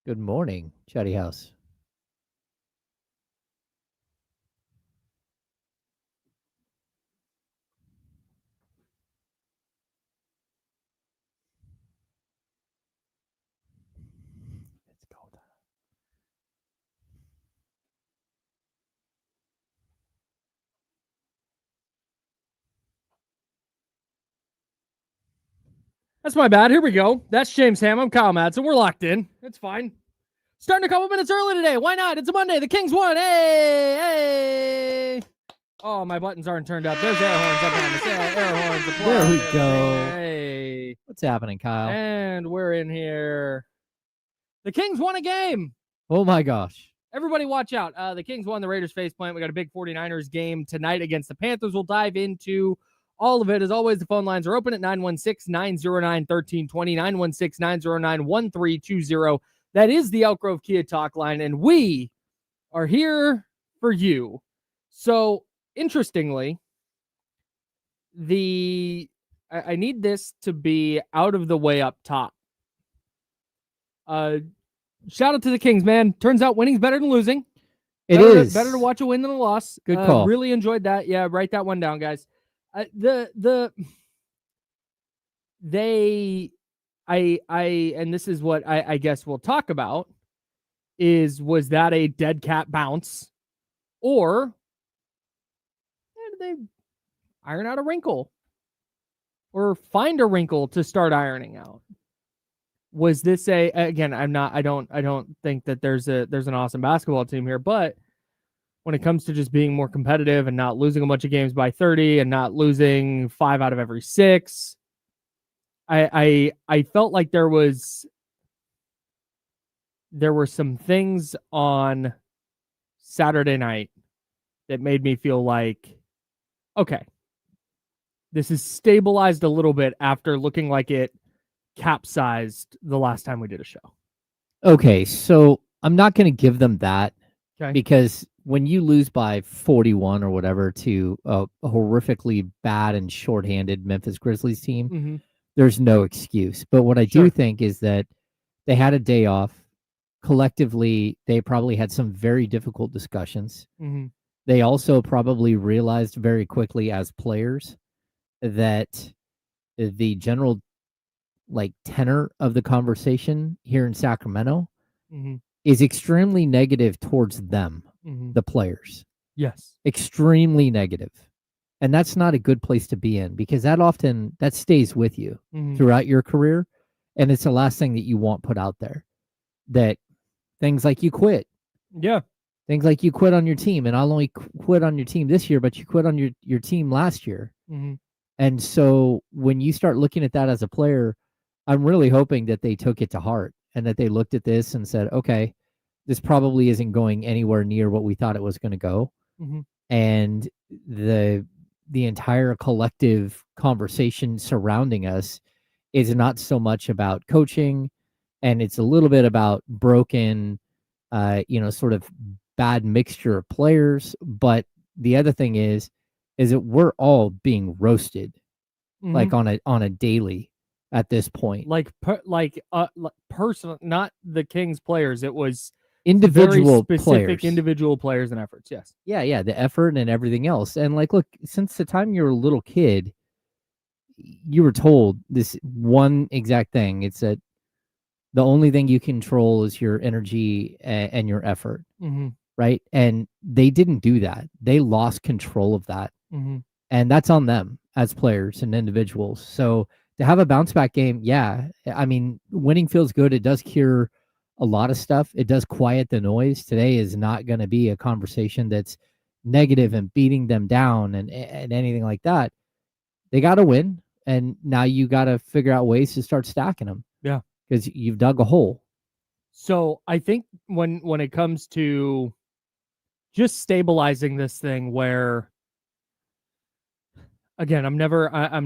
Good morning, Chatty House. Let's go. That's my bad. Here we go. That's James Ham. I'm Kyle Madsen. We're locked in. It's fine. Starting a couple minutes early today. Why not? It's a Monday. The Kings won. Hey, hey. Oh, my buttons aren't turned up. There's air horns. I promise. Yeah, air horns. Applause. There we go. Hey. What's happening, Kyle? And we're in here. The Kings won a game. Oh my gosh. Everybody watch out. The Kings won. The Raiders faceplant. We got a big 49ers game tonight against the Panthers. We'll dive into all of it. As always, the phone lines are open at 916-909-1320, 916-909-1320. That is the Elk Grove Kia Talk line, and we are here for you. So, interestingly, I need this to be out of the way up top. Shout out to the Kings, man. Turns out winning's better than losing. It is better to watch a win than a loss. Good call. Really enjoyed that. Yeah, write that one down, guys. And this is what I guess we'll talk about was that a dead cat bounce, or did they iron out a wrinkle or find a wrinkle to start ironing out? Was this I don't think that there's an awesome basketball team here, but when it comes to just being more competitive and not losing a bunch of games by 30 and not losing 5 out of every 6, I felt like there were some things on Saturday night that made me feel like, okay, this is stabilized a little bit after looking like it capsized the last time we did a show. Okay, so I'm not going to give them that, Okay. because when you lose by 41 or whatever to a horrifically bad and shorthanded Memphis Grizzlies team, there's no excuse. But what I do think is that they had a day off. Collectively, they probably had some very difficult discussions. They also probably realized very quickly as players that the general tenor of the conversation here in Sacramento is extremely negative towards them, the players. Yes. Extremely negative. And that's not a good place to be in, because that stays with you throughout your career. And it's the last thing that you want put out there. That things like you quit. Yeah. Things like you quit on your team, and I'll only quit on your team this year, but you quit on your team last year. And so when you start looking at that as a player, I'm really hoping that they took it to heart and that they looked at this and said, okay, this probably isn't going anywhere near what we thought it was going to go. And the entire collective conversation surrounding us is not so much about coaching, and it's a little bit about broken, sort of bad mixture of players. But the other thing is that we're all being roasted like on a daily at this point. Personal, not the Kings players. It was individual very specific players. individual players and efforts. Yes. Yeah, the effort and everything else. And look, since the time you were a little kid, you were told this one exact thing. It's that the only thing you control is your energy and your effort, right? And they didn't do that. They lost control of that. And that's on them as players and individuals. So to have a bounce back game, yeah, I mean, winning feels good. It does cure a lot of stuff. It does quiet the noise. Today is not going to be a conversation that's negative and beating them down and anything like that. They got to win, and now you got to figure out ways to start stacking them. Yeah, because you've dug a hole. So I think when it comes to just stabilizing this thing, where again, I'm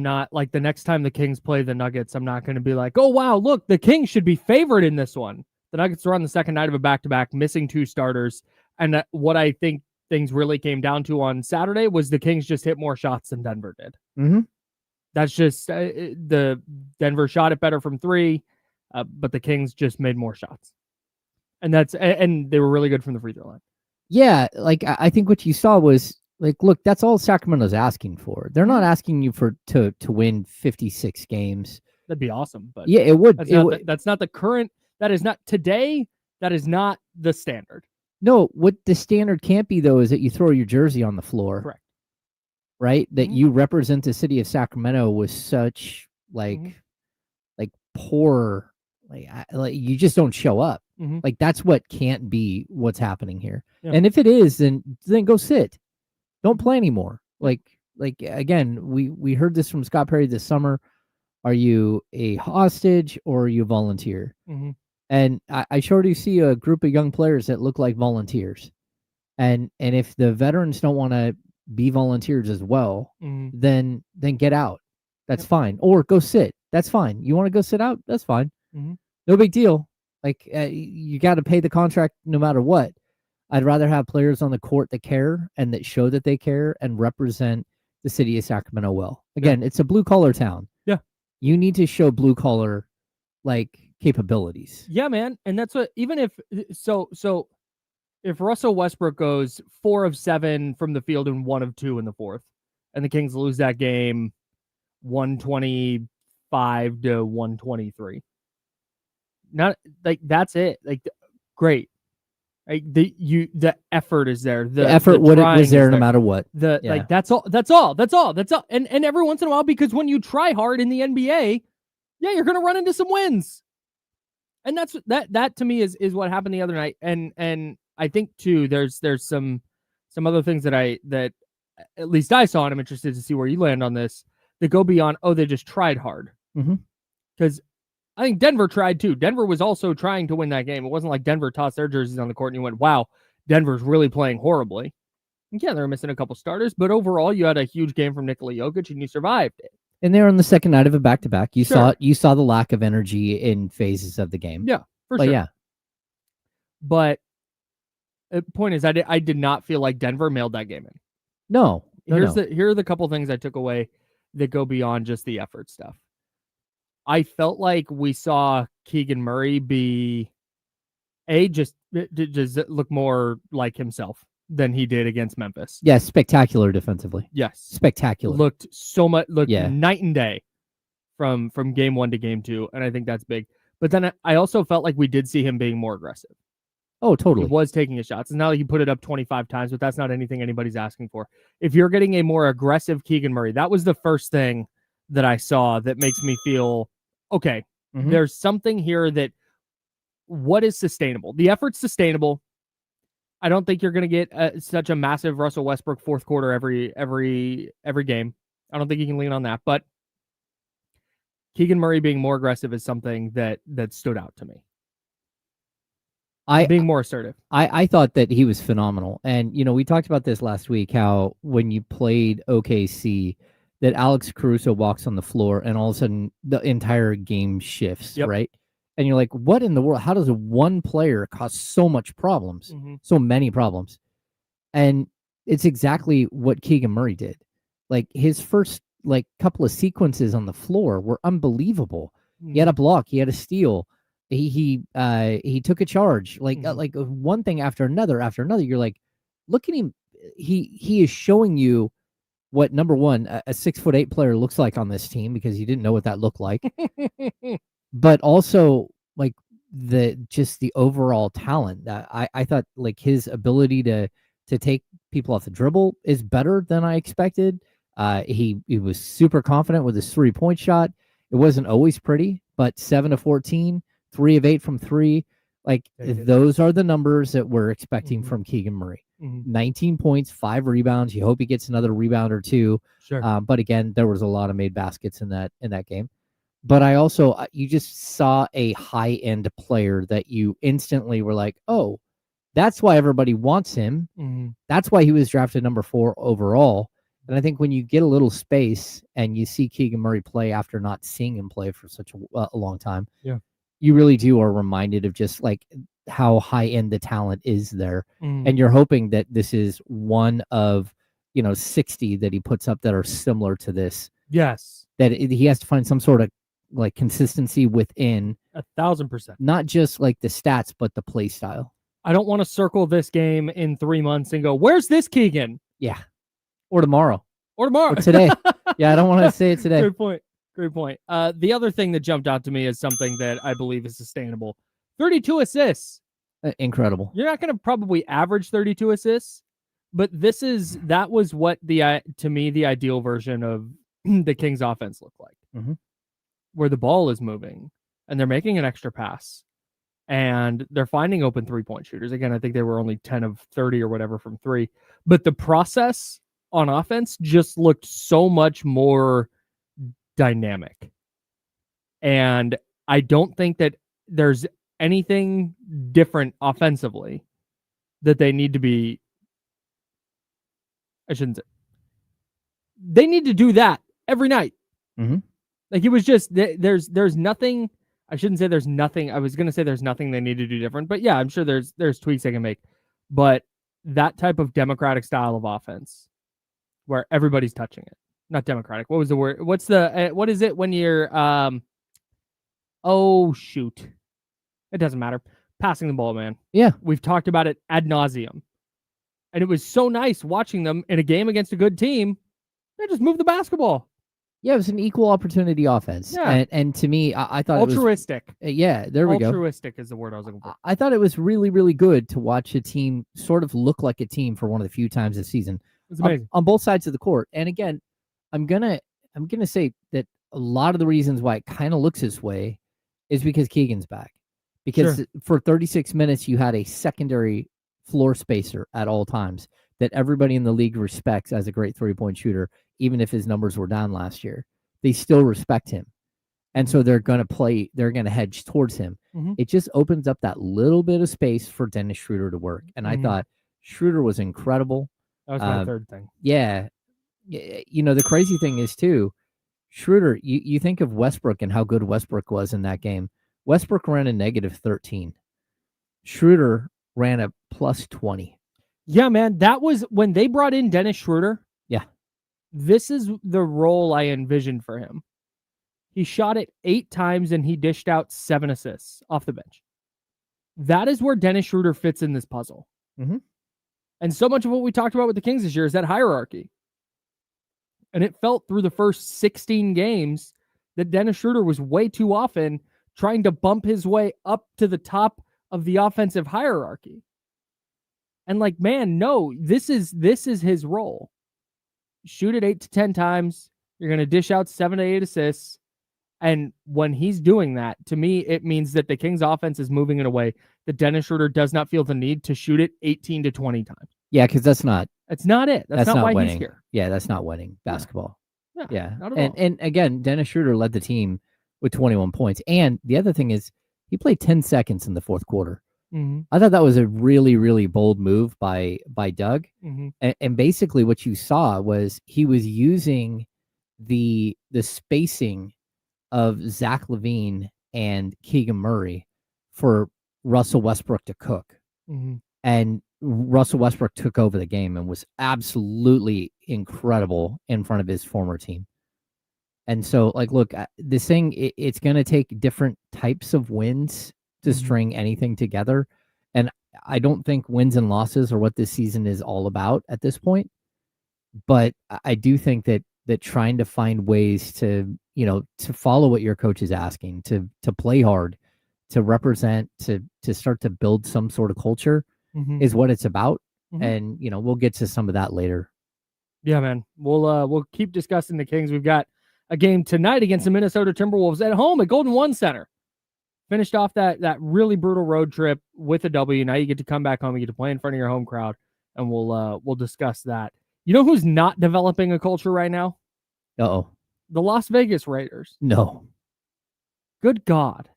not like the next time the Kings play the Nuggets, I'm not going to be like, oh, wow, look, the Kings should be favored in this one. The Nuggets are on the second night of a back-to-back, missing 2 starters. And what I think things really came down to on Saturday was the Kings just hit more shots than Denver did. That's just the Denver shot it better from 3, but the Kings just made more shots. And they were really good from the free throw line. Yeah, like I think what you saw was like, look, that's all Sacramento's asking for. They're not asking you to win 56 games. That'd be awesome, but yeah, it would. That's not the current. That is not today. That is not the standard. No, what the standard can't be though is that you throw your jersey on the floor. Correct. Right? That you represent the city of Sacramento with such like poor, like you just don't show up. Like that's what can't be what's happening here. Yeah. And if it is, then go sit. Don't play anymore. Like again, we heard this from Scott Perry this summer. Are you a hostage or are you a volunteer? And I sure do see a group of young players that look like volunteers. And if the veterans don't want to be volunteers as well, then get out. That's fine. Or go sit. That's fine. You want to go sit out? That's fine. No big deal. Like you got to pay the contract no matter what. I'd rather have players on the court that care and that show that they care and represent the city of Sacramento well. Again, it's a blue collar town. Yeah. You need to show blue collar like capabilities. Yeah, man. And that's what, even if so if Russell Westbrook goes 4 of 7 from the field and 1 of 2 in the fourth, and the Kings lose that game 125 to 123. Not like that's it. Like great. Like the effort is there. The effort was there no matter what. Like that's all. And every once in a while, because when you try hard in the NBA, you're gonna run into some wins. And that's that to me is what happened the other night. And I think too, there's some other things that at least I saw, and I'm interested to see where you land on this, that go beyond, they just tried hard. Because I think Denver tried too. Denver was also trying to win that game. It wasn't like Denver tossed their jerseys on the court and you went, wow, Denver's really playing horribly. And yeah, they were missing a couple starters, but overall you had a huge game from Nikola Jokic and you survived it. And they were on the second night of a back-to-back. You saw the lack of energy in phases of the game. Yeah, for sure. Yeah. But the point is, I did not feel like Denver mailed that game in. No. Here are the couple things I took away that go beyond just the effort stuff. I felt like we saw Keegan Murray be just look more like himself than he did against Memphis. Yeah, spectacular defensively. Yes. Spectacular. Looked night and day from game 1 to game 2, and I think that's big. But then I also felt like we did see him being more aggressive. Oh, totally. He was taking his shots. And now he put it up 25 times, but that's not anything anybody's asking for. If you're getting a more aggressive Keegan Murray, that was the first thing that I saw that makes me feel, okay, there's something here that what is sustainable? The effort's sustainable. I don't think you're going to get such a massive Russell Westbrook fourth quarter every game. I don't think you can lean on that, but Keegan Murray being more aggressive is something that stood out to me. Being more assertive. I thought that he was phenomenal. And, we talked about this last week, how when you played OKC, that Alex Caruso walks on the floor and all of a sudden the entire game shifts, right? And you're like, what in the world? How does one player cause so much problems, so many problems? And it's exactly what Keegan Murray did. Like his first couple of sequences on the floor were unbelievable. He had a block, he had a steal. He took a charge, like one thing after another. You're like, look at him. He is showing you what, number one, a 6'8" player looks like on this team, because you didn't know what that looked like. But also like the overall talent. I thought like his ability to take people off the dribble is better than I expected. He was super confident with his 3-point shot. It wasn't always pretty, but 7 of 14. 3 of 8 from 3. Like those are the numbers that we're expecting from Keegan Murray. 19 points, 5 rebounds. You hope he gets another rebound or 2. Sure. But again, there was a lot of made baskets in that game. But I also, you just saw a high-end player that you instantly were like, oh, that's why everybody wants him. That's why he was drafted number 4 overall. And I think when you get a little space and you see Keegan Murray play after not seeing him play for such a long time, you really are reminded of just like how high end the talent is there. And you're hoping that this is one of, 60 that he puts up that are similar to this. Yes. That he has to find some sort of like consistency within 1,000%. not just like the stats, but the play style. I don't want to circle this game in 3 months and go, where's this Keegan? Yeah. Or tomorrow. Or tomorrow. Or today. Yeah, I don't want to say it today. Great point. Great point. The other thing that jumped out to me is something that I believe is sustainable. 32 assists. Incredible. You're not going to probably average 32 assists, but that was what to me, the ideal version of the Kings offense looked like, where the ball is moving and they're making an extra pass and they're finding open 3-point shooters. Again, I think they were only 10 of 30 or whatever from 3, but the process on offense just looked so much more dynamic. And I don't think that there's anything different offensively that they need to be. I shouldn't say. They need to do that every night. Like it was just there's nothing. I shouldn't say there's nothing. I was gonna say there's nothing they need to do different, but yeah, I'm sure there's tweaks they can make. But that type of democratic style of offense, where everybody's touching it, not democratic. What was the word? What is it when you're oh shoot. It doesn't matter. Passing the ball, man. Yeah. We've talked about it ad nauseum. And it was so nice watching them in a game against a good team. They just moved the basketball. Yeah, it was an equal opportunity offense. Yeah. And to me, I thought altruistic. It was... Yeah, there we go. Altruistic is the word I was looking for. I thought it was really, really good to watch a team sort of look like a team for one of the few times this season. It's amazing. On both sides of the court. And again, I'm gonna say that a lot of the reasons why it kind of looks this way is because Keegan's back. Because for 36 minutes, you had a secondary floor spacer at all times that everybody in the league respects as a great 3-point shooter, even if his numbers were down last year. They still respect him. And so they're going to hedge towards him. It just opens up that little bit of space for Dennis Schroeder to work. And I thought Schroeder was incredible. That was my third thing. Yeah. You know, the crazy thing is, too, Schroeder, you think of Westbrook and how good Westbrook was in that game. Westbrook ran a -13. Schroeder ran a +20. Yeah, man. That was when they brought in Dennis Schroeder. Yeah. This is the role I envisioned for him. He shot it 8 times and he dished out 7 assists off the bench. That is where Dennis Schroeder fits in this puzzle. And so much of what we talked about with the Kings this year is that hierarchy. And it felt through the first 16 games that Dennis Schroeder was way too often trying to bump his way up to the top of the offensive hierarchy. And like, man, no, this is his role. Shoot it 8 to 10 times. You're going to dish out 7 to 8 assists. And when he's doing that, to me, it means that the Kings offense is moving in a way that Dennis Schroeder does not feel the need to shoot it 18 to 20 times. Yeah, because that's not it. That's not why winning. He's here. Yeah, that's not winning basketball. Yeah. Not at all. And again, Dennis Schroeder led the team with 21 points. And the other thing is he played 10 seconds in the fourth quarter. I thought that was a really, really bold move by Doug. And basically what you saw was he was using the spacing of Zach LaVine and Keegan Murray for Russell Westbrook to cook. And Russell Westbrook took over the game and was absolutely incredible in front of his former team. And so, like, look, this thing, it's going to take different types of wins to string anything together. And I don't think wins and losses are what this season is all about at this point. But I do think that trying to find ways to, to follow what your coach is asking, to play hard, to represent, to start to build some sort of culture is what it's about. And, we'll get to some of that later. Yeah, man. We'll keep discussing the Kings. We've got a game tonight against the Minnesota Timberwolves at home at Golden One Center. Finished off that really brutal road trip with a W. Now you get to come back home. You get to play in front of your home crowd, and we'll discuss that. You know who's not developing a culture right now? Uh-oh. The Las Vegas Raiders. No. Good God.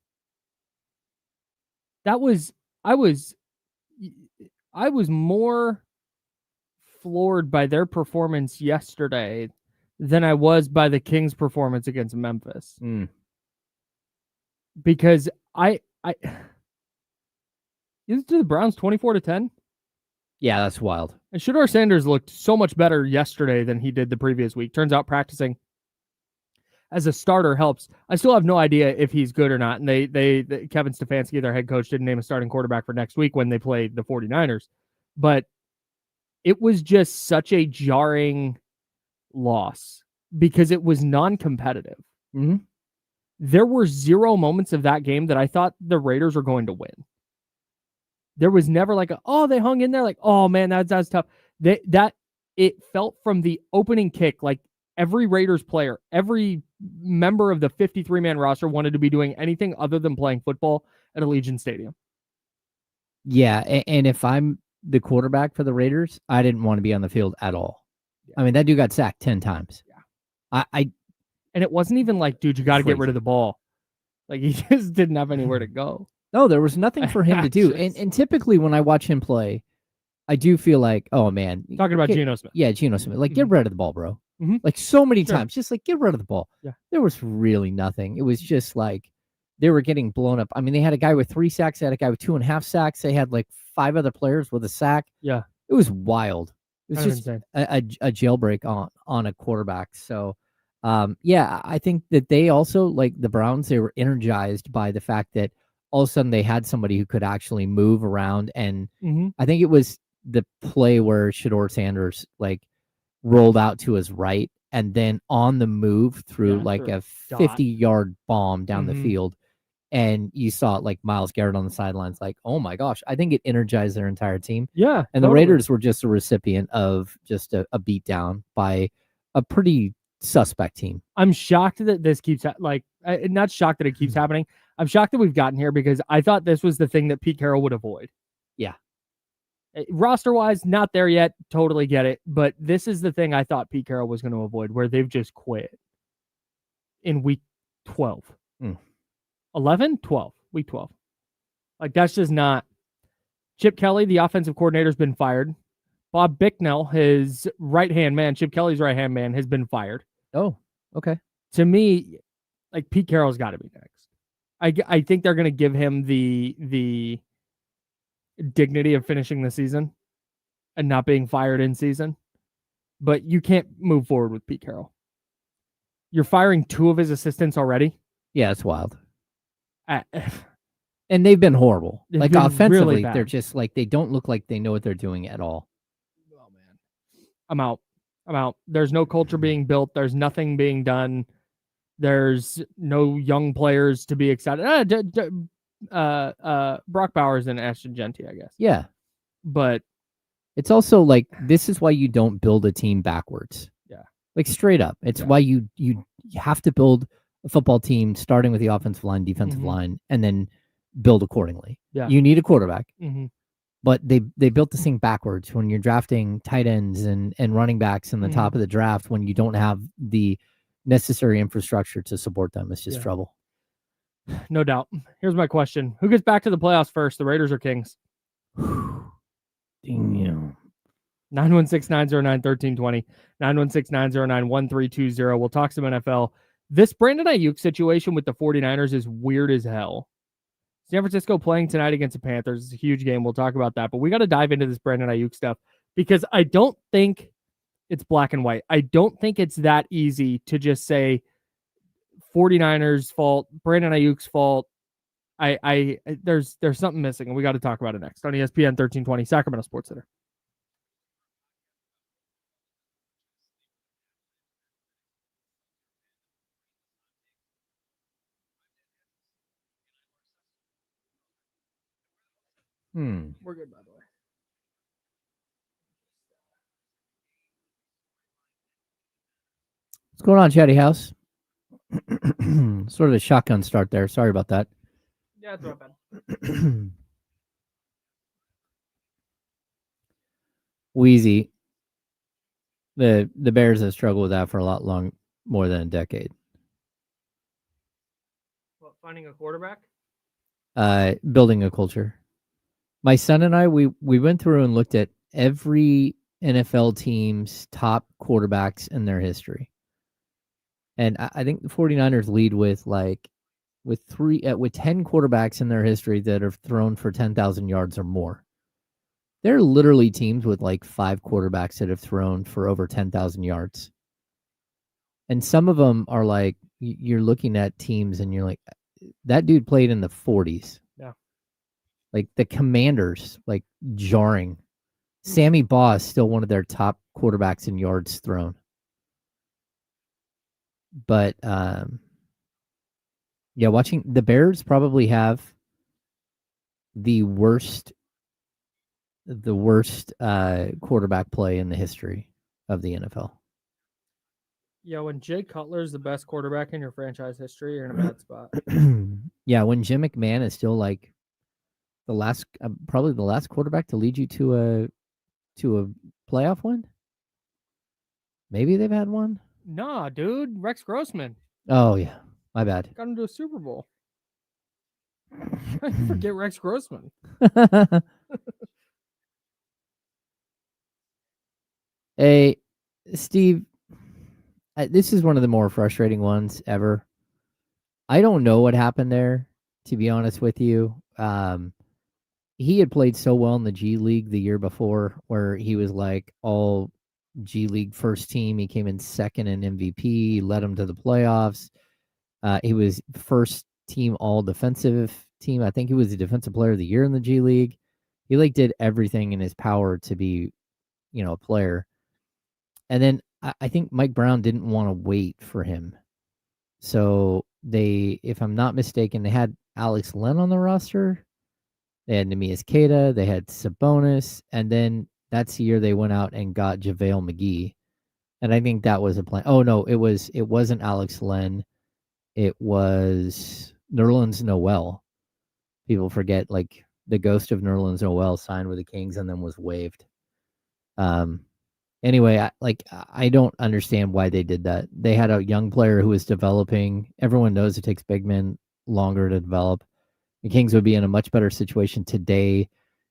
I was more floored by their performance yesterday than I was by the Kings' performance against Memphis. Because you to the Browns 24-10. Yeah, that's wild. And Shedeur Sanders looked so much better yesterday than he did the previous week. Turns out practicing as a starter helps. I still have no idea if he's good or not. And Kevin Stefanski, their head coach, didn't name a starting quarterback for next week when they play the 49ers. But it was just such a jarring loss because it was non-competitive. Mm-hmm. There were 0 moments of that game that I thought the Raiders were going to win. There was never like they hung in there like, oh man, that's tough. That it felt from the opening kick like every Raiders player, every member of the 53-man roster wanted to be doing anything other than playing football at Allegiant Stadium. Yeah, and if I'm the quarterback for the Raiders, I didn't want to be on the field at all. Yeah. I mean, that dude got sacked 10 times. Yeah. And it wasn't even like, dude, you got to get rid of the ball. Like, he just didn't have anywhere to go. No, there was nothing for him to do. And typically when I watch him play, I do feel like, oh, man. Talking about Geno Smith. Yeah, Geno Smith. Like, get rid of the ball, bro. Mm-hmm. Like, so many times. Just, like, get rid of the ball. Yeah. There was really nothing. It was just, like, they were getting blown up. I mean, they had a guy with 3 sacks. They had a guy with 2.5 sacks. They had, like, 5 other players with a sack. Yeah. It was wild. It was just insane. a jailbreak on a quarterback. So, yeah, I think that they also, like the Browns, they were energized by the fact that all of a sudden they had somebody who could actually move around. And I think it was the play where Shedeur Sanders, like, rolled out to his right and then on the move threw like a 50-yard bomb down the field. And you saw it like Myles Garrett on the sidelines, like, oh my gosh, I think it energized their entire team. Yeah. And the Raiders were just a recipient of just a beatdown by a pretty suspect team. I'm shocked that this keeps not shocked that it keeps happening. I'm shocked that we've gotten here because I thought this was the thing that Pete Carroll would avoid. Yeah. Roster wise, not there yet. Totally get it. But this is the thing I thought Pete Carroll was going to avoid, where they've just quit in week 12. 11, 12, week 12. Like, that's just not. Chip Kelly, the offensive coordinator, has been fired. Bob Bicknell, his right-hand man, Chip Kelly's right-hand man, has been fired. Oh, okay. To me, like, Pete Carroll's got to be next. I think they're going to give him the dignity of finishing the season and not being fired in season. But you can't move forward with Pete Carroll. You're firing 2 of his assistants already. Yeah, it's wild. And they've been horrible. Like, offensively, really they're just like, they don't look like they know what they're doing at all. Oh, man. I'm out. There's no culture being built. There's nothing being done. There's no young players to be excited. Brock Bowers and Ashton Genty, I guess. Yeah. But it's also like, this is why you don't build a team backwards. Yeah. Like, straight up. It's why you have to build a football team starting with the offensive line, defensive line, and then build accordingly. Yeah. You need a quarterback. But they built this thing backwards when you're drafting tight ends and running backs in the top of the draft when you don't have the necessary infrastructure to support them. It's just trouble. No doubt. Here's my question. Who gets back to the playoffs first, the Raiders or Kings? Damn. 916-909-1320. 916-909-1320. We'll talk some NFL. This Brandon Aiyuk situation with the 49ers is weird as hell. San Francisco playing tonight against the Panthers. It's a huge game. We'll talk about that. But we got to dive into this Brandon Aiyuk stuff because I don't think it's black and white. I don't think it's that easy to just say 49ers fault, Brandon Ayuk's fault. There's something missing, and we got to talk about it next on ESPN 1320, Sacramento Sports Center. We're good, by the way. What's going on, Chatty House? Sort of a shotgun start there. Sorry about that. Yeah, it's not bad. Wheezy. The Bears have struggled with that for a lot more than a decade. What, finding a quarterback? Building a culture. My son and I, we went through and looked at every NFL team's top quarterbacks in their history. And I think the 49ers lead with 10 quarterbacks in their history that have thrown for 10,000 yards or more. There are literally teams with like 5 quarterbacks that have thrown for over 10,000 yards. And some of them are like, you're looking at teams and you're like, that dude played in the 40s. Yeah. Like the Commanders, like jarring. Sammy Baugh is still one of their top quarterbacks in yards thrown. But watching the Bears probably have the worst quarterback play in the history of the NFL. Yeah, when Jay Cutler's the best quarterback in your franchise history, you're in a bad spot. Yeah, when Jim McMahon is still like the last, probably the last quarterback to lead you to a playoff win. Maybe they've had one. Nah, dude, Rex Grossman. Oh yeah, my bad. Got him to a Super Bowl. I forget Rex Grossman. Hey, Steve, this is one of the more frustrating ones ever. I don't know what happened there, to be honest with you. He had played so well in the G League the year before, where he was like all G League first team. He came in second in MVP, led him to the playoffs. He was first team all defensive team. I think he was the defensive player of the year in the G League. He like did everything in his power to be, a player. And then I think Mike Brown didn't want to wait for him. So they, if I'm not mistaken, they had Alex Len on the roster. They had Neemias Queta. They had Sabonis. And then that's the year they went out and got JaVale McGee. And I think that was a plan. Oh, no, it wasn't Alex Len. It was Nerlens Noel. People forget, like, the ghost of Nerlens Noel signed with the Kings and then was waived. Anyway, I don't understand why they did that. They had a young player who was developing. Everyone knows it takes big men longer to develop. The Kings would be in a much better situation today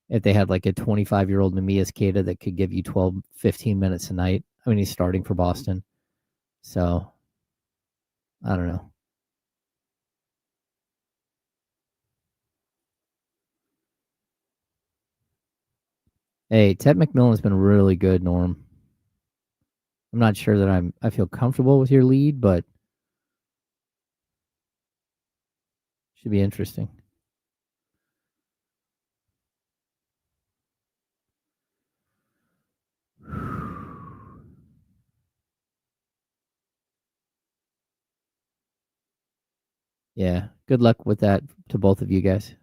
if they had like a 25-year-old Neemias Queta that could give you 12, 15 minutes a night. I mean, he's starting for Boston. So, I don't know. Hey, Ted McMillan's been really good, Norm. I'm not sure that I feel comfortable with your lead, but should be interesting. Yeah, good luck with that to both of you guys.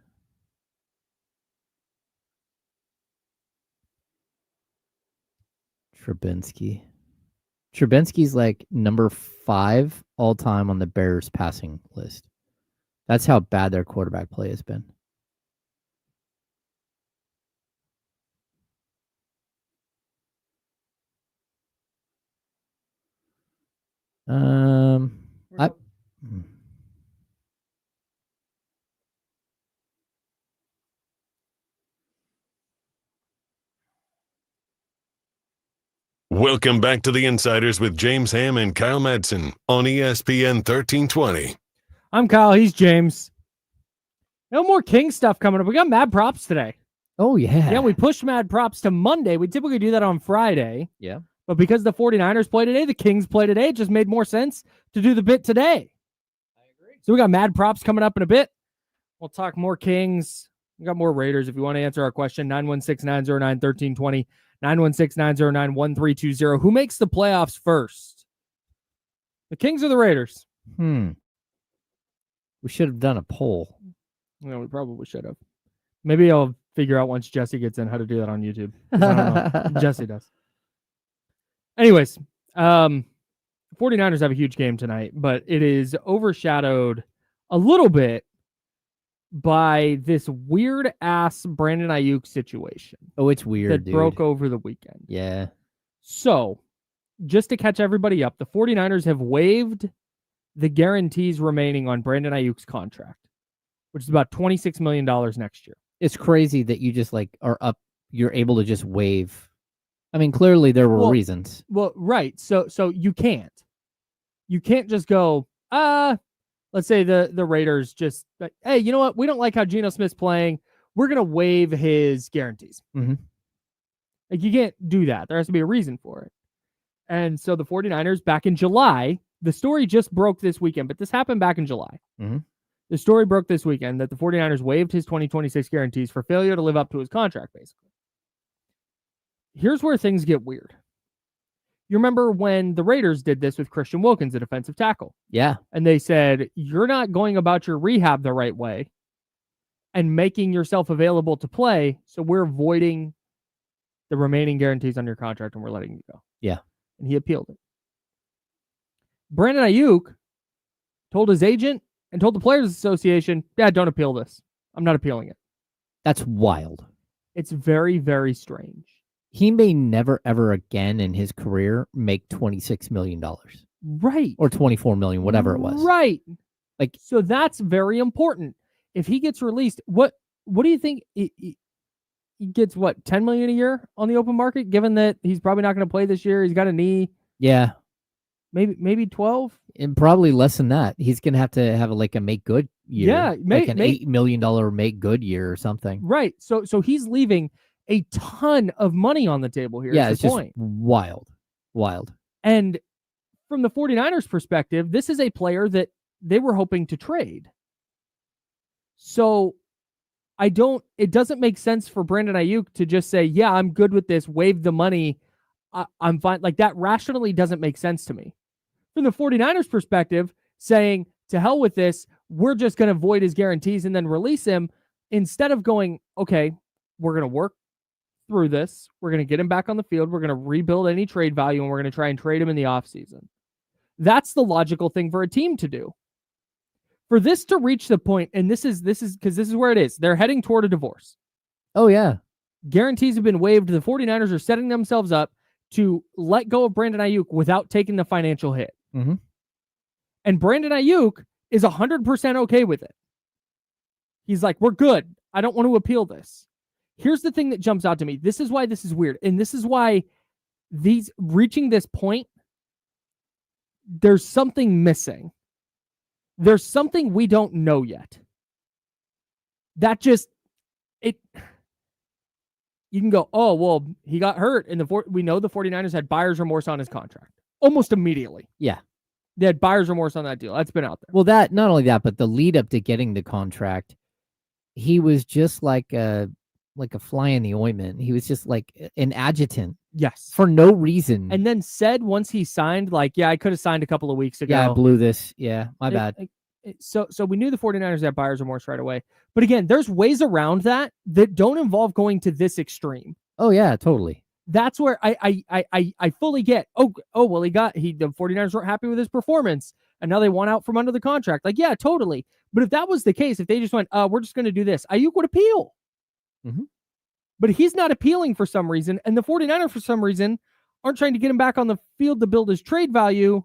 Trubinsky's like number 5 all time on the Bears passing list. That's how bad their quarterback play has been. Welcome back to the Insiders with James Ham and Kyle Madsen on ESPN 1320. I'm Kyle. He's James. No more King stuff coming up. We got mad props today. Oh, yeah. Yeah, we pushed mad props to Monday. We typically do that on Friday. Yeah. But because the 49ers play today, the Kings play today, it just made more sense to do the bit today. I agree. So we got mad props coming up in a bit. We'll talk more Kings. We got more Raiders. If you want to answer our question, 916-909-1320, 916-909-1320. Who makes the playoffs first? The Kings or the Raiders? We should have done a poll. No, we probably should have. Maybe I'll figure out once Jesse gets in how to do that on YouTube. I don't know. Jesse does. Anyways, 49ers have a huge game tonight, but it is overshadowed a little bit by this weird-ass Brandon Aiyuk situation. Oh, it's weird, that broke over the weekend. Yeah. So, just to catch everybody up, the 49ers have waived the guarantees remaining on Brandon Aiyuk's contract, which is about $26 million next year. It's crazy that you just are up. You're able to just waive. I mean, clearly there were reasons. Well, right. So you can't just go, let's say the Raiders just, hey, you know what? We don't like how Geno Smith's playing. We're going to waive his guarantees. Mm-hmm. Like, you can't do that. There has to be a reason for it. And so the 49ers back in July the story just broke this weekend, but this happened back in July. Mm-hmm. The story broke this weekend that the 49ers waived his 2026 guarantees for failure to live up to his contract, basically. Here's where things get weird. You remember when the Raiders did this with Christian Wilkins, the defensive tackle? Yeah. And they said, you're not going about your rehab the right way and making yourself available to play, so we're voiding the remaining guarantees on your contract and we're letting you go. Yeah. And he appealed it. Brandon Aiyuk told his agent and told the Players Association, yeah, don't appeal this. I'm not appealing it. That's wild. It's very, very strange. He may never, ever again in his career make $26 million. Right. Or $24 million, whatever it was. Right. Like, so that's very important. If he gets released, what do you think? He gets, what, $10 million a year on the open market, given that he's probably not going to play this year. He's got a knee. Yeah. Maybe 12? And probably less than that. He's going to have a make good year. Yeah. Like an $8 million make good year or something. Right. So he's leaving a ton of money on the table here. Yeah, it's just point. wild. And from the 49ers perspective, this is a player that they were hoping to trade. So it doesn't make sense for Brandon Aiyuk to just say, yeah, I'm good with this, waive the money, I'm fine. Like, that rationally doesn't make sense to me. From the 49ers perspective, saying, to hell with this, we're just going to void his guarantees and then release him, instead of going, okay, we're going to work through this, we're going to get him back on the field, we're going to rebuild any trade value, and we're going to try and trade him in the offseason. That's the logical thing for a team to do. For this to reach the point, and this is because this is where it is, they're heading toward a divorce. Oh, yeah. Guarantees have been waived. The 49ers are setting themselves up to let go of Brandon Aiyuk without taking the financial hit. Mm-hmm. And Brandon Aiyuk is 100% okay with it. He's like, we're good. I don't want to appeal this. Here's the thing that jumps out to me. This is why this is weird. And this is why reaching this point, there's something missing. There's something we don't know yet. You can go, oh, well, he got hurt. And we know the 49ers had buyer's remorse on his contract. Almost immediately. Yeah. They had buyer's remorse on that deal. That's been out there. Well, not only that, but the lead up to getting the contract, he was just like a fly in the ointment. He was just like an adjutant. Yes. For no reason. And then said once he signed, like, yeah, I could have signed a couple of weeks ago. Yeah, I blew this. Yeah, my bad. So we knew the 49ers had buyer's remorse right away. But again, there's ways around that don't involve going to this extreme. Oh, yeah, totally. That's where I fully get, the 49ers weren't happy with his performance, and now they want out from under the contract. Like, yeah, totally. But if that was the case, if they just went, we're just going to do this, Aiyuk would appeal. Mm-hmm. But he's not appealing for some reason, and the 49ers, for some reason, aren't trying to get him back on the field to build his trade value,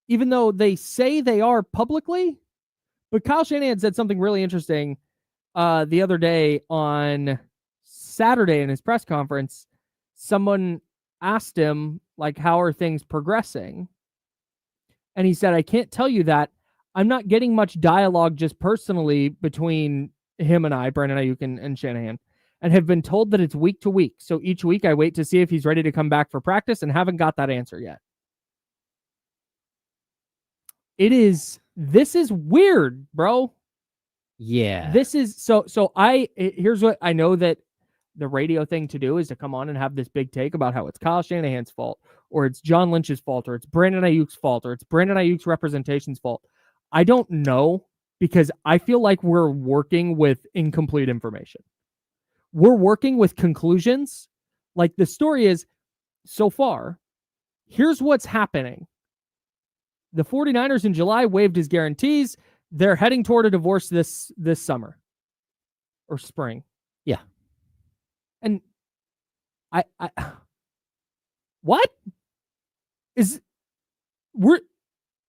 even though they say they are publicly. But Kyle Shanahan said something really interesting the other day on Saturday in his press conference. Someone asked him, like, how are things progressing? And he said, I can't tell you that. I'm not getting much dialogue just personally between him and I, Brandon Aiyuk and Shanahan, and have been told that it's week to week. So each week I wait to see if he's ready to come back for practice and haven't got that answer yet. This is weird, bro. Yeah. This is here's what I know that the radio thing to do is to come on and have this big take about how it's Kyle Shanahan's fault, or it's John Lynch's fault, or it's Brandon Aiyuk's fault, or it's Brandon Aiyuk's representation's fault. I don't know, because I feel like we're working with incomplete information. We're working with conclusions. Like, the story is, so far, here's what's happening. The 49ers in July waived his guarantees. They're heading toward a divorce this summer or spring. Yeah. And what is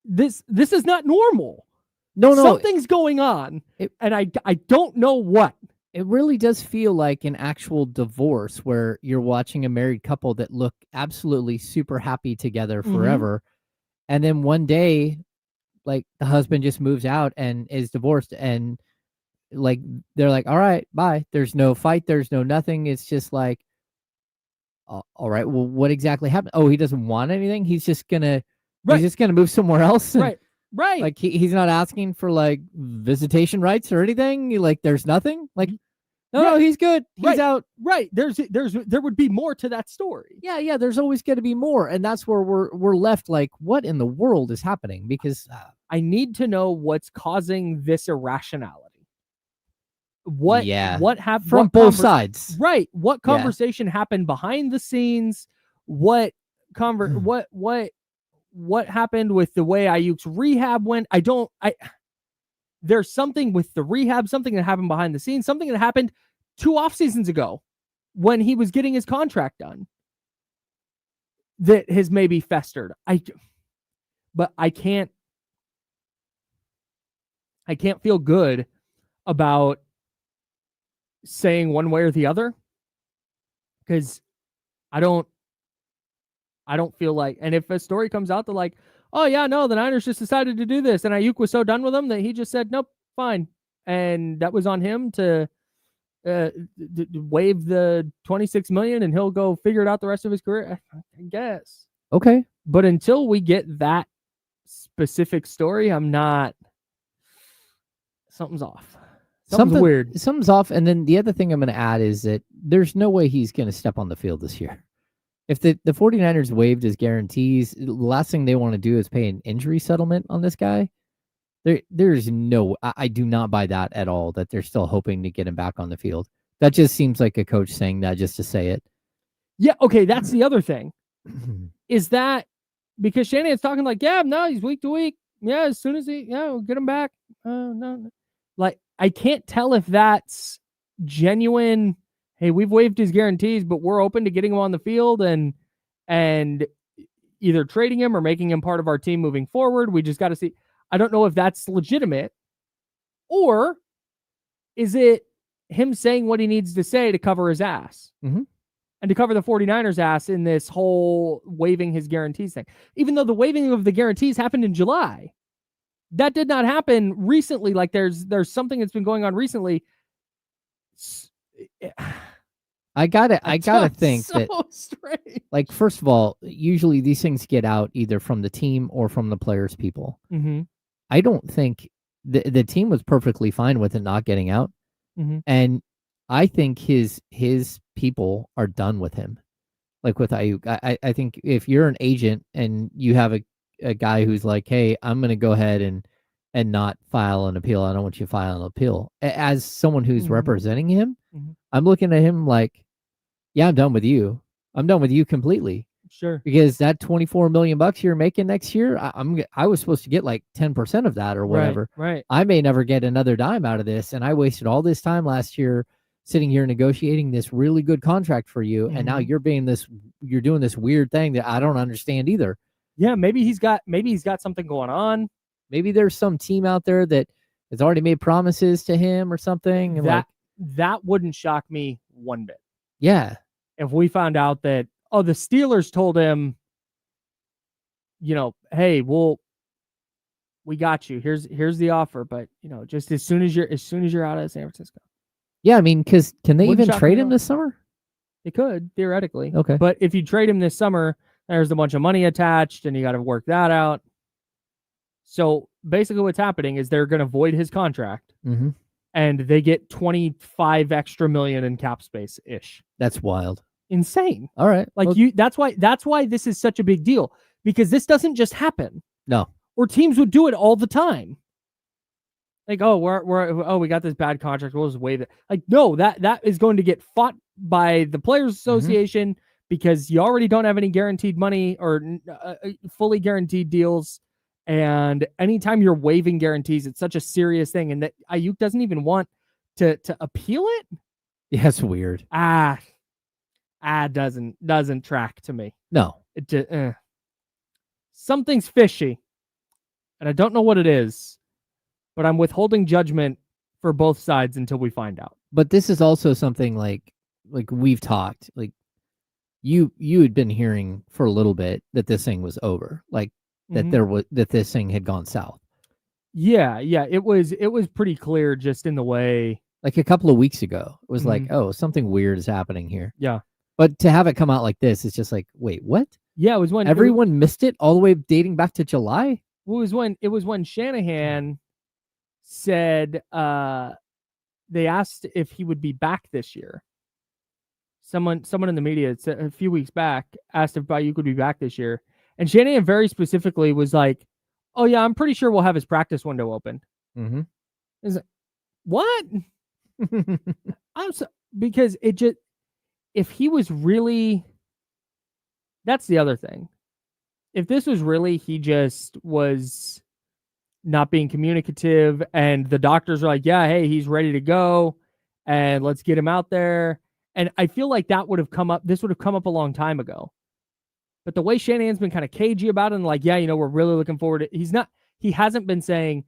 this is not normal. No. Something's going on, and I don't know what. It really does feel like an actual divorce where you're watching a married couple that look absolutely super happy together forever. Mm-hmm. And then one day, like, the husband just moves out and is divorced, and like, they're like, all right, bye. There's no fight. There's no nothing. It's just like, all right, well, what exactly happened? Oh, he doesn't want anything. He's just going to Right. He's just going to move somewhere else. And, Right. Like he's not asking for like visitation rights or anything. Like there's nothing. Like no, he's good. He's out. Right. There would be more to that story. Yeah. There's always going to be more, and that's where we're left. Like, what in the world is happening? Because I need to know what's causing this irrationality. What happened from both sides? Right. What conversation happened behind the scenes? What what happened with the way Aiyuk's rehab went? There's something with the rehab, something that happened behind the scenes, something that happened 2 off seasons ago when he was getting his contract done that has maybe festered. But I can't feel good about saying one way or the other, because I don't feel like, and if a story comes out that like, oh yeah, no, the Niners just decided to do this, and Aiyuk was so done with them that he just said, nope, fine, and that was on him to waive the $26 million, and he'll go figure it out the rest of his career, I guess. Okay, but until we get that specific story, I'm not. Something's off. Something's weird. Something's off. And then the other thing I'm going to add is that there's no way he's going to step on the field this year. If the 49ers waived his guarantees, the last thing they want to do is pay an injury settlement on this guy. There's no, I do not buy that at all, that they're still hoping to get him back on the field. That just seems like a coach saying that just to say it. Yeah, okay, that's the other thing. Is that because Shanahan's talking like, yeah, no, he's week to week. Yeah, as soon as we'll get him back. No. Like, I can't tell if that's genuine. Hey, we've waived his guarantees, but we're open to getting him on the field and either trading him or making him part of our team moving forward. We just got to see. I don't know if that's legitimate, or is it him saying what he needs to say to cover his ass and to cover the 49ers' ass in this whole waiving his guarantees thing, even though the waiving of the guarantees happened in July. That did not happen recently. Like there's something that's been going on recently. I gotta think so that, strange. like, first of all, usually these things get out either from the team or from the players' people. I don't think the team was perfectly fine with it not getting out, and I think his people are done with him. Like with Aiyuk, I think if you're an agent and you have a guy who's like, hey, I'm going to go ahead and not file an appeal. I don't want you to file an appeal. As someone who's representing him, I'm looking at him like, yeah, I'm done with you. I'm done with you completely. Sure. Because that $24 million you're making next year, I was supposed to get like 10% of that or whatever. Right. I may never get another dime out of this. And I wasted all this time last year sitting here negotiating this really good contract for you. And now you're doing this weird thing that I don't understand either. Yeah, maybe he's got something going on. Maybe there's some team out there that has already made promises to him or something. And that wouldn't shock me one bit. Yeah. If we found out that, the Steelers told him, hey, we got you. Here's the offer, but just as soon as you're out of San Francisco. Yeah, I mean, because can they even trade him this summer? They could, theoretically. Okay. But if you trade him this summer, there's a bunch of money attached, and you got to work that out. So basically what's happening is they're going to void his contract, and they get 25 extra million in cap space-ish. That's wild. Insane. All right. Like that's why this is such a big deal, because this doesn't just happen. No. Or teams would do it all the time. Like, we got this bad contract, we'll just waive it. Like, no, that is going to get fought by the Players Association because you already don't have any guaranteed money or fully guaranteed deals. And anytime you're waiving guarantees, it's such a serious thing. And that Aiyuk doesn't even want to appeal it. Yeah, it's weird. Doesn't track to me. No. Something's fishy. And I don't know what it is, but I'm withholding judgment for both sides until we find out. But this is also something like we've talked, like you had been hearing for a little bit that this thing was over, like that this thing had gone south. Yeah, it was pretty clear just in the way. Like a couple of weeks ago, it was like, oh, something weird is happening here. Yeah. But to have it come out like this, it's just like, wait, what? Yeah, it was when everyone missed it all the way dating back to July. It was when Shanahan said they asked if he would be back this year. Someone in the media a few weeks back asked if Aiyuk could be back this year, and Shanahan very specifically was like, "Oh yeah, I'm pretty sure we'll have his practice window open." Mm-hmm. Is like, what? Because it just, if he was really, that's the other thing. If this was really, he just was not being communicative, and the doctors are like, yeah, hey, he's ready to go, and let's get him out there. And I feel like that would have come up. This would have come up a long time ago. But the way Shanahan's been kind of cagey about it, and like, yeah, we're really looking forward to. He hasn't been saying,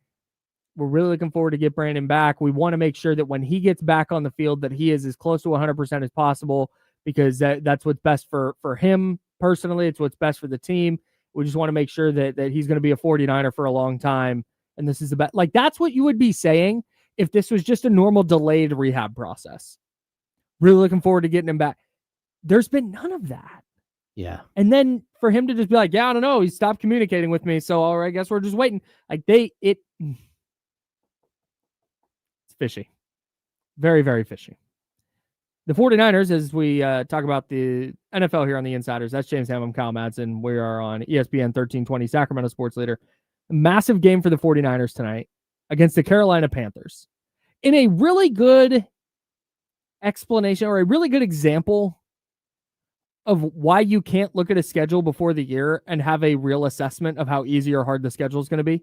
we're really looking forward to get Brandon back. We want to make sure that when he gets back on the field, that he is as close to 100% as possible, because that's what's best for him personally. It's what's best for the team. We just want to make sure that he's going to be a 49er for a long time. And this is about, like, that's what you would be saying if this was just a normal delayed rehab process. Really looking forward to getting him back. There's been none of that. Yeah. And then for him to just be like, yeah, I don't know, he stopped communicating with me, so all right, I guess we're just waiting. Like, it's fishy. Very, very fishy. The 49ers, as we talk about the NFL here on the Insiders, that's James Ham, I'm Kyle Madsen. We are on ESPN 1320, Sacramento Sports Leader. A massive game for the 49ers tonight against the Carolina Panthers. In a really good explanation, or a really good example of why you can't look at a schedule before the year and have a real assessment of how easy or hard the schedule is going to be.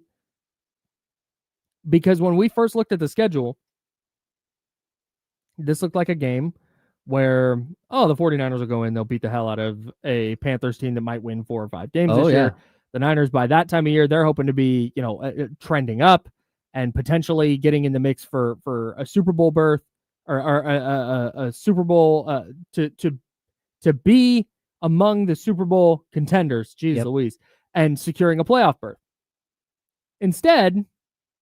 Because when we first looked at the schedule, this looked like a game where, the 49ers will go in, they'll beat the hell out of a Panthers team that might win 4 or 5 games this year. The Niners, by that time of year, they're hoping to be, trending up and potentially getting in the mix for a Super Bowl berth, or a Super Bowl to be among the Super Bowl contenders. Jeez Louise, and securing a playoff berth. Instead,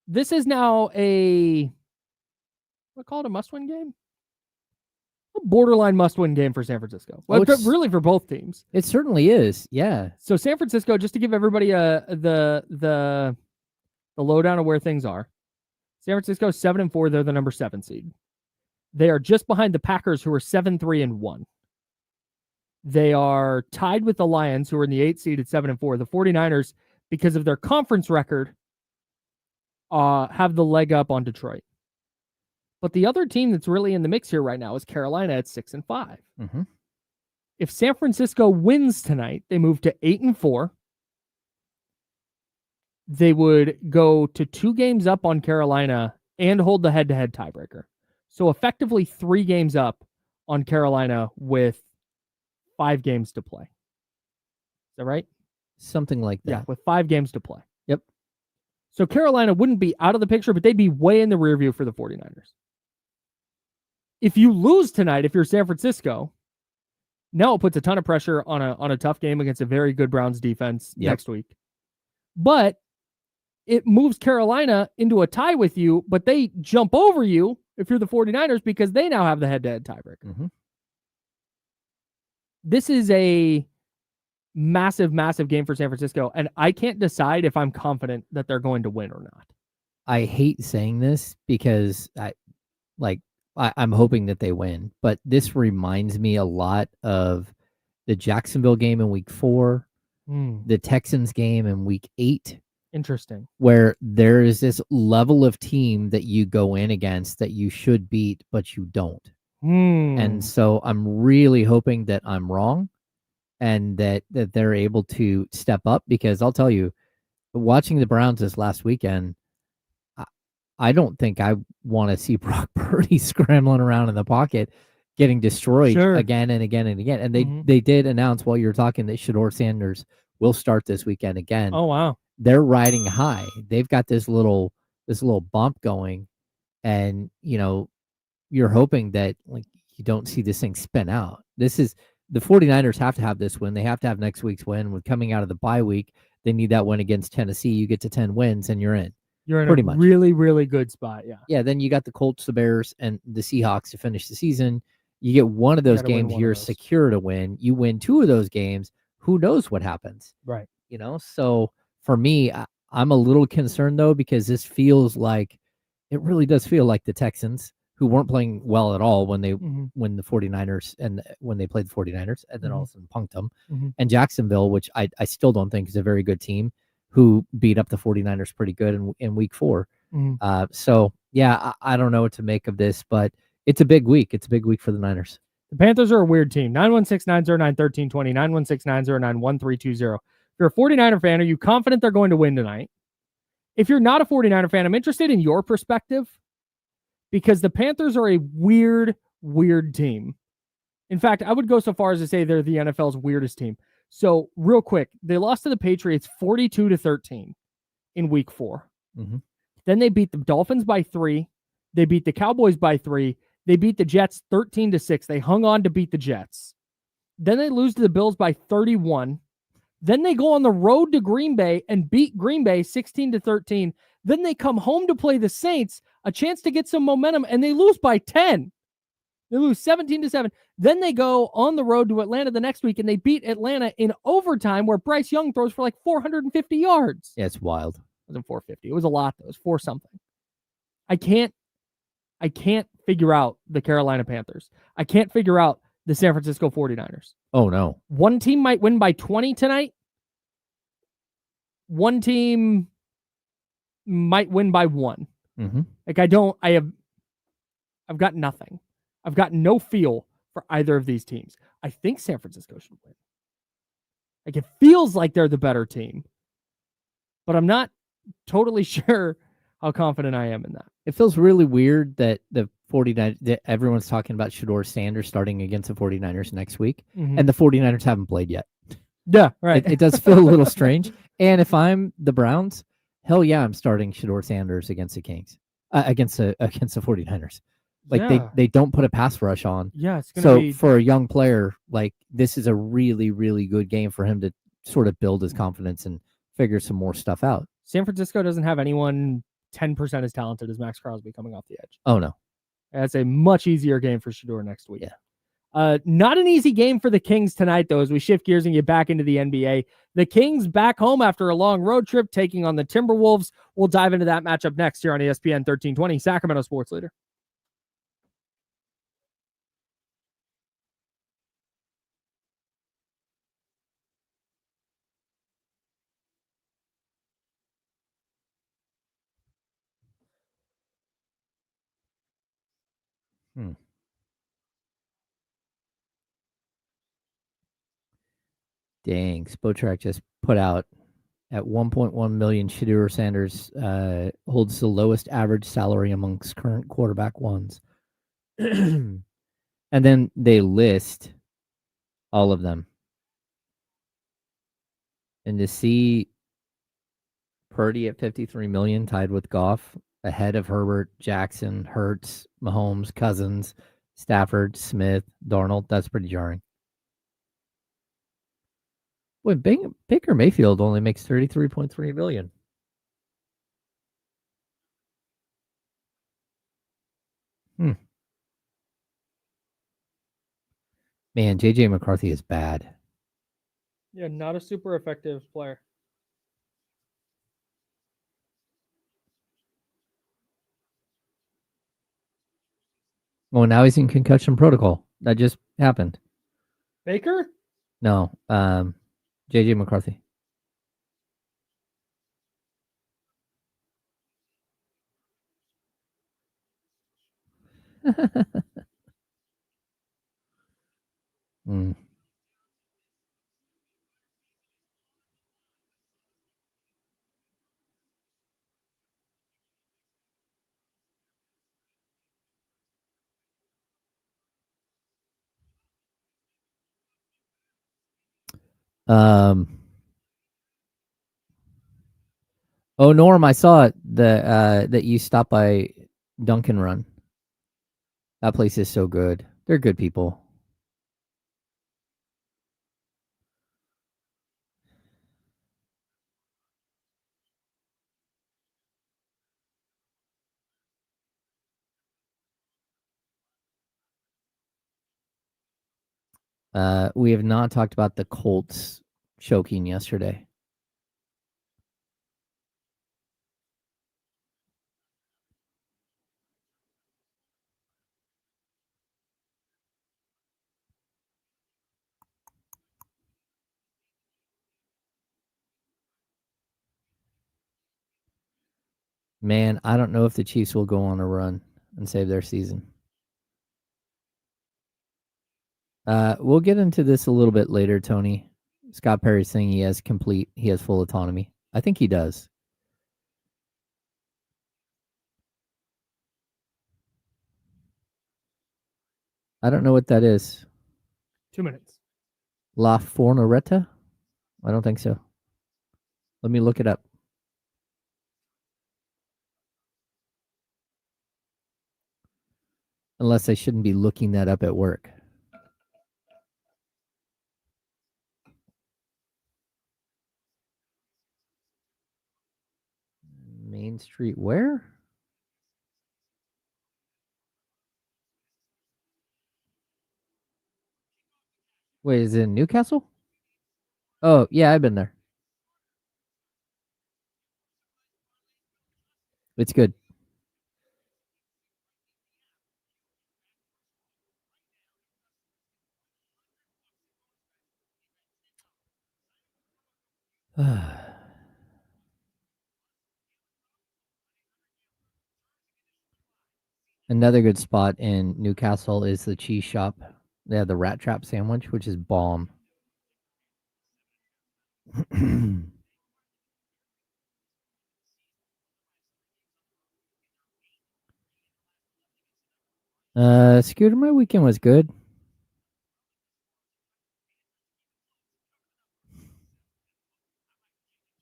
this is now a must-win game. A borderline must-win game for San Francisco. Well, really for both teams. It certainly is. Yeah. So San Francisco, just to give everybody the lowdown of where things are. San Francisco 7-4. They're the number 7 seed. They are just behind the Packers, who are 7-3-1. They are tied with the Lions, who are in the 8th seed at 7-4. The 49ers, because of their conference record, have the leg up on Detroit. But the other team that's really in the mix here right now is Carolina at 6-5. Mm-hmm. If San Francisco wins tonight, they move to 8-4. They would go to 2 games up on Carolina and hold the head-to-head tiebreaker. So effectively 3 games up on Carolina with 5 games to play. Is that right? Something like that. Yeah, with 5 games to play. Yep. So Carolina wouldn't be out of the picture, but they'd be way in the rear view for the 49ers. If you lose tonight, if you're San Francisco, now it puts a ton of pressure on a tough game against a very good Browns defense next week. But it moves Carolina into a tie with you, but they jump over you if you're the 49ers, because they now have the head-to-head tiebreaker. Mm-hmm. This is a massive, massive game for San Francisco, and I can't decide if I'm confident that they're going to win or not. I hate saying this because I'm hoping that they win, but this reminds me a lot of the Jacksonville game in week 4, the Texans game in week 8. Interesting. Where there is this level of team that you go in against that you should beat, but you don't. And so I'm really hoping that I'm wrong and that they're able to step up, because I'll tell you, watching the Browns this last weekend, I don't think I want to see Brock Purdy scrambling around in the pocket, getting destroyed again and again and again. And they did announce while you were talking that Shedeur Sanders will start this weekend again. Oh, wow. They're riding high. They've got this little bump going, and you're hoping that you don't see this thing spin out. This is the 49ers have to have this win. They have to have next week's win. With coming out of the bye week, they need that win against Tennessee. You get to 10 wins and you're in. You're in pretty a much really, really good spot. Yeah. Yeah. Then you got the Colts, the Bears, and the Seahawks to finish the season. You get one of those games, you're secure to win. You win 2 of those games. who knows what happens? Right. So for me, I'm a little concerned though, because this feels like, it really does feel like the Texans, who weren't playing well at all when they when the 49ers and when they played the 49ers, and then all of a sudden punked them, and Jacksonville, which I still don't think is a very good team, who beat up the 49ers pretty good in week 4. So yeah, I don't know what to make of this, but it's a big week. It's a big week for the Niners. The Panthers are a weird team. 916-909-1320, 916-909-1320. If you're a 49er fan, are you confident they're going to win tonight? If you're not a 49er fan, I'm interested in your perspective, because the Panthers are a weird, weird team. In fact, I would go so far as to say they're the NFL's weirdest team. So real quick, they lost to the Patriots 42-13 in week 4. Then they beat the Dolphins by 3. They beat the Cowboys by 3. They beat the Jets 13-6. They hung on to beat the Jets. Then they lose to the Bills by 31. Then they go on the road to Green Bay and beat Green Bay 16-13. Then they come home to play the Saints, a chance to get some momentum, and they lose by 10. They lose 17-7. Then they go on the road to Atlanta the next week, and they beat Atlanta in overtime, where Bryce Young throws for like 450 yards. Yeah, it's wild. It wasn't 450. It was a lot, though. It was 4 something. I can't figure out the Carolina Panthers. I can't figure out the San Francisco 49ers. Oh, no. One team might win by 20 tonight. One team might win by 1. Like, I've got nothing. I've got no feel for either of these teams. I think San Francisco should win. Like, it feels like they're the better team, but I'm not totally sure how confident I am in that. It feels really weird that the 49ers, that everyone's talking about Shedeur Sanders starting against the 49ers next week, and the 49ers haven't played yet. Yeah, right. It does feel a little strange. And if I'm the Browns, hell yeah, I'm starting Shedeur Sanders against the Kings, against the 49ers. Like, they don't put a pass rush on. Yeah, it's gonna be... for a young player, like, this is a really, really good game for him to sort of build his confidence and figure some more stuff out. San Francisco doesn't have anyone 10% as talented as Max Crosby coming off the edge. Oh, no. That's a much easier game for Shedeur next week. Yeah. Not an easy game for the Kings tonight, though, as we shift gears and get back into the NBA. The Kings back home after a long road trip, taking on the Timberwolves. We'll dive into that matchup next here on ESPN 1320, Sacramento Sports Leader. Dang, Spotrac just put out at 1.1 million. Shedeur Sanders holds the lowest average salary amongst current quarterback ones. And then they list all of them. And to see Purdy at 53 million, tied with Goff, ahead of Herbert, Jackson, Hurts, Mahomes, Cousins, Stafford, Smith, Darnold, that's pretty jarring. Wait, Baker Mayfield only makes $33.3 million. Man, JJ McCarthy is bad. Yeah, not a super effective player. Well, now he's in concussion protocol. That just happened. Baker? No, JJ McCarthy. Oh, Norm, I saw it. That you stopped by Dunkin' Run. That place is so good. They're good people. We have not talked about the Colts choking yesterday. Man, I don't know if the Chiefs will go on a run and save their season. We'll get into this a little bit later, Tony. Scott Perry's saying he has full autonomy. I think he does. I don't know what that is. 2 minutes. La Fornoretta? I don't think so. Let me look it up. Unless I shouldn't be looking that up at work. Main Street where? Wait, is it in Newcastle? Oh, yeah, I've been there. It's good. Another good spot in Newcastle is the cheese shop. They have the rat trap sandwich, which is bomb. Scooter, my weekend was good.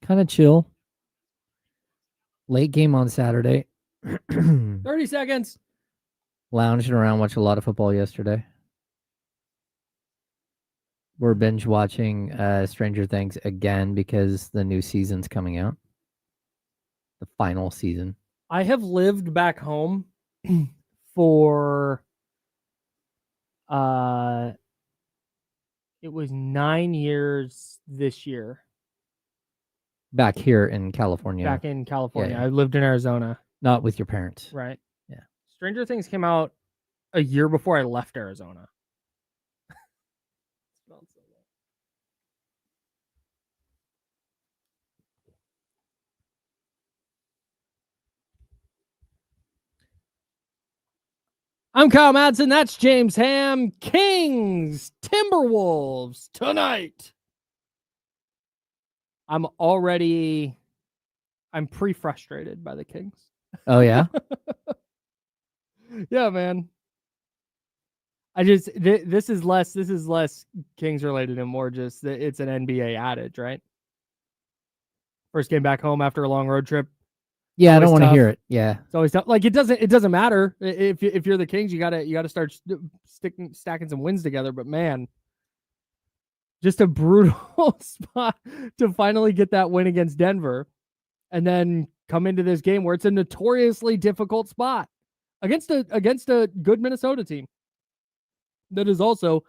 Kind of chill. Late game on Saturday. 30 seconds. Lounging around, watched a lot of football yesterday. We're binge watching Stranger Things again because the new season's coming out. The final season. I have lived back home for it was 9 years this year. Back here in California. Back in California. Yeah. I lived in Arizona. Not with your parents. Right. Yeah. Stranger Things came out a year before I left Arizona. I'm Kyle Madsen. That's James Ham. Kings-Timberwolves tonight. I'm pre-frustrated by the Kings. Oh, yeah? Yeah, man. This is less Kings related and more just it's an NBA adage, right? First game back home after a long road trip. Yeah, I don't want to hear it. Yeah. It's always tough. Like it doesn't matter if you're the Kings, you gotta start stacking some wins together. But man, just a brutal spot to finally get that win against Denver, and then come into this game where it's a notoriously difficult spot against a good Minnesota team that is also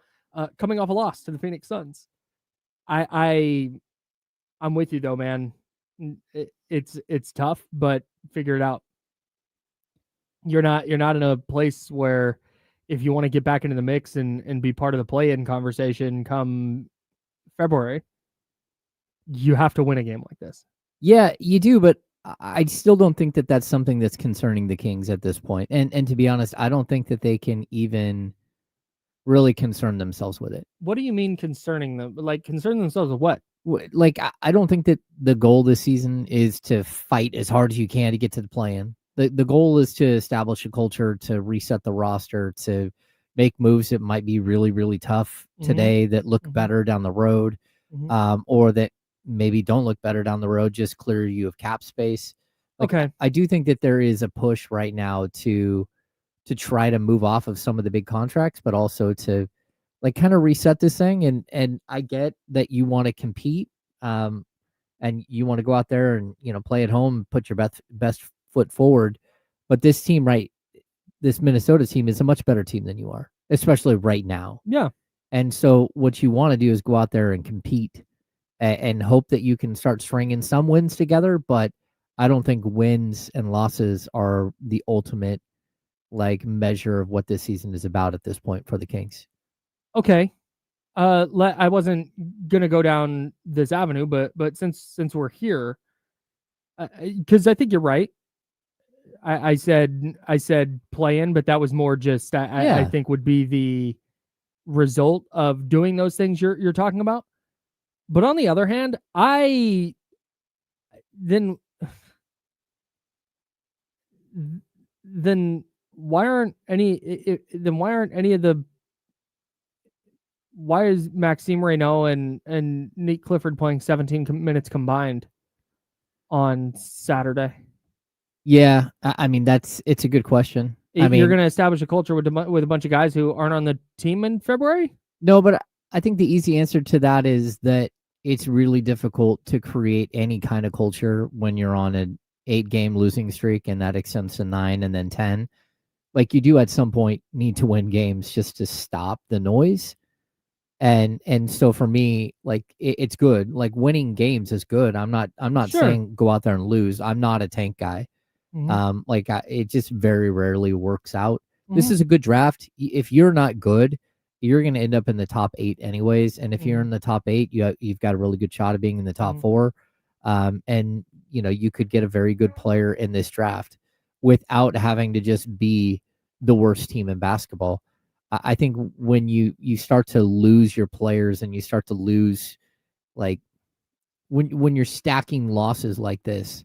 coming off a loss to the Phoenix Suns. I'm with you though, man. It's tough, but figure it out. You're not in a place where if you want to get back into the mix and be part of the play-in conversation come February, you have to win a game like this. Yeah, you do, but I still don't think that that's something that's concerning the Kings at this point. And to be honest, I don't think that they can even really concern themselves with it. What do you mean concerning them? Like concern themselves with what? Like, I don't think that the goal this season is to fight as hard as you can to get to the play-in. The goal is to establish a culture, to reset the roster, to make moves that might be really, really tough today that look better down the road, or that maybe don't look better down the road, just clear you of cap space. Like, okay. I do think that there is a push right now to try to move off of some of the big contracts, but also to like kind of reset this thing. And I get that you want to compete, and you want to go out there and, play at home, put your best foot forward. But this team, right, this Minnesota team is a much better team than you are, especially right now. Yeah. And so what you want to do is go out there and compete and hope that you can start stringing some wins together. But I don't think wins and losses are the ultimate measure of what this season is about at this point for the Kings. Okay. I wasn't gonna go down this avenue, but since we're here, because I think you're right. I said play in, but that was more just I think would be the result of doing those things you're talking about. But on the other hand, then why aren't any of the why is Maxime Reynaud and Nate Clifford playing 17 minutes combined on Saturday? Yeah, I mean it's a good question. You're going to establish a culture with a bunch of guys who aren't on the team in February? No, but I think the easy answer to that is that it's really difficult to create any kind of culture when you're on an 8-game losing streak and that extends to 9 and then 10. You do at some point need to win games just to stop the noise. And so for me, it's good. Winning games is good. I'm not Sure. saying go out there and lose. I'm not a tank guy. Mhm. It just very rarely works out. This Mhm. is a good draft. If you're not good, you're going to end up in the top 8 anyways. And if you're in the top 8, you've got a really good shot of being in the top 4. And you could get a very good player in this draft without having to just be the worst team in basketball. I think when you start to lose your players and you start to lose, when you're stacking losses like this,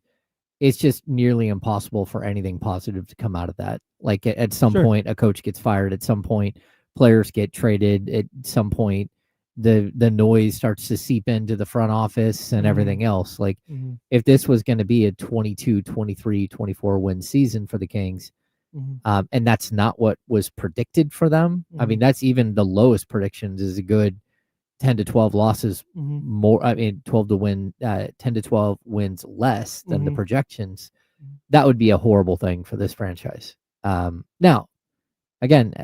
it's just nearly impossible for anything positive to come out of that. At some Sure. point, a coach gets fired. At some point, players get traded. At some point, the noise starts to seep into the front office and everything else. If this was going to be a 22, 23, 24 win season for the Kings, and that's not what was predicted for them. I mean, that's even the lowest predictions is a good 10 to 12 losses more. 12 to win, 10 to 12 wins less than the projections. That would be a horrible thing for this franchise. Now, again,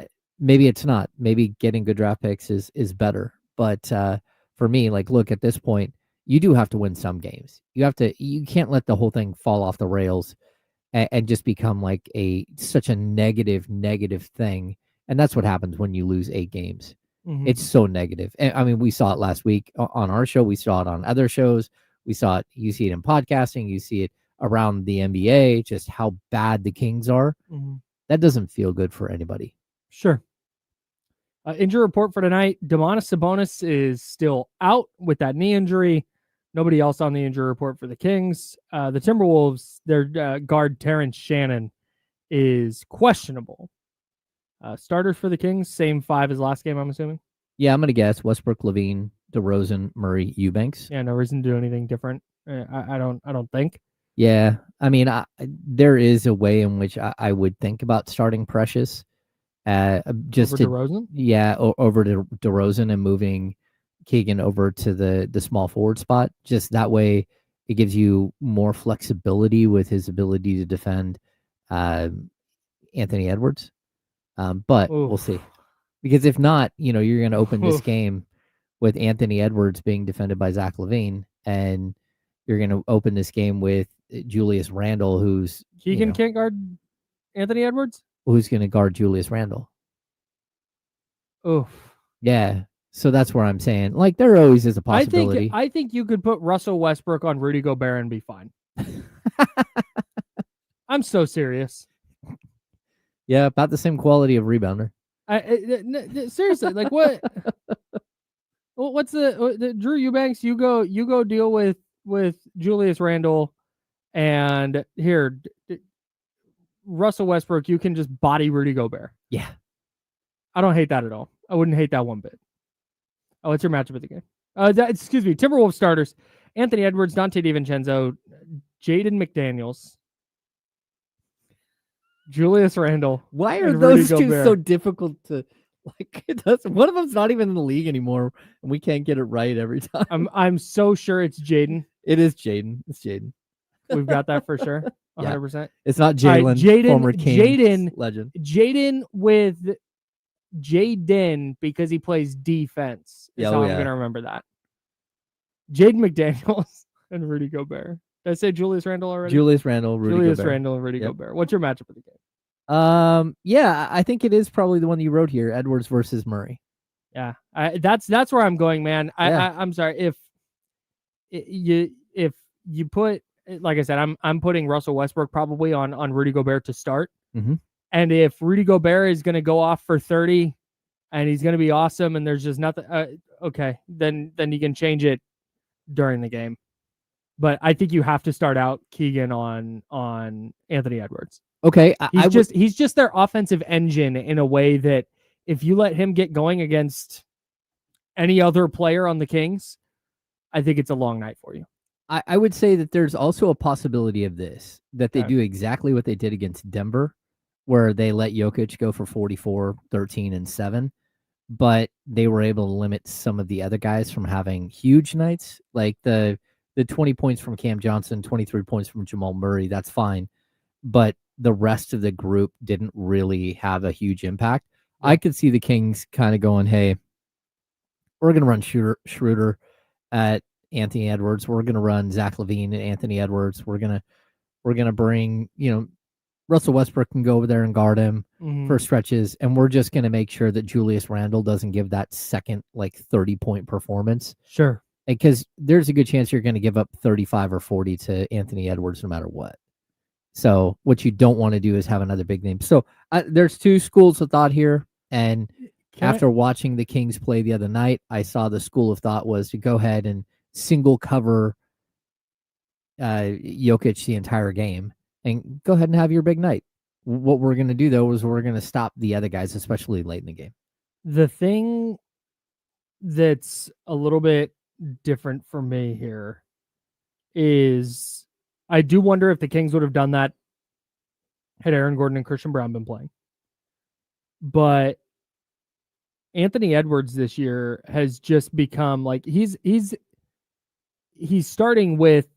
maybe it's not. Maybe getting good draft picks is better. But for me, look, at this point, you do have to win some games. You can't let the whole thing fall off the rails and just become such a negative thing. And that's what happens when you lose 8 games. It's so negative. And I mean, we saw it last week on our show. We saw it on other shows. You see it in podcasting. You see it around the NBA, just how bad the Kings are. That doesn't feel good for anybody. Sure. Injury report for tonight. Domantas Sabonis is still out with that knee injury. Nobody else on the injury report for the Kings. The Timberwolves, their guard Terrence Shannon is questionable. Starters for the Kings, same 5 as last game, I'm assuming. Yeah, I'm going to guess Westbrook, Levine, DeRozan, Murray, Eubanks. Yeah, no reason to do anything different. I don't think. Yeah, I mean, there is a way in which I would think about starting Precious. Just over DeRozan? Yeah, over to DeRozan and moving Keegan over to the small forward spot. Just that way, it gives you more flexibility with his ability to defend Anthony Edwards. But we'll see. Because if not, you're going to open this game with Anthony Edwards being defended by Zach LaVine, and you're going to open this game with Julius Randle, who's Keegan can't guard Anthony Edwards. Who's going to guard Julius Randle? Oof. Yeah. So that's where I'm saying, there always is a possibility. I think you could put Russell Westbrook on Rudy Gobert and be fine. I'm so serious. Yeah, about the same quality of rebounder. Seriously, what? What's the Drew Eubanks? You go deal with Julius Randle, and here, Russell Westbrook. You can just body Rudy Gobert. Yeah, I don't hate that at all. I wouldn't hate that one bit. Oh, what's your matchup of the game? Excuse me, Timberwolves starters: Anthony Edwards, Dante DiVincenzo, Jaden McDaniels, Julius Randle. Why are those two so difficult to one of them's not even in the league anymore, and we can't get it right every time. I'm so sure it's Jaden. It is Jaden. It's Jaden. We've got that for sure. 100%. It's not Jalen, former Kings legend. Jaden with Jaden because he plays defense. Is how I'm going to remember that. Jaden McDaniels and Rudy Gobert. Did I say Julius Randle already? Julius Randle, Rudy Julius Gobert. Randle and Rudy Yep. Gobert. What's your matchup of the game? Yeah, I think it is probably the one you wrote here, Edwards versus Murray. Yeah, that's where I'm going, man. Yeah. I'm sorry if you put, like I said, I'm putting Russell Westbrook probably on Rudy Gobert to start. Mm-hmm. And if Rudy Gobert is going to go off for 30 and he's going to be awesome and there's just nothing, okay, then you can change it during the game. But I think you have to start out Keegan on Anthony Edwards. Okay, he's just their offensive engine in a way that if you let him get going against any other player on the Kings, I think it's a long night for you. I would say that there's also a possibility of this, that they do exactly what they did against Denver, where they let Jokic go for 44, 13, and 7, but they were able to limit some of the other guys from having huge nights, like the 20 points from Cam Johnson, 23 points from Jamal Murray. That's fine, but the rest of the group didn't really have a huge impact. Yeah. I could see the Kings kind of going, hey, we're going to run Schroeder at Anthony Edwards. We're going to run Zach LaVine and Anthony Edwards. We're going to bring, Russell Westbrook can go over there and guard him for stretches. And we're just going to make sure that Julius Randle doesn't give that second, 30-point performance. Sure. Because there's a good chance you're going to give up 35 or 40 to Anthony Edwards no matter what. So what you don't want to do is have another big name. So there's two schools of thought here. And after watching the Kings play the other night, I saw the school of thought was to go ahead and single cover Jokic the entire game and go ahead and have your big night. What we're going to do, though, is we're going to stop the other guys, especially late in the game. The thing that's a little bit different for me here is I do wonder if the Kings would have done that had Aaron Gordon and Christian Brown been playing. But Anthony Edwards this year has just become he's starting with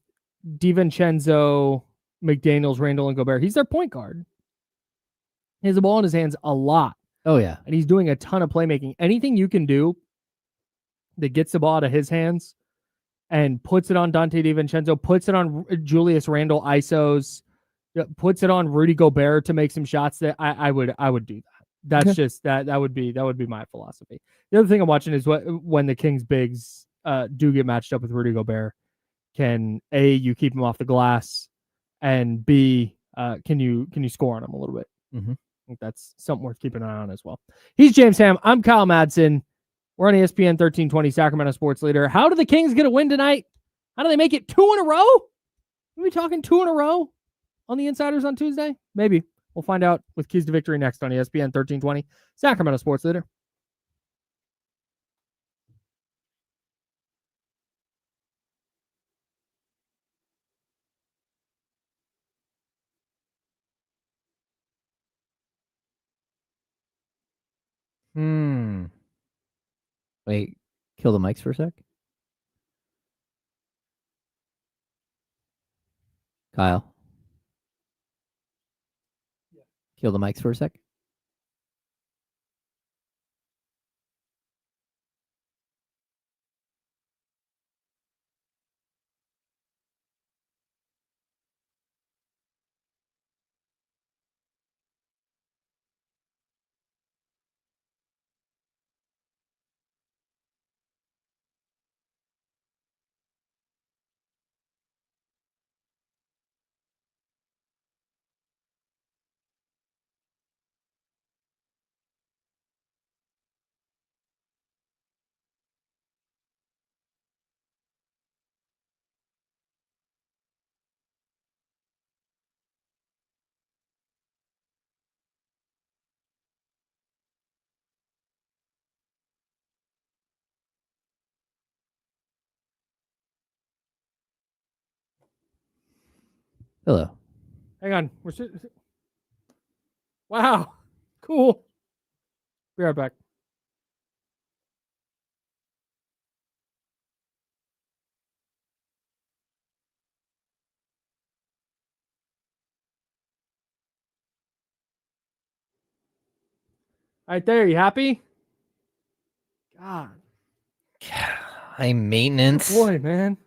DiVincenzo, McDaniels, Randle, and Gobert. He's their point guard. He has the ball in his hands a lot. Oh, yeah. And he's doing a ton of playmaking. Anything you can do that gets the ball out of his hands and puts it on Dante DiVincenzo, puts it on Julius Randle ISOs, puts it on Rudy Gobert to make some shots, that I would do that. That's just that would be my philosophy. The other thing I'm watching is when the Kings bigs do get matched up with Rudy Gobert, can A, you keep him off the glass, and B, can you score on him a little bit? Mm-hmm. I think that's something worth keeping an eye on as well. He's James Ham. I'm Kyle Madsen. We're on ESPN 1320, Sacramento Sports Leader. How do the Kings get a win tonight? How do they make it 2 in a row? Are we talking 2 in a row on the Insiders on Tuesday? Maybe. We'll find out with Keys to Victory next on ESPN 1320, Sacramento Sports Leader. Wait, kill the mics for a sec. Kyle. Yeah. Kill the mics for a sec. Hello. Hang on. Wow. Cool. Be right back. All right there. You happy? God. High maintenance. Boy, man.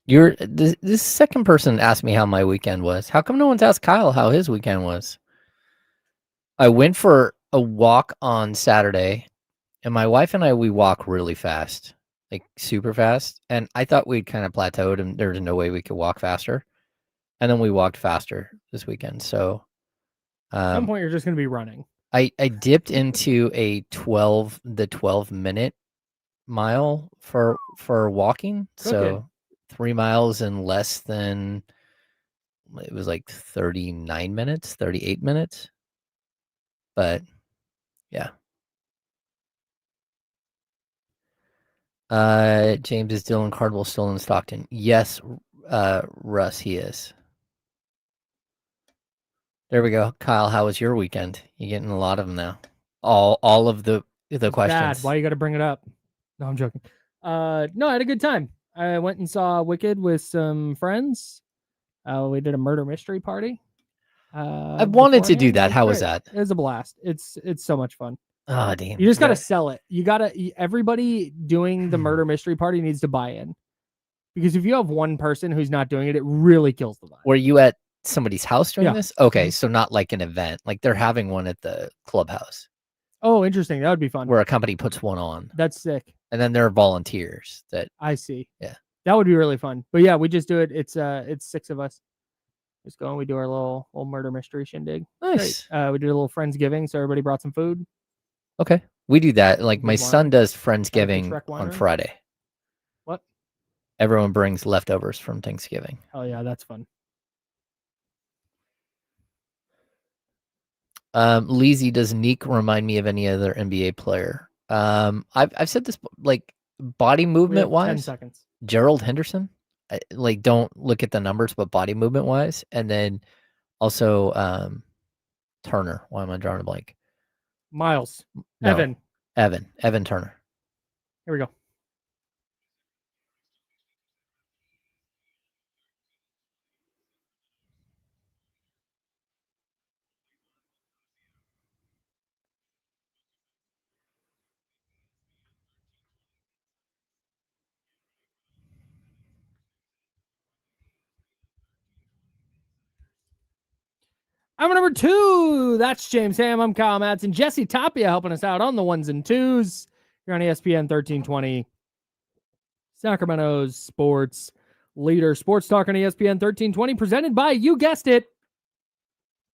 This second person asked me how my weekend was. How come no one's asked Kyle how his weekend was? I went for a walk on Saturday, and my wife and we walk really fast, like super fast. And I thought we'd kind of plateaued, and there was no way we could walk faster. And then we walked faster this weekend. So at some point, you're just going to be running. I dipped into the 12-minute mile for walking. So 3 miles in less than, it was like 38 minutes. But yeah. James, is Dylan Cardwell still in Stockton? Yes, Russ, he is. There we go. Kyle, how was your weekend? You're getting a lot of them now. All of the questions. Bad. Why you got to bring it up? No, I'm joking. No, I had a good time. I went and saw Wicked with some friends. We did a murder mystery party. I wanted to do that. How was that? It was a blast. It's so much fun. Oh, damn. You just got to sell it. Everybody doing the murder mystery party needs to buy in. Because if you have one person who's not doing it, it really kills the vibe. Were you at somebody's house during this? Okay, so not like an event. Like they're having one at the clubhouse. Oh, interesting. That would be fun. Where a company puts one on. That's sick. And then there are volunteers that I see. Yeah. That would be really fun. But yeah, we just do it. It's 6 of us. Just go and we do our little murder mystery shindig. Nice. Great. We did a little Friendsgiving, so everybody brought some food. Okay. We do that. Like my son does Friendsgiving on Friday. What? Everyone brings leftovers from Thanksgiving. Oh yeah, that's fun. Leezy, does Neek remind me of any other NBA player? I've said this, like body movement wise. 10 seconds. Gerald Henderson. Like don't look at the numbers, but body movement wise, and then also Turner. Why am I drawing a blank? Miles. No, Evan Turner. Here we go. I'm number 2. That's James Ham. I'm Kyle Madsen. Jesse Tapia helping us out on the 1s and 2s. You're on ESPN 1320. Sacramento's sports leader. Sports Talk on ESPN 1320. Presented by, you guessed it,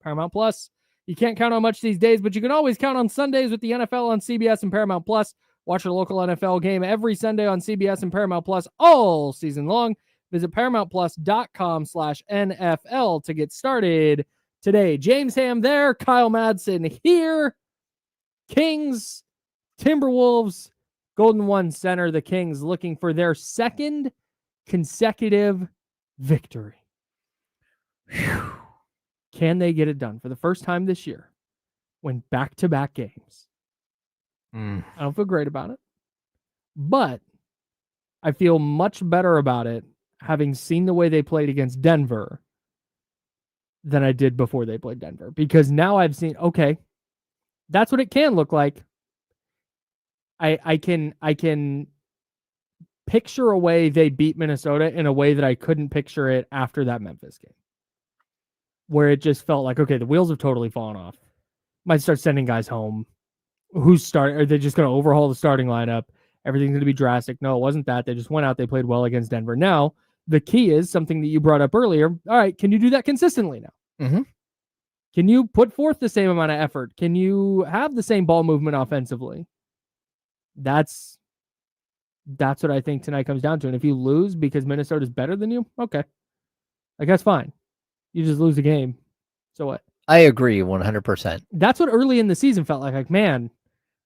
Paramount Plus. You can't count on much these days, but you can always count on Sundays with the NFL on CBS and Paramount Plus. Watch your local NFL game every Sunday on CBS and Paramount Plus all season long. Visit ParamountPlus.com/NFL to get started today. James Ham there, Kyle Madsen here. Kings, Timberwolves, Golden One Center. The Kings looking for their second consecutive victory. Whew. Can they get it done for the first time this year? Win back-to-back games. I don't feel great about it, but I feel much better about it having seen the way they played against Denver than I did before they played Denver, because now I've seen, okay, that's what it can look like. I can picture a way they beat Minnesota in a way that I couldn't picture it after that Memphis game, where it just felt like, okay, the wheels have totally fallen off. Might start sending guys home. Who's starting? Are they just going to overhaul the starting lineup? Everything's going to be drastic. No, it wasn't that. They just went out. They played well against Denver. Now, the key is something that you brought up earlier. All right, can you do that consistently now? Mm-hmm. Can you put forth the same amount of effort? Can you have the same ball movement offensively? That's what I think tonight comes down to. And if you lose because Minnesota's better than you, okay, I guess fine. You just lose the game. So what? I agree 100%. That's what early in the season felt like. Like, man,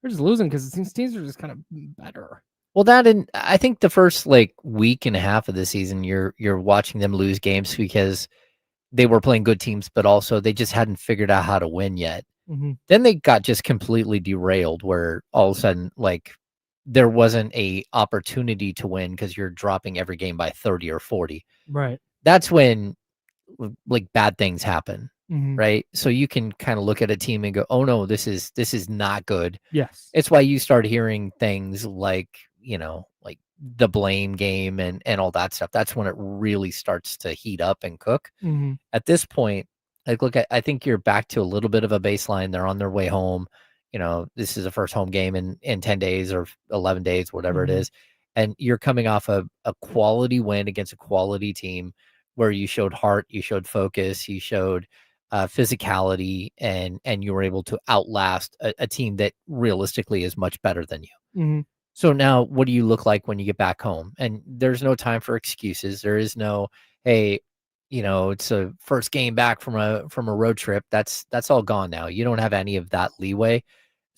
we're just losing because these teams are just kind of better. Well, that and I think the first like week and a half of the season, you're watching them lose games because they were playing good teams, but also they just hadn't figured out how to win yet. Then they got just completely derailed where all of a sudden, like, there wasn't a opportunity to win because you're dropping every game by 30 or 40. Right. That's when like bad things happen, right? So you can kind of look at a team and go, "Oh no, this is not good." Yes. It's why you start hearing things like, like the blame game and all that stuff. That's when it really starts to heat up and cook. At this point, like, look, I think you're back to a little bit of a baseline. They're on their way home. This is the first home game in 10 days or 11 days, whatever it is. And you're coming off a quality win against a quality team where you showed heart, you showed focus, you showed physicality, and you were able to outlast a team that realistically is much better than you. So now what do you look like when you get back home? And there's no time for excuses. There is no, hey, it's a first game back from a road trip. That's all gone now. You don't have any of that leeway,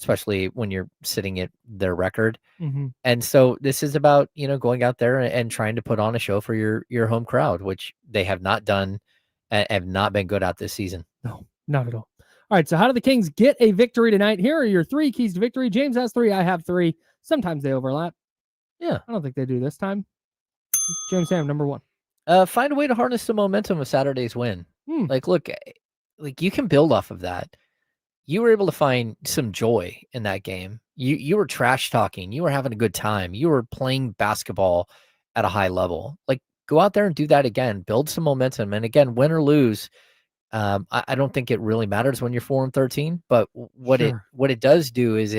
especially when you're sitting at their record. And so this is about, going out there and trying to put on a show for your home crowd, which they have not done and have not been good at this season. No, not at all. All right, so how do the Kings get a victory tonight? Here are your 3 keys to victory. James has 3. I have 3. Sometimes they overlap. Yeah. I don't think they do this time. James Ham, number 1. Find a way to harness the momentum of Saturday's win. Like, look, like you can build off of that. You were able to find some joy in that game. You were trash talking. You were having a good time. You were playing basketball at a high level. Like, go out there and do that again. Build some momentum. And again, win or lose, I don't think it really matters when you're 4-13. But what it does do is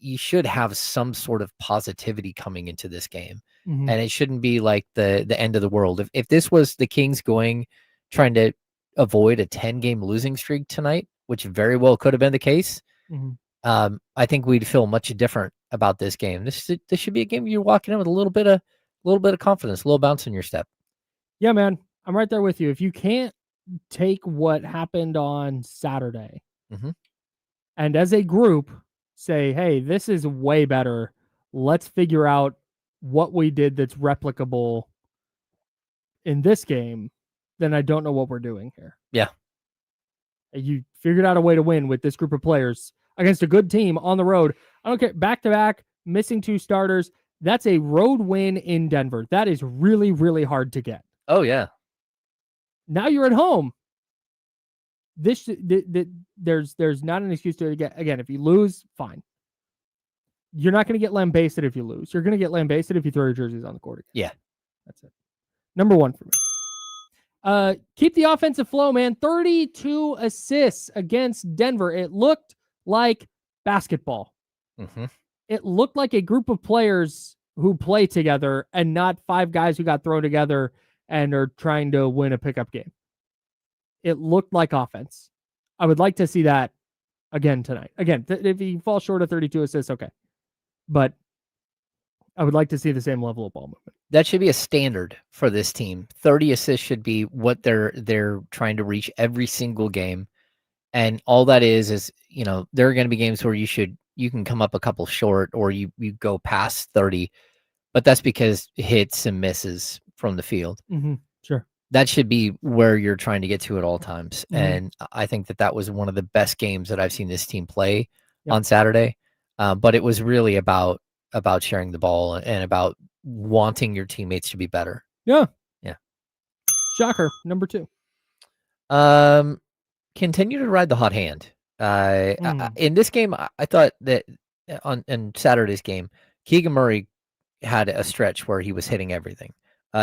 you should have some sort of positivity coming into this game. And it shouldn't be like the end of the world. If this was the Kings trying to avoid a 10-game losing streak tonight, which very well could have been the case, I think we'd feel much different about this game. This should be a game you're walking in with a little bit of confidence, a little bounce in your step. Yeah, man, I'm right there with you. If you can't take what happened on Saturday and as a group say, hey, this is way better. Let's figure out what we did that's replicable in this game, then I don't know what we're doing here. Yeah. You figured out a way to win with this group of players against a good team on the road. I don't care. Back-to-back, missing 2 starters. That's a road win in Denver. That is really, really hard to get. Oh, yeah. Now you're at home. There's not an excuse to get. Again, if you lose, fine. You're not going to get lambasted if you lose. You're going to get lambasted if you throw your jerseys on the court again. Yeah. That's it. Number 1 for me. Keep the offensive flow, man. 32 assists against Denver. It looked like basketball. It looked like a group of players who play together and not 5 guys who got thrown together and are trying to win a pickup game. It looked like offense. I would like to see that again tonight. Again, if he falls short of 32 assists, okay. But I would like to see the same level of ball movement. That should be a standard for this team. 30 assists should be what they're trying to reach every single game. And all that is there are going to be games where you can come up a couple short or you go past 30, but that's because hits and misses from the field. Sure. That should be where you're trying to get to at all times. And I think that was one of the best games that I've seen this team play on Saturday. But it was really about sharing the ball and about wanting your teammates to be better. Yeah. Yeah. Shocker. Number 2. Continue to ride the hot hand. In this game, I thought that in Saturday's game, Keegan Murray had a stretch where he was hitting everything.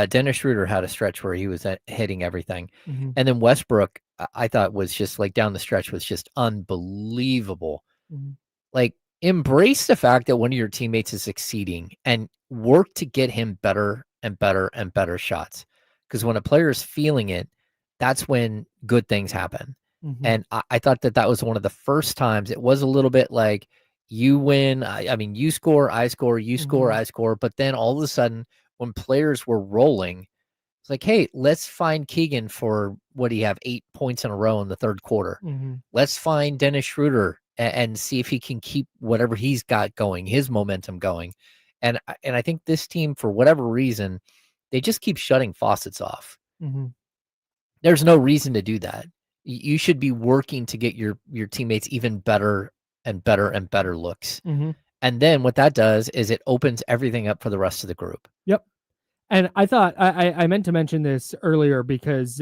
Dennis Schroeder had a stretch where he was hitting everything. And then Westbrook, I thought was just like down the stretch was just unbelievable. Like, embrace the fact that one of your teammates is succeeding and work to get him better and better and better shots. Because when a player is feeling it, that's when good things happen. And I thought that was one of the first times. It was a little bit like you win. I mean, you score, I score, you score, I score. But then all of a sudden, when players were rolling, it's like, hey, let's find Keegan for what do you have 8 points in a row in the third quarter. Let's find Dennis Schroeder and see if he can keep whatever he's got going, his momentum going. And I think this team, for whatever reason, they just keep shutting faucets off. Mm-hmm. There's no reason to do that. You should be working to get your teammates even better and better and better looks. Mm-hmm. And then what that does is it opens everything up for the rest of the group. Yep. And I thought I meant to mention this earlier because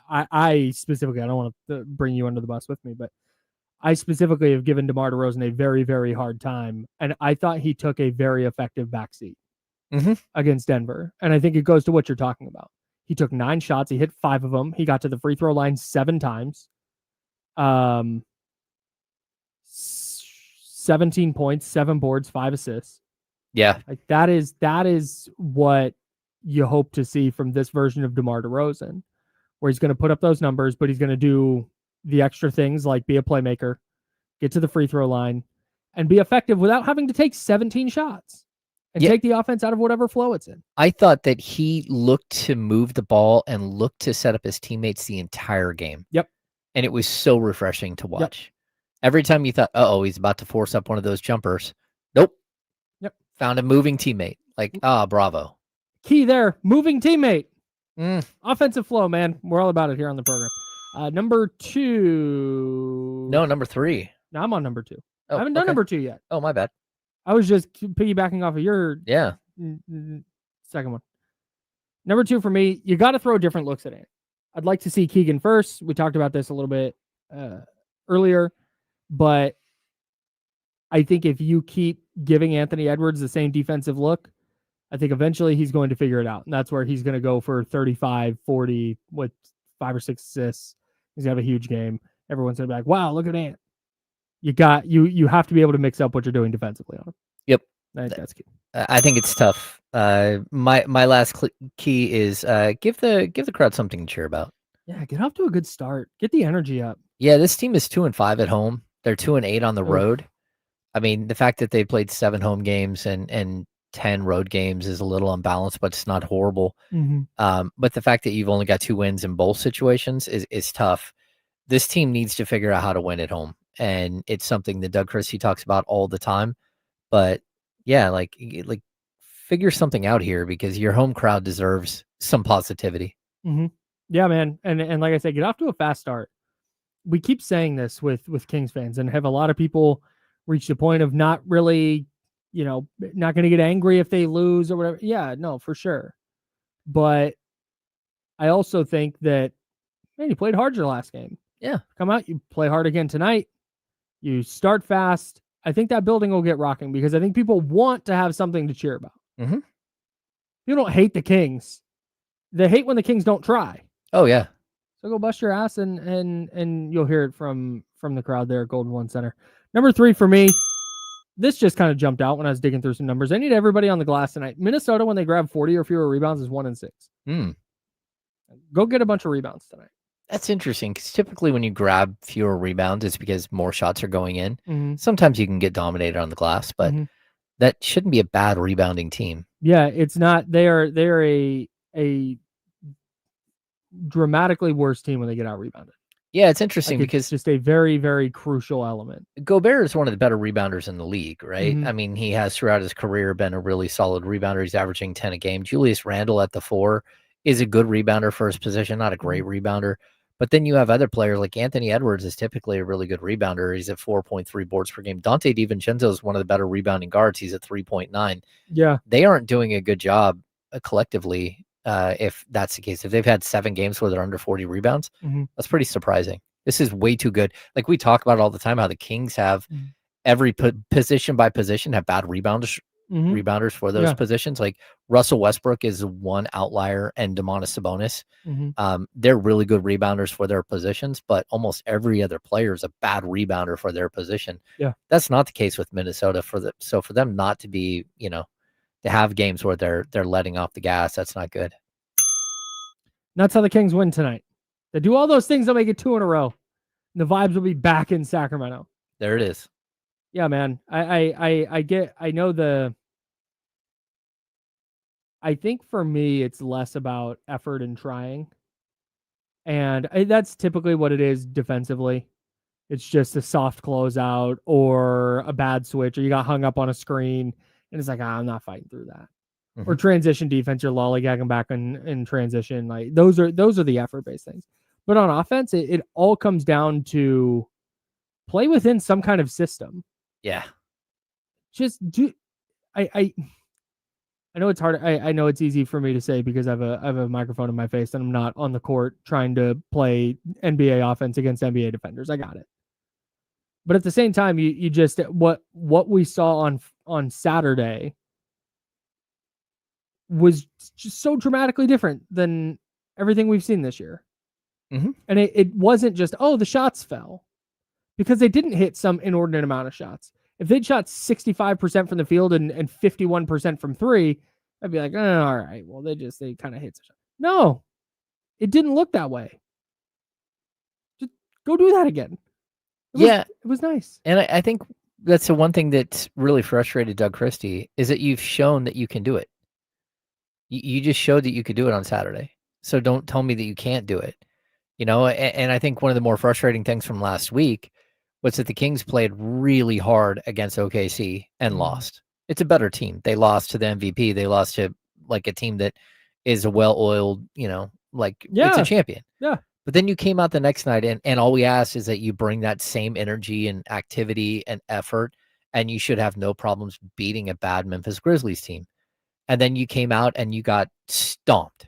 I specifically, I don't want to bring you under the bus with me, but I specifically have given DeMar DeRozan a very, very hard time. And I thought he took a very effective backseat against Denver. And I think it goes to what you're talking about. He took 9 shots. He hit 5 of them. He got to the free throw line 7 times. 17 points, 7 boards, 5 assists. Yeah. Like that is what you hope to see from this version of DeMar DeRozan, where he's going to put up those numbers, but he's going to do the extra things like be a playmaker, get to the free throw line, and be effective without having to take 17 shots and take the offense out of whatever flow it's in. I thought that he looked to move the ball and looked to set up his teammates the entire game. Yep. And it was so refreshing to watch. Yep. Every time you thought, he's about to force up one of those jumpers. Nope. Yep. Found a moving teammate. Like, bravo. Key there, moving teammate. Offensive flow, man. We're all about it here on the program. Number 2. No, number 3. No, I'm on number 2. I haven't done number 2 yet. Oh, my bad. I was just piggybacking off of your second one. Number 2 for me, you got to throw different looks at it. I'd like to see Keegan first. We talked about this a little bit earlier, but I think if you keep giving Anthony Edwards the same defensive look, I think eventually he's going to figure it out. And that's where he's going to go for 35, 40 with 5 or 6 assists. He's going to have a huge game. Everyone's going to be like, wow, look at Ant. You have to be able to mix up what you're doing defensively on him. Yep. I think that's key. I think it's tough. My last key is give the crowd something to cheer about. Yeah, get off to a good start. Get the energy up. Yeah, this team is 2-5 at home. They're 2-8 on the road. I mean, the fact that they played 7 home games and 10 road games is a little unbalanced, but it's not horrible. But the fact that you've only got 2 wins in both situations is tough. This team needs to figure out how to win at home. And it's something that Doug Christie talks about all the time. But yeah, like figure something out here because your home crowd deserves some positivity. Yeah, man. And like I said, get off to a fast start. We keep saying this with Kings fans and have a lot of people reach the point of not really, not going to get angry if they lose or whatever. Yeah, no, for sure. But I also think that, man, you played hard your last game. Yeah. Come out, you play hard again tonight. You start fast. I think that building will get rocking because I think people want to have something to cheer about. People don't hate the Kings. They hate when the Kings don't try. Oh, yeah. So go bust your ass and you'll hear it from the crowd there at Golden One Center. Number 3 for me, this just kind of jumped out when I was digging through some numbers. I need everybody on the glass tonight. Minnesota, when they grab 40 or fewer rebounds, is 1-6. Go get a bunch of rebounds tonight. That's interesting because typically when you grab fewer rebounds, it's because more shots are going in. Sometimes you can get dominated on the glass, but that shouldn't be a bad rebounding team. Yeah, it's not. They are a dramatically worse team when they get out rebounded. Yeah, it's interesting because it's just a very, very crucial element. Gobert is one of the better rebounders in the league, right? I mean, he has throughout his career been a really solid rebounder. He's averaging 10 a game. Julius Randle at the 4 is a good rebounder for his position, not a great rebounder. But then you have other players like Anthony Edwards is typically a really good rebounder. He's at 4.3 boards per game. Dante DiVincenzo is one of the better rebounding guards. He's at 3.9. Yeah. They aren't doing a good job collectively if that's the case. If they've had 7 games where they're under 40 rebounds, that's pretty surprising. This is way too good. Like we talk about all the time, how the Kings have every position by position have bad rebounders for those positions. Like Russell Westbrook is one outlier and Domantas Sabonis. They're really good rebounders for their positions, but almost every other player is a bad rebounder for their position. Yeah. That's not the case with Minnesota so for them not to be, to have games where they're letting off the gas, that's not good. That's how the Kings win tonight. They do all those things, they'll make it 2 in a row. The vibes will be back in Sacramento. There it is. Yeah, man. I think for me, it's less about effort and trying. And that's typically what it is defensively. It's just a soft closeout or a bad switch, or you got hung up on a screen And it's like, I'm not fighting through that. Mm-hmm. Or transition defense, you're lollygagging back in transition. Like those are the effort-based things. But on offense, it all comes down to play within some kind of system. Yeah. Just do. I know it's hard. I know it's easy for me to say because I have a microphone in my face and I'm not on the court trying to play NBA offense against NBA defenders. I got it. But at the same time, you just what we saw on Saturday was just so dramatically different than everything we've seen this year. Mm-hmm. And it wasn't just, the shots fell, because they didn't hit some inordinate amount of shots. If they'd shot 65% from the field and 51% from three, I'd be like, all right, well, they kind of hit the shot. No, it didn't look that way. Just go do that again. It was nice. And I think that's the one thing that's really frustrated Doug Christie is that you've shown that you can do it. You just showed that you could do it on Saturday. So don't tell me that you can't do it. And I think one of the more frustrating things from last week was that the Kings played really hard against OKC and lost. It's a better team. They lost to the MVP. They lost to like a team that is a well-oiled, it's a champion. Yeah. But then you came out the next night and all we ask is that you bring that same energy and activity and effort, and you should have no problems beating a bad Memphis Grizzlies team. And then you came out and you got stomped.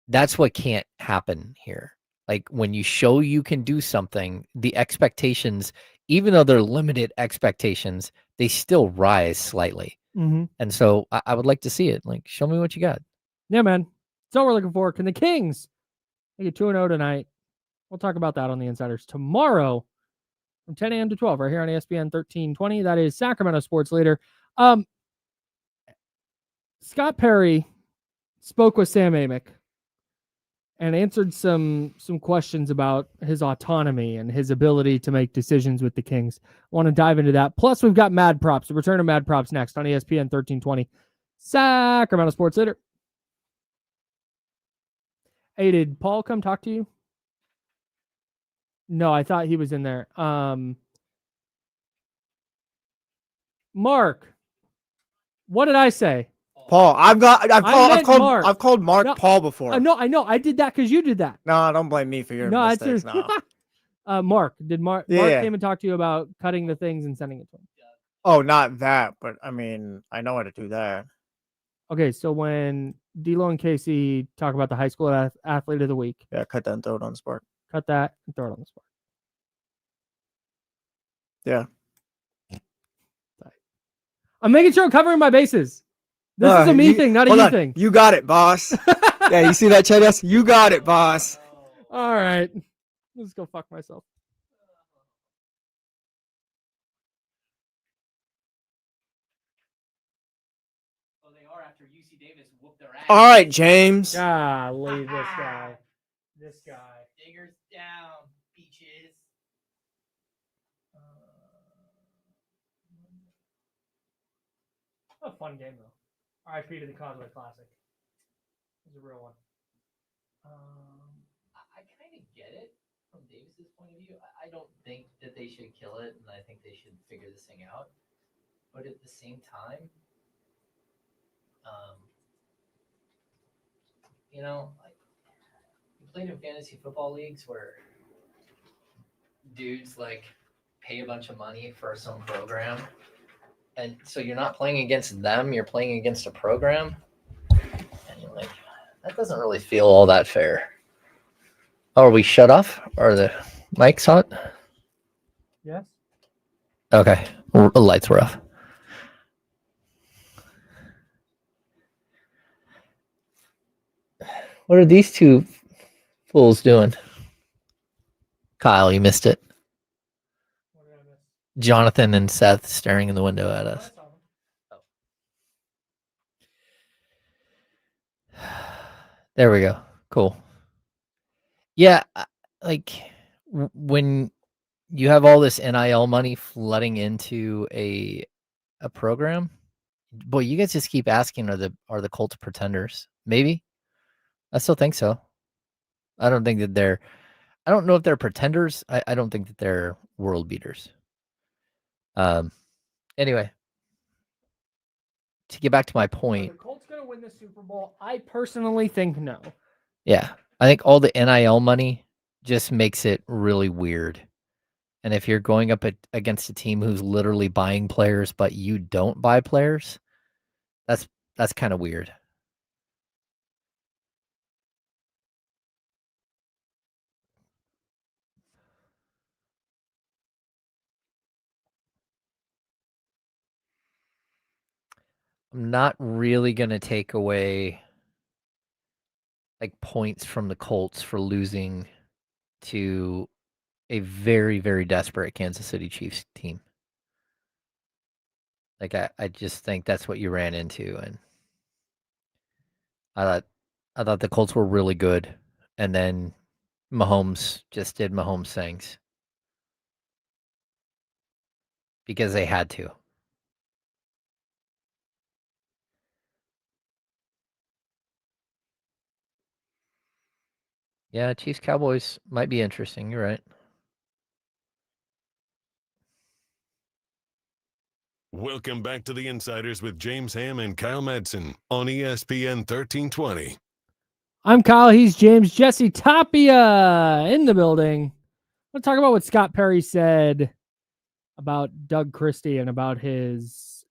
That's what can't happen here. Like when you show you can do something, the expectations, even though they're limited expectations, they still rise slightly. Mm-hmm. And so I would like to see it. Like, show me what you got. Yeah, man. That's all we're looking for. Can the Kings make it 2-0 tonight? We'll talk about that on the Insiders tomorrow from 10 a.m. to 12 right here on ESPN 1320. That is Sacramento Sports Leader. Scott Perry spoke with Sam Amick and answered some questions about his autonomy and his ability to make decisions with the Kings. I want to dive into that. Plus, we've got Mad Props, the return of Mad Props next on ESPN 1320. Sacramento Sports Leader. Hey, did Paul come talk to you? No, I thought he was in there. Mark, what did I say? Paul, I've called Mark no, Paul before. No, I know. I did that because you did that. No, don't blame me for your mistakes. No. Mark, Mark came and talked to you about cutting the things and sending it to him? Oh, not that, but I mean, I know how to do that. Okay, so when D'Lo and Casey talk about the high school athlete of the week, cut that and throw it on the spark. Cut that and throw it on the spark. Yeah. I'm making sure I'm covering my bases. This is a me thing, not a you thing. You got it, boss. Yeah, you see that, Chedas? You got it, boss. All right. Let's go fuck myself. Well, they are after UC Davis whooped their ass. All right, James. Golly, this guy. This guy. Diggers down, beaches. A fun game, though. RIP to the Causeway Classic. It was a real one. I kind of get it from Davis's point of view. I don't think that they should kill it, and I think they should figure this thing out. But at the same time, like you played in fantasy football leagues where dudes like pay a bunch of money for some program. And so you're not playing against them, you're playing against a program. And you're like, that doesn't really feel all that fair. Oh, are we shut off? Are the mics hot? Yes. Okay. The lights were off. What are these two fools doing? Kyle, you missed it. What did I miss? Jonathan and Seth staring in the window at us. There we go. Cool. Yeah, like when you have all this NIL money flooding into a program, boy, you guys just keep asking, are the Colts pretenders? Maybe. I still think so. I don't think that I don't know if they're pretenders. I don't think that they're world beaters. Anyway, to get back to my Are point, the Colts going to win the Super Bowl? I personally think no. yeah, I think all the NIL money just makes it really weird. And if you're going up against a team who's literally buying players, but you don't buy players, that's kind of weird. I'm not really going to take away like points from the Colts for losing to a very, very desperate Kansas City Chiefs team. Like I just think that's what you ran into, and I thought the Colts were really good, and then Mahomes just did Mahomes things because they had to. Yeah, Chiefs Cowboys might be interesting. You're right. Welcome back to the Insiders with James Ham and Kyle Madsen on ESPN 1320. I'm Kyle. He's James. Jesse Tapia in the building. Let's talk about what Scott Perry said about Doug Christie and about his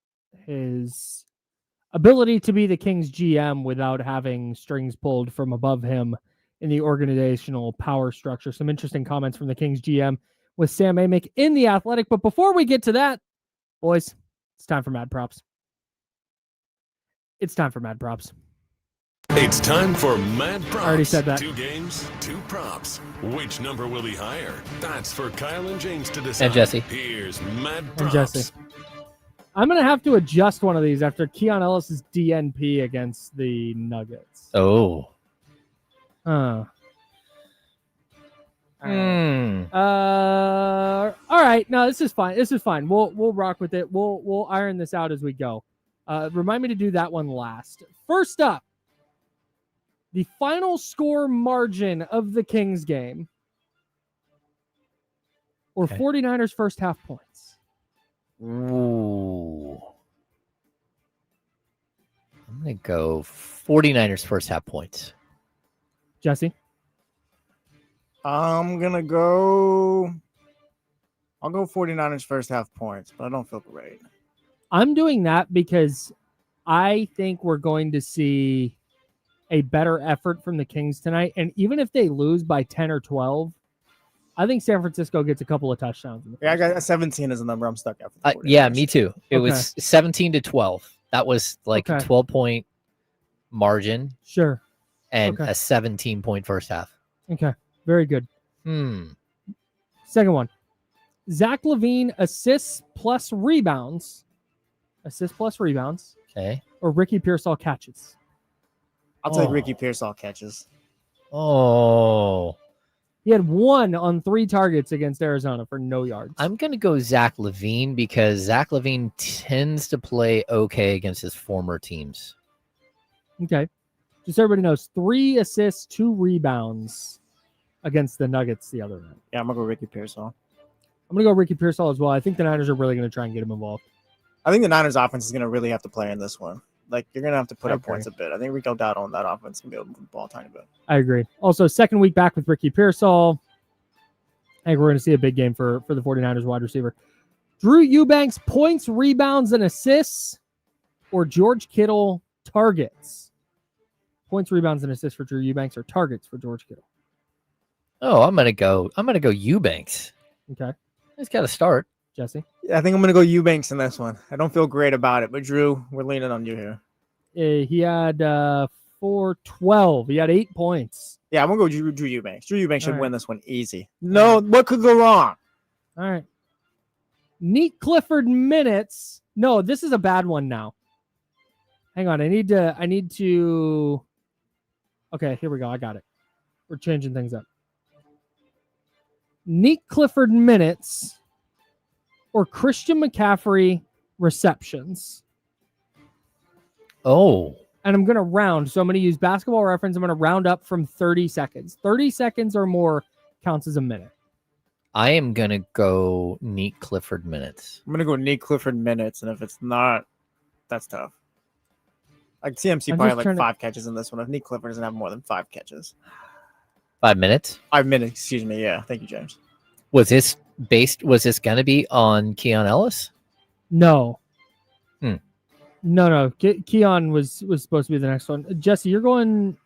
ability to be the Kings GM without having strings pulled from above him in the organizational power structure. Some interesting comments from the Kings GM with Sam Amick in The Athletic. But before we get to that, boys, it's time for Mad Props. It's time for Mad Props. I already said that. 2 games, 2 props. Which number will be higher? That's for Kyle and James to decide. And Jesse. Here's Mad Props. And Jesse. I'm going to have to adjust one of these after Keon Ellis's DNP against the Nuggets. Oh. All right. No, this is fine. We'll rock with it. We'll iron this out as we go. Remind me to do that one last. First up, the final score margin of the Kings game, or 49ers first half points. Ooh. I'm going to go 49ers first half points. Jesse? I'll go 49ers first half points, but I don't feel great. I'm doing that because I think we're going to see a better effort from the Kings tonight. And even if they lose by 10 or 12, I think San Francisco gets a couple of touchdowns. Yeah, I got 17 as a number I'm stuck at. Yeah, me too. It was 17-12. That was like a 12-point margin. Sure. And a 17-point first half. Okay. Very good. Second one. Zach LaVine assists plus rebounds. Okay. Or Ricky Pearsall catches. I'll take Ricky Pearsall catches. Oh. He had 1 on 3 targets against Arizona for no yards. I'm going to go Zach LaVine because Zach LaVine tends to play okay against his former teams. Okay. Just so everybody knows, 3 assists, 2 rebounds against the Nuggets the other night. Yeah, I'm going to go Ricky Pearsall. I'm going to go Ricky Pearsall as well. I think the Niners are really going to try and get him involved. I think the Niners offense is going to really have to play in this one. Like, you're going to have to put up points a bit. I think Rico Dowdle on that offense can be able to move the ball a tiny bit. I agree. Also, second week back with Ricky Pearsall. I think we're going to see a big game for the 49ers wide receiver. Drew Eubanks, points, rebounds, and assists, or George Kittle, targets. Points, rebounds, and assists for Drew Eubanks, or targets for George Kittle. Oh, I'm gonna go Eubanks. Okay. He's got to start. Jesse? Yeah, I think I'm going to go Eubanks in this one. I don't feel great about it, but Drew, we're leaning on you here. He had 4-12. He had 8 points. Yeah, I'm going to go Drew Eubanks. Drew Eubanks should win this one easy. No, what could go wrong? All right. Neat Clifford minutes. No, this is a bad one now. Hang on. I need to. Okay, here we go. I got it. We're changing things up. Neat Clifford minutes or Christian McCaffrey receptions. Oh. And I'm going to round. So I'm going to use Basketball Reference. I'm going to round up from 30 seconds. 30 seconds or more counts as a minute. I am going to go Neat Clifford minutes. I'm going to go Neat Clifford minutes. And if it's not, that's tough. Like CMC I'm probably just like trying to- 5 catches in this one. If Nick Clifford doesn't have more than 5 catches. 5 minutes. 5 minutes, excuse me. Yeah, thank you, James. Was this gonna be on Keon Ellis? No. Hmm. No. Keon was supposed to be the next one. Jesse, you're going.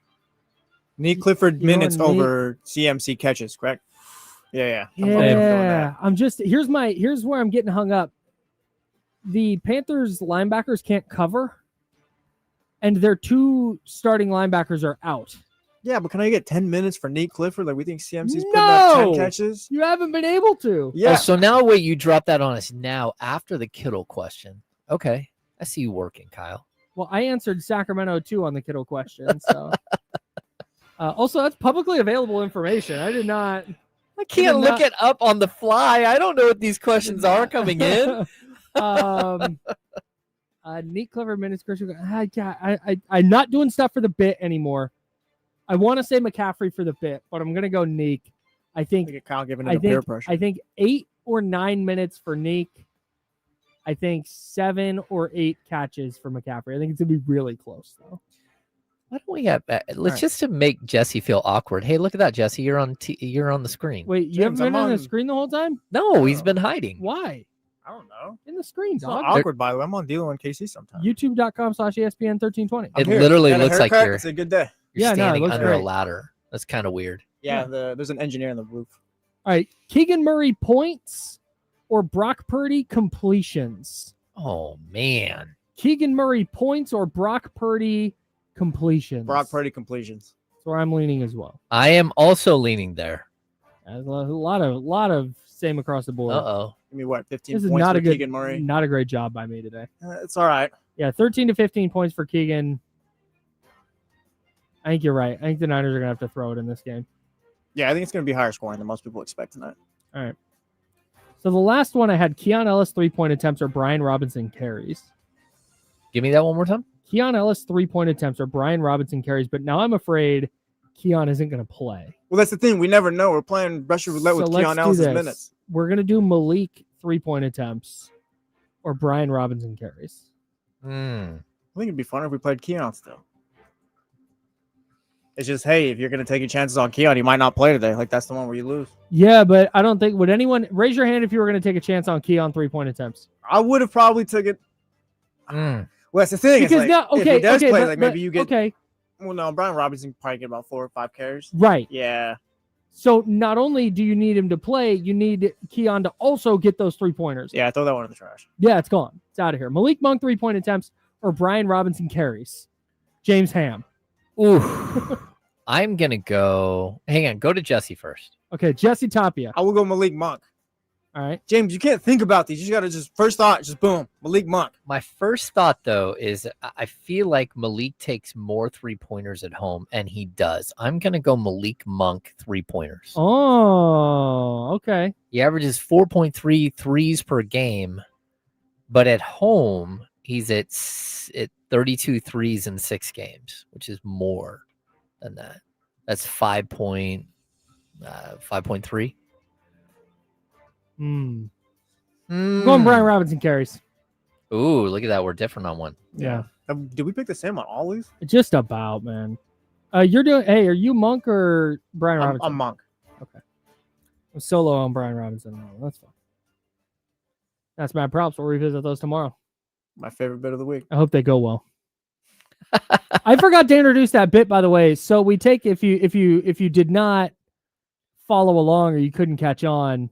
Nick Clifford You know minutes what, Nick- over CMC catches, correct? Yeah. I'm Yeah, doing that. I'm just here's where I'm getting hung up. The Panthers linebackers can't cover, and their 2 starting linebackers are out. Yeah, but can I get 10 minutes for Nick Clifford? Like we think CMC's putting No! up 10 catches? You haven't been able to. Yeah. Oh, so now wait, you drop that on us now after the Kittle question. Okay. I see you working, Kyle. Well, I answered Sacramento too on the Kittle question. So, also that's publicly available information. I did not. I can't look it up on the fly. I don't know what these questions are coming in. Neat, clever minutes. I'm not doing stuff for the bit anymore. I want to say McCaffrey for the bit, but I'm gonna go Neek. I think Look at Kyle giving it peer pressure. I think 8 or 9 minutes for Neek. I think 7 or 8 catches for McCaffrey. I think it's gonna be really close though. Why don't we have? Let's just to make Jesse feel awkward. Hey, look at that, Jesse. You're on the screen. Wait, you haven't been on the screen the whole time? No, he's been hiding. Why? I don't know. In the screen, It's dog. not awkward, by the way. I'm on dealing on KC sometimes. YouTube.com/ESPN1320. It literally Got a looks like haircut? you're It's a good day. you're standing looks under great. a ladder. That's kind of weird. Yeah, there's an engineer on the roof. All right, Keegan Murray points or Brock Purdy completions? Oh man. Keegan Murray points or Brock Purdy completions? Brock Purdy completions. That's where I'm leaning as well. I am also leaning there. There's a lot of same across the board. Uh-oh. Give me what, 15 This is points not for a good, Keegan Murray? not a great job by me today. It's all right. Yeah, 13 to 15 points for Keegan. I think you're right. I think the Niners are gonna have to throw it in this game. Yeah, I think it's going to be higher scoring than most people expect tonight. All right. So the last one I had Keon Ellis 3-point attempts or Brian Robinson carries. Give me that one more time. Keon Ellis 3-point attempts or Brian Robinson carries, but now I'm afraid Keon isn't going to play. Well, that's the thing. We never know. We're playing Russian roulette with let's Keon do Ellis' this. minutes. We're going to do Malik 3-point attempts or Brian Robinson carries. I think it'd be funner if we played Keon still. It's just, hey, if you're going to take your chances on Keon, he might not play today. Like, that's the one where you lose. Yeah, but I don't think, would anyone raise your hand if you were going to take a chance on Keon 3-point attempts? I would have probably took it. Well, that's the thing. Because it's like, now, if he does play, but maybe you get. Okay, Well, no, Brian Robinson probably get about 4 or 5 carries. right. Yeah. So not only do you need him to play, you need Keon to also get those 3-pointers. Yeah, throw that one in the trash. Yeah, it's gone. It's out of here. Malik Monk 3-point attempts or Brian Robinson carries. James Ham. Ooh. I'm gonna go. Hang on. Go to Jesse first. Okay, Jesse Tapia. I will go Malik Monk. All right. James, you can't think about these. You just got to first thought, just boom, Malik Monk. My first thought, though, is I feel like Malik takes more 3-pointers at home, and he does. I'm going to go Malik Monk 3-pointers. Oh, okay. He averages 4.3 threes per game, but at home, he's at 32 threes in 6 games, which is more than that. That's 5.3. Going Brian Robinson carries. Ooh, look at that. We're different on one. Yeah. Did we pick the same on all these? Just about, man. You're doing, hey, are you Monk or Brian Robinson? I'm Monk. Okay. I'm solo on Brian Robinson. That's fine. That's mad props. We'll revisit those tomorrow. My favorite bit of the week. I hope they go well. I forgot to introduce that bit, by the way. So we take, if you did not follow along or you couldn't catch on,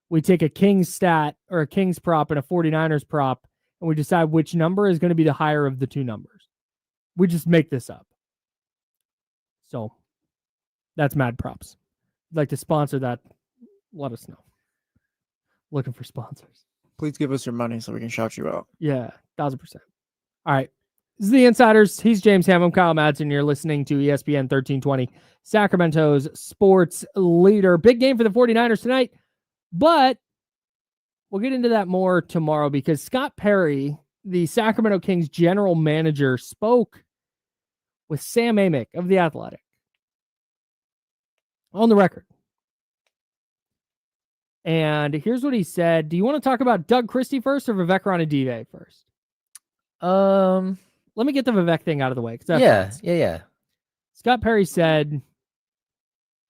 we take a Kings stat or a Kings prop and a 49ers prop, and we decide which number is going to be the higher of the two numbers. We just make this up. So that's mad props. If you'd like to sponsor that, let us know. Looking for sponsors. Please give us your money so we can shout you out. Yeah, 1,000%. All right. This is the Insiders. He's James Ham. I'm Kyle Madsen. You're listening to ESPN 1320, Sacramento's sports leader. Big game for the 49ers tonight, but we'll get into that more tomorrow because Scott Perry, the Sacramento Kings general manager, spoke with Sam Amick of The Athletic on the record. And here's what he said. Do you want to talk about Doug Christie first or Vivek Ranadive first? let me get the Vivek thing out of the way. Yeah. Scott Perry said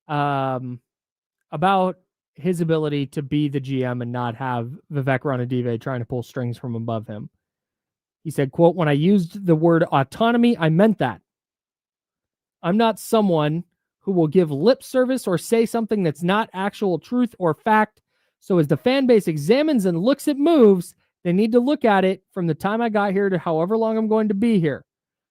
about his ability to be the GM and not have Vivek Ranadive trying to pull strings from above him. He said, quote, "When I used the word autonomy, I meant that. I'm not someone who will give lip service or say something that's not actual truth or fact. So as the fan base examines and looks at moves, they need to look at it from the time I got here to however long I'm going to be here.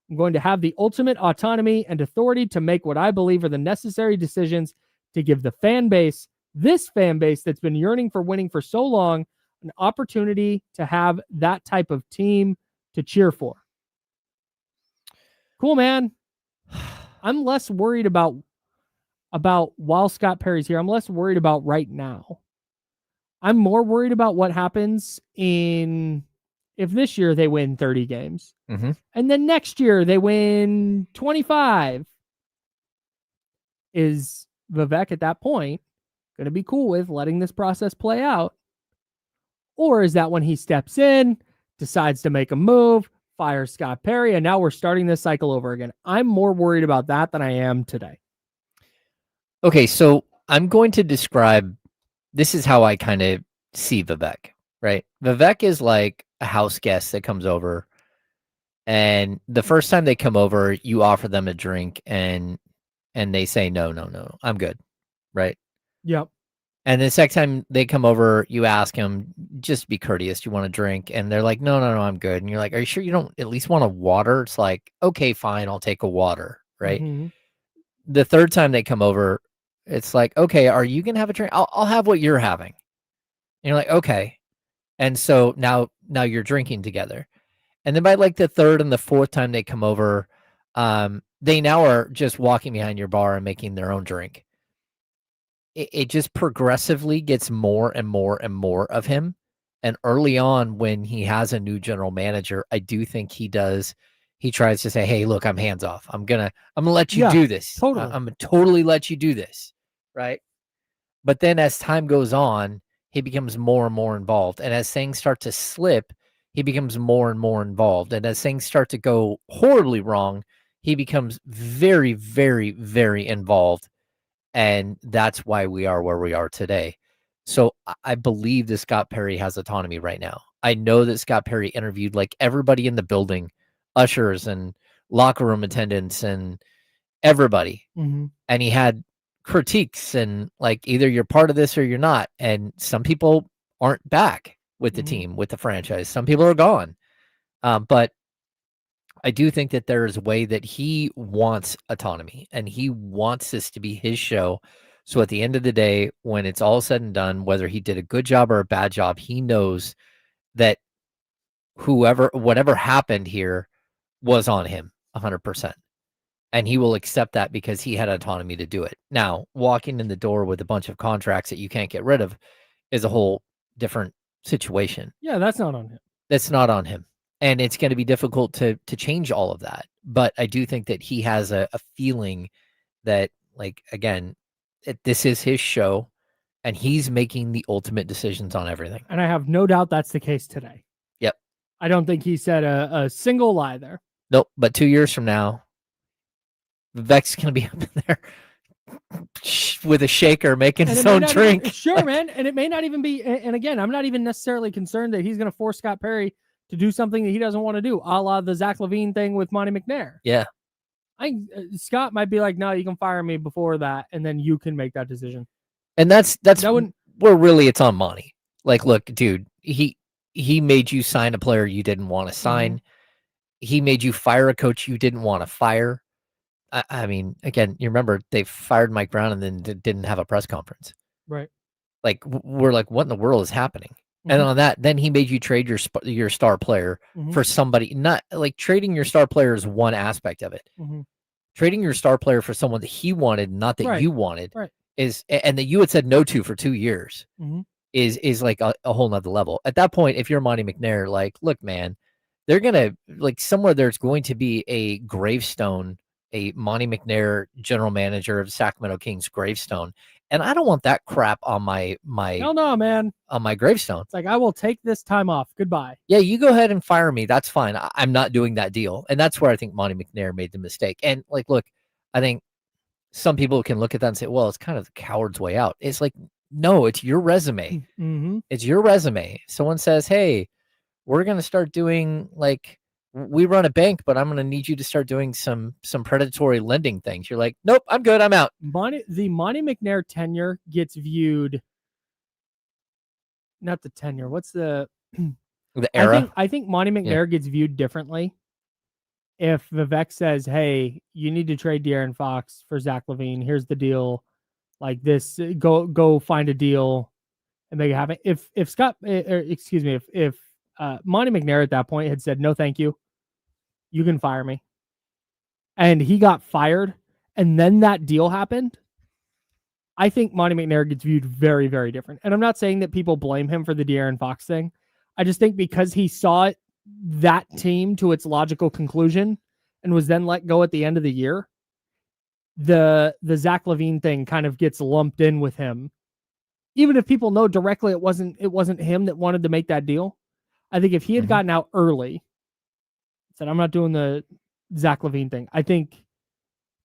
I'm going to have the ultimate autonomy and authority to make what I believe are the necessary decisions to give the fan base, this fan base that's been yearning for winning for so long, an opportunity to have that type of team to cheer for." Cool, man. I'm less worried about while Scott Perry's here. I'm less worried about right now. I'm more worried about what happens if this year they win 30 games and then next year they win 25. Is Vivek at that point going to be cool with letting this process play out? Or is that when he steps in, decides to make a move, fires Scott Perry, and now we're starting this cycle over again? I'm more worried about that than I am today. Okay, so I'm going to describe, this is how I kind of see Vivek, right? Vivek is like a house guest that comes over, and the first time they come over, you offer them a drink, and they say, no, I'm good, right? Yep. And the second time they come over, you ask them, just be courteous, do you want a drink? And they're like, no, I'm good. And you're like, are you sure you don't at least want a water? It's like, okay, fine, I'll take a water, right? The third time they come over, it's like, okay, are you going to have a drink? I'll have what you're having. And you're like, okay. And so now you're drinking together. And then by like the third and the fourth time they come over, they now are just walking behind your bar and making their own drink. It just progressively gets more and more and more of him. And early on, when he has a new general manager, I do think he tries to say, hey, look, I'm hands off. I'm gonna let you do this. Totally. I'm gonna totally let you do this. Right. But then as time goes on, he becomes more and more involved. And as things start to slip, he becomes more and more involved. And as things start to go horribly wrong, he becomes very, very, very involved. And that's why we are where we are today. So I believe that Scott Perry has autonomy right now. I know that Scott Perry interviewed like everybody in the building, ushers and locker room attendants and everybody. And he had critiques and like, either you're part of this or you're not. And some people aren't back with the team, with the franchise. Some people are gone. But I do think that there is a way that he wants autonomy and he wants this to be his show. So at the end of the day, when it's all said and done, whether he did a good job or a bad job, he knows that whatever happened here was on him 100%. And he will accept that because he had autonomy to do it. Now, walking in the door with a bunch of contracts that you can't get rid of is a whole different situation. Yeah, that's not on him. That's not on him. And it's going to be difficult to change all of that. But I do think that he has a feeling that, like, again, this is his show and he's making the ultimate decisions on everything. And I have no doubt that's the case today. Yep. I don't think he said a single lie there. Nope. But 2 years from now, Vivek's going to be up in there with a shaker making his own drink. Sure, man. And it may not even be. And again, I'm not even necessarily concerned that he's going to force Scott Perry to do something that he doesn't want to do, a la the Zach LaVine thing with Monty McNair. Yeah. Scott might be like, no, you can fire me before that, and then you can make that decision. And that's where really it's on Monty. Like, look, dude, he made you sign a player you didn't want to sign. He made you fire a coach you didn't want to fire. I mean, again, you remember they fired Mike Brown and then didn't have a press conference. Right. Like, we're like, what in the world is happening? And on that, then he made you trade your star player for somebody. Not like trading your star player is one aspect of it. Trading your star player for someone that he wanted, not that you wanted, is, and that you had said no to for 2 years, is like a whole nother level. At that point, if you're Monty McNair, like, look, man, they're gonna, like, somewhere there's going to be a gravestone, a Monty McNair general manager of Sacramento Kings gravestone, And I don't want that crap on my Hell no, man. on my gravestone. It's like, I will take this time off. Goodbye. Yeah, you go ahead and fire me. That's fine. I'm not doing that deal. And that's where I think Monty McNair made the mistake. And like, look, I think some people can look at that and say, well, it's kind of the coward's way out. It's like, no, it's your resume. Mm-hmm. It's your resume. Someone says, hey, we're going to start doing like, we run a bank, but I'm going to need you to start doing some predatory lending things. You're like, nope, I'm good. I'm out. The Monty McNair tenure gets viewed. Not the tenure. What's the era? I think Monty McNair gets viewed differently if Vivek says, hey, you need to trade De'Aaron Fox for Zach LaVine. Here's the deal. Like this, go find a deal and make it happen. If Monty McNair at that point had said, no, thank you, you can fire me, and he got fired, and then that deal happened, I think Monty McNair gets viewed very, very different. And I'm not saying that people blame him for the De'Aaron Fox thing. I just think because he saw that team to its logical conclusion and was then let go at the end of the year, the Zach LaVine thing kind of gets lumped in with him. Even if people know directly it wasn't him that wanted to make that deal. I think if he had gotten out early, said, I'm not doing the Zach LaVine thing, I think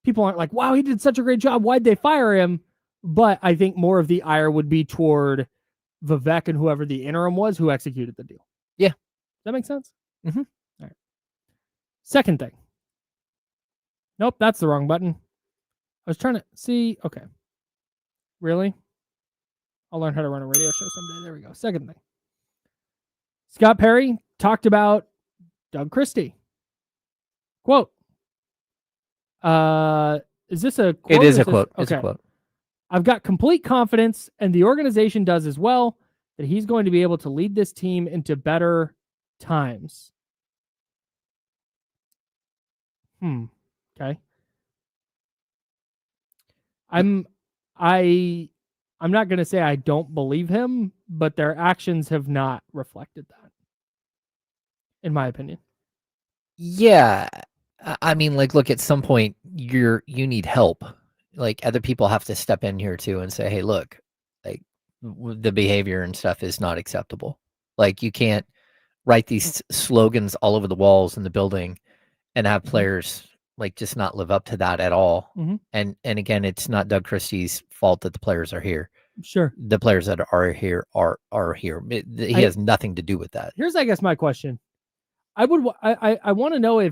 people aren't like, wow, he did such a great job. Why'd they fire him? But I think more of the ire would be toward Vivek and whoever the interim was who executed the deal. Yeah. Does that make sense? Mm-hmm. All right. Second thing. Nope, that's the wrong button. I was trying to see. Okay. Really? I'll learn how to run a radio show someday. There we go. Second thing. Scott Perry talked about Doug Christie. Quote. Is this a quote? It is a quote. It's a quote. I've got complete confidence, and the organization does as well, that he's going to be able to lead this team into better times. Okay. I'm not going to say I don't believe him, but their actions have not reflected that, in my opinion. Yeah. I mean, like, look, at some point you need help. Like, other people have to step in here too and say, hey, look, like, the behavior and stuff is not acceptable. Like, you can't write these slogans all over the walls in the building and have players like just not live up to that at all. And again, it's not Doug Christie's fault that the players are here. Sure. The players that are here are here. He has nothing to do with that. Here's, I guess, my question. I want to know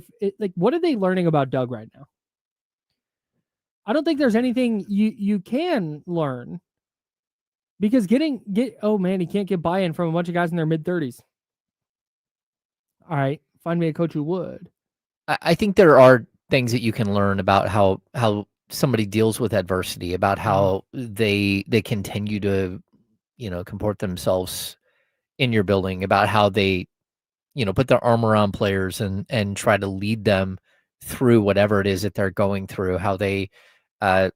what are they learning about Doug right now? I don't think there's anything you can learn, because oh man, he can't get buy-in from a bunch of guys in their mid-30s. All right, find me a coach who would. I think there are things that you can learn about how somebody deals with adversity, about how they continue to, comport themselves in your building, about how they, put their arm around players and try to lead them through whatever it is that they're going through, how they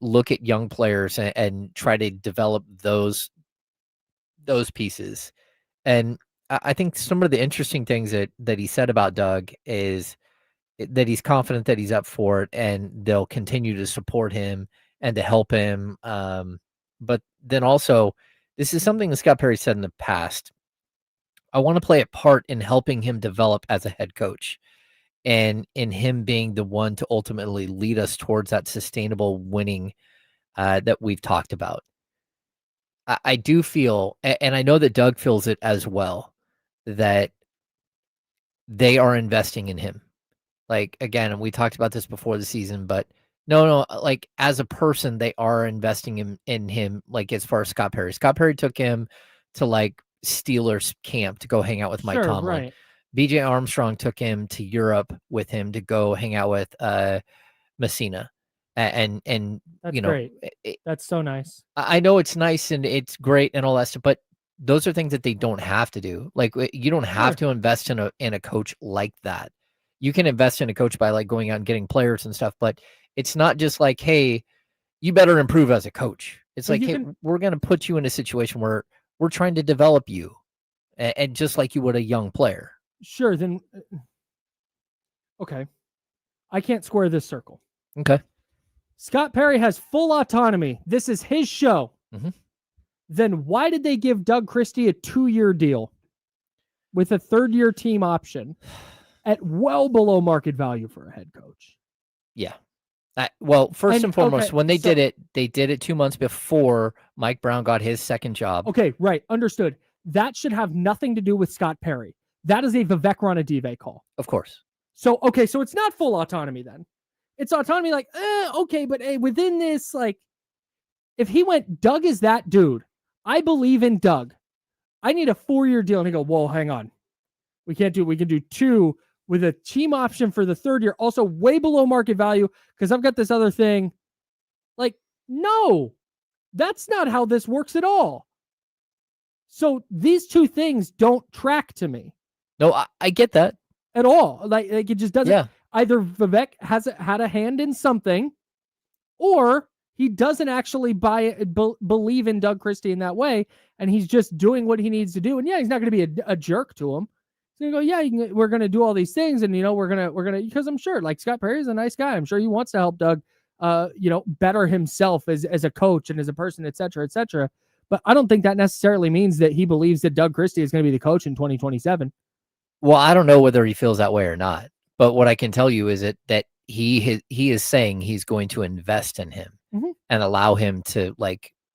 look at young players and try to develop those pieces. And I think some of the interesting things that he said about Doug is that he's confident that he's up for it and they'll continue to support him and to help him. But then also, this is something that Scott Perry said in the past. I want to play a part in helping him develop as a head coach, and in him being the one to ultimately lead us towards that sustainable winning that we've talked about. I do feel, and I know that Doug feels it as well, that they are investing in him. Like, again, and we talked about this before the season, but no, like, as a person, they are investing in him, like, as far as Scott Perry. Scott Perry took him to, like, Steelers camp to go hang out with Mike Tomlin. Right. BJ Armstrong took him to Europe with him to go hang out with Messina. And that's great. That's so nice. I know it's nice and it's great and all that stuff, but those are things that they don't have to do. Like, you don't have to invest in a coach like that. You can invest in a coach by, like, going out and getting players and stuff, but it's not just like, hey, you better improve as a coach. It's like, hey, we're going to put you in a situation where we're trying to develop you, and just like you would a young player. Sure. Then, okay. I can't square this circle. Okay. Scott Perry has full autonomy. This is his show. Mhm. then why did they give Doug Christie a 2-year deal with a 3rd-year team option at well below market value for a head coach? Yeah. Well, first and foremost, okay, when they so- did it 2 months before Mike Brown got his second job. Okay, right. Understood. That should have nothing to do with Scott Perry. That is a Vivek Ranadive call. Of course. So, okay, so it's not full autonomy then. It's autonomy like, okay, but hey, within this, like, if he went, Doug is that dude. I believe in Doug. I need a 4-year deal. And he go, whoa, hang on. We can do 2 with a team option for the 3rd year, also way below market value because I've got this other thing. Like, no, that's not how this works at all. So these 2 things don't track to me. No, I get that. At all. Like it just doesn't. Yeah. Either Vivek has had a hand in something, or he doesn't actually believe in Doug Christie in that way, and he's just doing what he needs to do. And yeah, he's not going to be a jerk to him. He's going to go, yeah, we're going to do all these things, and we're going to because I'm sure like Scott Perry's a nice guy. I'm sure he wants to help Doug, better himself as a coach and as a person, et cetera, et cetera. But I don't think that necessarily means that he believes that Doug Christie is going to be the coach in 2027. Well, I don't know whether he feels that way or not. But what I can tell you is that he is saying he's going to invest in him and allow him to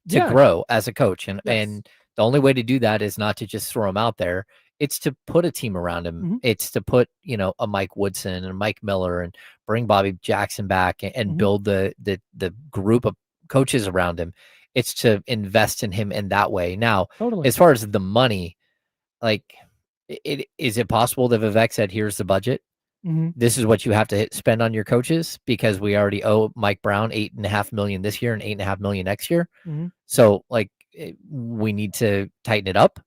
grow as a coach. And and the only way to do that is not to just throw him out there. It's to put a team around him. It's to put, a Mike Woodson and a Mike Miller and bring Bobby Jackson back and build the group of coaches around him. It's to invest in him in that way. Now, as far as the money, is it possible that Vivek said, here's the budget? This is what you have to spend on your coaches because we already owe Mike Brown $8.5 million this year and $8.5 million next year. So we need to tighten it up.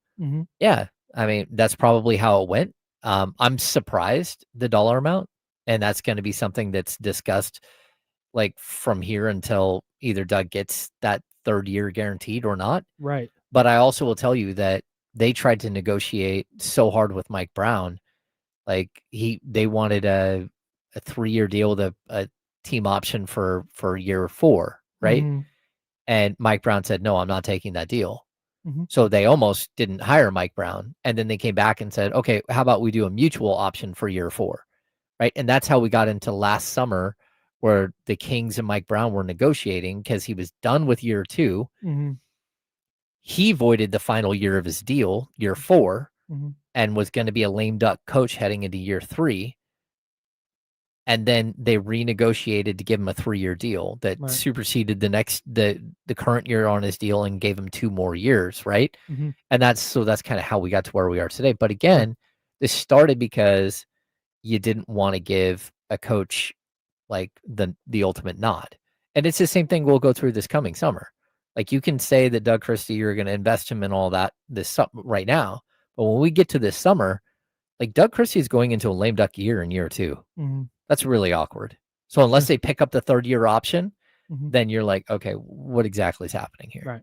Yeah. I mean, that's probably how it went. I'm surprised the dollar amount, and that's going to be something that's discussed from here until either Doug gets that 3rd year guaranteed or not. Right. But I also will tell you that they tried to negotiate so hard with Mike Brown. They wanted a 3-year deal with a team option for year 4, right? And Mike Brown said, no, I'm not taking that deal. So they almost didn't hire Mike Brown. And then they came back and said, okay, how about we do a mutual option for year 4, right? And that's how we got into last summer where the Kings and Mike Brown were negotiating because he was done with year 2. He voided the final year of his deal, year 4, and was going to be a lame duck coach heading into year 3. And then they renegotiated to give him a 3-year deal that superseded the current year on his deal and gave him 2 more years, right? And that's kind of how we got to where we are today. But again, this started because you didn't want to give a coach the ultimate nod. And it's the same thing we'll go through this coming summer. You can say that Doug Christie, you're going to invest him in all that right now. But when we get to this summer, Doug Christie is going into a lame duck year in year 2. That's really awkward. So unless they pick up the 3rd year option, then you're like, okay, what exactly is happening here? Right.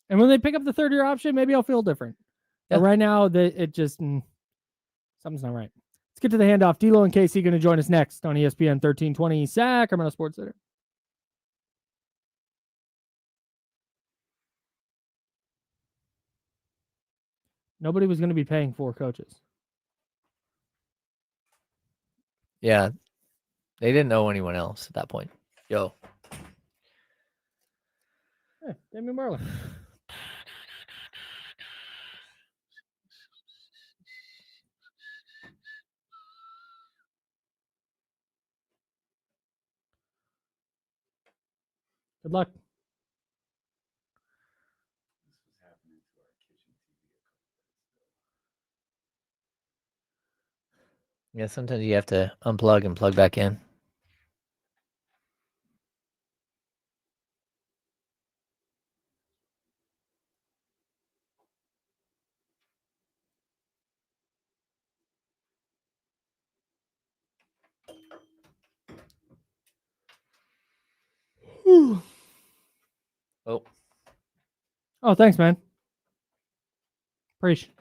And when they pick up the 3rd year option, maybe I'll feel different. Yeah. But right now, it just something's not right. Let's get to the handoff. D'Lo and Casey going to join us next on ESPN 1320 Sacramento Sports Center. Nobody was going to be paying 4 coaches. Yeah. They didn't know anyone else at that point. Yo. Hey, Damian Marlin. Good luck. Yeah, sometimes you have to unplug and plug back in. Oh, thanks, man. Appreciate it.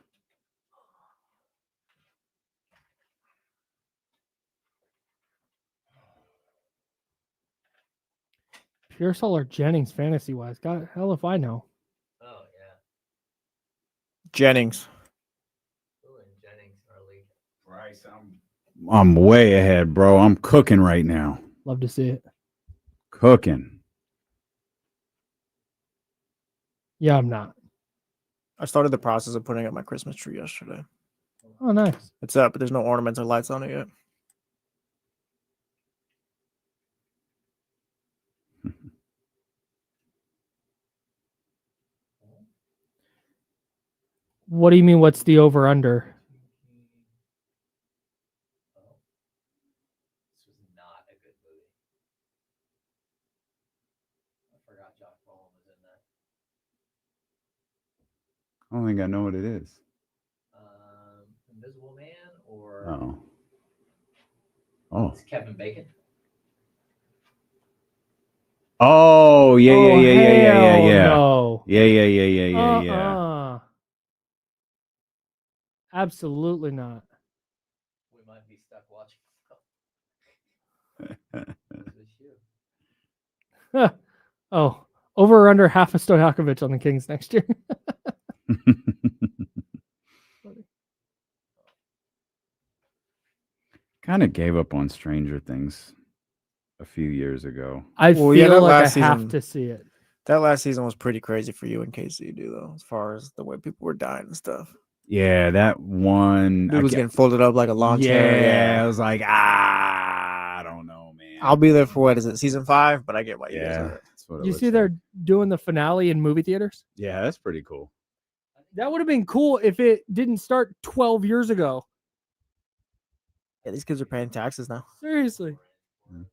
Pearsall or Jennings fantasy wise? God, hell if I know. Jennings. Bryce, I'm way ahead, bro. I'm cooking right now. Love to see it. Cooking. Yeah, I'm not. I started the process of putting up my Christmas tree yesterday. Oh, nice. It's up, but there's no ornaments or lights on it yet. What do you mean? What's the over under? This was not a good movie. I forgot Josh Brolin was in that. I don't think I know what it is. Invisible Man or Oh. It's Kevin Bacon. Oh, yeah. No. Yeah. Absolutely not. We might be stuck watching. Oh, over or under half a Stojakovic on the Kings next year. Kind of gave up on Stranger Things a few years ago. I Well, feel yeah, that like I last have season- to see it. That last season was pretty crazy for you and KC, dude, though, as far as the way people were dying and stuff. Yeah, that one. Dude was getting folded up like a lawn chair. Yeah, I was like, I don't know, man. I'll be there for what is it, season 5? But I get why you guys Yeah, are. that's what it You looks see, like. they're doing the finale in movie theaters. Yeah, that's pretty cool. That would have been cool if it didn't start 12 years ago. Yeah, these kids are paying taxes now. Seriously. Mm.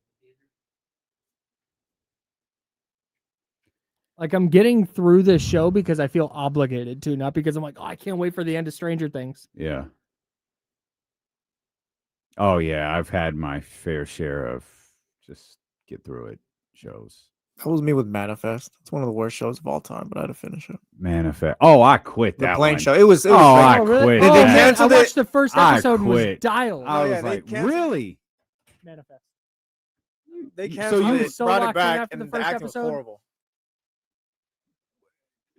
Like, I'm getting through this show because I feel obligated to, not because I'm like, oh, I can't wait for the end of Stranger Things. Yeah. Oh yeah, I've had my fair share of just get through it shows. That was me with Manifest. It's one of the worst shows of all time, but I had to finish it. Manifest. Oh, I quit The that plane one. show. It was Oh, great. I Oh, really? quit Oh, They man, canceled I it. watched the first I episode and was quit. dialed. I Oh, was yeah, they like, canceled it. really? Manifest. They So canceled you- it, so brought locked it in back, after the and first the acting was episode? horrible.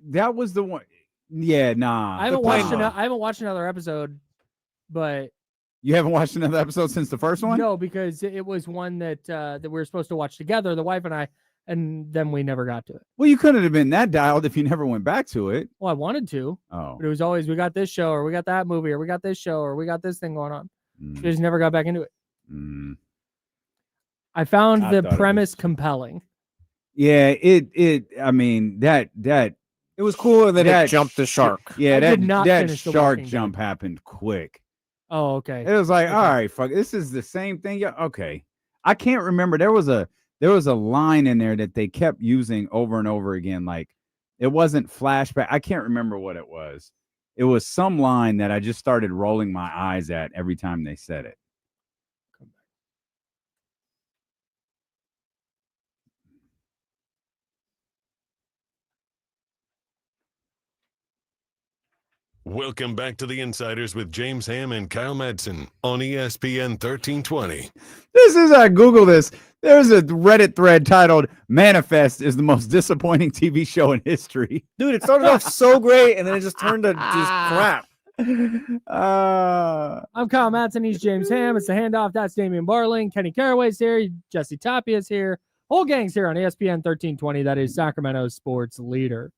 That was the one. Yeah, nah. I haven't plane watched one. I haven't watched another episode, but You haven't watched another episode since the first one? no, because it was one that that we were supposed to watch together, the wife and I, and then we never got to it. Well, you couldn't have been that dialed if you never went back to it. Well, I wanted to, Oh. but it was always we got this show or we got that movie or we got this show or we got this thing going on. Mm, We just never got back into it. mm. I found I the thought it premise was- compelling. Yeah, I mean, that It was cool, and then That it jumped the shark. yeah, I that did not that finish The shark Walking Dead. jump happened quick. Oh, okay. It was like, Okay. all right, fuck, this is the same thing. Yeah, okay. I can't remember. There was a line in there that they kept using over and over again. Like it wasn't flashback. I can't remember what it was. It was some line that I just started rolling my eyes at every time they said it. Welcome back to the Insiders with James Ham and Kyle Madsen on ESPN 1320. This is I Google this. There's a Reddit thread titled "Manifest is the most disappointing TV show in history." Dude, it started off so great, and then it just turned to just crap. I'm Kyle Madsen. He's James Ham. It's the Handoff. That's Damian Barling. Kenny Caraway's here. Jesse Tapia's here. Whole gang's here on ESPN 1320. That is Sacramento's sports leader.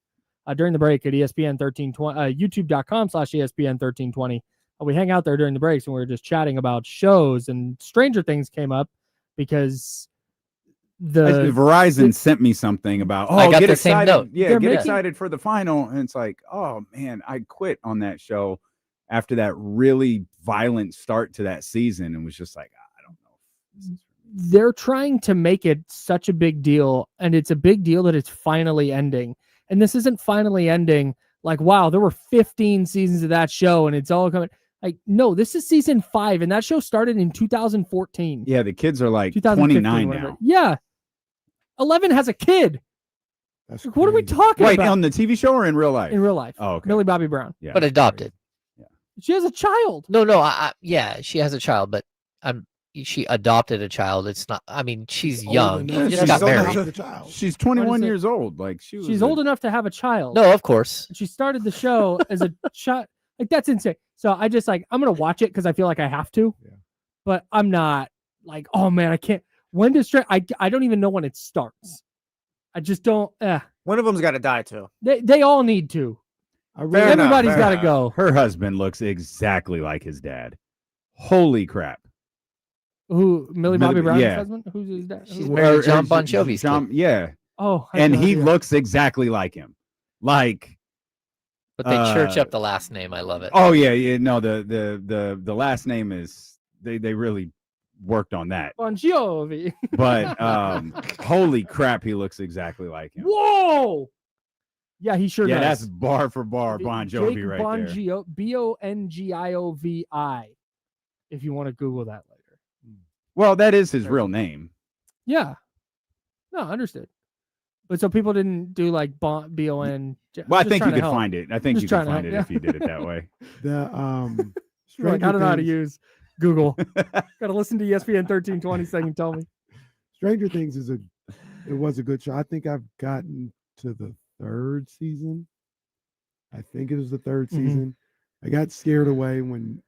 During the break at ESPN 1320, youtube.com/ESPN 1320. We hang out there during the breaks and we were just chatting about shows, and Stranger Things came up because Verizon sent me something about, I got get the same excited. note. Yeah, They're get making- excited for the final. And it's like, oh man, I quit on that show after that really violent start to that season and was just like, I don't know. This is- they're trying to make it such a big deal, and it's a big deal that it's finally ending. And this isn't finally ending like, wow, there were 15 seasons of that show and it's all coming. Like, no, this is season 5, and that show started in 2014. Yeah, the kids are like 2015, 29 whatever. now. Yeah. 11 has a kid. That's Like, what are we crazy. talking Wait, about? on the TV show or in real life? In real life. Oh, okay. Millie Bobby Brown. Yeah. But adopted. She has a child. No, yeah, she has a child, but she adopted a child. It's not. I mean, she's Old young. enough. She She's just got old married. enough. The child. She's 21 it? years old. Like She's old enough to have a child. No, of course. She started the show as a child. Like, that's insane. So I just I'm gonna watch it because I feel like I have to. Yeah. But I'm not like, oh man, I can't. When does I don't even know when it starts. I just don't. One of them's got to die too. They all need to. I Fair enough, Everybody's fair got to enough. go. Her husband looks exactly like his dad. Holy crap. Who Millie Bobby Brown's yeah. husband? Who's his dad? She's Who- married to John Bon Jovi's John, kid. yeah. Oh, I And have no he idea. looks exactly like him. Like, But they church up the last name. I love it. oh yeah. No, the last name is they really worked on that. Bon Jovi. But holy crap, he looks exactly like him. Whoa. Yeah, he sure Yeah, does. that's bar for bar Bon Jovi Jake right there. Bongiovi. If you want to Google that later. Well, that is his real name. Yeah. No, understood. But so people didn't do like Bon. Well, I think you could help. find it. I think Just you trying could to find it help, if you did it that way. The You're like, I don't know how to Things- use Google. Got to listen to ESPN 1320 so you can tell me. Stranger Things it was a good show. I think I've gotten to the third season. I think it was the third Mhm. season. I got scared away when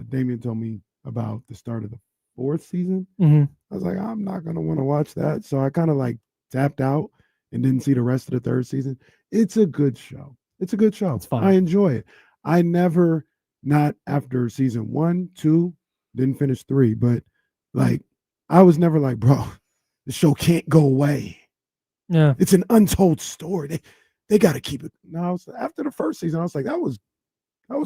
Damien told me about the start of the fourth season. Mm-hmm. I was like, I'm not gonna want to watch that. So I kind of like tapped out and didn't see the rest of the third season. It's a good show. It's a good show. It's fun. I enjoy it. I never, not after season 1, 2, didn't finish 3, but like I was never like, bro, the show can't go away. Yeah. It's an untold story. They got to keep it. No, after the first season, I was like, that was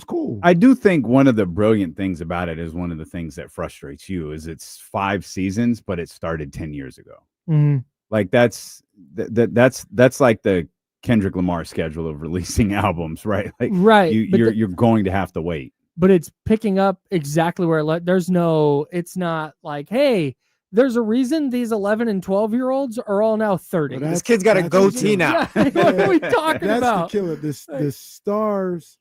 cool. I do think one of the brilliant things about it is one of the things that frustrates you is it's 5 seasons, but it started 10 years ago. Mm-hmm. Like that's like the Kendrick Lamar schedule of releasing albums, right? Like Right. you're going to have to wait. But it's picking up exactly where it's not like, hey, there's a reason these 11 and 12-year-olds are all now 30. Well, This kid's got a that's- goatee now. Yeah, what are we talking That's about? the killer. The stars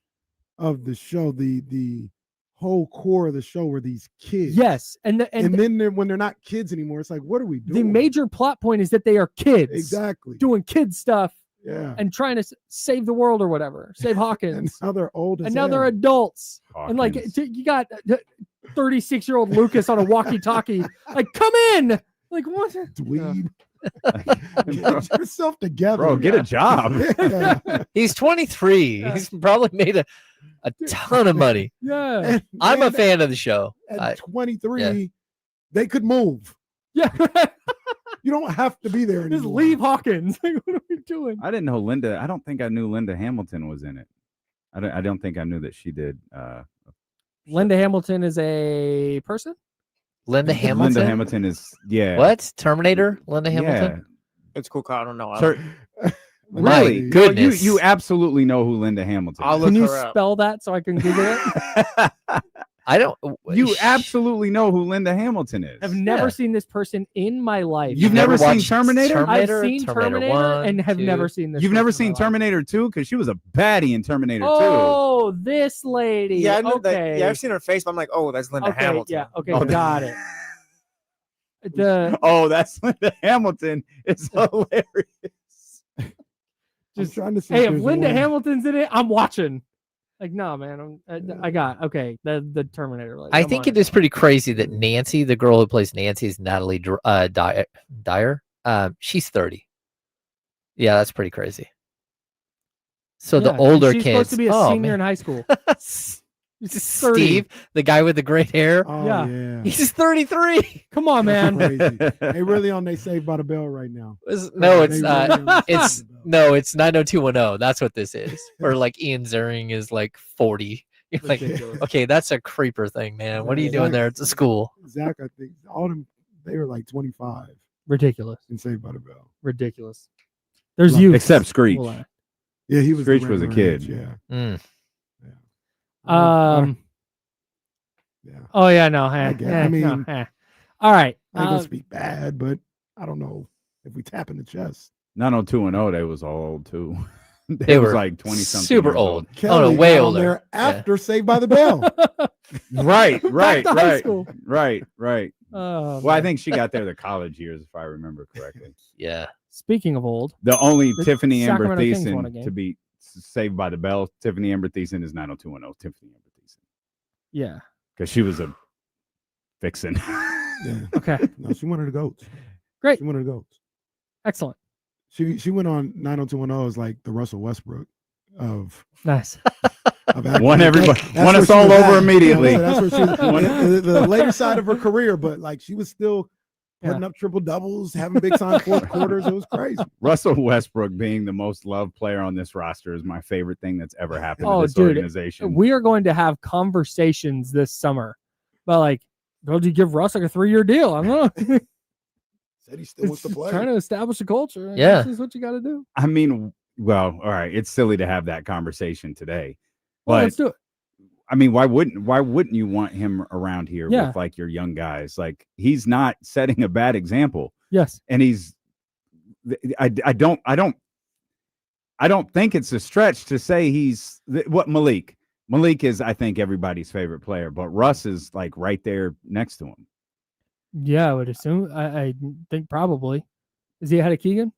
of the show, the whole core of the show were these kids. Yes. And then when they're not kids anymore, it's like, what are we doing? the major plot point is that they are kids. exactly Doing kid stuff yeah. and trying to save the world or whatever. Save And Hawkins. now they're old as And now they're hell. adults. And like Hawkins. you got 36-year-old Lucas on a walkie-talkie. Like, come in. Like, what? Dweeb. Get yourself together, Bro, get a job. Yeah. He's 23. Yeah. He's probably made a ton of money. Yeah. And- I'm a and fan of the show. At 23, they could move. Yeah. You don't have to be there anymore. Just leave Hawkins. Like, what are we doing? I didn't know Linda. I don't think I knew Linda Hamilton was in it. I don't think I knew that she did. Linda Hamilton is a person? Linda Hamilton. Linda Hamilton is What? Terminator? Linda Hamilton? It's cool. I don't know. Sir, My really? goodness. You absolutely know who Linda Hamilton I'll is. look Can you her up. spell that so I can Google it? I don't. You absolutely know who Linda Hamilton is. I've never Yeah. seen this person in my life. You've never seen watched Terminator? I've Terminator, seen Terminator, 1, and have 2. never seen this. You've never person in seen my life. Terminator 2? Because she was a baddie in Terminator 2. Oh, this lady. Yeah, I know okay. that. Yeah, I've seen her face, but I'm like, oh, that's Linda Okay, Hamilton. yeah, okay, Oh, got it. The Oh, that's Linda Hamilton. It's hilarious. I'm just trying to see hey, if if there's Linda one. Hamilton's in it, I'm watching. Like, no, man, I got okay. The Terminator. Lady, I I'm think on it is pretty crazy that Nancy, the girl who plays Nancy, is Natalie Dyer. She's 30. Yeah, that's pretty crazy. So Yeah, the older she's kids. supposed to be a oh, senior man. in high school. She's 30. Steve, the guy with the great hair. Oh, Yeah. yeah. He's 33. Come on, man. Crazy. They really on they Saved by the Bell right now. No, They it's really on Saved by it's the Bell. no, it's 90210. That's what this is. Or like Ian Ziering is like 40. You're like, Ridiculous. okay, that's a creeper thing, man. What are you doing there? It's a school. Zach, I think all them they were like 25 Ridiculous. in Saved by the Bell. Ridiculous. There's Well, you. Except Screech. Yeah, he was. the Screech was a Red kid. Ranch, Yeah. Mm. Yeah. Oh yeah, no. I get it. I mean- all right. I ain't gonna speak bad, but I don't know if we tap in the chest. 90210, they was all old too. They was were like 20-something super years old. Kelly Oh, no, way got on older. there after Saved by the Bell. Right, Back to high school. right. Oh, Well, I man. think she got there the college years, if I remember correctly. Yeah. Speaking of old, The only The Tiffany Amber Sacramento Kings won a Thiessen game. to be Saved by the Bell. Tiffany Amber Thiessen is 90210. Tiffany Amber Thiessen, yeah. because she was a vixen. Yeah. Okay, No, she wanted the goats. Great. She wanted the goats. excellent, She went on 90210 as like the Russell Westbrook of nice. Won everybody, That's won where us she all was over at. immediately. That's where she was. The later side of her career, but like she was still putting up triple doubles, having big time fourth quarters. It was crazy. Russell Westbrook being the most loved player on this roster is my favorite thing that's ever happened to this dude, organization. We are going to have conversations this summer about like, don't you give Russ like a 3-year deal? I don't know. Said he still wants to play. Trying to establish a culture. Yeah. This is what you got to do. I mean, well, all right, it's silly to have that conversation today, Well, but let's do it. I mean, why wouldn't you want him around here Yeah. with like your young guys? Like he's not setting a bad example, Yes. and I don't think it's a stretch to say he's what Malik is. I think everybody's favorite player, but Russ is like right there next to him. Yeah, I would assume. I think probably. Is he ahead of Keegan?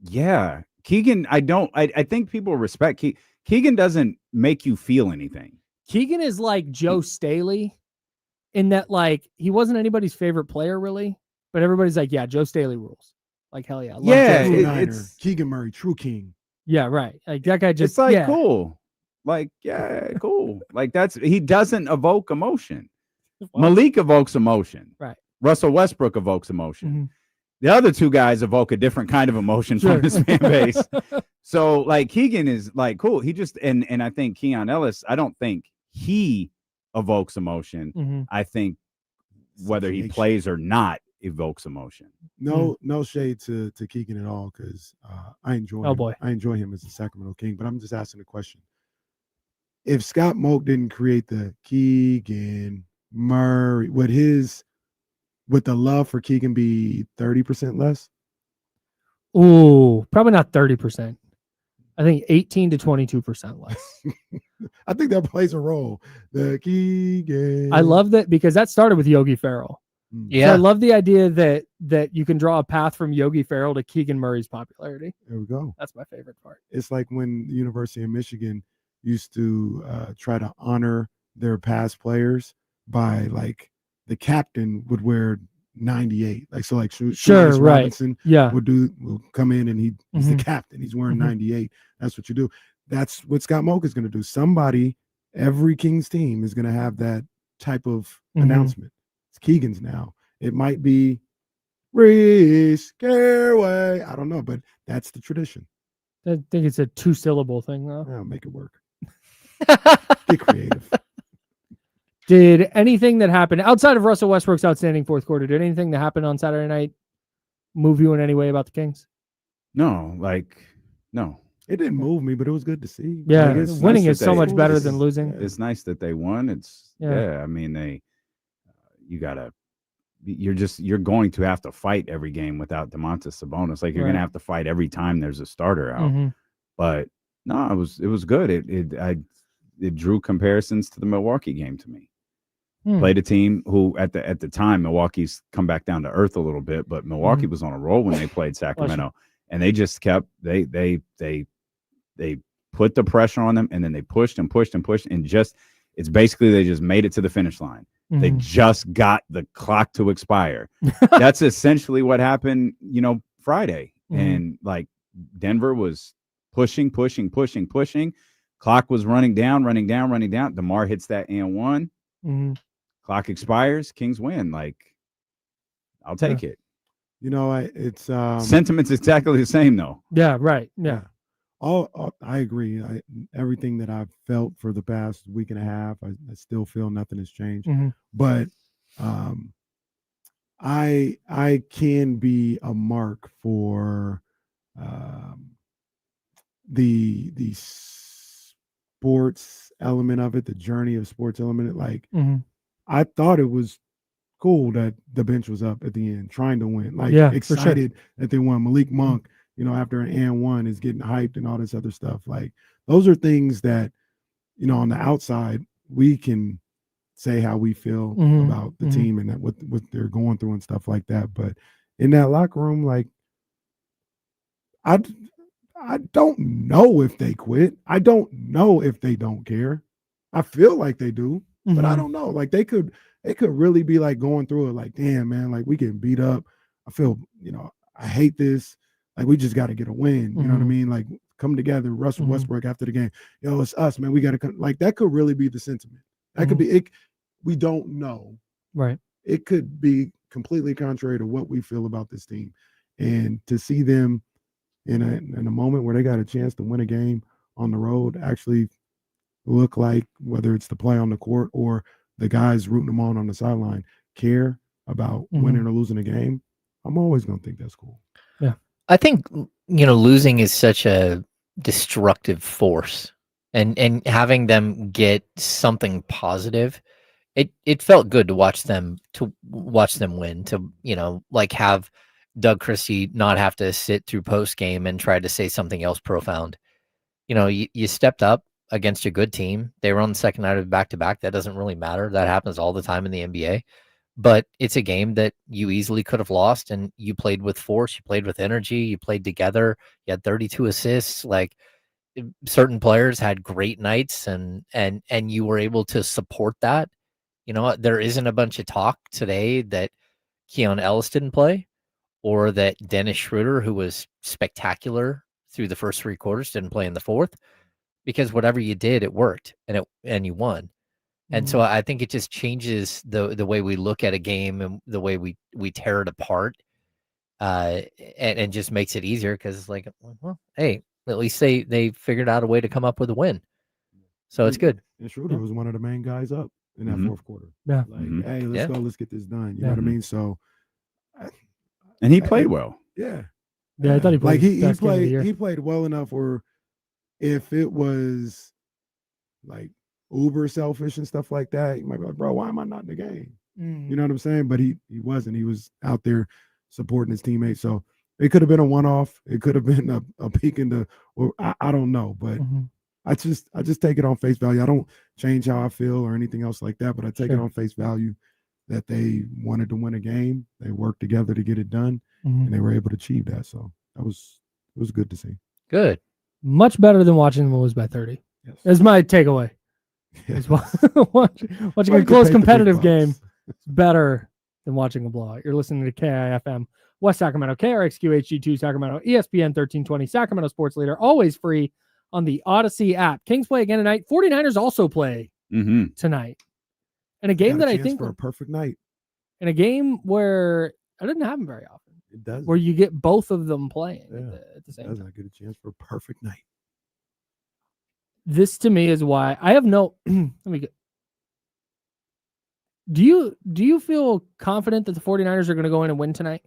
Yeah, Keegan. I think people respect Keegan. Doesn't make you feel anything. Keegan is like Joe Staley in that like he wasn't anybody's favorite player really, but everybody's like, yeah, Joe Staley rules. Like hell yeah. I love Yeah, Joe True Staley. Niner. it's- Keegan Murray, true king. Yeah, right. Like that guy just It's like yeah. cool. Like yeah, cool. Like he doesn't evoke emotion. Well, Malik evokes emotion. Right. Russell Westbrook evokes emotion. Mhm. The other two guys evoke a different kind of emotion Sure. from his fan base. So like Keegan is like cool. He just and I think Keon Ellis, I don't think he evokes emotion. Mhm. I think whether he Situation. plays or not evokes emotion. No shade to Keegan at all, because I enjoy Oh, him. boy. I enjoy him as a Sacramento King, but I'm just asking a question. If Scott Moak didn't create the Keegan Murray, would the love for Keegan be 30% less? Ooh, probably not 30%. I think 18 to 22% less. I think that plays a role. The Keegan. I love that because that started with Yogi Ferrell. So Yeah. I love the idea that you can draw a path from Yogi Ferrell to Keegan Murray's popularity. There we go. That's my favorite part. It's like when the University of Michigan used to try to honor their past players by like the captain would wear 98. Like so, like Sure, Shoeless right. Robinson Yeah. will come in and he's Mhm. the captain. He's wearing Mhm. 98. That's what you do. That's what Scott Moak is going to do. Somebody, every Kings team is going to have that type of Mhm. announcement. It's Keegan's now. It might be Reese Caraway. I don't know, but that's the tradition. I think it's a 2-syllable thing though. I'll make it work. Get creative. Did anything that happened outside of Russell Westbrook's outstanding fourth quarter, did anything that happened on Saturday night move you in any way about the Kings? No. It didn't move me, but it was good to see. Yeah, Like, it's winning nice is that so they- much better it's- than losing. It's nice that they won. It's Yeah. I mean, you're going to have to fight every game without DeMontis Sabonis. Like you're going to Right. have to fight every time there's a starter out. Mhm. But no, it was good. It drew comparisons to the Milwaukee game to me. Hmm. Played a team who at the time Milwaukee's come back down to earth a little bit, but Milwaukee was on a roll when they played Sacramento, and they just kept they put the pressure on them, and then they pushed and pushed and pushed, and just it's basically they just made it to the finish line. They Mhm. just got the clock to expire. That's essentially what happened, Friday. Mhm. And like Denver was pushing. Clock was running down. DeMar hits that and one. Mhm. Clock expires. Kings win. Like, I'll take it. It's Sentiment's exactly the same though. Yeah, right. Yeah. all I agree. Everything that I've felt for the past week and a half, I still feel nothing has changed. Mhm. But I can be a mark for the sports element of it, the journey of sports element. Like Mhm. I thought it was cool that the bench was up at the end, trying to win. Like Yeah, for sure. excited that they won. Malik Monk after an and one is getting hyped and all this other stuff. Like those are things that, on the outside, we can say how we feel about the team and that what they're going through and stuff like that. But in that locker room, like I don't know if they quit. I don't know if they don't care. I feel like they do, but I don't know. Like they could really be like going through it like, damn, man, like we getting beat up. I feel, I hate this. Like we just got to get a win. You know what I mean? Like come together, Russell Westbrook after the game. It's us, man. We got to come. Like that could really be the sentiment. That could be it. We don't know. Right. It could be completely contrary to what we feel about this team. And to see them in a moment where they got a chance to win a game on the road, actually look like, whether it's the play on the court or the guys rooting them on the sideline, care about winning or losing a game, I'm always going to think that's cool. Yeah. I think, losing is such a destructive force, and having them get something positive, it felt good to watch them win, to, like have Doug Christie not have to sit through post game and try to say something else profound. You stepped up against a good team. They were on the second night of back-to-back. That doesn't really matter. That happens all the time in the NBA. But it's a game that you easily could have lost, and you played with force. You played with energy. You played together. You had 32 assists. Like certain players had great nights, and you were able to support that. There isn't a bunch of talk today that Keon Ellis didn't play, or that Dennis Schroeder, who was spectacular through the first three quarters, didn't play in the fourth, because whatever you did, it worked, and you won. And so I think it just changes the way we look at a game and the way we tear it apart, and just makes it easier, because it's like, well, hey, at least they figured out a way to come up with a win. So it's good. And Schroeder was one of the main guys up in that fourth quarter. Yeah. Like, hey, let's go, let's get this done. You know what I mean? So, and he played well. Yeah. Yeah, I thought he played. Like he played well enough where if it was like uber selfish and stuff like that, you might be like, bro, why am I not in the game? You know what I'm saying? But he wasn't. He was out there supporting his teammates. So it could have been a one-off. It could have been a peek into, or I don't know. But I just take it on face value. I don't change how I feel or anything else like that. But I take it on face value that they wanted to win a game. They worked together to get it done, and they were able to achieve that. So it was good to see. Good. Much better than watching them lose by 30. Yes. That's my takeaway. Is watching a close competitive game is better than watching a blowout. You're listening to KIFM, West Sacramento, KRXQ HD2 Sacramento, ESPN 1320, Sacramento Sports Leader, always free on the Odyssey app. Kings play again tonight. 49ers also play tonight. In a game that I think for a perfect night. In a game where it doesn't happen very often. It does. Where you get both of them playing at the same time. I get a chance for a perfect night. This to me is why I have no. Let me get. Do you feel confident that the 49ers are going to go in and win tonight?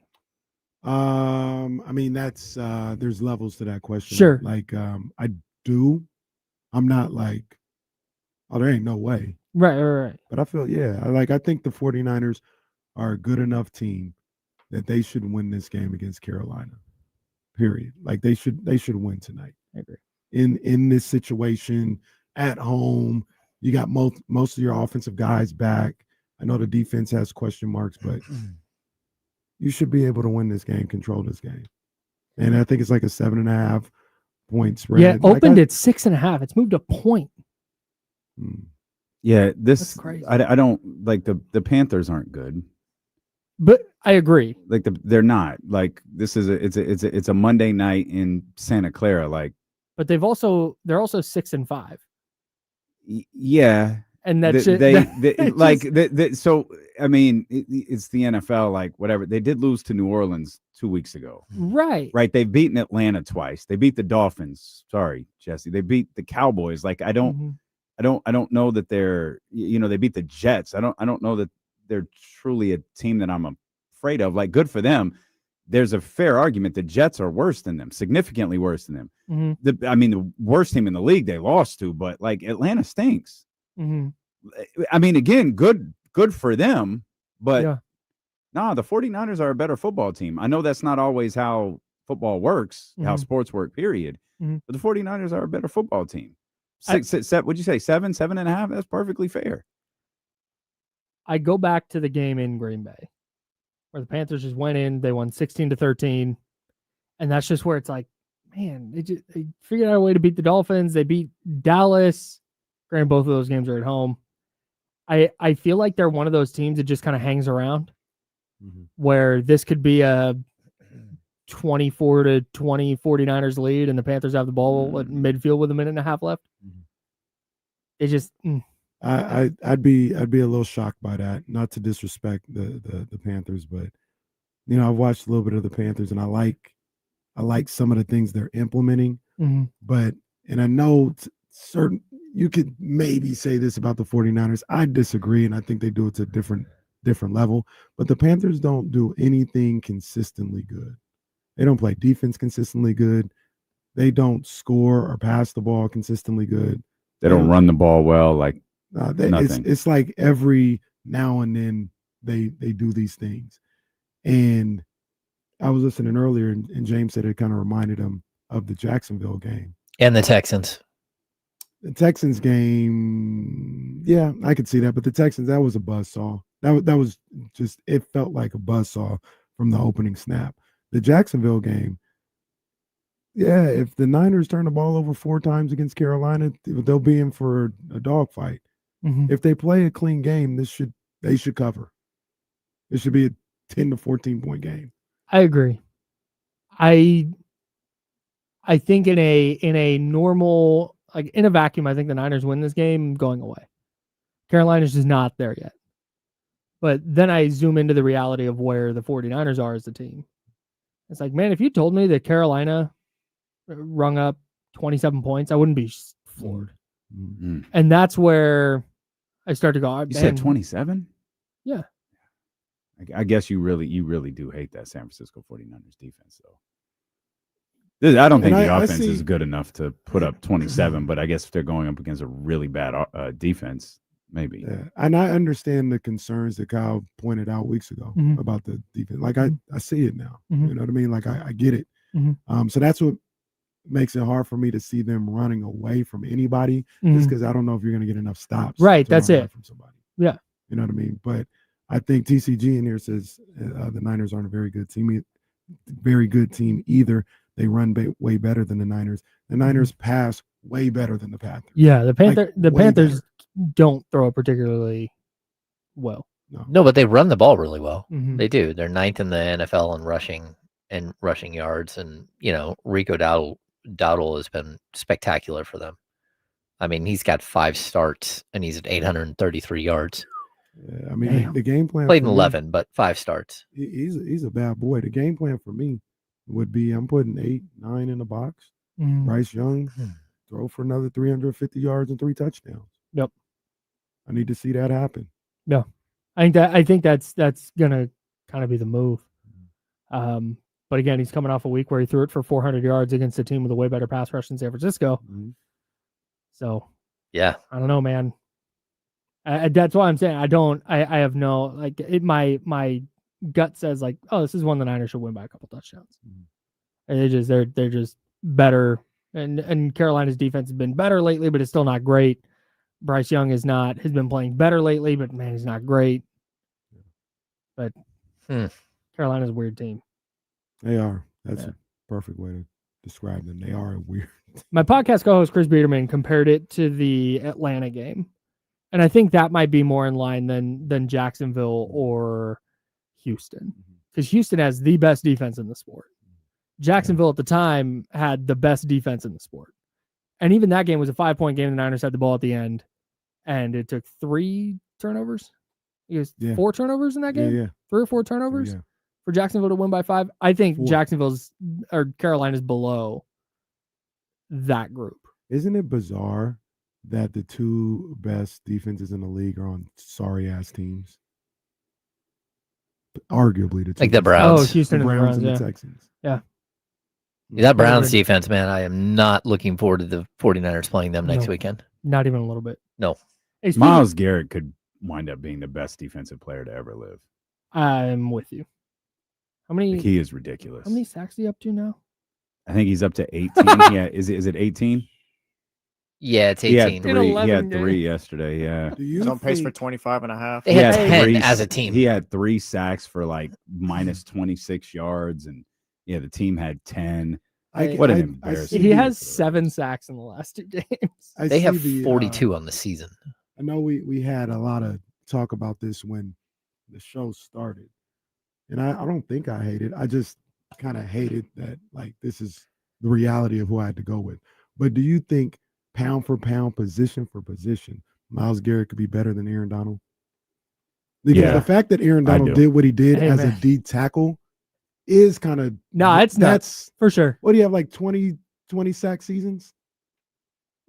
I mean, that's there's levels to that question. Sure. Like I do. I'm not like, oh, there ain't no way. Right. But I feel, I think the 49ers are a good enough team that they should win this game against Carolina. Period. Like they should win tonight. I agree. In this situation at home, you got most of your offensive guys back. I know the defense has question marks, but you should be able to win this game, control this game. And I think it's like a 7.5 point spread. Yeah, opened at 6.5. It's moved a point. Yeah, That's crazy. I don't like the Panthers aren't good. But I agree. Like they're not. Like this is it's a Monday night in Santa Clara. Like, but they're also 6-5. Yeah, and that's so. I mean, it's the NFL. Like whatever, they did lose to New Orleans 2 weeks ago. Right. They've beaten Atlanta twice. They beat the Dolphins. Sorry, Jesse. They beat the Cowboys. Like I don't know that they're. They beat the Jets. I don't know that they're truly a team that I'm afraid of. Like, good for them. There's a fair argument the Jets are worse than them, significantly worse than them. The worst team in the league they lost to, but like Atlanta stinks. I mean, again, good for them, but the 49ers are a better football team. I know that's not always how football works, how Mhm. sports work, period. Mhm. But the 49ers are a better football team. What'd you say? 7.5? That's perfectly fair. I go back to the game in Green Bay where the Panthers just went in, they won 16-13. And that's just where it's like, man, they figured out a way to beat the Dolphins. They beat Dallas. Granted, both of those games are at home. I feel like they're one of those teams that just kind of hangs around where this could be a 24-20 49ers lead and the Panthers have the ball at midfield with a minute and a half left. It just I'd be a little shocked by that. Not to disrespect the Panthers, but I've watched a little bit of the Panthers and I like some of the things they're implementing. But I know certain you could maybe say this about the 49ers. I disagree, and I think they do it to a different level. But the Panthers don't do anything consistently good. They don't play defense consistently good. They don't score or pass the ball consistently good. They don't run the ball well. Like nothing. It's like every now and then they do these things. And I was listening earlier, and James said it kind of reminded him of the Jacksonville game. And the Texans. The Texans game, yeah, I could see that. But the Texans, that was a buzzsaw. That was just, it felt like a buzzsaw from the opening snap. The Jacksonville game, yeah, if the Niners turn the ball over 4 times against Carolina, they'll be in for a dogfight. If they play a clean game, they should cover. It should be a 10 to 14 point game. I agree. I think in a normal, like in a vacuum, I think the Niners win this game going away. Carolina's just not there yet. But then I zoom into the reality of where the 49ers are as a team. It's like, man, if you told me that Carolina rung up 27 points, I wouldn't be floored. And that's where I start to go. You said 27? Yeah. I guess you really do hate that San Francisco 49ers defense, though. I don't think the offense is good enough to put up 27, but I guess if they're going up against a really bad defense, maybe. Yeah. And I understand the concerns that Kyle pointed out weeks ago about the defense. Like I see it now. You know what I mean? Like I get it. So that's what makes it hard for me to see them running away from anybody, just because I don't know if you're going to get enough stops. Right. That's it. From somebody. Yeah. You know what I mean? But I think TCG in here says the Niners aren't a very good team either. They run way better than the Niners. The Niners pass way better than the Panthers. Yeah, the Panthers don't throw it particularly well. No, but they run the ball really well. They do. They're 9th in the NFL in rushing yards, and Rico Dowdle has been spectacular for them. I mean, he's got 5 starts and he's at 833 yards. Yeah, I mean, the game plan played in 11, but 5 starts. He's a bad boy. The game plan for me would be I'm putting 8, 9 in the box. Bryce Young, throw for another 350 yards and 3 touchdowns. Yep. I need to see that happen. Yeah. I think that's gonna kind of be the move. But again, he's coming off a week where he threw it for 400 yards against a team with a way better pass rush in San Francisco. So yeah, I don't know, man. That's why I'm saying I have no, like, my gut says like, oh, this is one the Niners should win by a couple touchdowns. And they're just better, and Carolina's defense has been better lately, but it's still not great. Bryce Young has been playing better lately, but man, he's not great. But Carolina's a weird team. They are. That's a perfect way to describe them. They are weird. My podcast co-host Chris Biederman compared it to the Atlanta game. And I think that might be more in line than Jacksonville or Houston, because Houston has the best defense in the sport. Jacksonville at the time had the best defense in the sport. And even that game was a 5-point game. The Niners had the ball at the end, and it took 3 turnovers. It was 4 turnovers in that game? Yeah. 3 or 4 turnovers for Jacksonville to win by 5. I think 4. Carolina's below that group. Isn't it bizarre that the 2 best defenses in the league are on sorry-ass teams? Arguably the 2. Like the Browns. Oh, Houston and the Browns, and the Texans. Yeah. That Browns defense, man, I am not looking forward to the 49ers playing them next weekend. Not even a little bit. No. Hey, Myles Garrett could wind up being the best defensive player to ever live. I'm with you. How many? He is ridiculous. How many sacks are you up to now? I think he's up to 18. Yeah, is it 18? Yeah, it's He 18. had three. He 11 had games. 3 yesterday. Yeah. Do you He's on pace for think 25 and a half. They He had had 10 three- as a team. He had 3 sacks for like minus 26 yards, and yeah, the team had 10. What an embarrassment. see He the- has 7 sacks in the last 2 games. I They see have the, 42 on the season. I know we had a lot of talk about this when the show started, and I don't think I hate it. I just kind of hated that, like, this is the reality of who I had to go with. But do you think pound for pound, position for position, Myles Garrett could be better than Aaron Donald? Because Yeah, the fact that Aaron I Donald do. did what he did Hey, as man. a D tackle is kind of No, it's nuts. that's For sure. what do you have, like 20 sack seasons?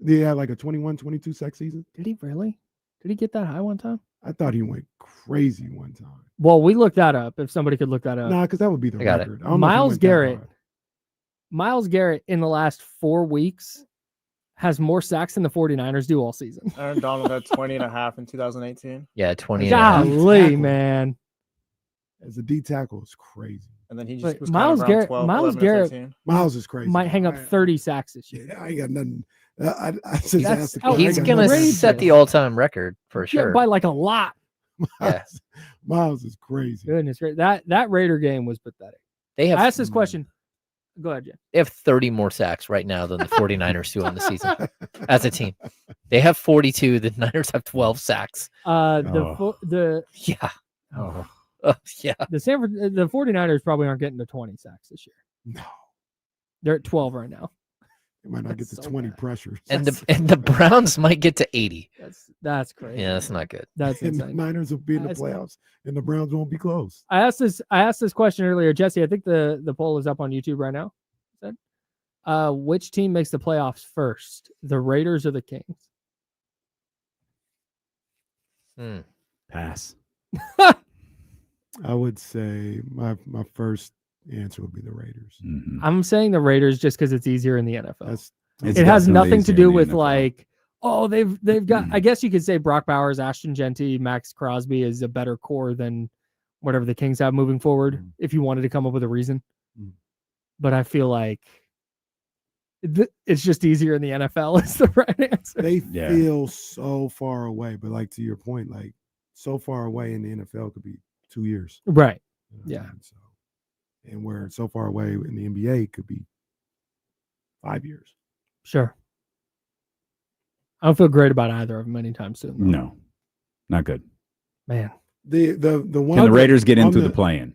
Do you have like a 21, 22 sack season? Did he really? Did he get that high one time? I thought he went crazy one time. Well, we looked that up. If somebody could look that up. Nah, because that would be the I got it. record. I don't know if he Myles went that Garrett high. Myles Garrett in the last 4 weeks has more sacks than the 49ers do all season. Aaron Donald had 20 and a half in 2018. Yeah, 20 and a half. Golly, tackle. man. As a D tackle is crazy. And then he just But was Myles kind of around Garrett- 12, Myles 11 or Garrett 13. Miles is crazy. Might hang up 30 sacks this year. Yeah, I ain't got nothing. I just That's asked the question. I He's got going to nothing. set the all-time record for Yeah, sure. by like a lot. Yeah. Miles is crazy. Goodness, great. That Raider game was pathetic. They I have asked this question. Go ahead, Jay. they have 30 more sacks right now than the 49ers do on the season as a team. They have 42. The Niners have 12 sacks. The Yeah. Oh. Yeah. the 49ers probably aren't getting to 20 sacks this year. No, They're at 12 right now. they might not get That's to so 20 bad. pressures. And the Browns might get to 80. That's crazy. Yeah, that's not good. That's and the insane. Niners will be in the That's- playoffs, and the Browns won't be close. I asked this question earlier, Jesse. I think the poll is up on YouTube right now. Said, which team makes the playoffs first, the Raiders or the Kings? Pass. I would say my first answer would be the Raiders. Mhm. I'm saying the Raiders just because it's easier in the NFL. That's It's It has definitely nothing to easier do in the with NFL. like, oh, they've got. I guess you could say Brock Bowers, Ashton Genty, Max Crosby is a better core than whatever the Kings have moving forward. Mm. If you wanted to come up with a reason, Mm. but I feel like it's just easier in the NFL. Is the right answer. they Yeah. feel so far away, but like to your point, like so far away in the NFL could be 2 years. Right. You know what I Yeah. mean? So, and we're so far away in the NBA could be 5 years. Sure. I don't feel great about either of them anytime soon. though. No, not good. Man. The one Can the Raiders get on into the the- play-in?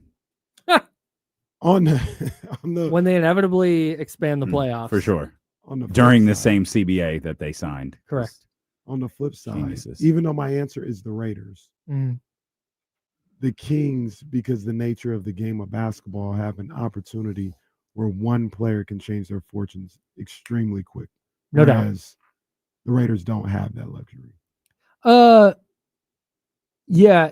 on the When they inevitably expand the Mm, playoffs. For sure. on the flip During the side- same CBA that they signed. Correct. on the flip side, Geniuses. even though my answer is the Raiders, Mm. the Kings, because the nature of the game of basketball, have an opportunity where one player can change their fortunes extremely quick. No doubt. Whereas the Raiders don't have that luxury. Yeah.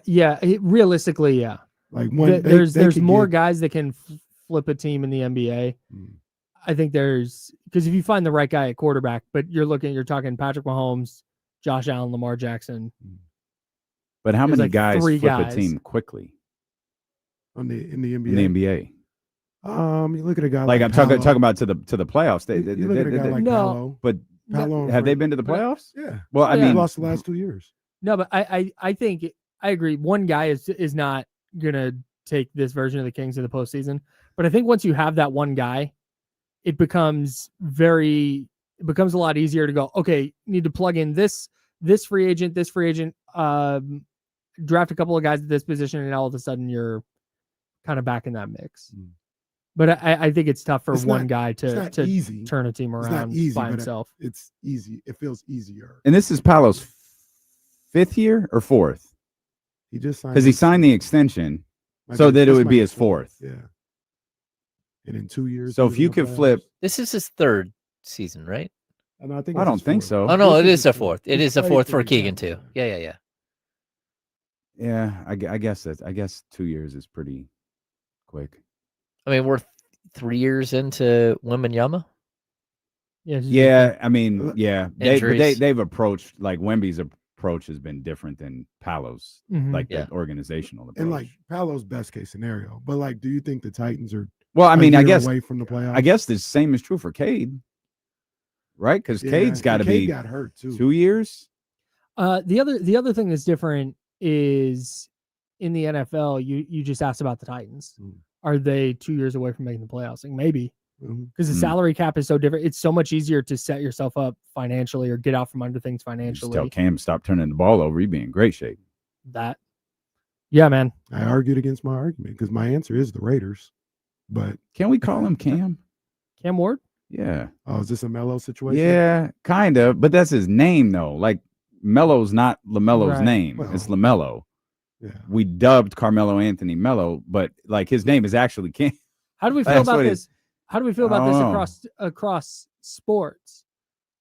Realistically, yeah. Like one, There's could more get- guys that can flip a team in the NBA. Mm. I think because if you find the right guy at quarterback, but you're talking Patrick Mahomes, Josh Allen, Lamar Jackson. But how There's many like guys 3 flip guys. a team quickly in the NBA. in the NBA? You look at a guy Like I'm Paolo. talking about to the playoffs. They, You look at a guy like No. Paolo. but Paolo and have they Frank- been to the playoffs? Yeah. Well, I Yeah. He mean, lost the last 2 years. No, but I think I agree. One guy is not gonna take this version of the Kings to the postseason. But I think once you have that one guy, it becomes a lot easier to go, okay, need to plug in this free agent, draft a couple of guys at this position, and all of a sudden you're kind of back in that mix. Mm. But I think it's tough for It's one not- guy It's to not easy. turn a team It's not around easy, by but himself. It's easy. It feels easier. and this is Paolo's 5th year or 4th, He just signed because he his- signed the extension. might so that it this would might be his 4th. Yeah. And in 2 years. So he if was you in the could flip, playoffs. This is his 3rd season, right? And I think I it's don't his think fourth. so. Oh no, it This is a his 4th. It He's is a played 4th for 3 Keegan times. too. Yeah. yeah, I guess I guess 2 years is pretty quick. I mean, we're 3 years into Wembanyama. Yeah. Yeah, I mean, yeah, Injuries. they've approached like Wemby's approach has been different than Palo's, Mhm. like Yeah. that organizational approach. And like Palo's best case scenario, but like, do you think the Titans are? well, I mean, a I year guess away from the playoffs. I guess the same is true for Cade, right? Because Cade's got to Cade be got hurt too. 2 years. The other thing that's different is in the NFL. You just asked about the Titans. Are they 2 years away from making the playoffs? Like maybe because the salary cap is so different. It's so much easier to set yourself up financially or get out from under things You just financially. tell Cam stop turning the ball over. He'd be in great shape. Yeah, man. I argued against my argument because my answer is the Raiders. But Can we call him Cam? Cam Ward. Yeah. oh, is this a Melo situation? Yeah, kind of. But that's his name, though. Like, Melo's not LaMelo's Right. name. Well, it's LaMelo. Yeah. We dubbed Carmelo Anthony Melo, but like his name is actually Cam. How do we feel That's about what it- this? How do we feel about I this don't know. across sports?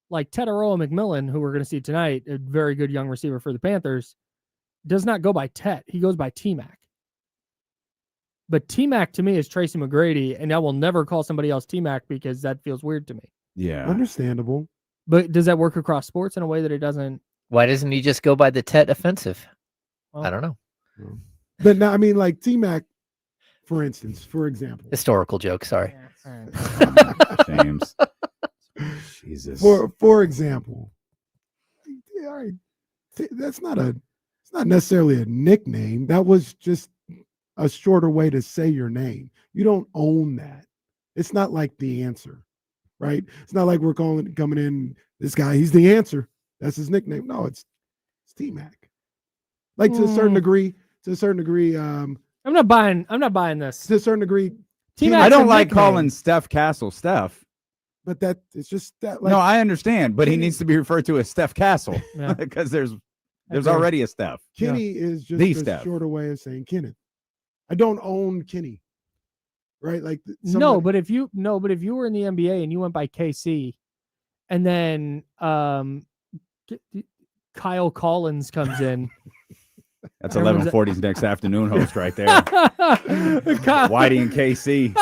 Like Tetaroa McMillan, who we're going to see tonight, a very good young receiver for the Panthers, does not go by Tet. He goes by T-Mac. But T-Mac to me is Tracy McGrady, and I will never call somebody else T-Mac because that feels weird to me. Yeah. Understandable. But does that work across sports in a way that it doesn't? Why doesn't he just go by the Tet offensive? Well, I don't know. But now, I mean, like T-Mac, for instance, for example, Historical joke. Sorry. all right. James. Jesus. for example, all right, that's not it's not necessarily a nickname. That was just a shorter way to say your name. You don't own that. It's not like the answer, right? It's not like we're coming in, this guy, he's the answer. That's his nickname. No, it's T-Mac. Like to a certain degree, I'm not buying this. to a certain degree, T-Mac's I don't a like nickname. calling Steph Castle Steph. but that it's just that like No, I understand, but he Kenny- needs to be referred to as Steph Castle Yeah. because there's agree. already a Steph. Kenny is just The a Steph. shorter way of saying Kenneth. I don't own Kenny, right? Like No, but if you were in the NBA and you went by KC, and then Kyle Collins comes in, That's Everyone's- 1140's next afternoon host right there. Kyle, Whitey and KC.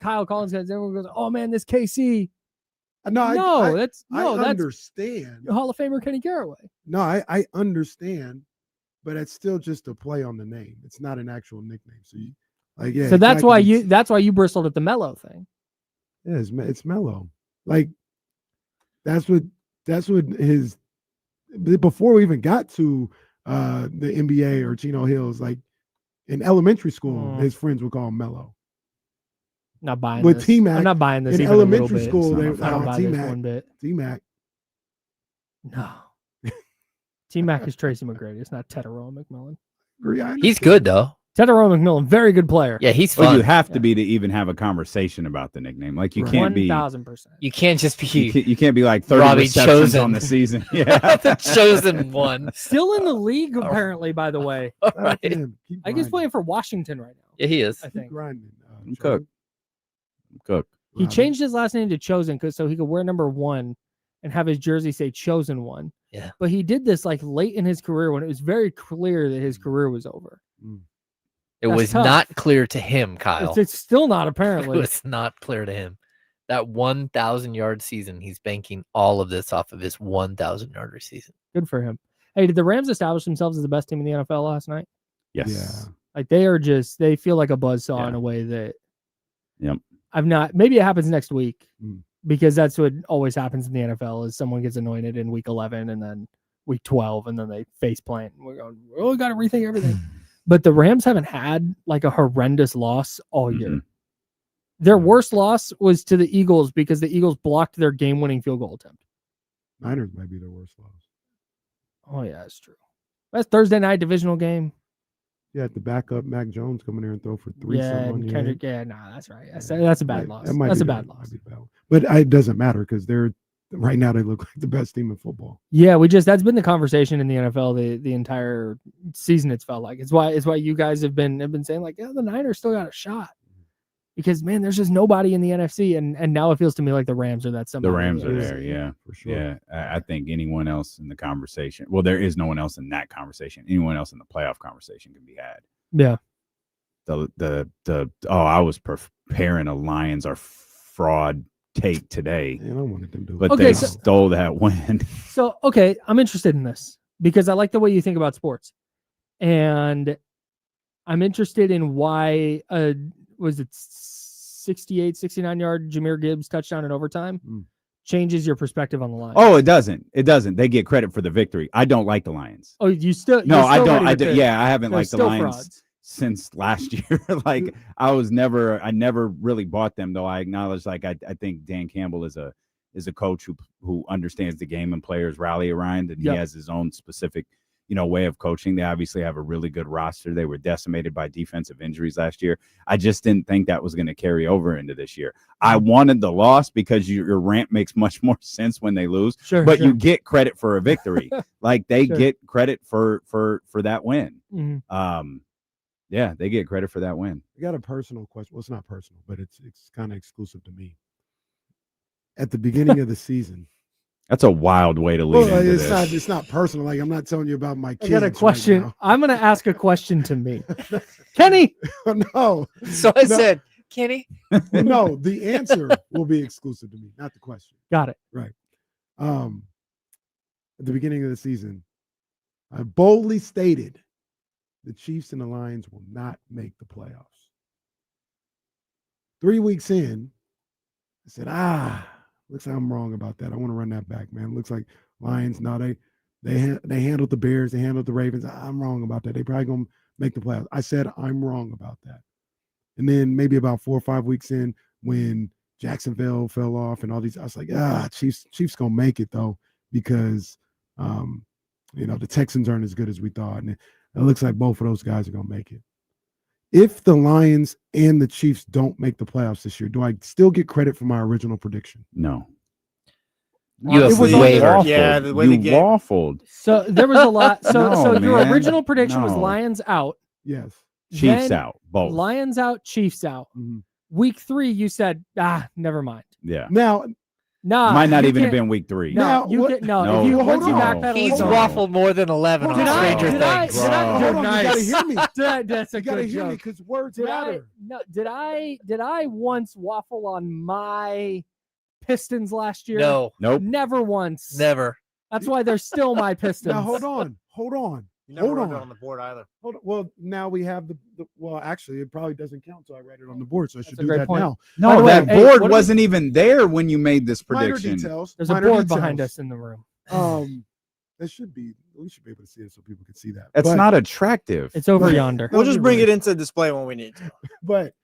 Kyle Collins comes in. Everyone goes, "Oh man, this KC." no, That's I understand. Hall of Famer Kenny Garraway. No, I understand, but it's still just a play on the name. It's not an actual nickname. So you like yeah. So that's exactly. why you bristled at the Mello thing. Yeah, it's Mellow. Like that's what his before we even got to the NBA or Chino Hills, like in elementary school, his friends would call him Mellow. Not buying With this. T-Mac, I'm not buying this in even a little elementary bit. school, It's they not I don't buy this T-Mac, one bit. T-Mac. No. T-Mac is Tracy McGrady. It's not Tetaroa McMillan. Agree, I He's understand. good though. Tetaroa McMillan, very good player. Yeah, he's Well, fun. you have to Yeah. be to even have a conversation about the nickname. Like you Right. can't be 1,000%. You can't just you be can't be like 30 Robbie receptions Chosen. on the season. Yeah. the chosen one. Still in the league, apparently, by the way. All Shout out to right. him. Keep I think he's grinding. playing for Washington right now, Yeah, he is. I Keep think. grinding. I'm Trevor. Cook. He Robbie. changed his last name to Chosen so he could wear number 1 and have his jersey say Chosen 1. Yeah. But he did this like late in his career when it was very clear that his career was over. It That's was tough. not clear to him, Kyle. It's still not It apparently. was not clear to him. That 1,000-yard season, he's banking all of this off of his 1,000-yard season. Good for him. Hey, did the Rams establish themselves as the best team in the NFL last night? Yes. Yeah. Like they feel like a buzzsaw in Yeah. a way that Yep. maybe it happens next week Mm. because that's what always happens in the NFL is someone gets anointed in week 11 and then week 12 and then they face plant. We're going, we got to rethink everything. But the Rams haven't had like a horrendous loss all year. Mhm. Their worst loss was to the Eagles because the Eagles blocked their game-winning field goal attempt. Niners might be their worst loss. Oh yeah, that's true. That's Thursday night divisional game. Yeah, the backup Mac Jones coming there and throw for 3 Yeah, something on and your Kendrick. head. Yeah, nah, that's right. That's a bad loss. That might That's be a bad. bad Might loss. be bad. But it doesn't matter because they're right now they look like the best team in football. Yeah, that's been the conversation in the NFL the entire season. It's felt like it's why you guys have been saying like, yeah, the Niners still got a shot because man, there's just nobody in the NFC, and now it feels to me like the Rams are that somebody. The Rams are Yeah. there. Yeah. For sure. Yeah. I think anyone else in the conversation. Well, there is no one else in that conversation. Anyone else in the playoff conversation can be had. Yeah. I was preparing a Lions are fraud take today. Man, I wanted them to do it. But Okay, they so- stole that win. So, okay, I'm interested in this because I like the way you think about sports. And I'm interested in why, was it 68, 69-yard Jahmyr Gibbs touchdown in overtime changes your perspective on the Lions? Oh, it doesn't. It doesn't. They get credit for the victory. I don't like the Lions. Oh, you still? No, you're I still don't. ready to pick. Yeah, I haven't They're liked the still Lions frauds. since last year. Like I never really bought them, though. I acknowledge, like I think Dan Campbell is a coach who understands the game and players rally around, and he has his own specific, way of coaching. They obviously have a really good roster. They were decimated by defensive injuries last year. I just didn't think that was going to carry over into this year. I wanted the loss because your rant makes much more sense when they lose. Sure, but sure. you get credit for a victory. Like they get credit for that win. Mm-hmm. Yeah, they get credit for that win. I got a personal question. Well, it's not personal, but it's kind of exclusive to me. At the beginning of the season. That's a wild way to lead into it's this. It's not personal. Like I'm not telling you about my kids. I got a question. Right I'm going to ask a question to me. Kenny. No. So I said, Kenny. No, the answer will be exclusive to me, not the question. Got it. Right. At the beginning of the season, I boldly stated the Chiefs and the Lions will not make the playoffs. 3 weeks in, I said, looks like I'm wrong about that. I want to run that back, man. Looks like Lions. No, they handled the Bears. They handled the Ravens. I'm wrong about that. They probably going to make the playoffs. I said I'm wrong about that. And then maybe about 4 or 5 weeks in, when Jacksonville fell off and all these, I was like, Chiefs going to make it, though, because, the Texans aren't as good as we thought. And it looks like both of those guys are going to make it. If the Lions and the Chiefs don't make the playoffs this year, do I still get credit for my original prediction? No. You have wavered. Yeah, the way you the game waffled. So there was a lot. So your man. original prediction was No. Lions out. Yes. Chiefs Then out. Both. Lions out, Chiefs out. Mhm. Week 3, you said, never mind. Yeah. Now, Nah, Might not you even have can't- been week 3. No, Now, you what- get no. No, If you hold once you on. backpedal, He's it's over. waffled more than 11 on Did I- Stranger did I- Things. did I- hold on, nice. you gotta hear me. That's a You gotta good hear me joke. because words Did matter. did I once waffle on my Pistons last year? No, Nope. Never once. never. That's why they're still my Pistons. Now hold on. You never Hold wrote it on. on the board either. Hold on. Well, now we have the well, actually, it probably doesn't count, so I read it on the board, so I should That's a do great that point. now. No, By the way, that hey, board what do we- wasn't even there when you made this Minor prediction. details. There's a minor board details. behind us in the room. That should be. We should be able to see it so people can see that. That's But- not attractive. It's over But- yonder. No, We'll just you're bring right. it into display when we need to. But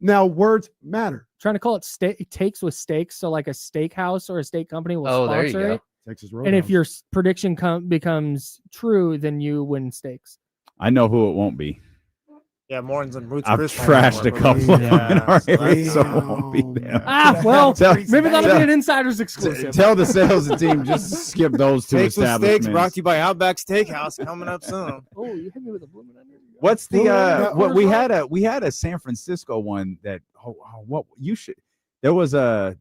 now words matter. Trying to call it takes with stakes, so like a steakhouse or a steak company will Oh, there you sponsor go. it. Texas Roadhouse. And if your prediction becomes true, then you win steaks. I know who it won't be. Yeah, Morton's and Roots. I've Chris trashed a couple of them already, so it won't be Damn. them. Well, Tell- maybe that'll tell- be an insider's exclusive. Tell the sales team just skip those two Steaks with Steaks establishments. brought to you by Outback Steakhouse coming up soon. Oh, you hit me with a blooming onion. What's the Well, what we had a San Francisco one that what you should there was a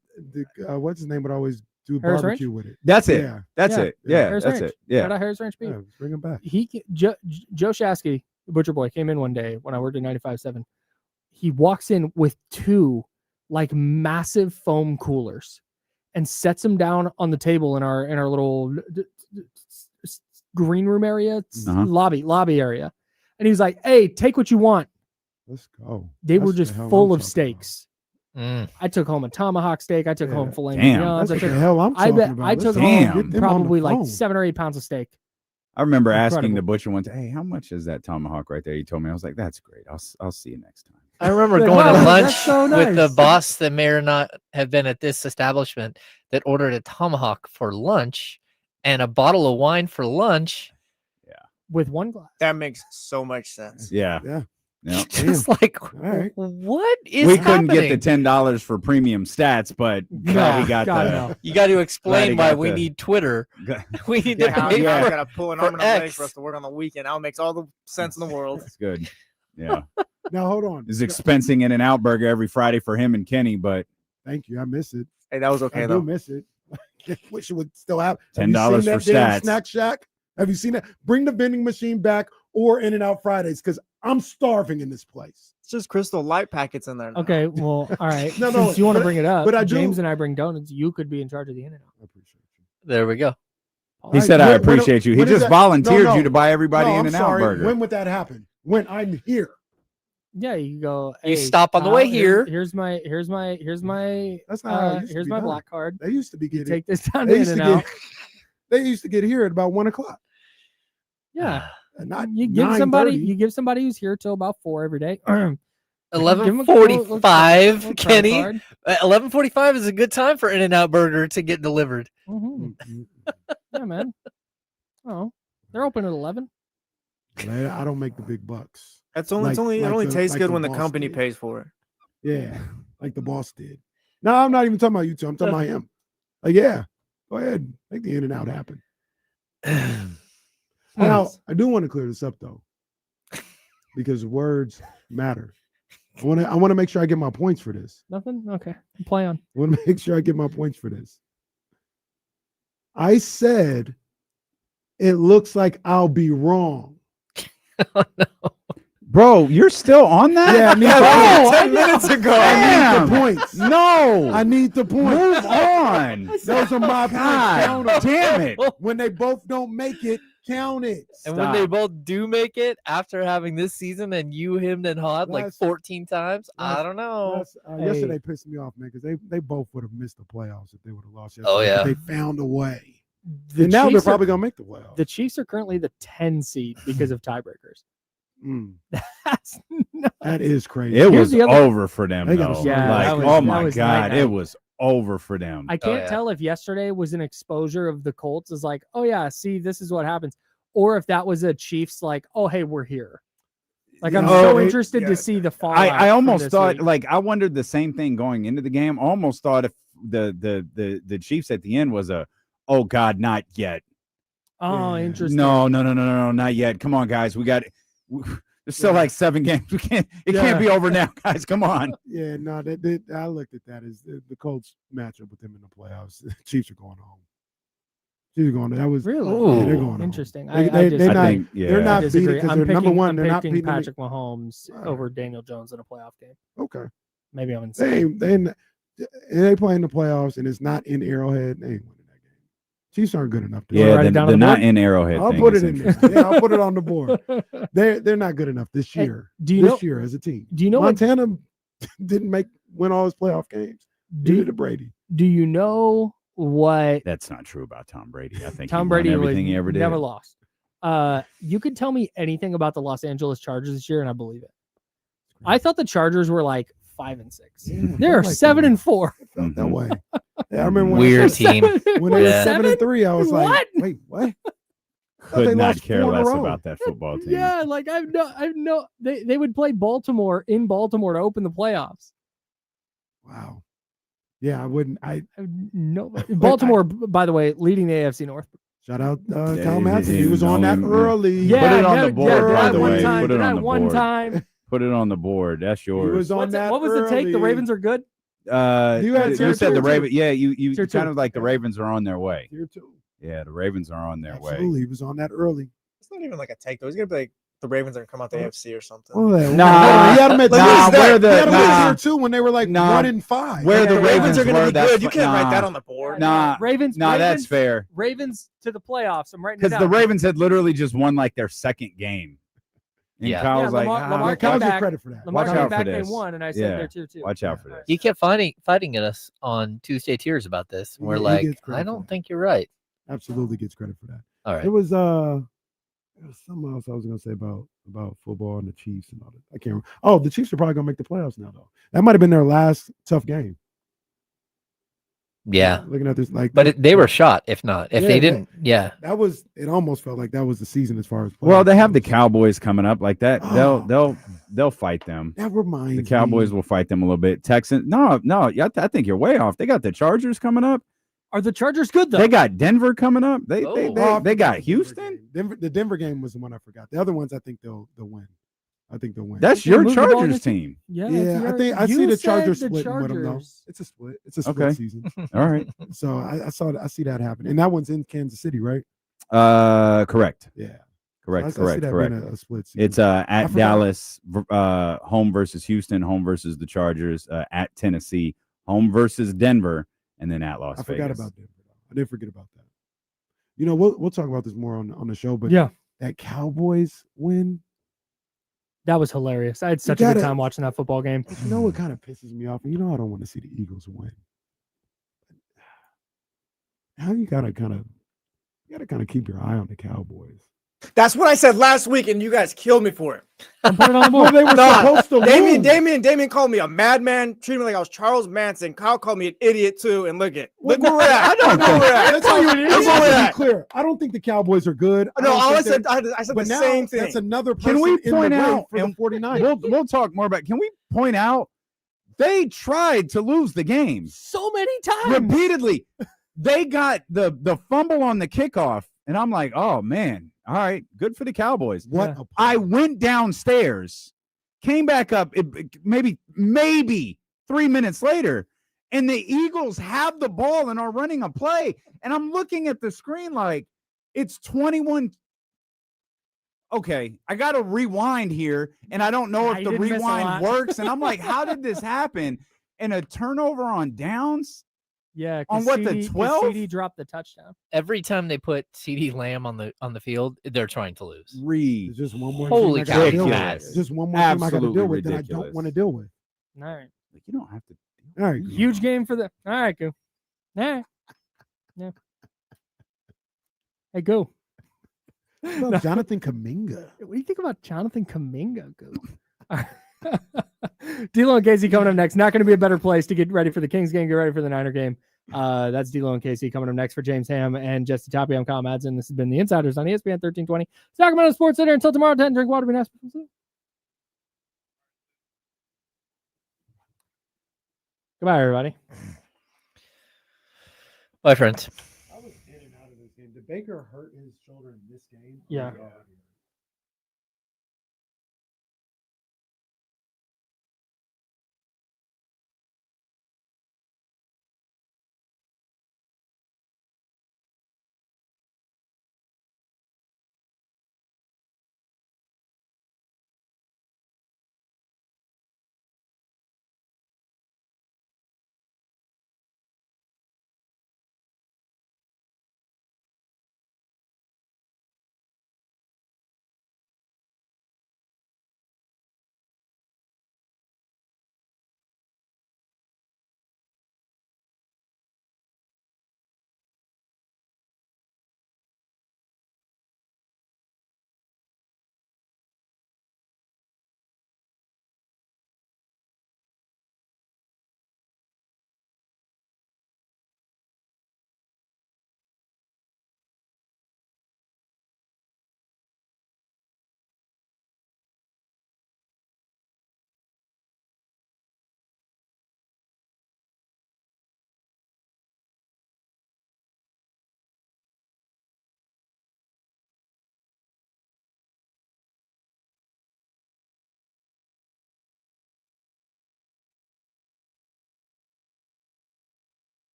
what's his name would always do Harris barbecue with it. that's it Yeah. that's Yeah. it yeah Harris that's Ranch. it yeah Shout out Harris Ranch Beef. Yeah, bring him back. Joe Shasky, the Butcher Boy, came in one day when I worked at 95.7. He walks in with 2 like massive foam coolers and sets them down on the table in our little green room area, Uh-huh. lobby area. And he's like, "Hey, take what you want." Let's go. They were That's just the hell full I'm of talking steaks. Mm. I took home a tomahawk steak. I took Yeah. home filet Damn. mignons. That's I what the took hell I'm I talking bet about. I Let's took go. Damn. Get home them on the probably like phone. 7 or 8 pounds of steak. I remember asking Incredible. the butcher once, hey, how much is that tomahawk right there? He told me. I was like, that's great. I'll see you next time. I remember Like, going wow, to that's lunch so with the nice. boss that may or not have been at this establishment that ordered a tomahawk for lunch and a bottle of wine for lunch. With one glass. That makes so much sense. Yeah. Yeah. Yeah. Just like, right. what is We happening? couldn't get the $10 for premium stats, but glad we got God, the no. You got to Glad explain he why got we the- need Twitter. We need Yeah, to Al, pay yeah. for gotta pull an for arm and a leg X. for us to work on the weekend. Al makes all the sense in the world. That's good. Yeah. Now hold on. Is expensing In and Out Burger every Friday for him and Kenny, but Thank you. I miss it. Hey, that was I okay do though. miss it. Wish it would still have. $10 Have you seen for that damn stats. Snack Shack. Have you seen that? Bring the vending machine back or In-N-Out Fridays because I'm starving in this place. It's just Crystal Light packets in there now. Okay, well, all right. No, Since you want to but- bring it up, but I James do- and I bring donuts. You could be in charge of the In-N-Out. I appreciate you. There we go. He Right, said, "I when- appreciate you." He when is just that? volunteered No, you to buy everybody no, I'm In-N-Out sorry. burger. When would that happen? When I'm here. Yeah, you go. You Hey, stop on the Kyle, way here. Here's my That's not how it used to here's be my done. black card. They used to be You getting. take this down They to used to In-N-Out. get. They used to get here at about 1:00. Yeah, Not you give somebody 9:30. who's here till about 4 every day. 11:45, Kenny. Card. 11:45 is a good time for In-N-Out Burger to get delivered. Mhm. Mm-mm. Yeah, man. Oh, they're open at 11. I don't make the big bucks. It's only Like- it like only the- tastes like good the when the boss company did. pays for it. Yeah, like the boss did. No, I'm not even talking about you two. I'm talking about him. Like, yeah, go ahead, make the In-N-Out happen. Now, I do want to clear this up though, because words matter. I want to make sure I get my points for this. Nothing. Okay, play on. I want to make sure I get my points for this. I said it looks like I'll be wrong. Bro, you're still on that? Yeah, I need Bro, 10 minutes ago. I need the Damn. points. No. I need the points. Move on. Those are my points. Count 'em. Damn it. When they both don't make it, count it. And when they both do make it after having this season and you hemmed and hawed like That's- 14 times, I don't know. Yesterday pissed me off, man, because they both would have missed the playoffs if they would have lost yesterday. Oh, yeah. But they found a way. The And now they're Chiefs are- probably going to make the playoffs. The Chiefs are currently the 10 seed because of tiebreakers. Mm, That's nuts. that is crazy. It Here's was the other- over for them, They gotta though. slow down. Like, that was- oh that my was God, night-night. it was over for them. I can't yeah. tell if yesterday was an exposure of the Colts as like, oh yeah, see, this is what happens, or if that was a Chiefs like, oh hey, we're here. Like I'm Yeah. so Oh, it- interested yeah. to see the fallout. I from almost this thought, week. like, I wondered the same thing going into the game. I almost thought if the Chiefs at the end was a, oh God, not yet. oh, Yeah. interesting. No, not yet. Come on, guys. There's still Yeah. like 7 games. It can't Yeah. be over now, guys. Come on. Yeah, no, I looked at that as the Colts matchup with them in the playoffs. The Chiefs are going home. Chiefs are going. That was Really? Yeah, they're Ooh. going home. Interesting. They- I they're disagree. not- I think, yeah. They're I not beating disagree. because I'm they're number picking- one. I'm They're not picking beating them. Patrick Mahomes Right. over Daniel Jones in a playoff game. Okay, Maybe I'm insane. they play in the playoffs and it's not in Arrowhead. They ain't winning that game. Chiefs aren't good enough. To wanna Yeah, write it they're, down on they're the not board? in Arrowhead. I'll thing. put It's it in there. interesting. Yeah, I'll put it on the board. They're not good enough this Hey, year. do you this know? year as a team. Do you know what? Montana didn't win all his playoff games. Neither Do, did Brady. do you know what That's not true about Tom Brady. I think Tom he won Brady everything was he ever did. never lost? You could tell me anything about the Los Angeles Chargers this year, and I believe it. I thought the Chargers were like 5-6. Yeah, They're like 7-4. It felt that Mhm. way. Yeah, I remember when Weird I, team. when they were Yeah. 7-3. I was like, What? wait, what? Could they not lost care 4 in a less row. about that football team. Yeah, like I've no. They would play Baltimore in Baltimore to open the playoffs. Wow. Yeah, I wouldn't. No, Baltimore, by the way, leading the AFC North. Shout out Yeah, Kyle he- Madsen. he He was on that only- early. Yeah, it on yeah, the board, yeah, by that the one way. time, Put it that on the one board. time. Put it on the board. That's He yours. was on that What was the take? The early. Ravens are good. You had You tier said two, the too. Ravens. Yeah, you Tier kind two. of like the Ravens are on their way. Tier 2. Yeah, the Ravens are on their way. Absolutely. He was on that early. It's not even like a take though. He's gonna be like the Ravens are gonna come out the AFC or something. Well, Nah, he had them at Like, tier- who's that? where he had them at nah, tier 2 when they were like Nah. 1-5. Where the the Ravens are gonna were, be that's good. You can't write nah. that on the board. Nah, Ravens. nah, that's Ravens, fair. Ravens to the playoffs. I'm writing it Because down. the Ravens had literally just won like their second game. And Yeah. Kyle Yeah, was like, Lamar Yeah, Kyle came gets back. credit for that. Lamar watch came out for back. this. They won, and I said Yeah. they're tier 2. watch out for this. He kept fighting at us on Tuesday Tiers about this. We're He like, gets credit I for don't that. think you're right. Absolutely gets credit for that. All right. It was something else I was gonna say about football and the Chiefs and all that. I can't remember. Oh, the Chiefs are probably gonna make the playoffs now though. That might have been their last tough game. Yeah. Looking at this, like, But they were shot, if not. If Yeah, they yeah. didn't, yeah. that was. It almost felt like that was the season as far as. Well, they have the playoffs. Cowboys coming up like that. Oh. They'll fight them. That reminds The Cowboys me. will fight them a little bit. Texans, no, I think you're way off. They got the Chargers coming up. Are the Chargers good though? They got Denver coming up. They Oh. they, Oh, I they, they got forgot the Denver Houston. game. The Denver game was the one I forgot. The other ones, I think they'll win. I think they'll win. That's They your moved the ball Chargers this- team. Yeah, yeah. I think I you see the said Chargers the splitting with them though. Chargers. It's a split. It's a split Okay. season. All right. So I see that happen, and that one's in Kansas City, right? Correct. Yeah. Correct. I see that Correct. being a split season. It's I at forgot. Dallas, home versus Houston, home versus the Chargers, at Tennessee, home versus Denver, and then at Las I Vegas. forgot about Denver. I didn't forget about that. You know, we'll talk about this more on the show, but Yeah, that Cowboys win, that was hilarious. I had such a gotta- good time watching that football game. you know what kind of pisses me off? You know I don't want to see the Eagles win. Now you gotta kind of keep your eye on the Cowboys. That's what I said last week, and you guys killed me for it. I'm putting it on the board. They were supposed to lose. Damien called me a madman, treated me like I was Charles Manson. Kyle called me an idiot too, and look where we're at. I don't know where we're at. That's how Let's be clear. I don't think the Cowboys are good. No, I said the same thing. That's another person Can we in point the race out for the 49ers. We'll talk more about. Can we point out they tried to lose the game So many times. repeatedly? They got the fumble on the kickoff, and I'm like, oh man, all right, good for the Cowboys. What Yeah. I went downstairs, came back up, maybe 3 minutes later, and the Eagles have the ball and are running a play, and I'm looking at the screen like it's 21. Okay, I got to rewind here, and I don't know Yeah, if you the didn't miss a lot. rewind works, and I'm like, how did this happen? And a turnover on downs? Yeah, On what, the 12? CD dropped the touchdown. Every time they put CD Lamb on the field, they're trying to lose. It's just one more Holy team I gotta cow, deal with. Matt. Just one more team I got to Absolutely deal with that I ridiculous. don't want to deal with. All right, Like, you don't have to. All right, huge game for the. All right, go. All right, yeah. Hey, go. What about Jonathan Kuminga? What do you think about Jonathan Kuminga? Go. D'Lo and Casey coming up next. Not going to be a better place to get ready for the Kings game, get ready for the Niner game. That's D'Lo and Casey coming up next for James Ham and Jesse Tapia. I'm Kyle Madsen. This has been the Insiders on ESPN 1320 Sacramento Sports Center. Until tomorrow, 10. Drink water. Be nice. Goodbye, everybody. Bye, friends. I was in and out of this game. Did Baker hurt his shoulder in this game? Yeah.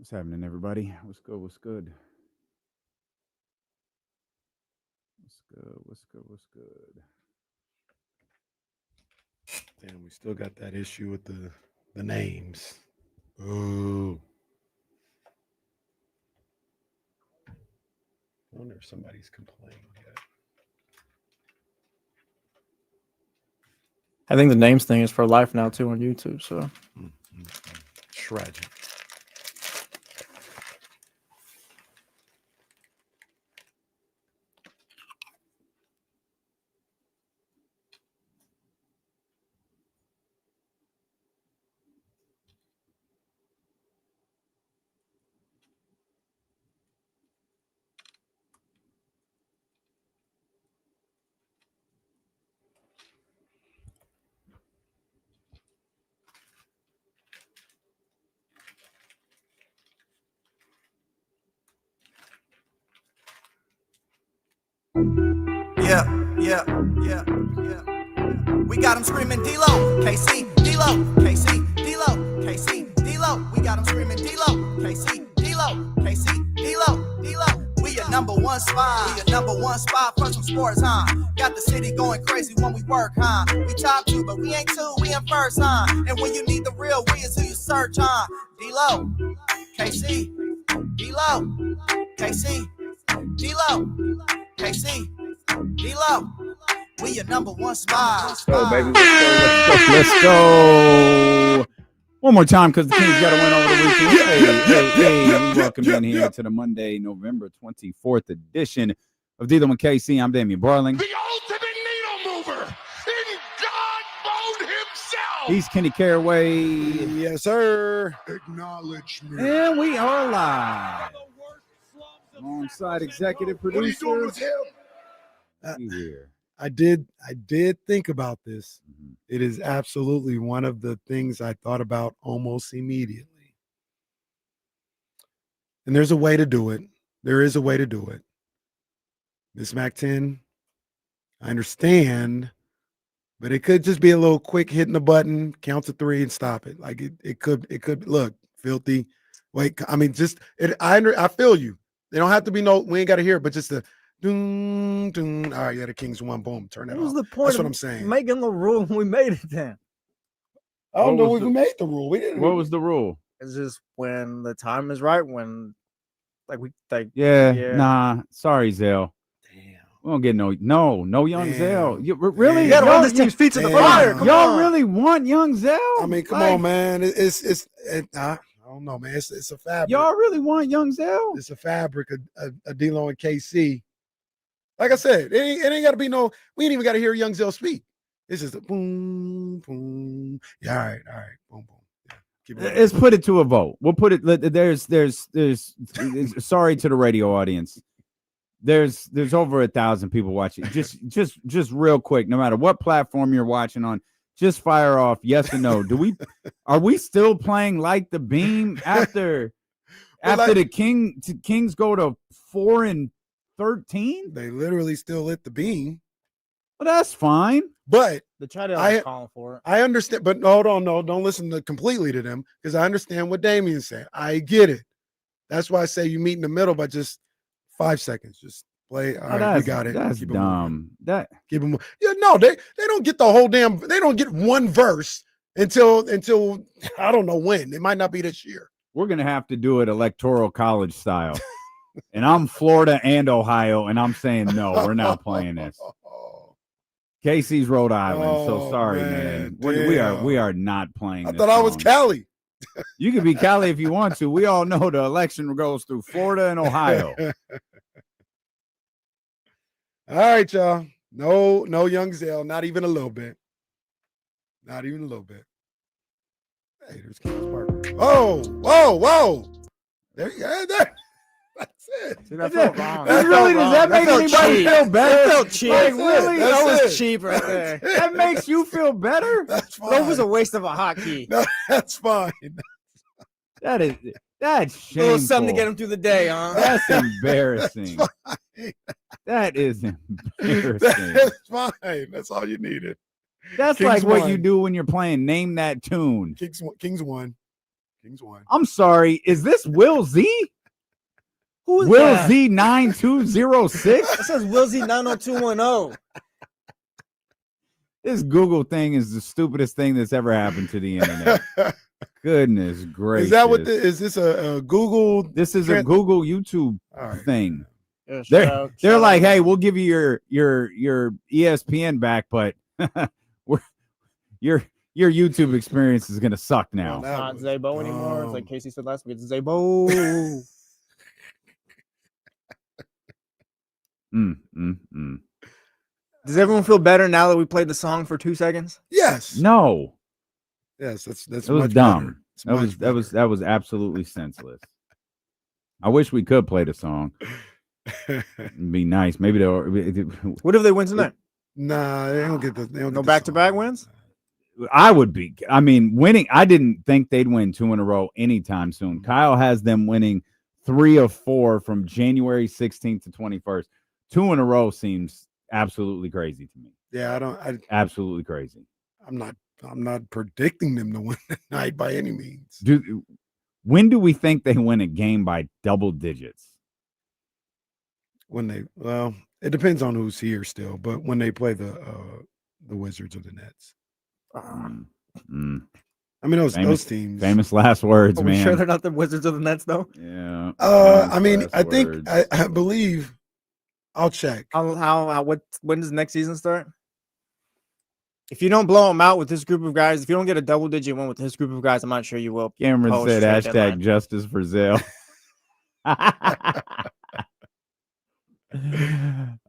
What's happening, everybody? What's good? What's good? What's good? What's good? What's good? Damn, we still got that issue with the names. Ooh. I wonder if somebody's complaining yet. I think the names thing is for life now too on YouTube. So Tragic. Yeah. We got them screaming D-Lo, KC, D-Lo, KC, D-Lo, KC, D-Lo. We got them screaming D-Lo, KC, D-Lo, KC, D-Lo, D-Lo. We your number one spot. We your number one spot for some sports, huh? Got the city going crazy when we work, huh? We top 2, but we ain't 2, we in first, huh? And when you need the real, we is who you search, huh? D-Lo, KC, D-Lo, KC, D-Lo, KC, D-Lo. We your number one spot. Let's go, baby. Let's go. One more time, because the Kings got to win over the weekend. Hey, welcome in here to the Monday, November 24th edition of D-Lo and KC. I'm Damian Barling. The ultimate needle mover in God mode himself. He's Kenny Caraway. Yes, sir. Acknowledgement. And we are live. Alongside executive producer. Here. I did think about this. It is absolutely one of the things I thought about almost immediately. And there's a way to do it. There is a way to do it. Miss Mac 10, I understand, but it could just be a little quick hitting the button, count to 3 and stop it. Like it could look filthy. Wait, I mean, just I feel you. They don't have to be we ain't got to hear it, but just the doom, doom. All right, yeah, the Kings won. Boom, turn it off. what was the point? That's what I'm saying. Making the rule when we made it then. I don't know What if was we made the rule. We didn't. What was the rule? It's just when the time is right. When Yeah. Yeah. Nah. Sorry, Zell. Damn. We don't get no young Damn. Zell. Really? you gotta Y'all- run this team's feet to the Damn. fire. Come Y'all on. really want young Zell? I mean, come on, man. I don't know, man. It's a fabric. Y'all really want young Zell? It's a fabric. A D-Lo and KC. Like I said, it ain't got to be no. We ain't even got to hear Young Zell speak. It's just a boom, boom. Yeah, all right, boom, boom. Yeah, keep it Let's put it to a vote. We'll put it. There's. Sorry to the radio audience. There's over 1,000 people watching. Just real quick. No matter what platform you're watching on, just fire off yes or no. Are we still playing Like the Beam after the Kings go to 4-13? They literally still lit the beam, Well, that's fine. but The chat is calling for it. I understand. But hold on, no, don't listen completely to them because I understand what Damien's saying. I get it. That's why I say you meet in the middle by just 5 seconds. Just play. All right, we got it. That's Keep it dumb. moving. Keep it moving. Yeah, no, they don't get the whole damn. They don't get one verse until I don't know when. It might not be this year. We're gonna have to do it electoral college style. And I'm Florida and Ohio, and I'm saying no, we're not playing this. Casey's Rhode Island, so sorry, man. We are not playing. I this thought I was song. Cali. You can be Cali if you want to. We all know the election goes through Florida and Ohio. All right, y'all. No Young Zell, not even a little bit. Not even a little bit. Hey, there's Kings Parker. Whoa. There you go. That's it. See, that felt wrong. Does that make felt anybody cheap. feel better? That felt cheap. Like, really? That's That it. was cheap right there. That makes you feel better? That's fine. That was a waste of a hotkey. No, that's fine. That's A shameful. little something to get him through the day, huh? That's embarrassing. Fine. That is embarrassing. That's fine. That's all you needed. That's Kings like what won. you do when you're playing Name That Tune. Kings won. Kings won. I'm sorry. Is this Will Z? Who is Will that? Z 9206? It says Will Z 90210. This Google thing is the stupidest thing that's ever happened to the internet. Goodness gracious. Is that what is this a Google? This is a Google YouTube thing. Yeah, They're like, hey, we'll give you your ESPN back, but your YouTube experience is gonna suck now. It's not Zabo anymore. It's like Casey said last week. It's Zabo. Does everyone feel better now that we played the song for 2 seconds? Yes. No. Yes, that's It was much dumb. better. That was absolutely senseless. I wish we could play the song. It'd be nice. Maybe they'll. What if they win tonight? Nah, they don't get the. They don't No get the back-to-back song. wins? I would be. I mean, winning. I didn't think they'd win 2 in a row anytime soon. Kyle has them winning 3 of 4 from January 16th to 21st. 2 in a row seems absolutely crazy to me. Yeah, Absolutely crazy. I'm not predicting them to win tonight by any means. When do we think they win a game by double digits? It depends on who's here still, but when they play the Wizards or the Nets. I mean, those teams. Famous last words, Are man. we sure they're not the Wizards or the Nets, though? Yeah. I mean, I think I believe. I'll check. When does next season start? If you don't blow them out with this group of guys, if you don't get a double-digit win with this group of guys, I'm not sure you will. Cameron said post-trade deadline. #justice for Zale.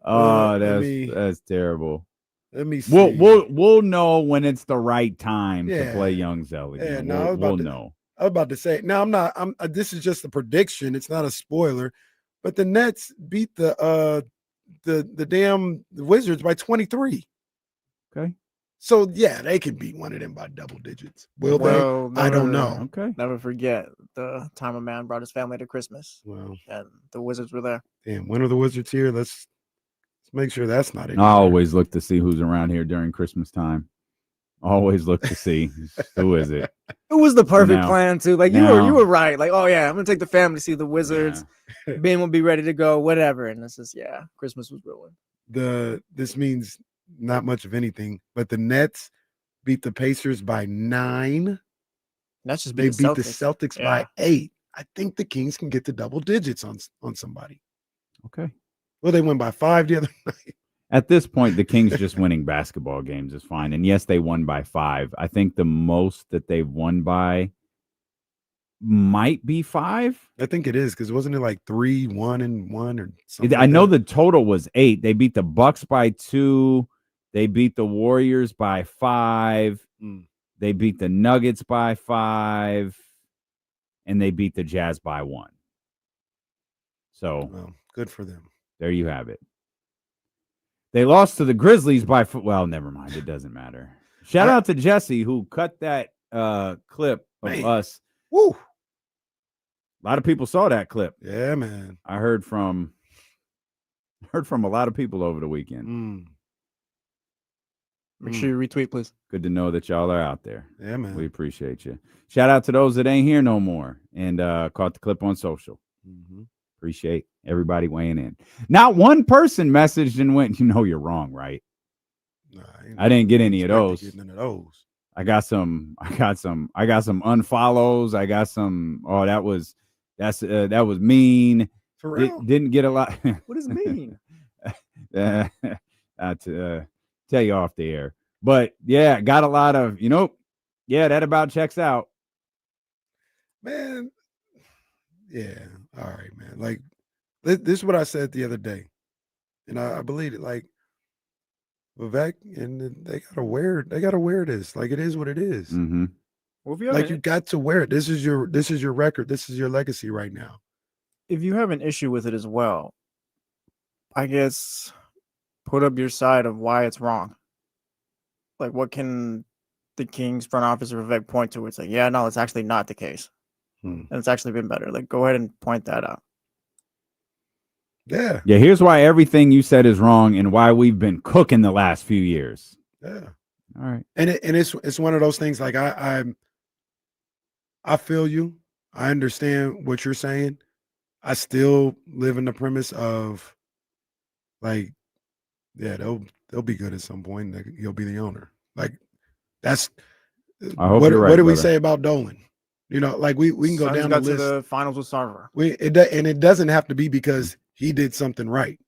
Oh, that's terrible. Let me see. We'll know when it's the right time to play Young Zell again. Yeah, we'll know. I was about to say. Now I'm not. This is just a prediction. It's not a spoiler. But the Nets beat the damn Wizards by 23. Okay. So yeah, they can beat one of them by double digits. Will they? I don't know. Okay. Never forget the time a man brought his family to Christmas. Well, and the Wizards were there. Damn, when are the Wizards here? Let's make sure that's not it. I always look to see who's around here during Christmas time. Always look to see who is it. It was the perfect plan too. Like you were right. Like, oh yeah, I'm gonna take the family to see the Wizards. Yeah. Ben will be ready to go, whatever. And this is Christmas was ruined. This means not much of anything, but the Nets beat the Pacers by 9. That's just they beat the Celtics by 8. I think the Kings can get to double digits on somebody. Okay. Well, they won by 5 the other night. At this point, the Kings just winning basketball games is fine. And yes, they won by 5. I think the most that they've won by might be 5. I think it is because wasn't it like 3-1-1 or something? I know the total was 8. They beat the Bucks by 2. They beat the Warriors by 5. They beat the Nuggets by 5. And they beat the Jazz by 1. So good for them. There you have it. They lost to the Grizzlies by never mind. It doesn't matter. Shout out to Jesse who cut that clip of us. Woo! A lot of people saw that clip. Yeah, man. I heard from a lot of people over the weekend. Make sure you retweet, please. Good to know that y'all are out there. Yeah, man. We appreciate you. Shout out to those that ain't here no more and caught the clip on social. Appreciate everybody weighing in. Not one person messaged and went, you're wrong, right? Nah, I didn't get any of those. None of those. I got some unfollows. I got some. Oh, that was mean. For real? Didn't get a lot. What does it mean? To tell you off the air, but yeah, got a lot of. That about checks out. Man, yeah. All right, man. Like this is what I said the other day, and I believe it. Like Vivek, and they gotta wear this. Like it is what it is. Mm-hmm. Well, you got to wear it. This is your record. This is your legacy right now. If you have an issue with it as well, I guess put up your side of why it's wrong. Like, what can the Kings front office or Vivek point to? It's like, yeah, no, it's actually not the case. And it's actually been better. Like, go ahead and point that out. Yeah. Yeah. Here's why everything you said is wrong and why we've been cooking the last few years. Yeah. All right. And it's one of those things. Like I I feel you. I understand what you're saying. I still live in the premise of like, yeah, they'll be good at some point. He'll be the owner. Like that's I hope what you're right, what do we brother. say about Dolan? You know, like we can go Suns down got the to list. the finals with Sarver. And it doesn't have to be because he did something right.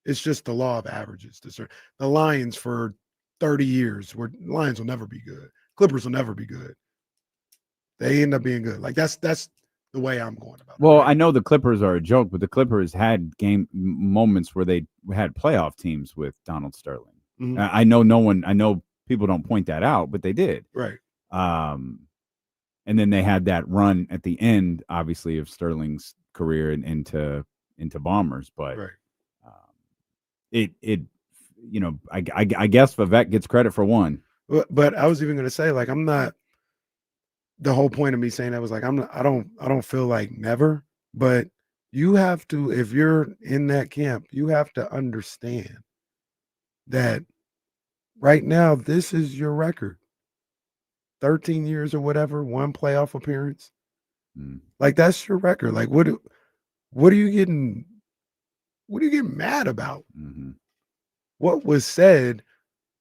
It's just the law of averages. The Lions for 30 years, where Lions will never be good. Clippers will never be good. They end up being good. Like that's the way I'm going about it. Well, right? I know the Clippers are a joke, but the Clippers had moments where they had playoff teams with Donald Sterling. Mhm. I know people don't point that out, but they did. Right. And then they had that run at the end, obviously, of Sterling's career and into Bombers. But Right. I guess Vivek gets credit for one. But I was even going to say, like, I'm not. The whole point of me saying that was like, I don't feel like never, but you have to, if you're in that camp, you have to understand that right now this is your record. 13 years or whatever, one playoff appearance. Like that's your record. Like what are you getting mad about? Mm-hmm. What was said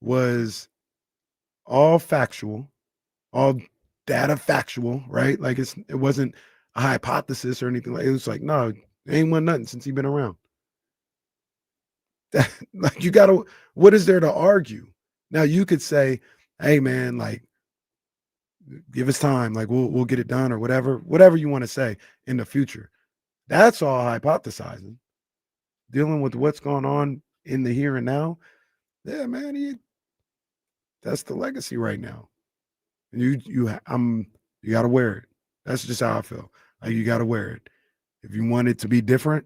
was all factual, all data factual, right? Like it wasn't a hypothesis or anything. Like it was like, no, ain't won nothing since he's been around. Like you gotta, what is there to argue? Now you could say, hey man, like give us time, like we'll get it done or whatever you want to say in the future. That's all hypothesizing. Dealing with what's going on in the here and now. Yeah, man, that's the legacy right now. And you gotta wear it. That's just how I feel. Like you gotta wear it. If you want it to be different,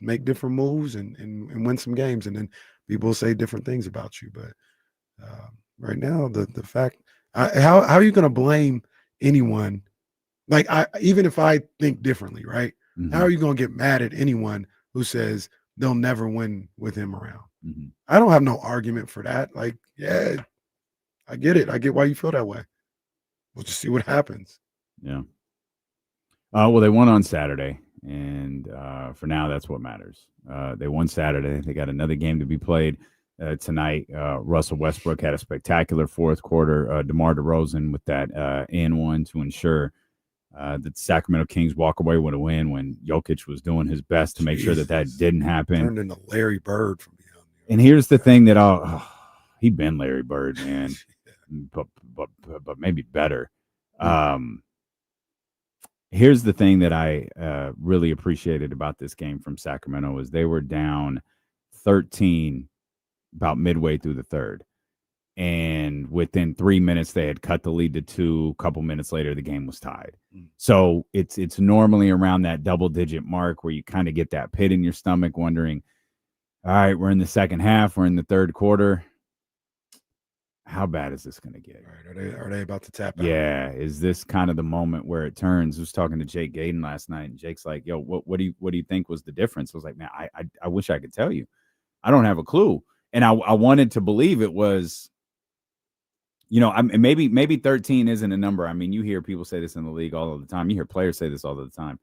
make different moves and win some games, and then people say different things about you. But right now, the fact, how are you gonna blame anyone? Like even if I think differently, right? Mm-hmm. How are you gonna get mad at anyone who says they'll never win with him around? Mm-hmm. I don't have no argument for that. Like, yeah, I get it. I get why you feel that way. We'll just see what happens. Yeah. Well, they won on Saturday, and for now, that's what matters. They won Saturday. They got another game to be played tonight. Russell Westbrook had a spectacular fourth quarter. DeMar DeRozan with that and one to ensure that the Sacramento Kings walk away with a win when Jokic was doing his best to make sure that didn't happen. Turned into Larry Bird from beyond. And here's the thing that he'd been Larry Bird, man, but maybe better. Here's the thing that I really appreciated about this game from Sacramento is they were down 13 about midway through the third. And within 3 minutes, they had cut the lead to 2. A couple minutes later, the game was tied. So it's normally around that double-digit mark where you kind of get that pit in your stomach wondering, all right, we're in the second half. We're in the third quarter. How bad is this going to get? Right. Are they about to tap out? Yeah. Is this kind of the moment where it turns? I was talking to Jake Gaden last night, and Jake's like, yo, what do you think was the difference? I was like, man, I wish I could tell you. I don't have a clue. And I wanted to believe it was, maybe 13 isn't a number. I mean, you hear people say this in the league all of the time. You hear players say this all the time.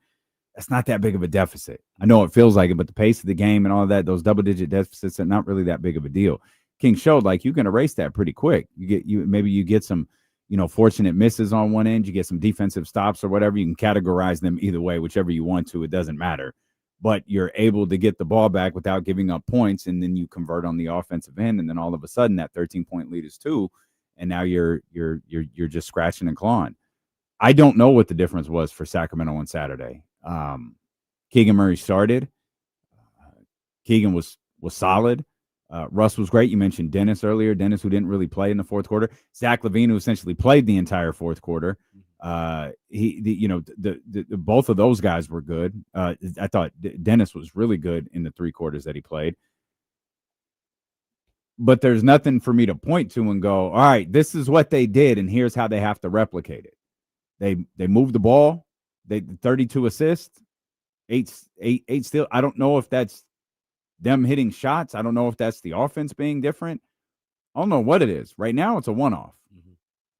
That's not that big of a deficit. I know it feels like it, but the pace of the game and all of that, those double-digit deficits are not really that big of a deal. King showed like you can erase that pretty quick. You get some, fortunate misses on one end. You get some defensive stops or whatever. You can categorize them either way, whichever you want to. It doesn't matter. But you're able to get the ball back without giving up points, and then you convert on the offensive end, and then all of a sudden that 13-point lead is 2, and now you're just scratching and clawing. I don't know what the difference was for Sacramento on Saturday. Keegan Murray started. Keegan was solid. Russ was great. You mentioned Dennis earlier. Dennis, who didn't really play in the fourth quarter. Zach LaVine, who essentially played the entire fourth quarter. Both of those guys were good. I thought Dennis was really good in the 3 quarters that he played. But there's nothing for me to point to and go, all right, this is what they did, and here's how they have to replicate it. They moved the ball. They 32 assists, 8 steals. I don't know if that's them hitting shots. I don't know if that's the offense being different. I don't know what it is. Right now, it's a one-off.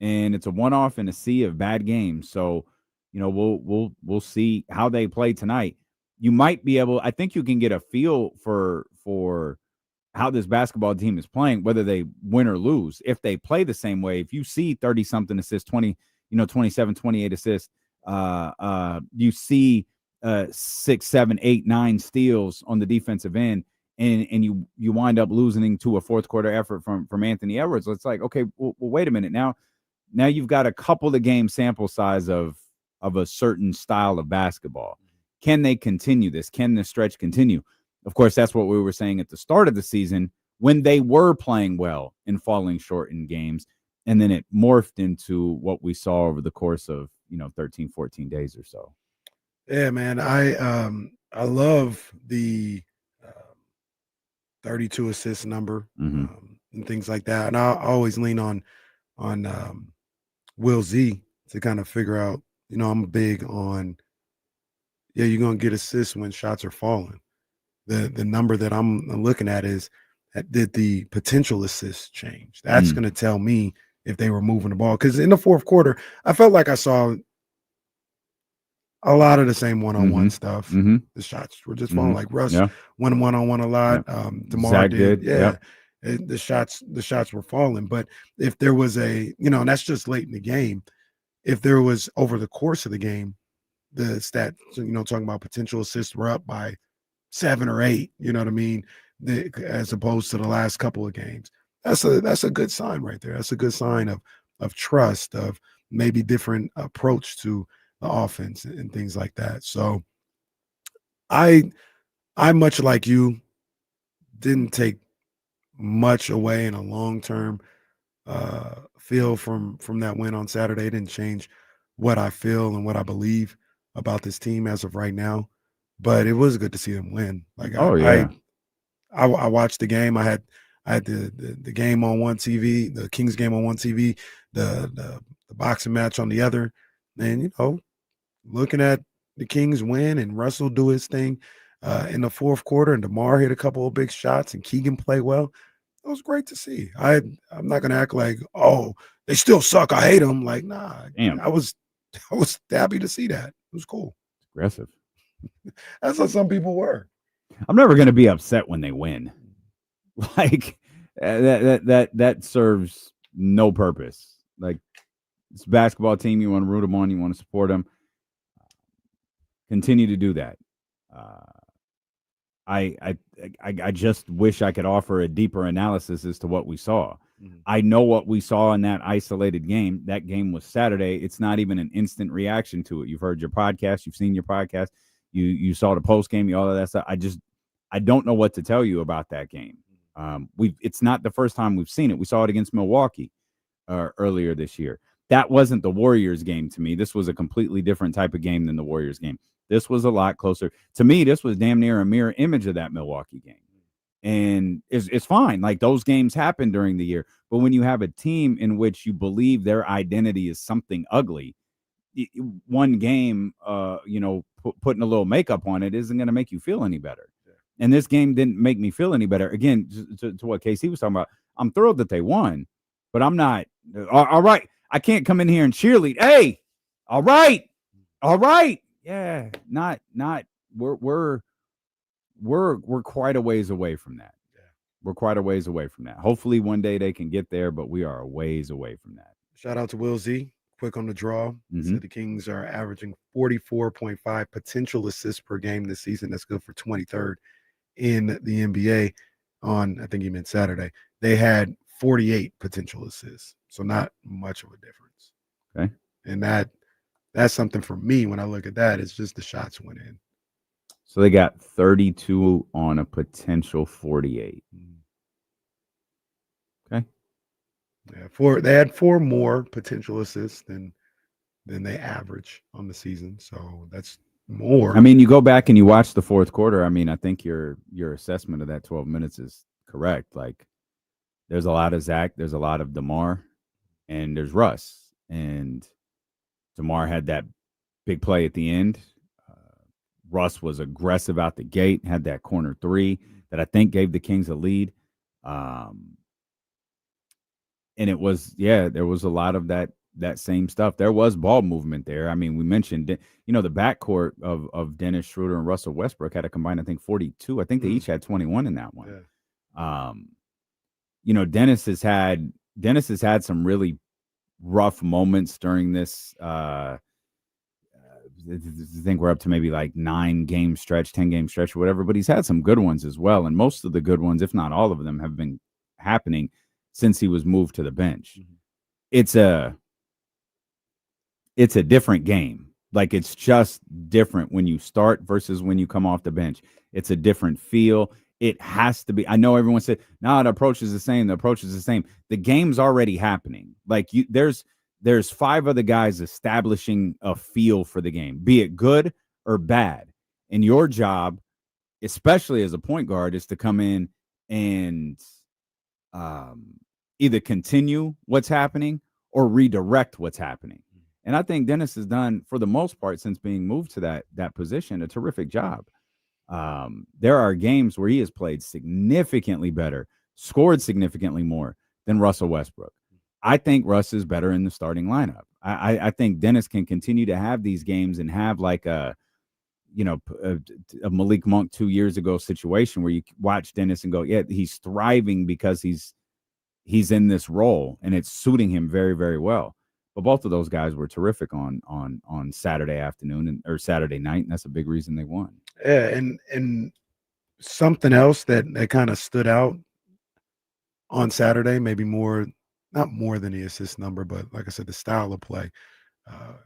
and it's a one-off in a sea of bad games. So, we'll see how they play tonight. You might be able. I think you can get a feel for how this basketball team is playing, whether they win or lose. If they play the same way, if you see 30-something assists, 27, 28 assists, you see 6, 7, 8, 9 steals on the defensive end, and you wind up losing to a fourth quarter effort from Anthony Edwards. It's like, okay, well, wait a minute. Now you've got a couple of game sample size of a certain style of basketball. Can they continue this? Can the stretch continue? Of course, that's what we were saying at the start of the season when they were playing well and falling short in games. And then it morphed into what we saw over the course of, 13, 14 days or so. Yeah, man. I love the 32 assist number and things like that. And I always lean on Will Z to kind of figure out, I'm big on, you're going to get assists when shots are falling. The number that I'm looking at is, did the potential assists change? That's going to tell me if they were moving the ball. Because in the fourth quarter, I felt like I saw a lot of the same one-on-one stuff. The shots were just falling. Like Russ went one-on-one a lot. DeMar Zach did. Yeah. The shots were falling. But if there was and that's just late in the game. If there was over the course of the game, the stat, talking about potential assists were up by 7 or 8, you know what I mean? As opposed to the last couple of games. That's a good sign right there. That's a good sign of trust, of maybe different approach to the offense and things like that. So I much like you didn't take much away in a long-term feel from that win on Saturday. It didn't change what I feel and what I believe about this team as of right now. But it was good to see them win. Like, I watched the game. I had the game on one TV, the Kings game on one TV, the boxing match on the other. And, looking at the Kings win and Russell do his thing in the fourth quarter, and DeMar hit a couple of big shots and Keegan play well. It was great to see. I'm not going to act like, oh, they still suck, I hate them. Like, nah. Damn. I was happy to see that. It was cool. Aggressive. That's how some people were. I'm never going to be upset when they win. Like that serves no purpose. Like, it's a basketball team. You want to root them on. You want to support them. Continue to do that. I just wish I could offer a deeper analysis as to what we saw. I know what we saw in that isolated game. That game was Saturday. It's not even an instant reaction to it. You've heard your podcast. You've seen your podcast. You saw the post game. All of that stuff. I don't know what to tell you about that game. It's not the first time we've seen it. We saw it against Milwaukee earlier this year. That wasn't the Warriors game to me. This was a completely different type of game than the Warriors game. This was a lot closer. To me, this was damn near a mirror image of that Milwaukee game. And it's fine. Like, those games happen during the year. But when you have a team in which you believe their identity is something ugly, one game, putting a little makeup on it isn't going to make you feel any better. Yeah. And this game didn't make me feel any better. Again, to what KC was talking about, I'm thrilled that they won, but I'm not. All right. I can't come in here and cheerlead. Hey, all right. Yeah, not. We're quite a ways away from that. Yeah. We're quite a ways away from that. Hopefully one day they can get there, but we are a ways away from that. Shout out to Will Z. Quick on the draw. So the Kings are averaging 44.5 potential assists per game this season. That's good for 23rd in the NBA on, I think he meant Saturday. They had 48 potential assists. So not much of a difference. Okay. And that's something for me when I look at that. It's just the shots went in. So they got 32 on a potential 48. Okay. Yeah, they had 4 more potential assists than they average on the season. So that's more. I mean, you go back and you watch the fourth quarter. I mean, I think your assessment of that 12 minutes is correct. Like, there's a lot of Zach, there's a lot of DeMar, and there's Russ. And DeMar had that big play at the end. Russ was aggressive out the gate, had that corner 3 that I think gave the Kings a lead. And it was, there was a lot of that same stuff. There was ball movement there. I mean, we mentioned, the backcourt of Dennis Schroeder and Russell Westbrook had a combined, I think, 42. I think they each had 21 in that one. Yeah. Dennis has had some really rough moments during this. I think we're up to maybe like 10 game stretch, or whatever, but he's had some good ones as well. And most of the good ones, if not all of them, have been happening since he was moved to the bench. It's a different game. Like, it's just different when you start versus when you come off the bench. It's a different feel. It has to be. I know everyone said, no, the approach is the same. The approach is the same. The game's already happening. Like, there's 5 other guys establishing a feel for the game, be it good or bad. And your job, especially as a point guard, is to come in and either continue what's happening or redirect what's happening. And I think Dennis has done, for the most part, since being moved to that position, a terrific job. There are games where he has played significantly better, scored significantly more than Russell Westbrook. I think Russ is better in the starting lineup. I think Dennis can continue to have these games and have like a Malik Monk 2 years ago situation where you watch Dennis and go, yeah, he's thriving because he's in this role and it's suiting him very, very well. But both of those guys were terrific on Saturday afternoon or Saturday night, and that's a big reason they won. Yeah, and something else that kind of stood out on Saturday, maybe not more than the assist number, but like I said, the style of play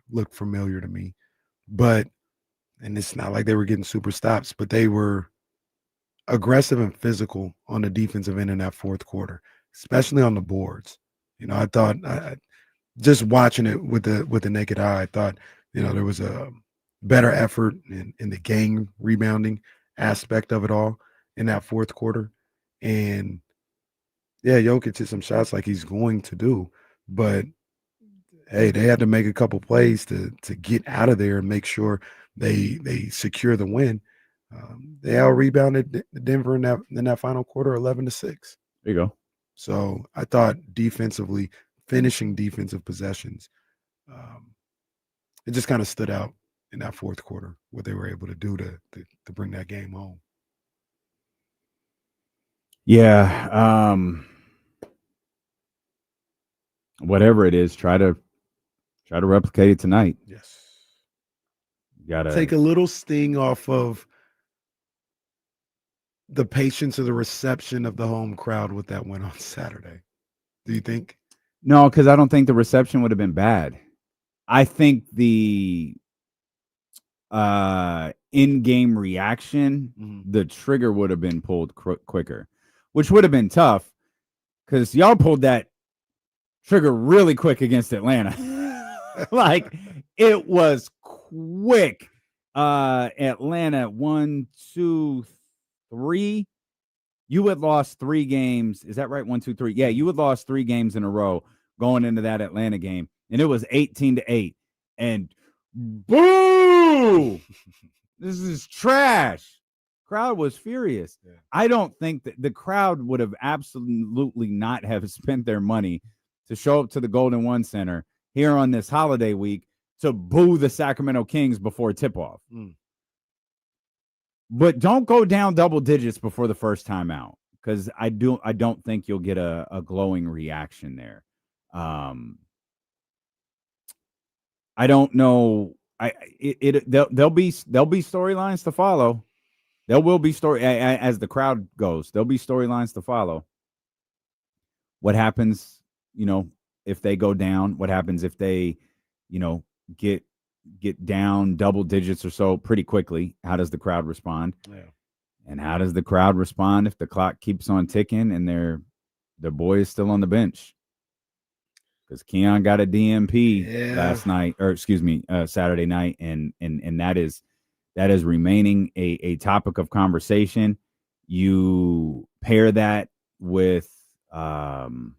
looked familiar to me. And it's not like they were getting super stops, but they were aggressive and physical on the defensive end in that fourth quarter, especially on the boards. I thought just watching it with the naked eye, I thought, there was a better effort in the gang rebounding aspect of it all in that fourth quarter. And yeah, Jokic hit some shots like he's going to do, but hey, they had to make a couple plays to get out of there and make sure they secure the win. They out rebounded Denver in that final quarter, 11-6. There you go. So I thought defensively, finishing defensive possessions, it just kind of stood out in that fourth quarter, what they were able to do to bring that game home. Yeah. Whatever it is, try to replicate it tonight. Yes. You gotta take a little sting off of the patience of the reception of the home crowd with that win on Saturday. Do you think? No, because I don't think the reception would have been bad. I think the in-game reaction, the trigger would have been pulled quicker, which would have been tough because y'all pulled that trigger really quick against Atlanta. Like, it was quick. Atlanta, 1, 2, 3. You had lost 3 games. Is that right? 1, 2, 3. Yeah, you had lost 3 games in a row going into that Atlanta game, and it was 18-8. And boo! This is trash. Crowd was furious. Yeah. I don't think that the crowd would have absolutely not have spent their money to show up to the Golden One Center here on this holiday week to boo the Sacramento Kings before tip-off. But don't go down double digits before the first time out, because I don't think you'll get a glowing reaction there. I don't know. There'll be storylines to follow. There will be as the crowd goes. There'll be storylines to follow. What happens, if they go down? What happens if they, get down double digits or so pretty quickly? How does the crowd respond? Yeah. And how does the crowd respond if the clock keeps on ticking and their boy is still on the bench? Because Keon got a DMP last night, or excuse me, Saturday night, and that is remaining a topic of conversation. You pair that with the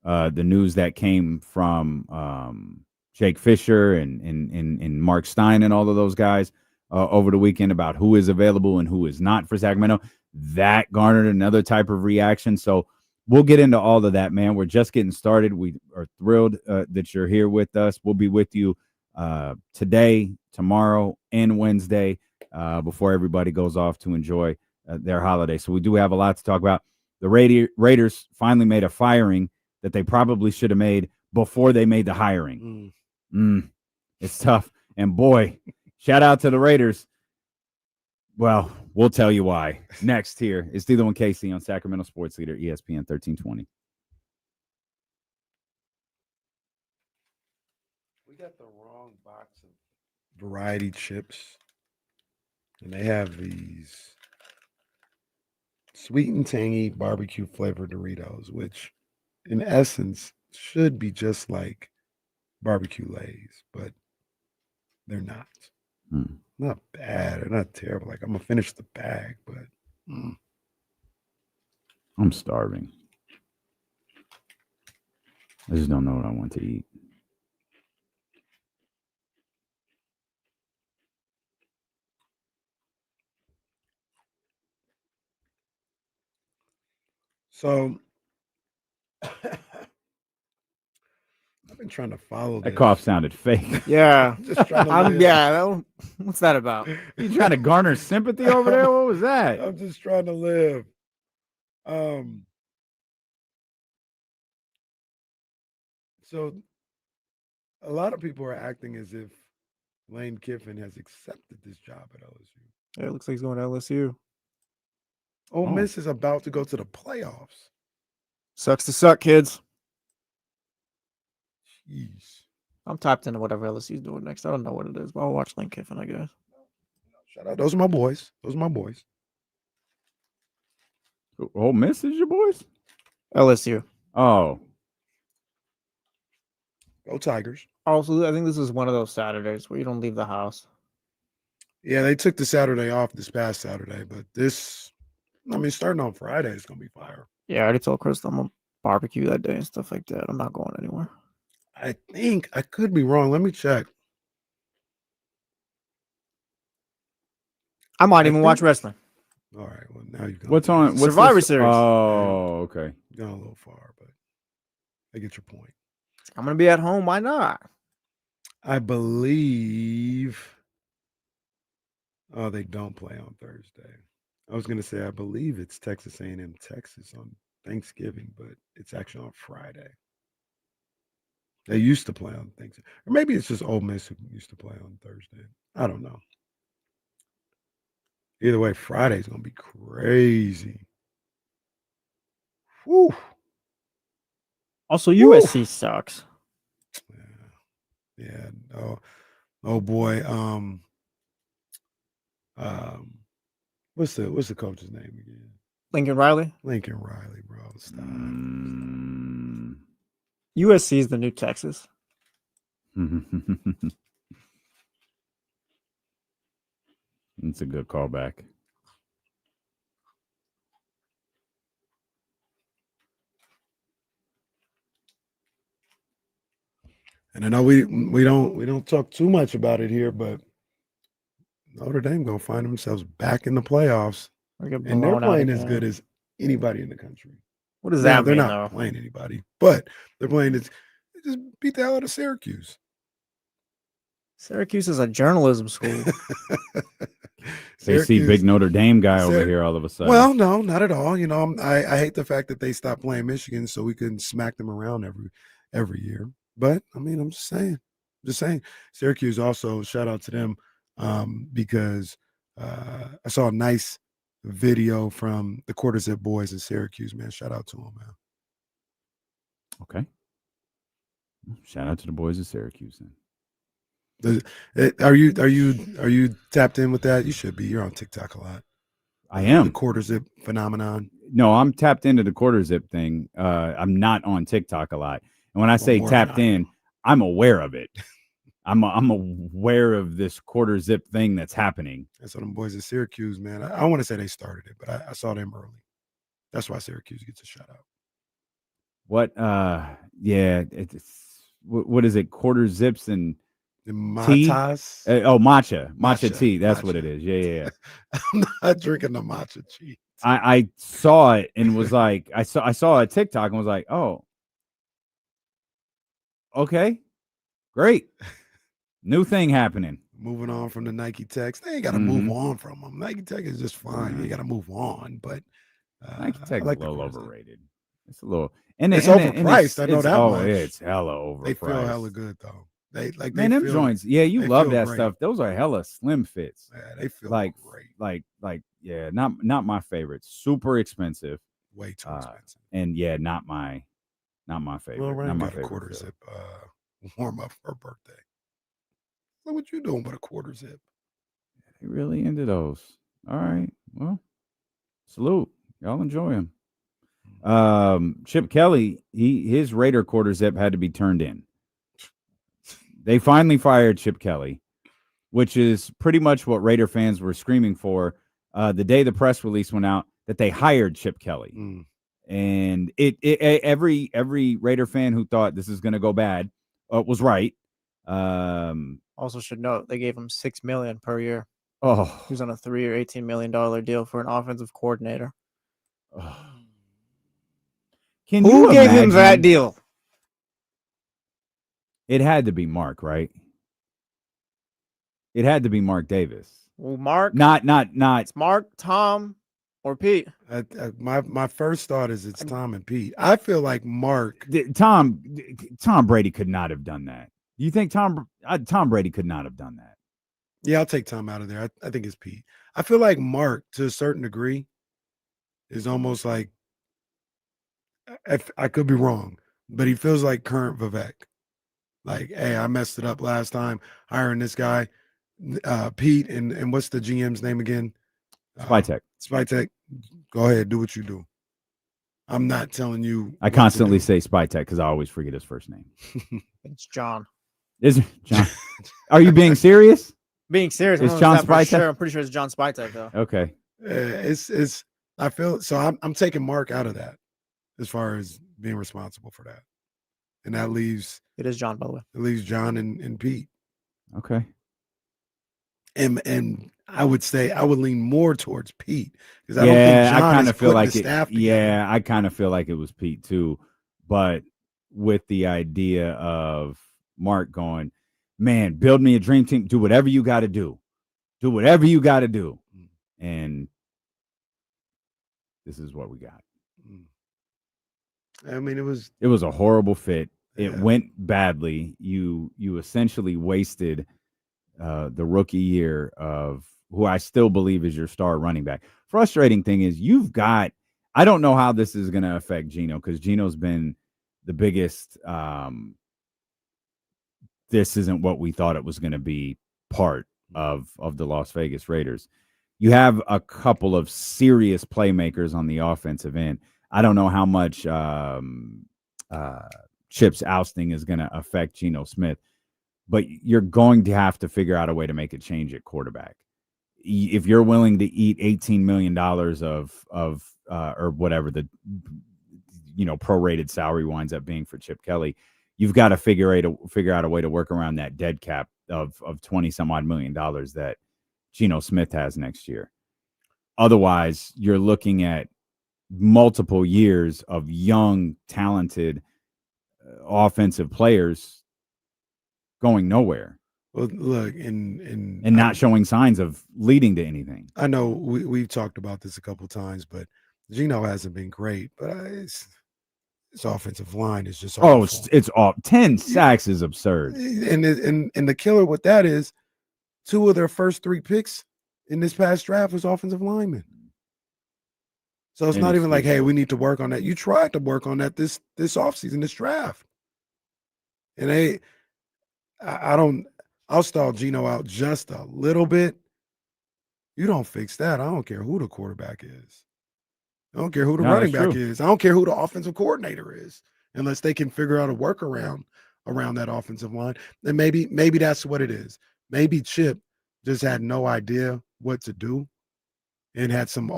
news that came from Jake Fisher and Mark Stein and all of those guys over the weekend about who is available and who is not for Sacramento. That garnered another type of reaction. So we'll get into all of that, man. We're just getting started. We are thrilled that you're here with us. We'll be with you today, tomorrow, and Wednesday before everybody goes off to enjoy their holiday. So we do have a lot to talk about. The Raiders finally made a firing that they probably should have made before they made the hiring. It's tough. And boy, shout out to the Raiders. Well, we'll tell you why. Next here is D'Lo and Casey on Sacramento Sports Leader, ESPN 1320. We got the wrong box of variety chips. And they have these sweet and tangy barbecue flavored Doritos, which in essence should be just like barbecue Lays, but they're not. Not bad. They're not terrible. Like, I'm going to finish the bag, but I'm starving. I just don't know what I want to eat. so I've been trying to follow That this. cough sounded fake. Yeah. Just trying to live. What's that about? You trying to garner sympathy over there? What was that? I'm just trying to live. So a lot of people are acting as if Lane Kiffin has accepted this job at LSU. Yeah, it looks like he's going to LSU. Ole Miss is about to go to the playoffs. Sucks to suck, kids. Jeez. I'm tapped into whatever LSU's doing next. I don't know what it is, but I'll watch Lane Kiffin, I guess. Shout out. Those are my boys. Those are my boys. Ole Miss is your boys? LSU. Oh. Go Tigers. Also, I think this is one of those Saturdays where you don't leave the house. Yeah, they took the Saturday off this past Saturday, but starting on Friday, it's going to be fire. Yeah, I already told Chris I'm going to barbecue that day and stuff like that. I'm not going anywhere. I think I could be wrong. Let me check. I might even watch wrestling. All right. Well, now you've gone. What's on? What's Survivor this? Series. Oh, okay. You've gone a little far, but I get your point. I'm going to be at home. Why not? I believe. Oh, they don't play on Thursday. I was going to say I believe it's Texas A&M Texas on Thanksgiving, but it's actually on Friday. They used to play on Thanksgiving, or maybe it's just Ole Miss who used to play on Thursday. I don't know. Either way, Friday's going to be crazy. Whew. Also, USC sucks. Yeah. Oh boy. What's the coach's name again? Lincoln Riley. Lincoln Riley, bro. Stop. USC is the new Texas. It's a good callback. And I know we don't talk too much about it here, but Notre Dame gonna find themselves back in the playoffs, and they're playing as good as anybody in the country. What does that mean? They're not playing anybody, but they're playing. They just beat the hell out of Syracuse. Syracuse is a journalism school. They see big Notre Dame guy over here all of a sudden. Well, no, not at all. You know, I hate the fact that they stopped playing Michigan so we couldn't smack them around every year. But I mean, I'm just saying. Syracuse also, shout out to them because I saw a nice video from the Quarter Zip boys in Syracuse. Man, shout out to them, man. Okay. Shout out to the boys of Syracuse. Are you tapped in with that? You should be. You're on TikTok a lot. I am. The Quarter Zip phenomenon. No, I'm tapped into the Quarter Zip thing. I'm not on TikTok a lot. And when I say tapped in, I'm aware of it. I'm aware of this Quarter Zip thing that's happening. That's what them boys at Syracuse, man. I want to say they started it, but I saw them early. That's why Syracuse gets a shout out. What? Yeah. What is it? Quarter Zips and Matas. matcha tea. That's what it is. Yeah. I'm not drinking the matcha tea. I saw it and was like, I saw a TikTok and was like, oh, okay, great, new thing happening. Moving on from the Nike Techs, they ain't got to move on from them. Nike Tech is just fine. You got to move on, but Nike Tech like is a little the overrated. It's a little, and it's and overpriced. I know that much. It's hella overpriced. They feel hella good though. They like man, them joints. Yeah, you love that great. stuff. Those are hella slim fits. Yeah, they feel like great. Like yeah, not my favorite. Super expensive. Way too expensive. And yeah, not my favorite. Well, Ryan not my got favorite. a quarter zip warm up for her birthday. So what you doing with a quarter zip? They really into those. All right. Well, salute. Y'all enjoy him. Chip Kelly, his Raider quarter zip had to be turned in. They finally fired Chip Kelly, which is pretty much what Raider fans were screaming for the day the press release went out that they hired Chip Kelly. And every Raider fan who thought this is going to go bad was right. Also should note they gave him $6 million per year. Oh, he was on a 3-year, $18 million deal for an offensive coordinator. Who gave him that deal? It had to be Mark, right? It had to be Mark Davis. Well, Mark, not. It's Mark, Tom, or Pete. My first thought is it's Tom and Pete. I feel like Mark, Tom Brady could not have done that. You think Tom Brady could not have done that? Yeah, I'll take Tom out of there. I think it's Pete. I feel like Mark, to a certain degree, is almost like, I could be wrong, but he feels like current Vivek. Like, hey, I messed it up last time hiring this guy, Pete, and what's the GM's name again? Spytek. Spytek. Go ahead, do what you do. I'm not telling you. I constantly say Spytek because I always forget his first name. It's John. Is it John? Are you being serious? Being serious. Is John Spytek? Sure. I'm pretty sure it's John Spytek though. Okay. It's. I feel so. I'm taking Mark out of that as far as being responsible for that, and that leaves. It is John, by the way. It leaves John and Pete. Okay. And I would say I would lean more towards Pete because I don't think John I kind of feel like it. I kind of feel like it was Pete too, but with the idea of Mark going, man, build me a dream team, do whatever you got to do, and this is what we got. I mean, it was a horrible fit. It went badly. You essentially wasted the rookie year of who I still believe is your star running back. Frustrating thing is I don't know how this is going to affect Geno because Geno's been the biggest. This isn't what we thought it was going to be part of the Las Vegas Raiders. You have a couple of serious playmakers on the offensive end. I don't know how much Chip's ousting is going to affect Geno Smith, but you're going to have to figure out a way to make a change at quarterback. If you're willing to eat $18 million of or whatever the prorated salary winds up being for Chip Kelly, you've got to figure out a way to work around that dead cap of 20 some odd $20 million that Geno Smith has next year. Otherwise, you're looking at multiple years of young, talented offensive players going nowhere. Well, look, and not showing signs of leading to anything. I know we've talked about this a couple of times, but Geno hasn't been great. But his offensive line is just awful. It's off. 10 sacks is absurd. And the killer with that is 2 of their first 3 picks in this past draft was offensive linemen. So it's not even like, hey, we need to work on that. You tried to work on that this offseason, this draft. And I'll stall Geno out just a little bit. You don't fix that. I don't care who the quarterback is. I don't care who the running back is. I don't care who the offensive coordinator is, unless they can figure out a workaround around that offensive line. And maybe that's what it is. Maybe Chip just had no idea what to do and had some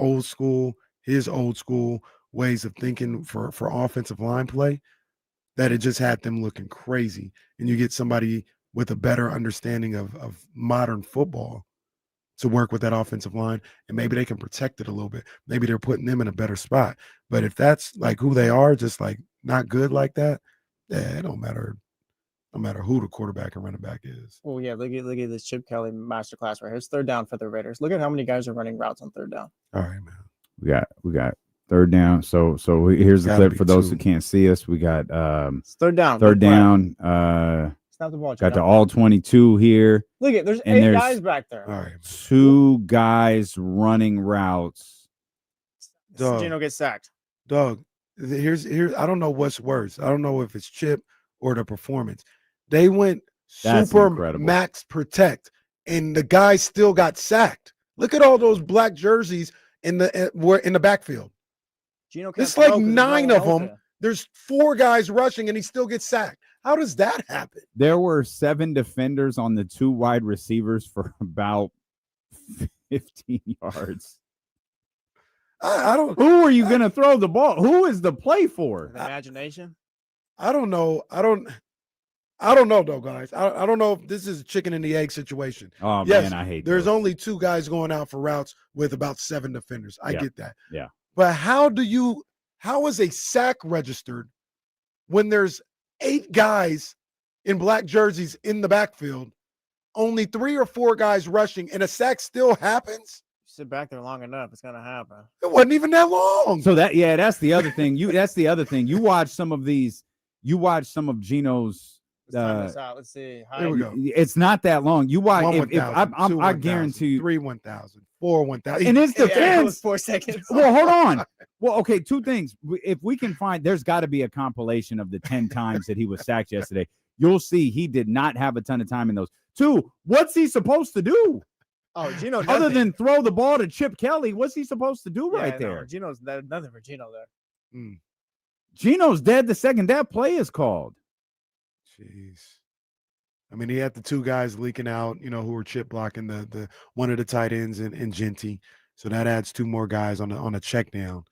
his old school ways of thinking for offensive line play that it just had them looking crazy. And you get somebody with a better understanding of modern football to work with that offensive line, and maybe they can protect it a little bit. Maybe they're putting them in a better spot. But if that's like who they are, just like not good like that, it don't matter. No matter who the quarterback and running back is. Well, yeah, look at this Chip Kelly masterclass right here. It's third down for the Raiders. Look at how many guys are running routes on third down. All right, man. We got third down. So here's the clip for those who 2. can't see us. We got it's third down. Third down. Snap the ball. Got the all 22 here. Look at there's and 8 there's guys back there. All right, 2 guys running routes. Doug, Gino gets sacked. Doug, here's I don't know what's worse. I don't know if it's Chip or the performance. They went That's super incredible. max protect, and the guy still got sacked. Look at all those black jerseys in the backfield. Gino can't It's like throw 'cause there's 9 no of one them. open. There's 4 guys rushing, and he still gets sacked. How does that happen? There were 7 defenders on the 2 wide receivers for about 15 yards. I don't. Who are you going to throw the ball? Who is the play for? The imagination. I don't know. I don't know though, guys. I don't know if this is a chicken and the egg situation. Oh Yes, man, I hate. There's those. only 2 guys going out for routes with about 7 defenders. I Yeah. get that. Yeah. But how is a sack registered when there's 8 guys in black jerseys in the backfield, only 3 or 4 guys rushing, and a sack still happens? Sit back there long enough, it's gonna happen. It wasn't even that long. So that's the other thing. That's the other thing. You watch some of these. You watch some of Gino's. Let's time this out. Let's see. Here we go. It's not that long. You watch. 1 If 1,000, 2 I 1,000, guarantee you. 3 1,000, 4 1,000. In his Yeah, it defense. was 4 seconds. Well, hold on. Well, okay, 2 things. If we can find, there's got to be a compilation of the 10 times that he was sacked yesterday. You'll see he did not have a ton of time in those. 2, what's he supposed to do? Oh, Gino. Other nothing. than throw the ball to Chip Kelly, what's he supposed to do Yeah, right no, there? Gino's nothing for Gino there. Gino's dead the second that play is called. Jeez. I mean, he had the 2 guys leaking out, who were chip blocking the one of the tight ends and Genty. So that adds 2 more guys on a check down.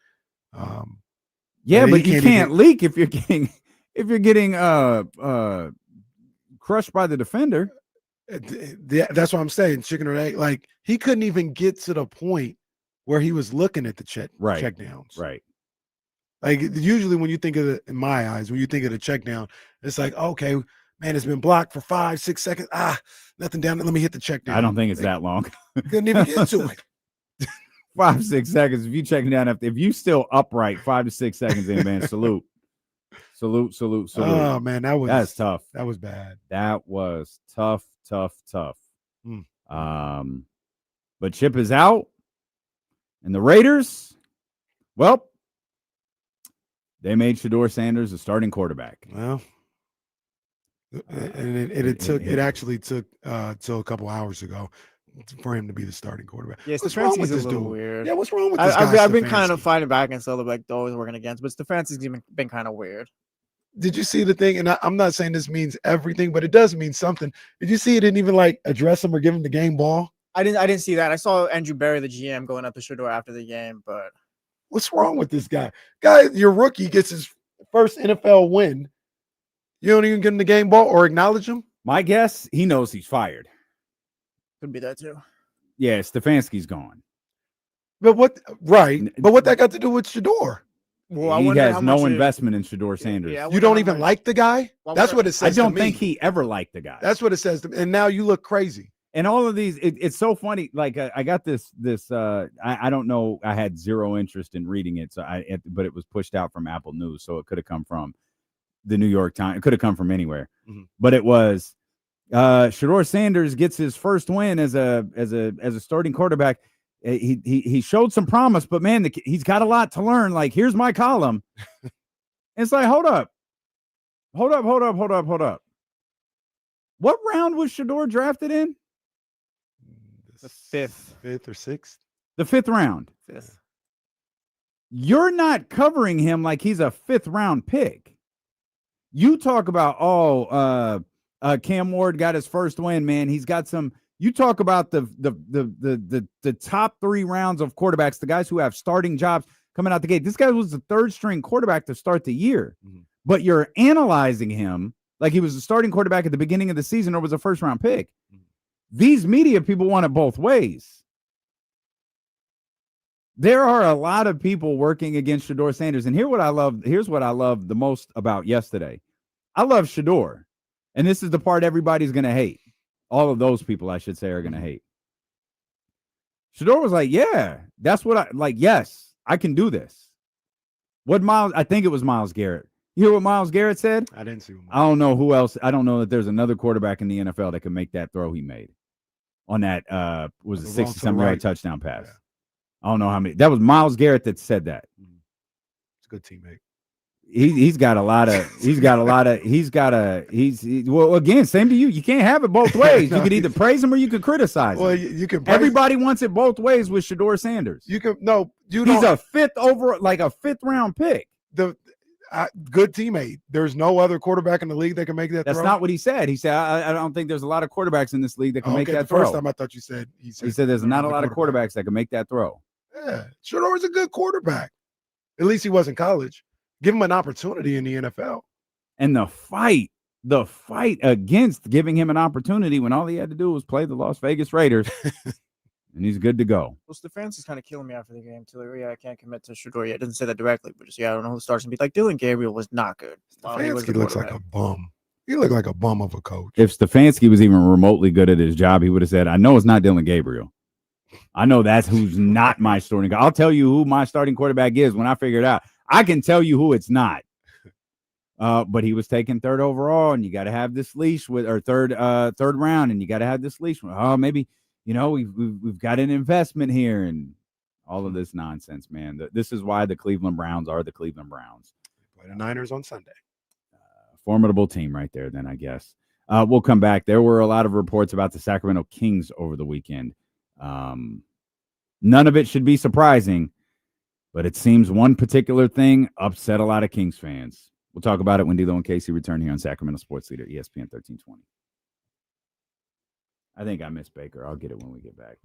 Yeah, he but you can't can't even- leak if you're getting crushed by the defender. That's what I'm saying, chicken or egg. Like, he couldn't even get to the point where he was looking at the check downs. Right. Like, usually when you think of it, in my eyes, when you think of the check down, it's like, okay, man, it's been blocked for 5, 6 seconds. Nothing down. Let me hit the check down. I don't think it's that long. Couldn't even get to it. 5, 6 seconds. If you checking down, if you still upright, 5 to 6 seconds in, man, salute. Salute. Oh man, That's tough. That was bad. That was tough. Mm. But Chip is out, and the Raiders, well, they made Shedeur Sanders a starting quarterback. Well, and it actually took till a couple hours ago for him to be the starting quarterback. Yeah, What's wrong with Stefanski's this a little dude? weird. Yeah, what's wrong with this guy? I've been kind of Stefanski? fighting back and still like always working against, but Stefanski's been kind of weird. Did you see the thing? And I'm not saying this means everything, but it does mean something. Did you see it didn't even like address him or give him the game ball? I didn't see that. I saw Andrew Berry, the GM, going up to Shedeur after the game, but What's wrong with this guy? Your rookie gets his first NFL win. You don't even give him the game ball or acknowledge him? My guess, he knows he's fired. could be that too. Yeah, Stefanski's gone. But what that got to do with Shedeur? Well, I He wonder has how no much investment in Shedeur Sanders. Yeah, I You wonder don't how even much- like the guy? Well, That's what it I says. don't to me. think he ever liked the guy. That's what it says to me. And now you look crazy. And all of these, it's so funny. Like I got this. I don't know. I had zero interest in reading it, but it was pushed out from Apple News, so it could have come from the New York Times. It could have come from anywhere, but it was Shedeur Sanders gets his first win as a starting quarterback. He showed some promise, but man, he's got a lot to learn. Like, here's my column. It's like, hold up. What round was Shedeur drafted in? The fifth or sixth. The 5th round. Fifth. You're not covering him like he's a 5th round pick. You talk about, Cam Ward got his first win, man. He's got some. You talk about the top 3 rounds of quarterbacks, the guys who have starting jobs coming out the gate. This guy was the 3rd string quarterback to start the year, but you're analyzing him like he was a starting quarterback at the beginning of the season or was a 1st round pick. These media people want it both ways. There are a lot of people working against Shedeur Sanders. And here's what I love the most about yesterday. I love Shedeur. And this is the part everybody's going to hate. All of those people, I should say, are going to hate. Shedeur was like, yeah, that's what yes, I can do this. I think it was Myles Garrett. You hear what Myles Garrett said? I didn't see him. I don't know who else. I don't know that there's another quarterback in the NFL that can make that throw he made on that was a 60-some-yard touchdown pass. Yeah. I don't know how many. That was Myles Garrett that said that. It's a good teammate. Well, again, same to you. You can't have it both ways. You could either praise him or you could criticize him. Well, you can. Everybody wants it both ways with Shedeur Sanders. You can no. You He's don't. a fifth round pick. Good teammate. There's no other quarterback in the league that can make that. That's throw. not what he said. He said, I don't think there's a lot of quarterbacks in this league that can make that throw. First time I thought you said he said there's not a lot of quarterbacks that can make that throw. Yeah, Shedeur's a good quarterback. At least he was in college. Give him an opportunity in the NFL. And the fight against giving him an opportunity when all he had to do was play the Las Vegas Raiders, and he's good to go. Well, Stefanski's kind of killing me after the game too. Like, I can't commit to Shedeur yet. It doesn't say that directly, but just I don't know who starts and be like. Dylan Gabriel was not good. Stefanski looks like a bum. He looked like a bum of a coach. If Stefanski was even remotely good at his job, he would have said, "I know it's not Dylan Gabriel. I know that's who's not my starting. I'll tell you who my starting quarterback is when I figure it out. I can tell you who it's not." But he was taken third overall, and you got to have this leash third round, and you got to have this leash. Oh, maybe we've got an investment here, and all of this nonsense, man. This is why the Cleveland Browns are the Cleveland Browns. Play the Niners on Sunday. Formidable team right there. Then I guess we'll come back. There were a lot of reports about the Sacramento Kings over the weekend. None of it should be surprising, but it seems one particular thing upset a lot of Kings fans. We'll talk about it when D'Lo and Casey return here on Sacramento Sports Leader, ESPN 1320. I think I missed Baker. I'll get it when we get back.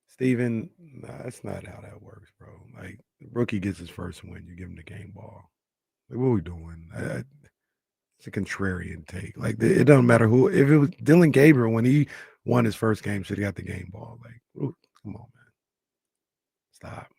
Steven, that's not how that works, bro. Like, the rookie gets his first win, you give him the game ball. Like, what are we doing? It's a contrarian take. Like, it doesn't matter who. If it was Dylan Gabriel when he won his first game, should have got the game ball. Like, come on, man. Stop.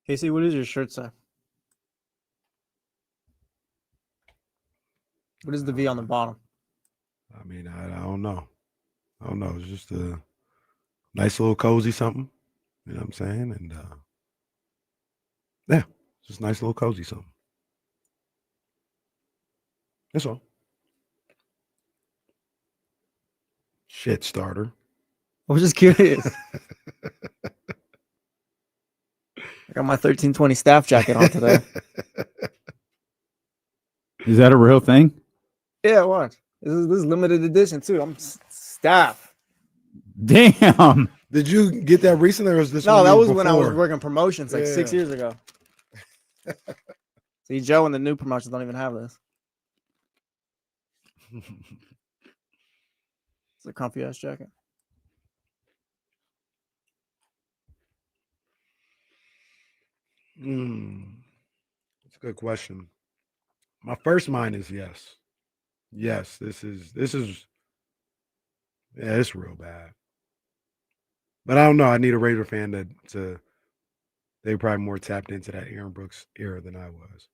Casey, what does your shirt say? What is the V on the bottom? I mean, I don't know. I don't know. It's just a nice little cozy something. You know what I'm saying? And yeah, just a nice little cozy something. That's all. Shit starter. I was just curious. I got my 1320 staff jacket on today. Is that a real thing? Yeah, watch. This is limited edition too. I'm staff. Damn. Did you get that recently or was this? No, that was before? when I was working promotions like 6 years ago. See, Joe and the new promotions don't even have this. It's a comfy ass jacket. That's a good question. My first mind is yes. Yes, this is yeah, it's real bad. But I don't know. I need a Raider fan to they probably more tapped into that Aaron Brooks era than I was.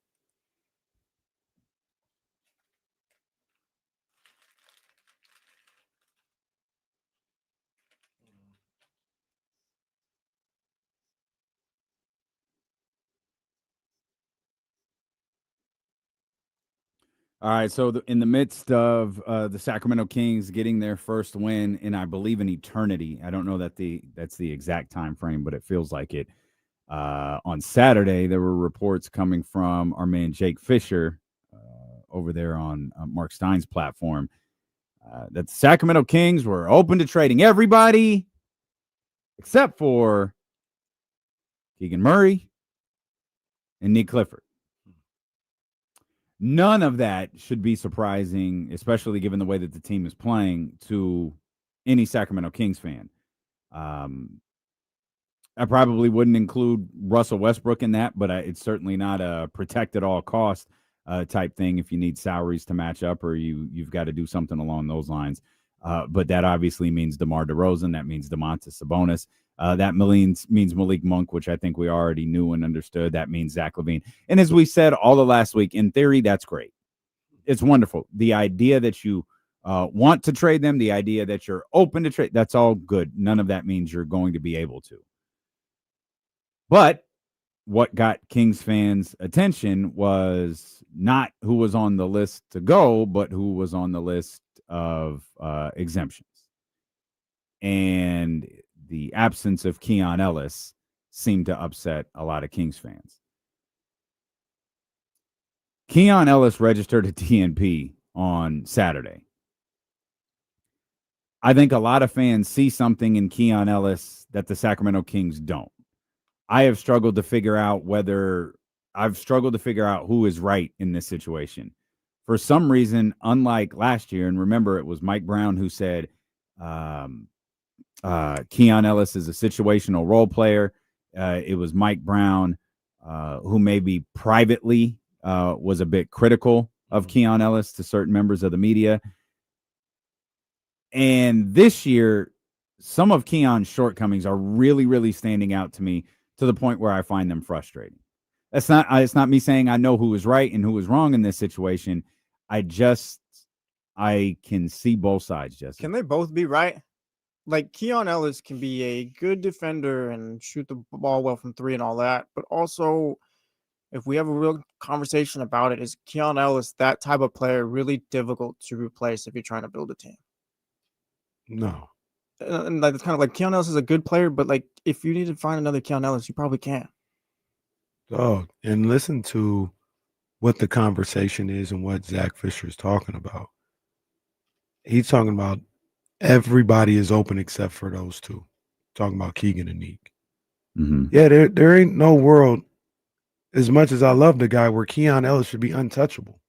All right, so in the midst of the Sacramento Kings getting their first win in, I believe, an eternity. I don't know that's the exact time frame, but it feels like it. On Saturday, there were reports coming from our man Jake Fisher over there on Mark Stein's platform that the Sacramento Kings were open to trading everybody except for Keegan Murray and Nick Clifford. None of that should be surprising, especially given the way that the team is playing, to any Sacramento Kings fan. I probably wouldn't include Russell Westbrook in that, but it's certainly not a protect at all cost type thing if you need salaries to match up or you've got to do something along those lines. But that obviously means DeMar DeRozan. That means Domantas Sabonis. That means Malik Monk, which I think we already knew and understood. That means Zach LaVine. And as we said all the last week, in theory, that's great. It's wonderful. The idea that you want to trade them, the idea that you're open to trade, that's all good. None of that means you're going to be able to. But what got Kings fans' attention was not who was on the list to go, but who was on the list of exemptions. And the absence of Keon Ellis seemed to upset a lot of Kings fans. Keon Ellis registered a TNP on Saturday. I think a lot of fans see something in Keon Ellis that the Sacramento Kings don't. I have struggled to figure out who is right in this situation. For some reason, unlike last year, and remember, it was Mike Brown who said Keon Ellis is a situational role player. It was Mike Brown who maybe privately was a bit critical of Keon Ellis to certain members of the media. And this year, some of Keon's shortcomings are really, really standing out to me to the point where I find them frustrating. It's not me saying I know who is right and who is wrong in this situation. I can see both sides, Jesse. Can they both be right? Like, Keon Ellis can be a good defender and shoot the ball well from three and all that. But also, if we have a real conversation about it, is Keon Ellis that type of player really difficult to replace if you're trying to build a team? No. And like, it's kind of like Keon Ellis is a good player, but like if you need to find another Keon Ellis, you probably can't. Dog, and listen to what the conversation is and what Zach Fisher is talking about. He's talking about everybody is open except for those two. Talking about Keegan and Nick. Mm-hmm. Yeah, there ain't no world, as much as I love the guy, where Keon Ellis should be untouchable.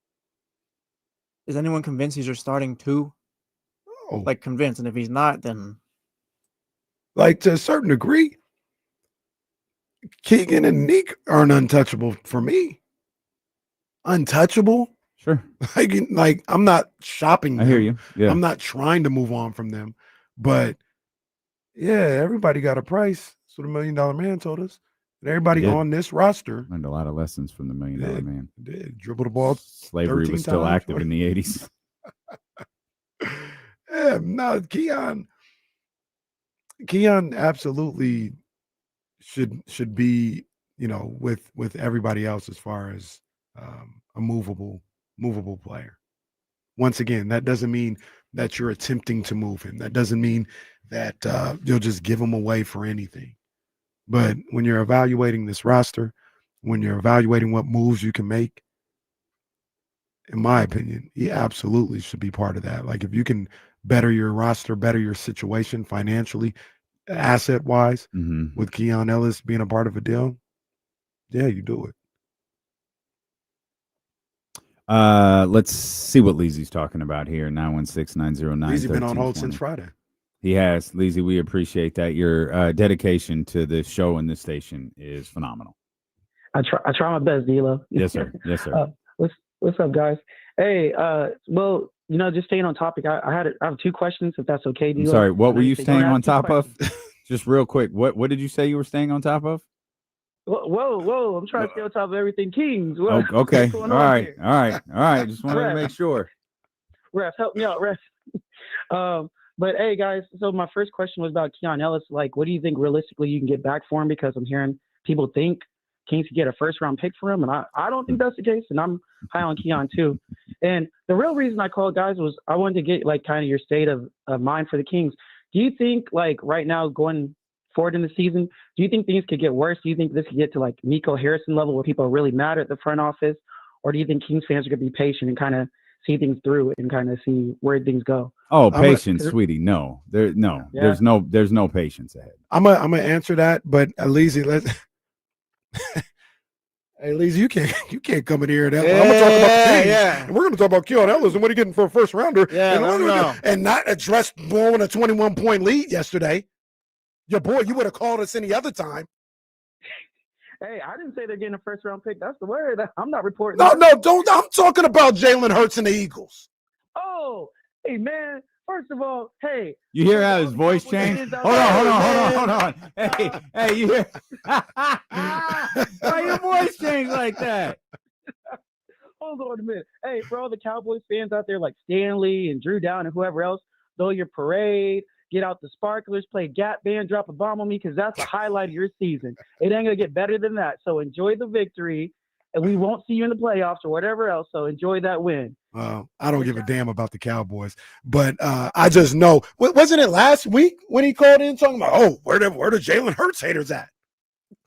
Is anyone convinced he's your starting two? No. Like, convinced, and if he's not, then like, to a certain degree, Keegan and Nick aren't untouchable for me. Untouchable? Sure. Like I'm not shopping them. I hear you. Yeah. I'm not trying to move on from them. But yeah, everybody got a price. That's what $1 Million Man told us. And everybody on this roster learned a lot of lessons from the $1 Million Man. Did dribble the ball. Slavery was still active in the 80s. Yeah, no, Keon absolutely should be, with everybody else as far as a movable player. Once again, that doesn't mean that you're attempting to move him. That doesn't mean that you'll just give him away for anything. But when you're evaluating this roster, when you're evaluating what moves you can make, in my opinion, he absolutely should be part of that. Like, if you can better your roster, better your situation financially, asset-wise, with Keon Ellis being a part of a deal, yeah, you do it. Let's see what Leezy's talking about here. 916-909-1320. He's been on hold since Friday. He has. Leezy, we appreciate that. Your dedication to this show and this station is phenomenal. I try my best, D'Lo. Yes, sir. Yes, sir. What's up, guys? Hey, well, just staying on topic. I have 2 questions, if that's okay, D'Lo. I'm sorry. What were you staying on top of? Questions. Just real quick. What did you say you were staying on top of? Whoa! I'm trying to stay on top of everything Kings. Oh, okay. All right. Just wanted to make sure. Ref, help me out, ref. But hey, guys. So my first question was about Keon Ellis. Like, what do you think realistically you can get back for him? Because I'm hearing people think Kings could get a first-round pick for him, and I don't think that's the case. And I'm high on Keon too. And the real reason I called, guys, was I wanted to get like kind of your state of mind for the Kings. Do you think like right now going forward in the season, do you think things could get worse? Do you think this could get to like Nico Harrison level where people are really mad at the front office? Or do you think Kings fans are going to be patient and kind of see things through and kind of see where things go? Oh, patience, sweetie. No, there's no patience ahead. I'm gonna answer that, but Leezy, hey, Leezy, you can't come in here. I'm gonna talk about the Kings, and we're gonna talk about Keon Ellis and what he getting for a first rounder, and not address blowing a 21-point lead yesterday. Your boy, you would have called us any other time. Hey, I didn't say they're getting a first-round pick. That's the word. I'm not reporting. No, don't. I'm talking about Jalen Hurts and the Eagles. Oh, hey, man. First of all, hey. You hear how his voice changed? Hold on. Hey, you hear? Why your voice changed like that? Hold on a minute. Hey, for all the Cowboys fans out there like Stanley and Drew Down and whoever else, throw your parade. Get out the sparklers, play Gap Band, drop a bomb on me, because that's the highlight of your season. It ain't going to get better than that. So enjoy the victory, and we won't see you in the playoffs or whatever else. So enjoy that win. I don't give a damn about the Cowboys, but I just know. Wasn't it last week when he called in talking about, where the Jalen Hurts haters at?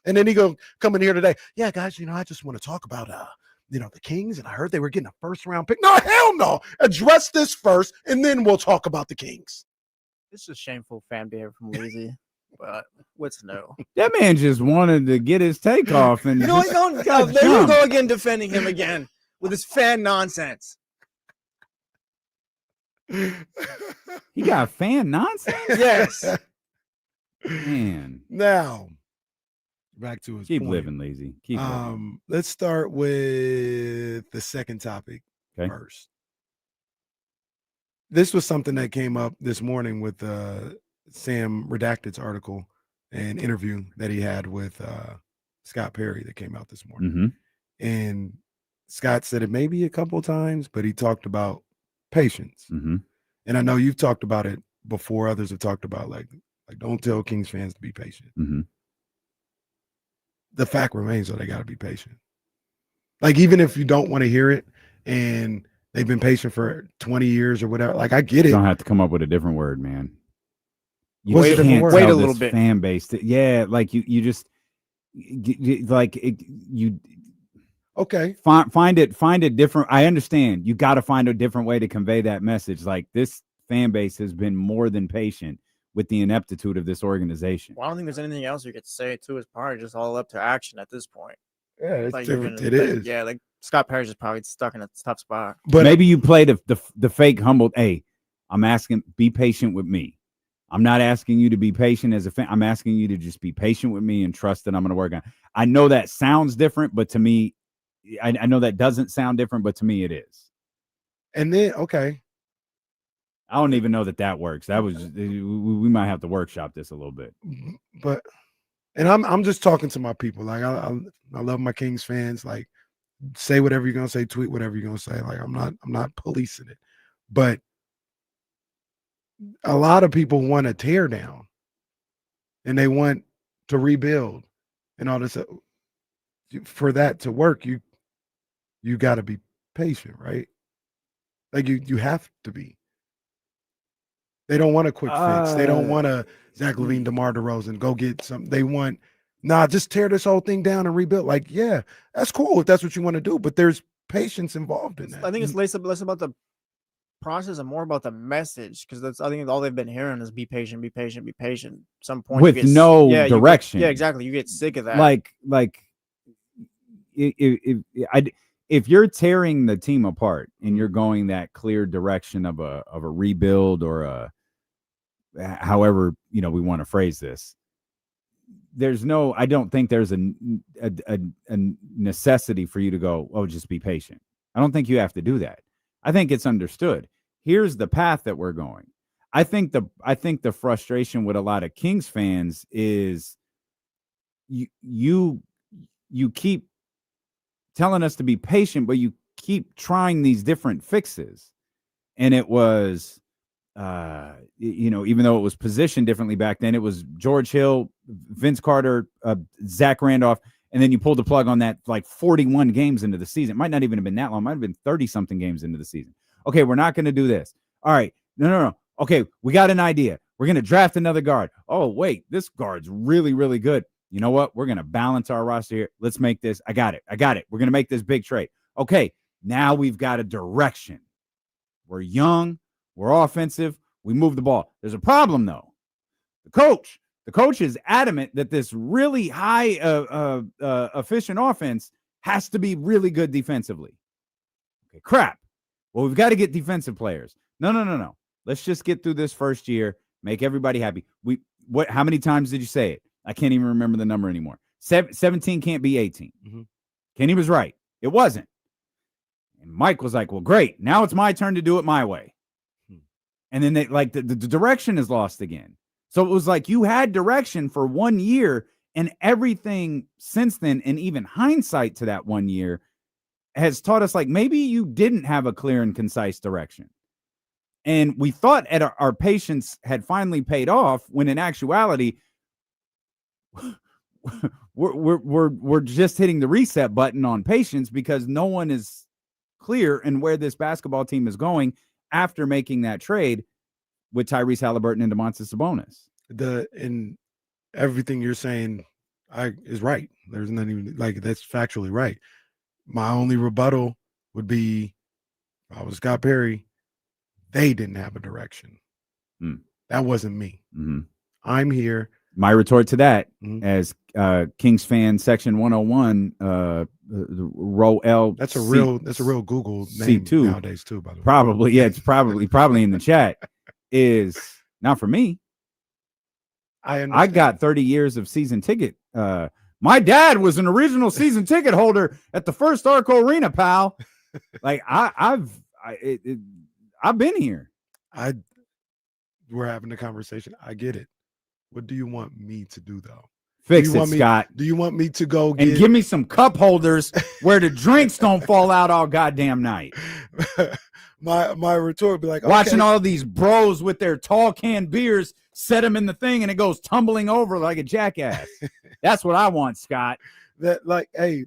And then he come in here today. Yeah, guys, I just want to talk about the Kings, and I heard they were getting a first-round pick. No, hell no. Address this first, and then we'll talk about the Kings. It's just shameful fan behavior from Lazy, but what's no? That man just wanted to get his take off, and there you go again defending him again with his fan nonsense. He got fan nonsense. Yes, man. Now back to his keep point. Living, Lazy. Keep living. Let's start with the second topic first. This was something that came up this morning with Sam Redacted's article and interview that he had with Scott Perry that came out this morning. Mm-hmm. And Scott said it maybe a couple times, but he talked about patience. Mm-hmm. And I know you've talked about it before. Others have talked about like don't tell Kings fans to be patient. Mm-hmm. The fact remains that they got to be patient. Like even if you don't want to hear it and they've been patient for 20 years or whatever. Like, I get it. You don't have to come up with a different word, man. You Wait can't a tell little this bit. fan base. Like you just okay. Find it different. I understand. You got to find a different way to convey that message. Like this fan base has been more than patient with the ineptitude of this organization. Well, I don't think there's anything else you could say to his part. Just all up to action at this point. Yeah, it is. Yeah, like Scott Perry's just probably stuck in a tough spot. But maybe you play the fake humbled. Hey, I'm asking, be patient with me. I'm not asking you to be patient as a fan. I'm asking you to just be patient with me and trust that I'm going to work on it. I know that sounds different, but to me, I know that doesn't sound different, but to me it is. And then, okay. I don't even know that works. That was, we might have to workshop this a little bit. But, and I'm just talking to my people. Like, I love my Kings fans. Like, say whatever you're going to say, tweet whatever you're going to say. Like, I'm not policing it. But a lot of people want to tear down and they want to rebuild and all this. For that to work, you got to be patient, right? Like you have to be. They don't want a quick fix. They don't want a Zach LaVine, DeMar DeRozan, go get some. They want, just tear this whole thing down and rebuild. Like, yeah, that's cool if that's what you want to do, but there's patience involved in that. I think it's less about the process and more about the message, because I think all they've been hearing is be patient, be patient, be patient. At some point with no direction. Yeah, exactly. You get sick of that. Like if you're tearing the team apart and you're going that clear direction of a rebuild or a however we want to phrase this, I don't think there's a necessity for you to go, oh, just be patient. I don't think you have to do that. I think it's understood. Here's the path that we're going. I think the frustration with a lot of Kings fans is you keep telling us to be patient, but you keep trying these different fixes. And it was, even though it was positioned differently back then, it was George Hill, Vince Carter, Zach Randolph, and then you pulled the plug on that like 41 games into the season. It might not even have been that long. It might have been 30-something games into the season. Okay, we're not going to do this. All right. No. Okay, we got an idea. We're going to draft another guard. Oh, wait, this guard's really, really good. You know what? We're going to balance our roster here. Let's make this. I got it. We're going to make this big trade. Okay, now we've got a direction. We're young. We're offensive. We move the ball. There's a problem, though. The coach is adamant that this really high efficient offense has to be really good defensively. Okay, crap. Well, we've got to get defensive players. No. Let's just get through this first year, make everybody happy. How many times did you say it? I can't even remember the number anymore. 17 can't be 18. Mm-hmm. Kenny was right. It wasn't. And Mike was like, well, great. Now it's my turn to do it my way. And then the direction is lost again. So it was like you had direction for 1 year, and everything since then, and even hindsight to that 1 year, has taught us like maybe you didn't have a clear and concise direction. And we thought our patience had finally paid off, when in actuality, we're just hitting the reset button on patience, because no one is clear in where this basketball team is going after making that trade with Tyrese Halliburton and Domantas Sabonis. And everything you're saying is right. There's not even that's factually right. My only rebuttal would be, if I was Scott Perry, they didn't have a direction. That wasn't me. Mm-hmm. I'm here. My retort to that, as Kings fan section 101, row L. That's a real Google name C2 nowadays too, by the way. Probably, yeah, it's probably in the chat. Is not for me. I got 30 years of season ticket. My dad was an original season ticket holder at the first Arco Arena, pal. Like I've been here. We're having a conversation. I get it. What do you want me to do, though? Fix it, Scott. Do you want me to go and give me some cup holders where the drinks don't fall out all goddamn night? My retort would be like, watching all these bros with their tall can beers, set them in the thing, and it goes tumbling over like a jackass. That's what I want, Scott. Hey,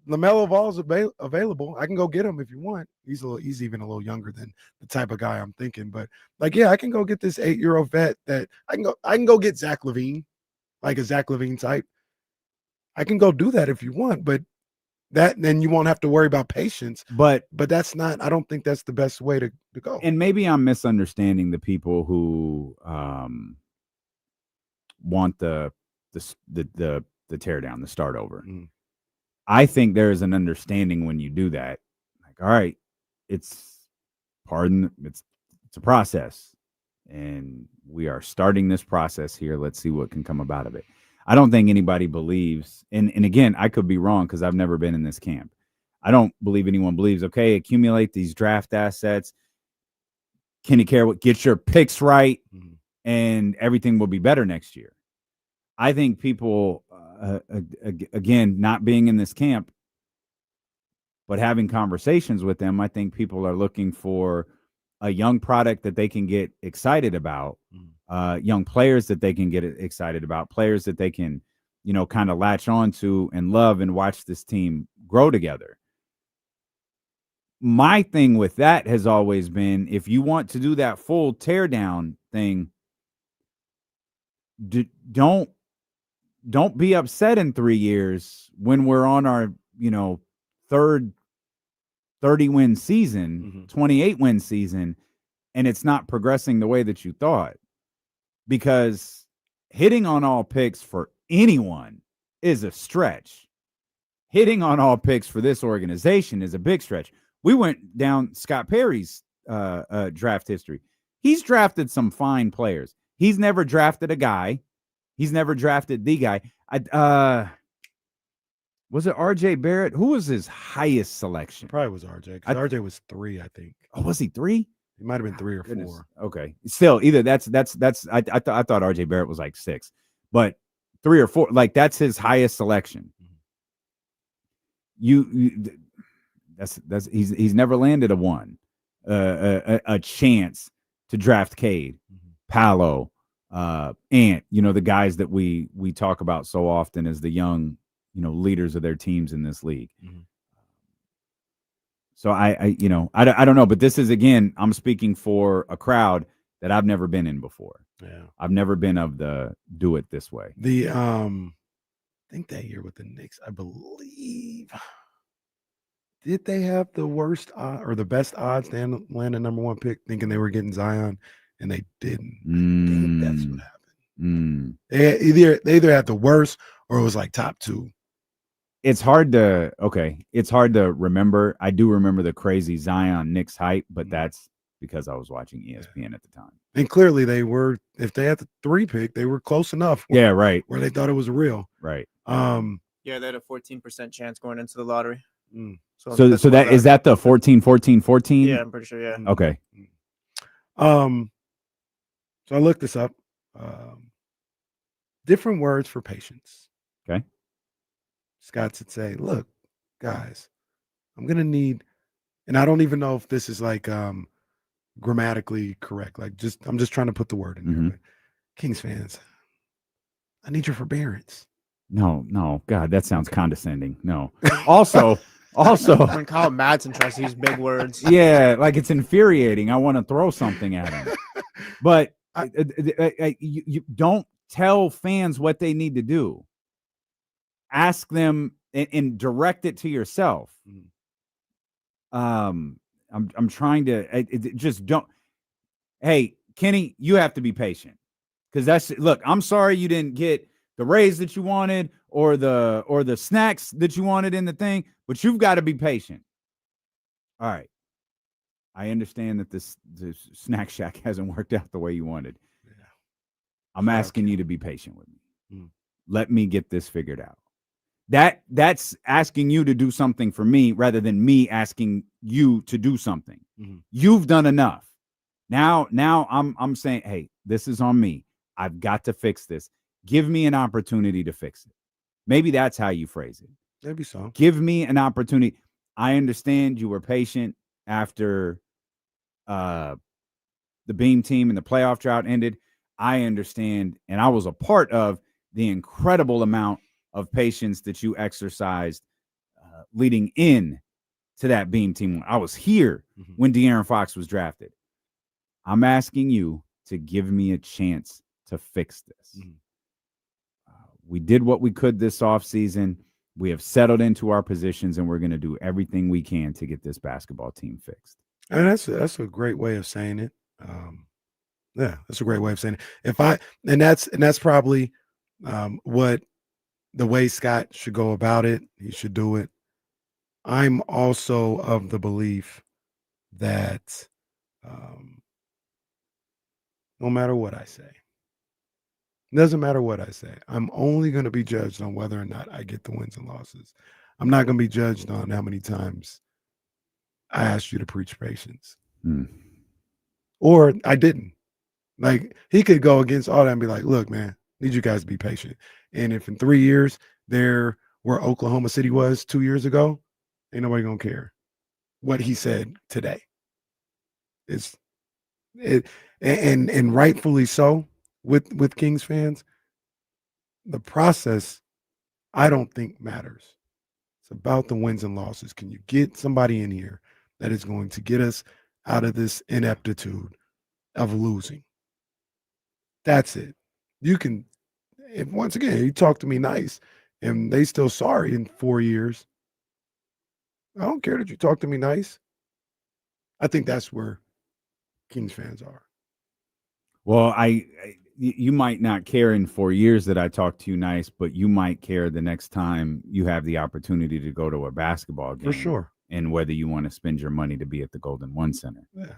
LaMelo Ball's available. I can go get him if you want. He's even a little younger than the type of guy I'm thinking. But I can go get this 8-year-old vet that I can go get Zach LaVine, like a Zach LaVine type. I can go do that if you want, but then you won't have to worry about patience. But that's not. I don't think that's the best way to go. And maybe I'm misunderstanding the people who want the tear down, the start over. I think there is an understanding when you do that. Like, all right, it's a process, and we are starting this process here. Let's see what can come about of it. I don't think anybody believes, and again, I could be wrong because I've never been in this camp. I don't believe anyone believes, okay, accumulate these draft assets. Kenny Carroll, get your picks right, and everything will be better next year. I think people, again, not being in this camp, but having conversations with them, I think people are looking for a young product that they can get excited about, young players that they can get excited about, players that they can, kind of latch on to and love and watch this team grow together. My thing with that has always been, if you want to do that full teardown thing, don't be upset in 3 years when we're on our, third 30-win season, 28-win season, and it's not progressing the way that you thought. Because hitting on all picks for anyone is a stretch. hitting on all picks for this organization is a big stretch. We went down Scott Perry's draft history. He's drafted some fine players. He's never drafted a guy. He's never drafted the guy. Was it R.J. Barrett? Who was his highest selection? Probably was RJ. Because RJ was 3, I think. Oh, was he 3? He might have been 3 or Goodness. 4. Okay. Still, either that's I thought R.J. Barrett was like 6, but 3 or 4, like that's his highest selection. That's he's never landed a 1, a chance to draft Cade, Paolo, Ant, the guys that we talk about so often as the young, leaders of their teams in this league. So I don't know, but this is, again, I'm speaking for a crowd that I've never been in before. Yeah. I've never been of the do it this way. The I think that year with the Knicks, I believe, did they have the worst or the best odds to land a number 1 pick, thinking they were getting Zion, and they didn't? I think that's what happened. They either had the worst or it was like top 2. It's hard to remember. I do remember the crazy Zion Knicks hype, but that's because I was watching ESPN at the time. And clearly they were, if they had the 3 pick, they were close enough. Right. Where they thought it was real. Right. Yeah, they had a 14% chance going into the lottery. So that is that the 14? Yeah, I'm pretty sure. Yeah. Okay. So I looked this up. Different words for patience. Okay. Scott would say, look, guys, I'm going to need, and I don't even know if this is like grammatically correct. Like I'm just trying to put the word in there. But Kings fans, I need your forbearance. No, God, that sounds condescending. No. Also, when Kyle Madsen tries to use big words. Yeah, like it's infuriating. I want to throw something at him. But you don't tell fans what they need to do. Ask them and direct it to yourself. I'm trying to just don't. Hey, Kenny, you have to be patient, because look. I'm sorry you didn't get the raise that you wanted or the snacks that you wanted in the thing, but you've got to be patient. All right. I understand that this snack shack hasn't worked out the way you wanted. Yeah. I'm asking you to be patient with me. Let me get this figured out. That's asking you to do something for me rather than me asking you to do something. You've done enough. Now I'm saying, hey, this is on me. I've got to fix this. Give me an opportunity to fix it. Maybe that's how you phrase it. Maybe so. Give me an opportunity. I understand you were patient after the Beam team and the playoff drought ended. I understand, and I was a part of the incredible amount of patience that you exercised leading in to that Beam team. I was here when De'Aaron Fox was drafted. I'm asking you to give me a chance to fix this. We did what we could this offseason. We have settled into our positions, and we're going to do everything we can to get this basketball team fixed. And that's a great way of saying it. Yeah, that's a great way of saying it. That's probably what the way Scott should go about it. He should do it. I'm also of the belief that no matter what I say, it doesn't matter what I say, I'm only going to be judged on whether or not I get the wins and losses. I'm not going to be judged on how many times I asked you to preach patience. Or I didn't. Like, he could go against all that and be like, look, man, need you guys to be patient. And if in 3 years they're where Oklahoma City was 2 years ago, ain't nobody gonna care what he said today. And rightfully so with Kings fans. The process, I don't think matters. It's about the wins and losses. Can you get somebody in here that is going to get us out of this ineptitude of losing? That's it. You can, if once again, you talk to me nice and they still sorry in 4 years, I don't care that you talk to me nice. I think that's where Kings fans are. Well, you might not care in 4 years that I talk to you nice, but you might care the next time you have the opportunity to go to a basketball game. For sure. And whether you want to spend your money to be at the Golden One Center. Yeah.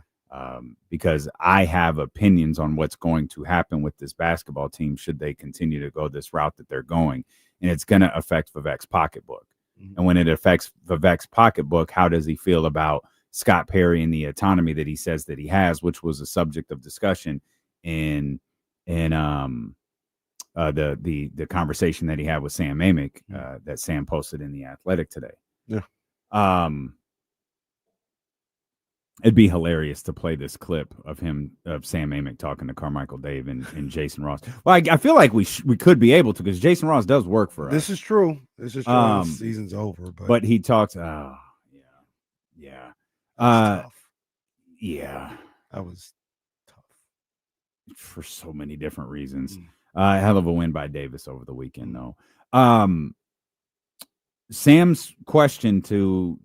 Because I have opinions on what's going to happen with this basketball team should they continue to go this route that they're going. And it's going to affect Vivek's pocketbook. Mm-hmm. And when it affects Vivek's pocketbook, how does he feel about Scott Perry and the autonomy that he says that he has, which was a subject of discussion in the conversation that he had with Sam Amick that Sam posted in The Athletic today. Yeah. It'd be hilarious to play this clip of Sam Amick talking to Carmichael Dave and Jason Ross. Well, I feel like we could be able to, because Jason Ross does work for us. This is true. The season's over, but he talks. Yeah. Tough. Yeah. That was tough for so many different reasons. Mm. Hell of a win by Davis over the weekend, though. Sam's question to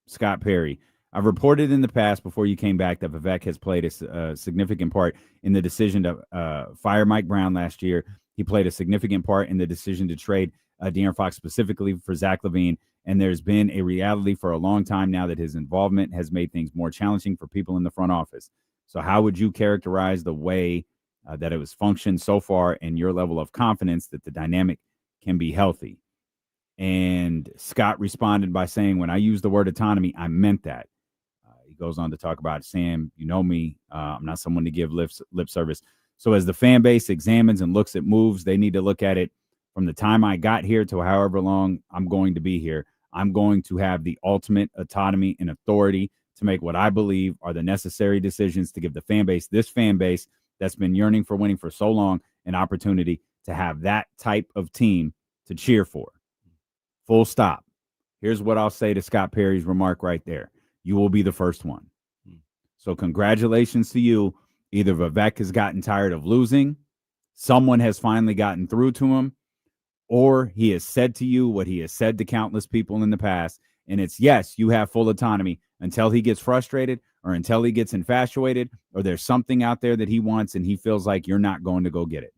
Scott Perry. I've reported in the past before you came back that Vivek has played a significant part in the decision to fire Mike Brown last year. He played a significant part in the decision to trade De'Aaron Fox specifically for Zach LaVine. And there's been a reality for a long time now that his involvement has made things more challenging for people in the front office. So how would you characterize the way that it was functioned so far and your level of confidence that the dynamic can be healthy? And Scott responded by saying, when I use the word autonomy, I meant that. He goes on to talk about, Sam, you know me. I'm not someone to give lip service. So as the fan base examines and looks at moves, they need to look at it from the time I got here to however long I'm going to be here. I'm going to have the ultimate autonomy and authority to make what I believe are the necessary decisions to give the fan base, this fan base that's been yearning for winning for so long, an opportunity to have that type of team to cheer for. Full stop. Here's what I'll say to Scott Perry's remark right there. You will be the first one. So congratulations to you. Either Vivek has gotten tired of losing, someone has finally gotten through to him, or he has said to you what he has said to countless people in the past. And it's, yes, you have full autonomy until he gets frustrated or until he gets infatuated or there's something out there that he wants and he feels like you're not going to go get it.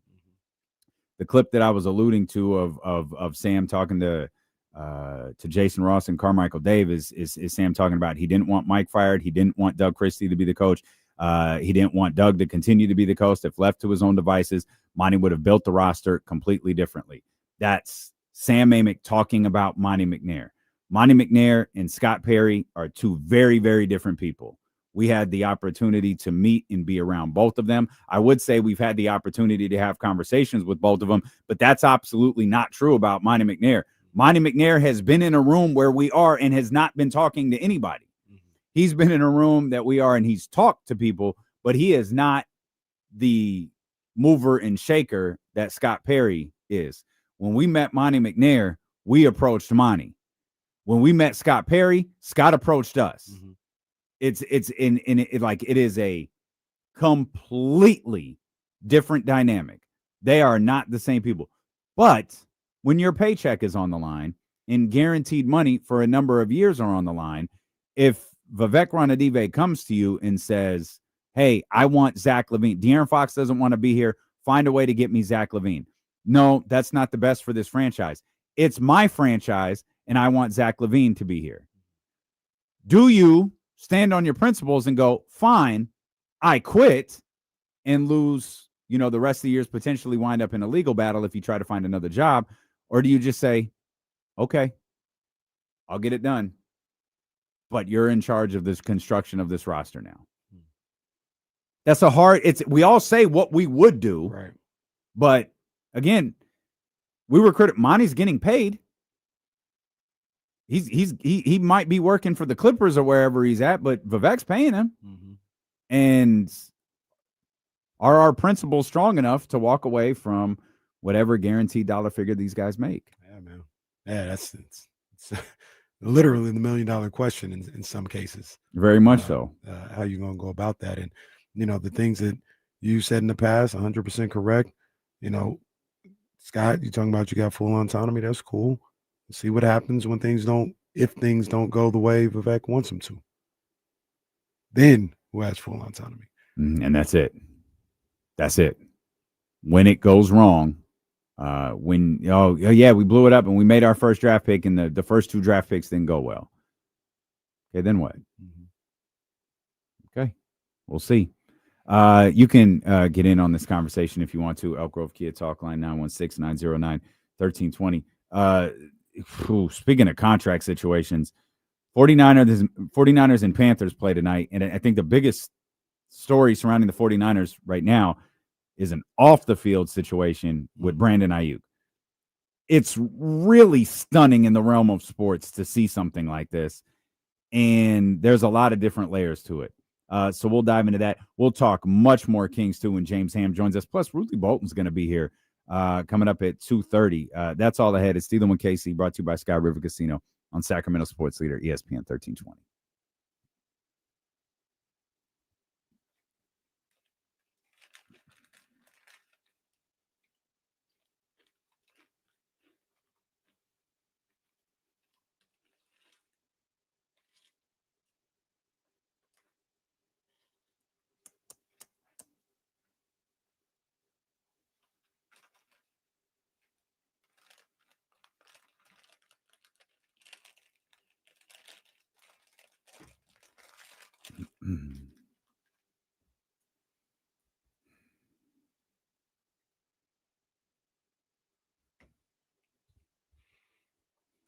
The clip that I was alluding to of Sam talking to Jason Ross and Carmichael Dave is Sam talking about he didn't want Mike fired. He didn't want Doug Christie to be the coach. He didn't want Doug to continue to be the coach. If left to his own devices, Monty would have built the roster completely differently. That's Sam Amick talking about Monty McNair. Monty McNair and Scott Perry are two very, very different people. We had the opportunity to meet and be around both of them. I would say we've had the opportunity to have conversations with both of them, but that's absolutely not true about Monty McNair. Monty McNair has been in a room where we are and has not been talking to anybody. He's been in a room that we are and he's talked to people, but he is not the mover and shaker that Scott Perry is. When we met Monty McNair, we approached Monty. When we met Scott Perry, Scott approached us. Mm-hmm. It is a completely different dynamic. They are not the same people. But when your paycheck is on the line and guaranteed money for a number of years are on the line, if Vivek Ranadive comes to you and says, hey, I want Zach LaVine. De'Aaron Fox doesn't want to be here. Find a way to get me Zach LaVine. No, that's not the best for this franchise. It's my franchise, and I want Zach LaVine to be here. Do you stand on your principles and go, fine, I quit and lose, the rest of the years, potentially wind up in a legal battle if you try to find another job? Or do you just say, okay, I'll get it done, but you're in charge of this construction of this roster now? That's we all say what we would do, right? But again, we were Monty's getting paid. He might be working for the Clippers or wherever he's at, but Vivek's paying him. Mm-hmm. And are our principles strong enough to walk away from whatever guaranteed dollar figure these guys make? Yeah, man. Yeah, it's literally the $1 million question in some cases. Very much so. How you going to go about that? And, the things that you said in the past, 100% correct. Scott, you're talking about you got full autonomy. That's cool. See what happens when if things don't go the way Vivek wants them to. Then who has full autonomy? And that's it. That's it. When it goes wrong, we blew it up and we made our first draft pick and the first 2 draft picks didn't go well. Okay, then what? Okay, we'll see. You can get in on this conversation if you want to. Elk Grove Kia Talk Line 916-909-1320. Speaking of contract situations, 49ers and Panthers play tonight, and I think the biggest story surrounding the 49ers right now is an off-the-field situation with Brandon Aiyuk. It's really stunning in the realm of sports to see something like this, and there's a lot of different layers to it. So we'll dive into that. We'll talk much more Kings too when James Ham joins us. Plus, Ruthie Bolton's going to be here coming up at 2:30. That's all ahead. It's Stealing with KC, brought to you by Sky River Casino on Sacramento Sports Leader, ESPN 1320.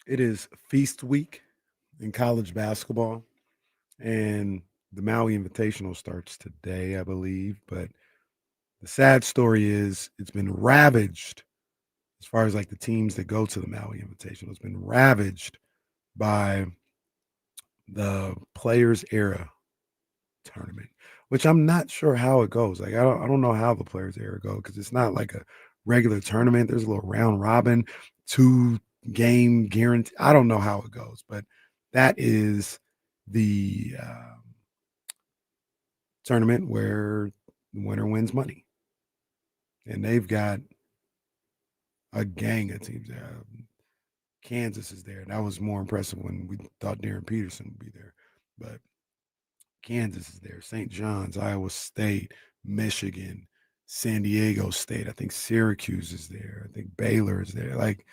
It is feast week in college basketball, and the Maui Invitational starts today, I believe. But the sad story is it's been ravaged as far as like the teams that go to the Maui Invitational. It's been ravaged by the Players Era tournament, which I'm not sure how it goes. Like I don't know how the Players Era go because it's not like a regular tournament. There's a little round robin, 2-game guarantee. I don't know how it goes, but that is the tournament where the winner wins money. And they've got a gang of teams there. Kansas is there. That was more impressive when we thought Darren Peterson would be there. But Kansas is there. St. John's, Iowa State, Michigan, San Diego State. I think Syracuse is there. I think Baylor is there. Like,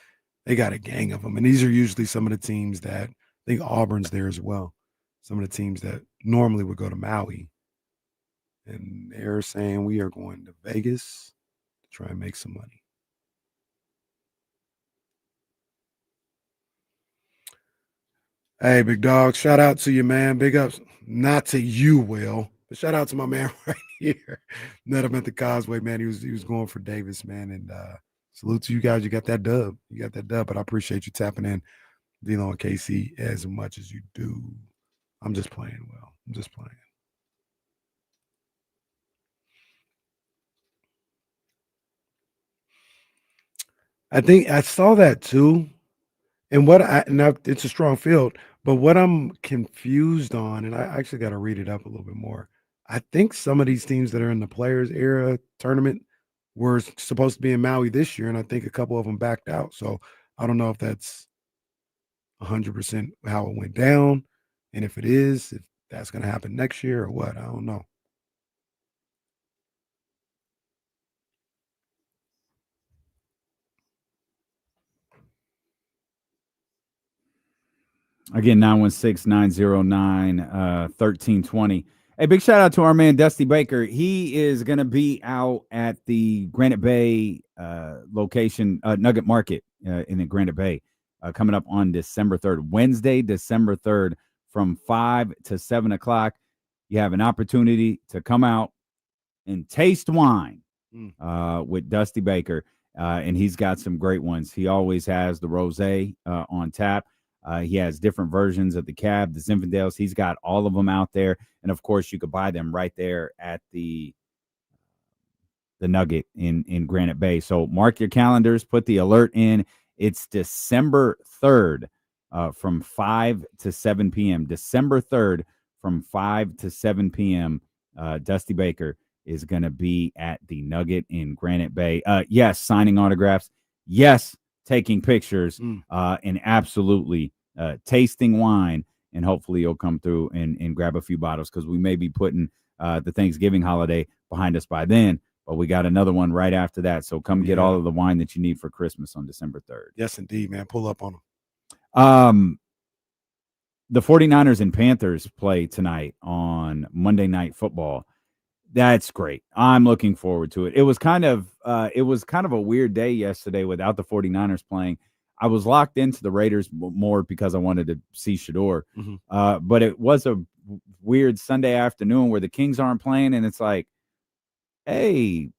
they got a gang of them. And these are usually some of the teams that, I think Auburn's there as well. Some of the teams that normally would go to Maui. And they're saying we are going to Vegas to try and make some money. Hey, big dog, shout out to you, man. Big ups. Not to you, Will, but shout out to my man right here. Met him at the Causeway, man. He was going for Davis, man. And salute to you guys. You got that dub. But I appreciate you tapping in, dealing with KC as much as you do. I'm just playing, Will. I'm just playing. I think I saw that too. And it's a strong field, but what I'm confused on, and I actually got to read it up a little bit more. I think some of these teams that are in the Players Era tournament were supposed to be in Maui this year, and I think a couple of them backed out. So I don't know if that's 100% how it went down, and if it is, if that's going to happen next year or what. I don't know. Again, 916-909-1320. Hey, big shout out to our man, Dusty Baker. He is going to be out at the Granite Bay location, Nugget Market in the Granite Bay, coming up on December 3rd. Wednesday, December 3rd, from 5 to 7 o'clock. You have an opportunity to come out and taste wine with Dusty Baker, and he's got some great ones. He always has the rosé on tap. He has different versions of the Cab, the Zinfandels. He's got all of them out there. And, of course, you could buy them right there at the Nugget in Granite Bay. So mark your calendars. Put the alert in. It's December 3rd from 5 to 7 p.m. December 3rd from 5 to 7 p.m. Dusty Baker is going to be at the Nugget in Granite Bay. Yes, signing autographs. Yes, taking pictures. And absolutely tasting wine. And hopefully you'll come through and grab a few bottles because we may be putting the Thanksgiving holiday behind us by then. But we got another one right after that. So come get all of the wine that you need for Christmas on December 3rd. Yes, indeed, man. Pull up on them. The 49ers and Panthers play tonight on Monday Night Football. That's great. I'm looking forward to it. It was kind of a weird day yesterday without the 49ers playing. I was locked into the Raiders more because I wanted to see Shador. But it was a weird Sunday afternoon where the Kings aren't playing, and it's like, hey,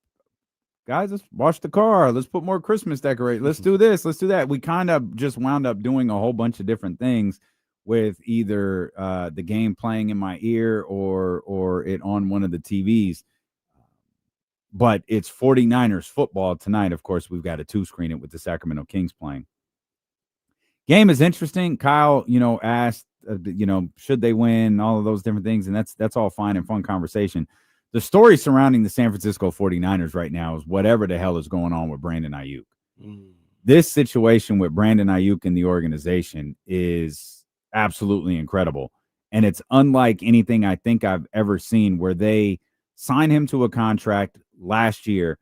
guys, let's wash the car. Let's put more Christmas decorations. Let's do this. Let's do that. We kind of just wound up doing a whole bunch of different things with either the game playing in my ear or it on one of the TVs. But it's 49ers football tonight. Of course, we've got to 2-screen it with the Sacramento Kings playing. Game is interesting. Kyle, asked, should they win, all of those different things, and that's all fine and fun conversation. The story surrounding the San Francisco 49ers right now is whatever the hell is going on with Brandon Aiyuk. This situation with Brandon Aiyuk in the organization is absolutely incredible. And it's unlike anything I think I've ever seen, where they sign him to a contract last year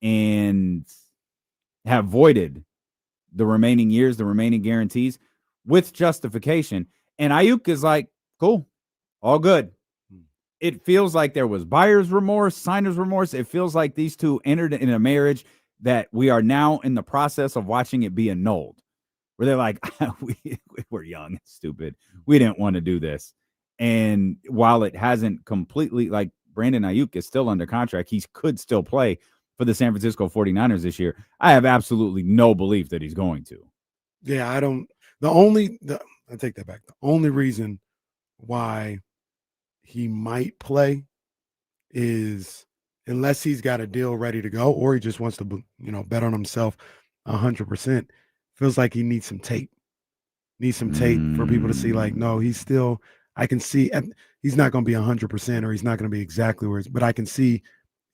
and have voided the remaining years, the remaining guarantees with justification. And Aiyuk is like, cool, all good. It feels like there was buyer's remorse, signer's remorse. It feels like these two entered in a marriage that we are now in the process of watching it be annulled, where they're like, we're young, stupid. We didn't want to do this. And while it hasn't completely, like, Brandon Aiyuk is still under contract, he could still play for the San Francisco 49ers this year. I have absolutely no belief that he's going to. Yeah, I don't. I take that back. The only reason why he might play is unless he's got a deal ready to go, or he just wants to, bet on himself 100%. Feels like he needs some tape. Needs some tape for people to see, like, no, he's still, I can see he's not going to be 100%, or he's not going to be exactly where but I can see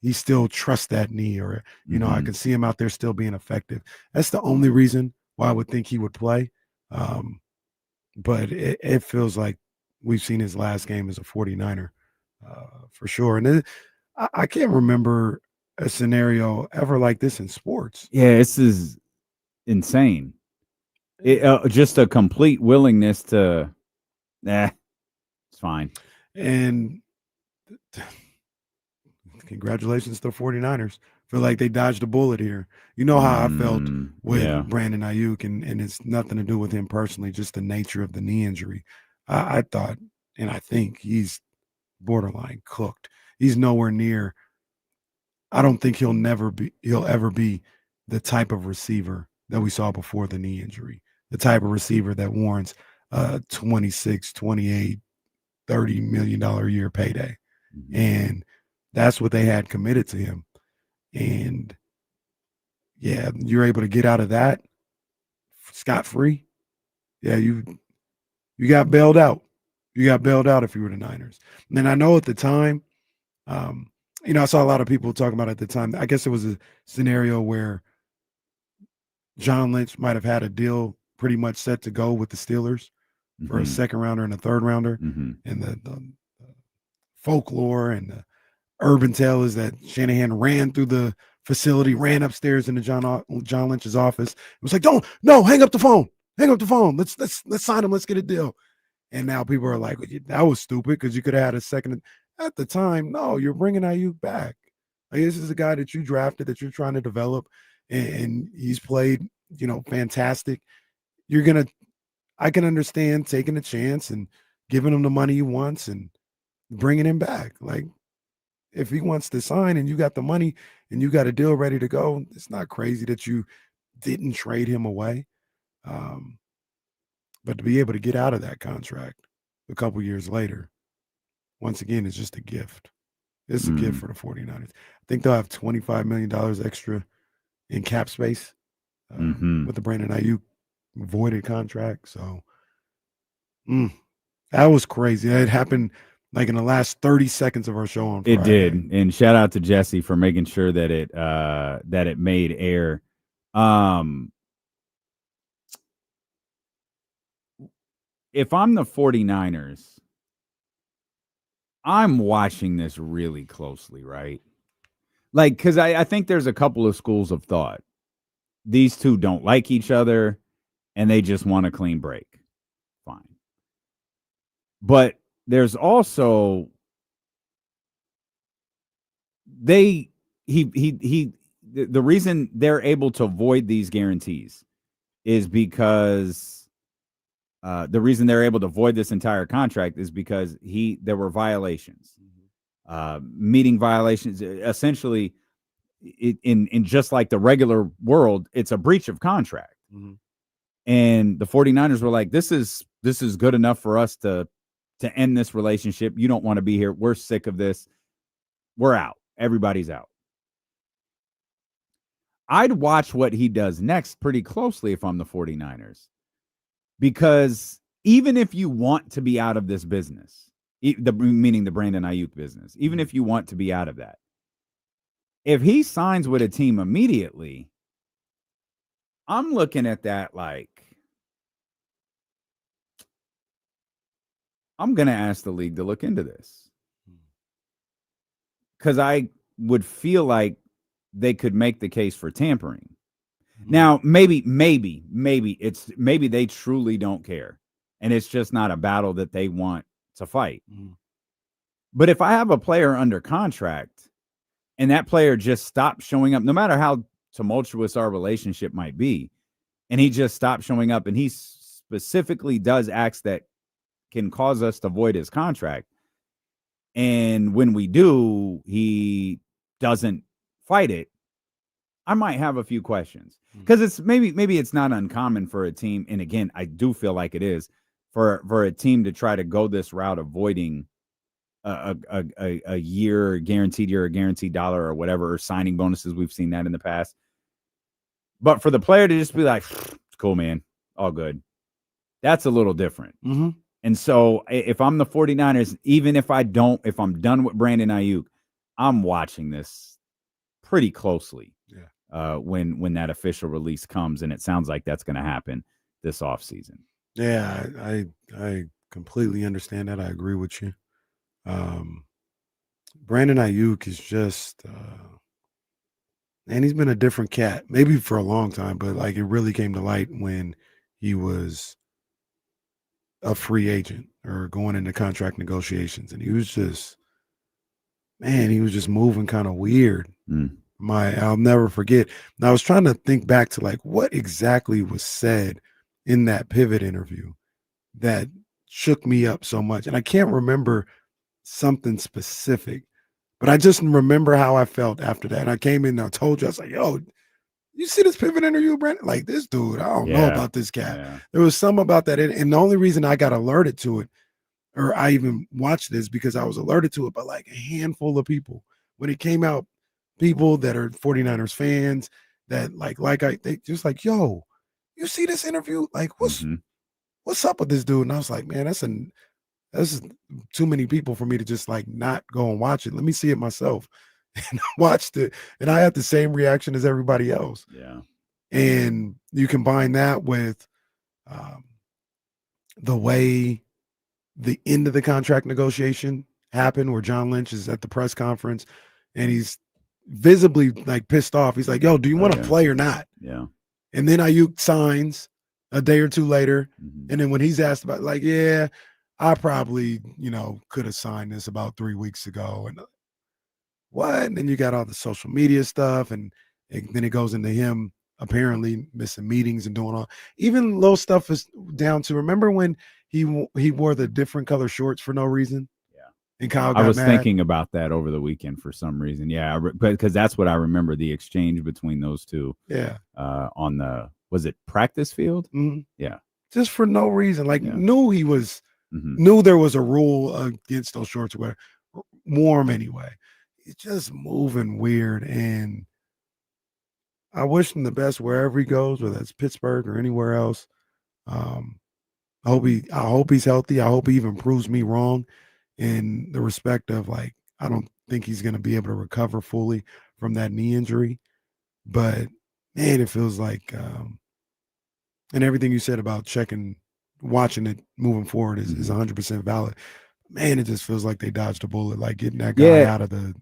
he still trusts that knee, or, I can see him out there still being effective. That's the only reason why I would think he would play. But it feels like we've seen his last game as a 49er for sure. And I can't remember a scenario ever like this in sports. Yeah, this is insane. Just a complete willingness to, it's fine. And congratulations to the 49ers. Feel like they dodged a bullet here. You know how I felt with Brandon Aiyuk, and it's nothing to do with him personally, just the nature of the knee injury. I thought, and I think he's borderline cooked. He's nowhere near. I don't think he'll ever be the type of receiver that we saw before the knee injury, the type of receiver that warrants a 26, 28, $30 million a year payday. And that's what they had committed to him. And yeah, you're able to get out of that scot-free. Yeah, you got bailed out. You got bailed out if you were the Niners. And I know at the time, I saw a lot of people talking about at the time, I guess it was a scenario where John Lynch might have had a deal pretty much set to go with the Steelers for a second rounder and a third rounder. And the folklore and the urban tale is that Shanahan ran through the facility, ran upstairs into John Lynch's office. It was like, hang up the phone. Hang up the phone. Let's sign him. Let's get a deal. And now people are like, that was stupid because you could have had a second. At the time, no, you're bringing Aiyuk back. Like, this is a guy that you drafted, that you're trying to develop, and he's played, fantastic. I can understand taking a chance and giving him the money he wants and bringing him back. Like, if he wants to sign and you got the money and you got a deal ready to go, it's not crazy that you didn't trade him away. But to be able to get out of that contract a couple years later, once again, it's just a gift. It's a gift for the 49ers. I think they'll have $25 million extra in cap space with the Brandon Aiyuk voided contract. So that was crazy. It happened like in the last 30 seconds of our show on Friday. It did. And shout out to Jesse for making sure that it made air. If I'm the 49ers, I'm watching this really closely, right? Like, because I think there's a couple of schools of thought. These two don't like each other, and they just want a clean break. Fine. But there's also the reason they're able to void these guarantees is because the reason they're able to void this entire contract is because there were violations, meeting violations. Essentially, in just like the regular world, it's a breach of contract. Mm-hmm. And the 49ers were like, this is good enough for us to end this relationship. You don't want to be here. We're sick of this. We're out. Everybody's out. I'd watch what he does next pretty closely if I'm the 49ers. Because even if you want to be out of this business, meaning the Brandon Aiyuk business, even if you want to be out of that, if he signs with a team immediately, I'm looking at that like, I'm going to ask the league to look into this. Because I would feel like they could make the case for tampering. Now, maybe they truly don't care, and it's just not a battle that they want to fight. But if I have a player under contract and that player just stops showing up, no matter how tumultuous our relationship might be, and he just stops showing up and he specifically does acts that can cause us to void his contract, and when we do, he doesn't fight it, I might have a few questions. Because it's maybe it's not uncommon for a team, and again, I do feel like it is, for a team to try to go this route, avoiding a year guaranteed year, a guaranteed dollar or whatever, or signing bonuses. We've seen that in the past. But for the player to just be like, it's cool, man, all good, that's a little different. And so if I'm the 49ers, even if I'm done with Brandon Aiyuk, I'm watching this pretty closely. When that official release comes, and it sounds like that's going to happen this offseason. Yeah, I completely understand that. I agree with you. Brandon Aiyuk is just, and he's been a different cat, maybe for a long time, but like it really came to light when he was a free agent or going into contract negotiations, and he was just moving kind of weird. I'll never forget. And I was trying to think back to like what exactly was said in that pivot interview that shook me up so much. And I can't remember something specific, but I just remember how I felt after that. And I came in and I told you, I was like, yo, you see this pivot interview, Brandon? Like, this dude, I don't know about this cat. Yeah. There was something about that. And the only reason I got alerted to it, or I even watched this, because I was alerted to it by like a handful of people. When it came out, people that are 49ers fans that they just like, yo, you see this interview? Like, what's up with this dude? And I was like, man, that's too many people for me to just like not go and watch it. Let me see it myself. And I watched it, and I had the same reaction as everybody else. Yeah. And you combine that with the way the end of the contract negotiation happened, where John Lynch is at the press conference and he's visibly like pissed off. He's like, yo, do you want to play or not? Yeah. And then Aiyuk signs a day or two later. And then when he's asked about, like, yeah, I probably, could have signed this about 3 weeks ago. And what? And then you got all the social media stuff. And then it goes into him apparently missing meetings and doing all, even little stuff is down to, remember when he wore the different color shorts for no reason? And Kyle got I was mad. thinking about that over the weekend for some reason. Yeah, because that's what I remember, the exchange between those two. Yeah. On was it practice field? Yeah. Just for no reason. Like, knew he was, knew there was a rule against those shorts where warm anyway. It's just moving weird. And I wish him the best wherever he goes, whether it's Pittsburgh or anywhere else. I hope he's healthy. I hope he even proves me wrong. In the respect of, like, I don't think he's going to be able to recover fully from that knee injury. But, man, it feels like, and everything you said about watching it moving forward is 100% valid. man, it just feels like they dodged a bullet, like getting that guy out of the.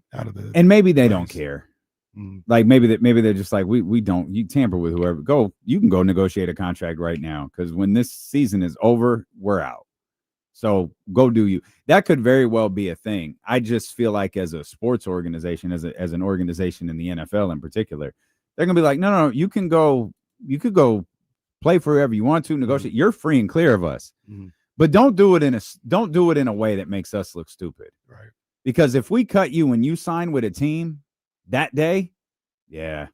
And maybe they place. don't care. Like maybe they're just like, we don't. You tamper with whoever. You can go negotiate a contract right now, because when this season is over, we're out. So go do you. That could very well be a thing. I just feel like as a sports organization, as an organization in the NFL in particular, they're gonna be like, no, you can go. You could go play for whoever you want to negotiate. You're free and clear of us. But don't do it in a way that makes us look stupid. Right. Because if we cut you when you sign with a team that day, yeah,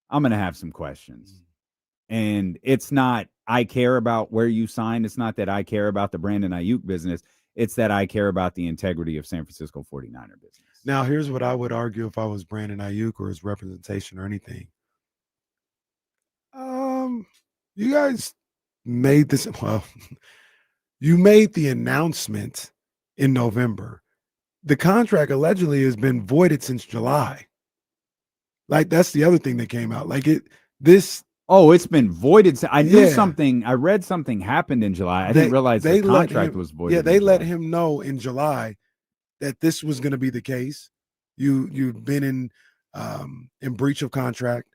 I'm going to have some questions. And it's not I care about where you signed. It's not that I care about the Brandon Aiyuk business. It's that I care about the integrity of San Francisco 49er business. Now, here's what I would argue if I was Brandon Aiyuk or his representation or anything. You guys made this, well, you made the announcement in November. The contract allegedly has been voided since July. Like, that's the other thing that came out. Like, it's been voided. I knew something. I read something happened in July. I didn't realize the contract was voided. Yeah, they let him know in July that this was going to be the case. You've been in breach of contract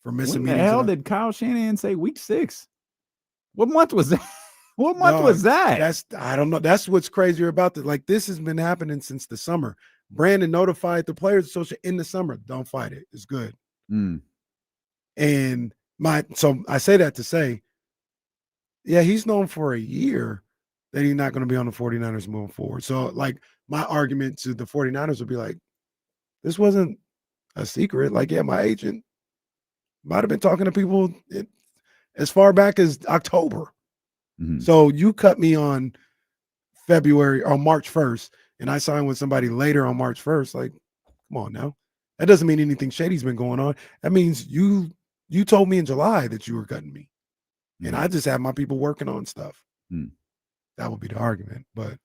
for missing meetings. When the hell did Kyle Shanahan say week 6? What month was that? What month was that? I don't know. That's what's crazier about it. Like, this has been happening since the summer. Brandon notified the Players Association in the summer. Don't fight it. It's good. And so I say that to say, yeah, he's known for a year that he's not going to be on the 49ers moving forward. So, like, my argument to the 49ers would be like, this wasn't a secret. Like, yeah, my agent might have been talking to people as far back as October. So you cut me on March 1st, and I signed with somebody later on March 1st. Like, come on now. That doesn't mean anything shady's been going on. That means you told me in July that you were cutting me. And I just have my people working on stuff. That would be the argument, but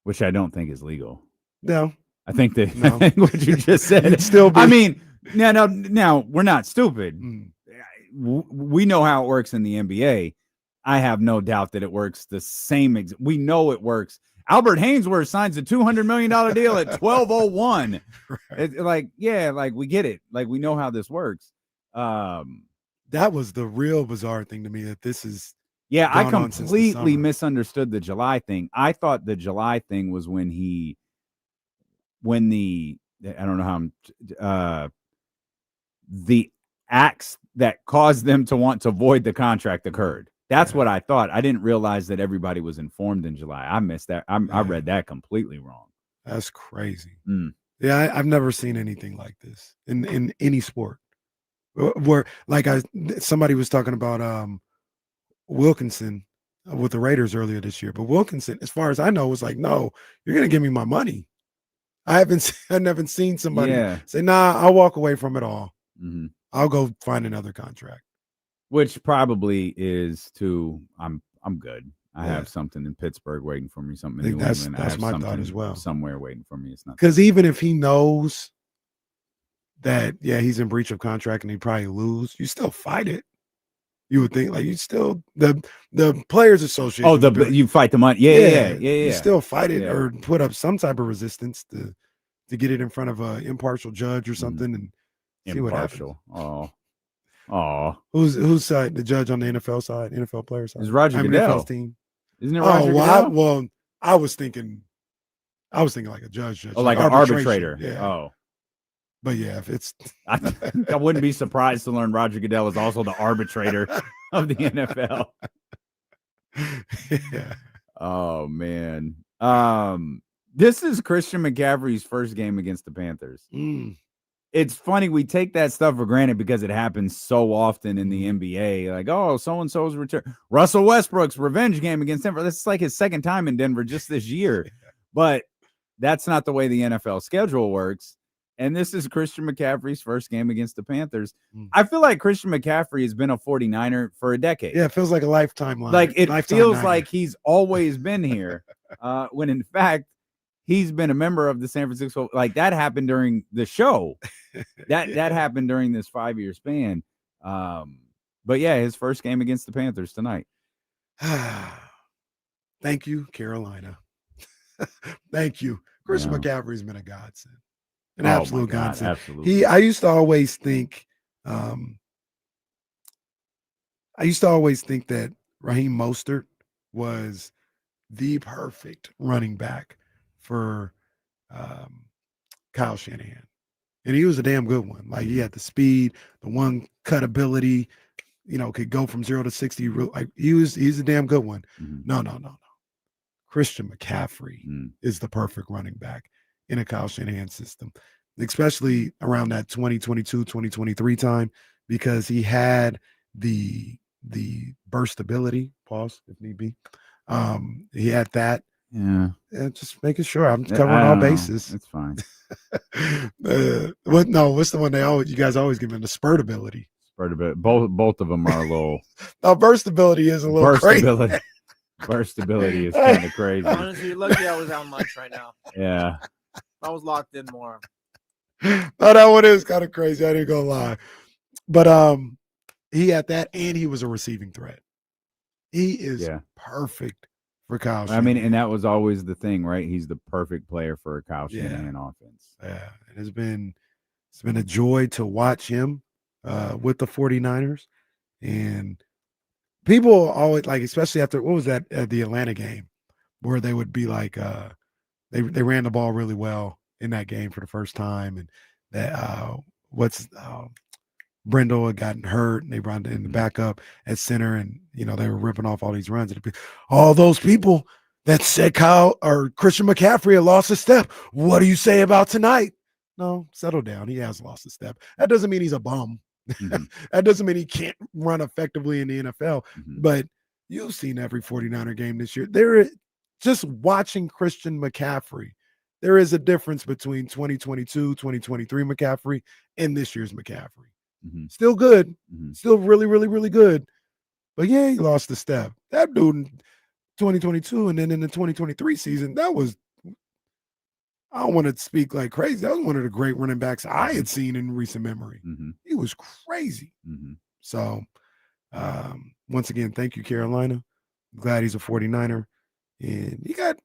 which I don't think is legal. No. I think what you just said still be. I mean, now we're not stupid. We know how it works in the NBA. I have no doubt that it works the same. We know it works. Albert Hainsworth signs a $200 million deal at 12:01. Right. We get it. Like, we know how this works. That was the real bizarre thing to me, that this is. Yeah, I completely misunderstood the July thing. I thought the July thing was when the acts that caused them to want to void the contract occurred. That's what I thought. I didn't realize that everybody was informed in July. I missed that. I read that completely wrong. That's crazy. Yeah, I've never seen anything like this in any sport. Where, like, somebody was talking about Wilkinson with the Raiders earlier this year, but Wilkinson, as far as I know, was like, no, you're gonna give me my money. I never seen somebody say, nah, I'll walk away from it all. I'll go find another contract. Which probably is I'm good. I have something in Pittsburgh waiting for me. Something in New England. That's my thought as well. Somewhere waiting for me. It's not, because even if he knows that, he's in breach of contract and he probably lose, you still fight it. You would think, like, you still the Players Association. You fight the money. Yeah. You still fight it or put up some type of resistance to get it in front of an impartial judge or something and see what happens. Oh, who's side? The judge on the NFL side, NFL player side. Is Roger Goodell. NFL's team. Isn't it Roger Goodell? I was thinking like a judge. Oh, like an arbitrator. Yeah. Oh, but yeah, if it's, I wouldn't be surprised to learn Roger Goodell is also the arbitrator of the NFL. Yeah. Oh man. This is Christian McCaffrey's first game against the Panthers. It's funny, we take that stuff for granted because it happens so often in the NBA. Like, oh, so-and-so's return. Russell Westbrook's revenge game against Denver. This is like his second time in Denver just this year. But that's not the way the NFL schedule works. And this is Christian McCaffrey's first game against the Panthers. I feel like Christian McCaffrey has been a 49er for a decade. Yeah, it feels like a lifetime line. Like, it feels like he's always been here. When in fact, he's been a member of the San Francisco. Like, that happened during the show. That happened during this 5-year span. But yeah, his first game against the Panthers tonight. Thank you, Carolina. Thank you. Christian Yeah. McCaffrey's been a godsend. An Oh, my absolute God, godsend. absolutely. I used to always think that Raheem Mostert was the perfect running back for Kyle Shanahan. And he was a damn good one. Like, he had the speed, the one cut ability, could go from 0 to 60. Like, he's a damn good one. No. Christian McCaffrey is the perfect running back in a Kyle Shanahan system, especially around that 2022, 2023 time, because he had the burst ability, pause if need be. He had that. Yeah. Just making sure I'm covering all bases. It's fine. What's the one you guys always give him? The spurt ability. Spurt ability. Both of them are a little. No, burst ability is a little crazy. Burst ability is kind of crazy. Honestly, you're lucky I was on lunch right now. Yeah. I was locked in more. No, that one is kind of crazy. I didn't go lie. But he had that, and he was a receiving threat. He is perfect for Kyle Shanahan. I mean, and that was always the thing, right? He's the perfect player for a Kyle Shanahan offense. Yeah. It's been a joy to watch him with the 49ers. And people always, like, especially after, what was that, the Atlanta game, where they would be like, they ran the ball really well in that game for the first time. And that, Brendel had gotten hurt, and they brought in the backup at center, and they were ripping off all these runs. All those people that said Kyle or Christian McCaffrey had lost a step. What do you say about tonight? No, settle down. He has lost a step. That doesn't mean he's a bum. That doesn't mean he can't run effectively in the NFL. But you've seen every 49er game this year. Just watching Christian McCaffrey, there is a difference between 2022, 2023 McCaffrey and this year's McCaffrey. Still good. Still really, really, really good. But yeah, he lost a step. That dude in 2022 and then in the 2023 season, that was, I don't want to speak like crazy. That was one of the great running backs I had seen in recent memory. He was crazy. So, once again, thank you, Carolina. I'm glad he's a 49er. And he got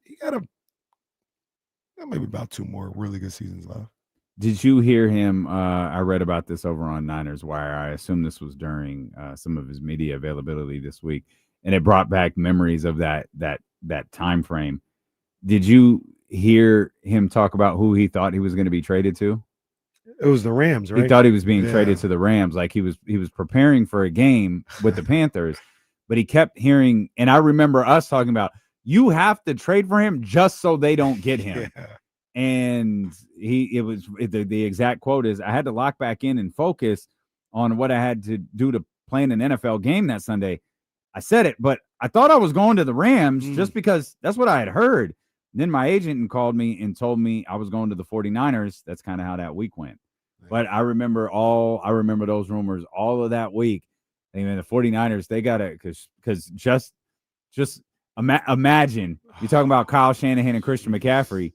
maybe about 2 more really good seasons left. Did you hear him? I read about this over on Niners Wire. I assume this was during some of his media availability this week, and it brought back memories of that time frame. Did you hear him talk about who he thought he was going to be traded to? It was the Rams, right? He thought he was being traded to the Rams. Like he was preparing for a game with the Panthers, but he kept hearing. And I remember us talking about, you have to trade for him just so they don't get him. And the exact quote is, I had to lock back in and focus on what I had to do to play in an NFL game that Sunday. I said it, but I thought I was going to the Rams just because that's what I had heard. Then my agent called me and told me I was going to the 49ers. That's kind of how that week went. But I remember those rumors all of that week. And the 49ers, they got it because just imagine you're talking about Kyle Shanahan and Christian McCaffrey.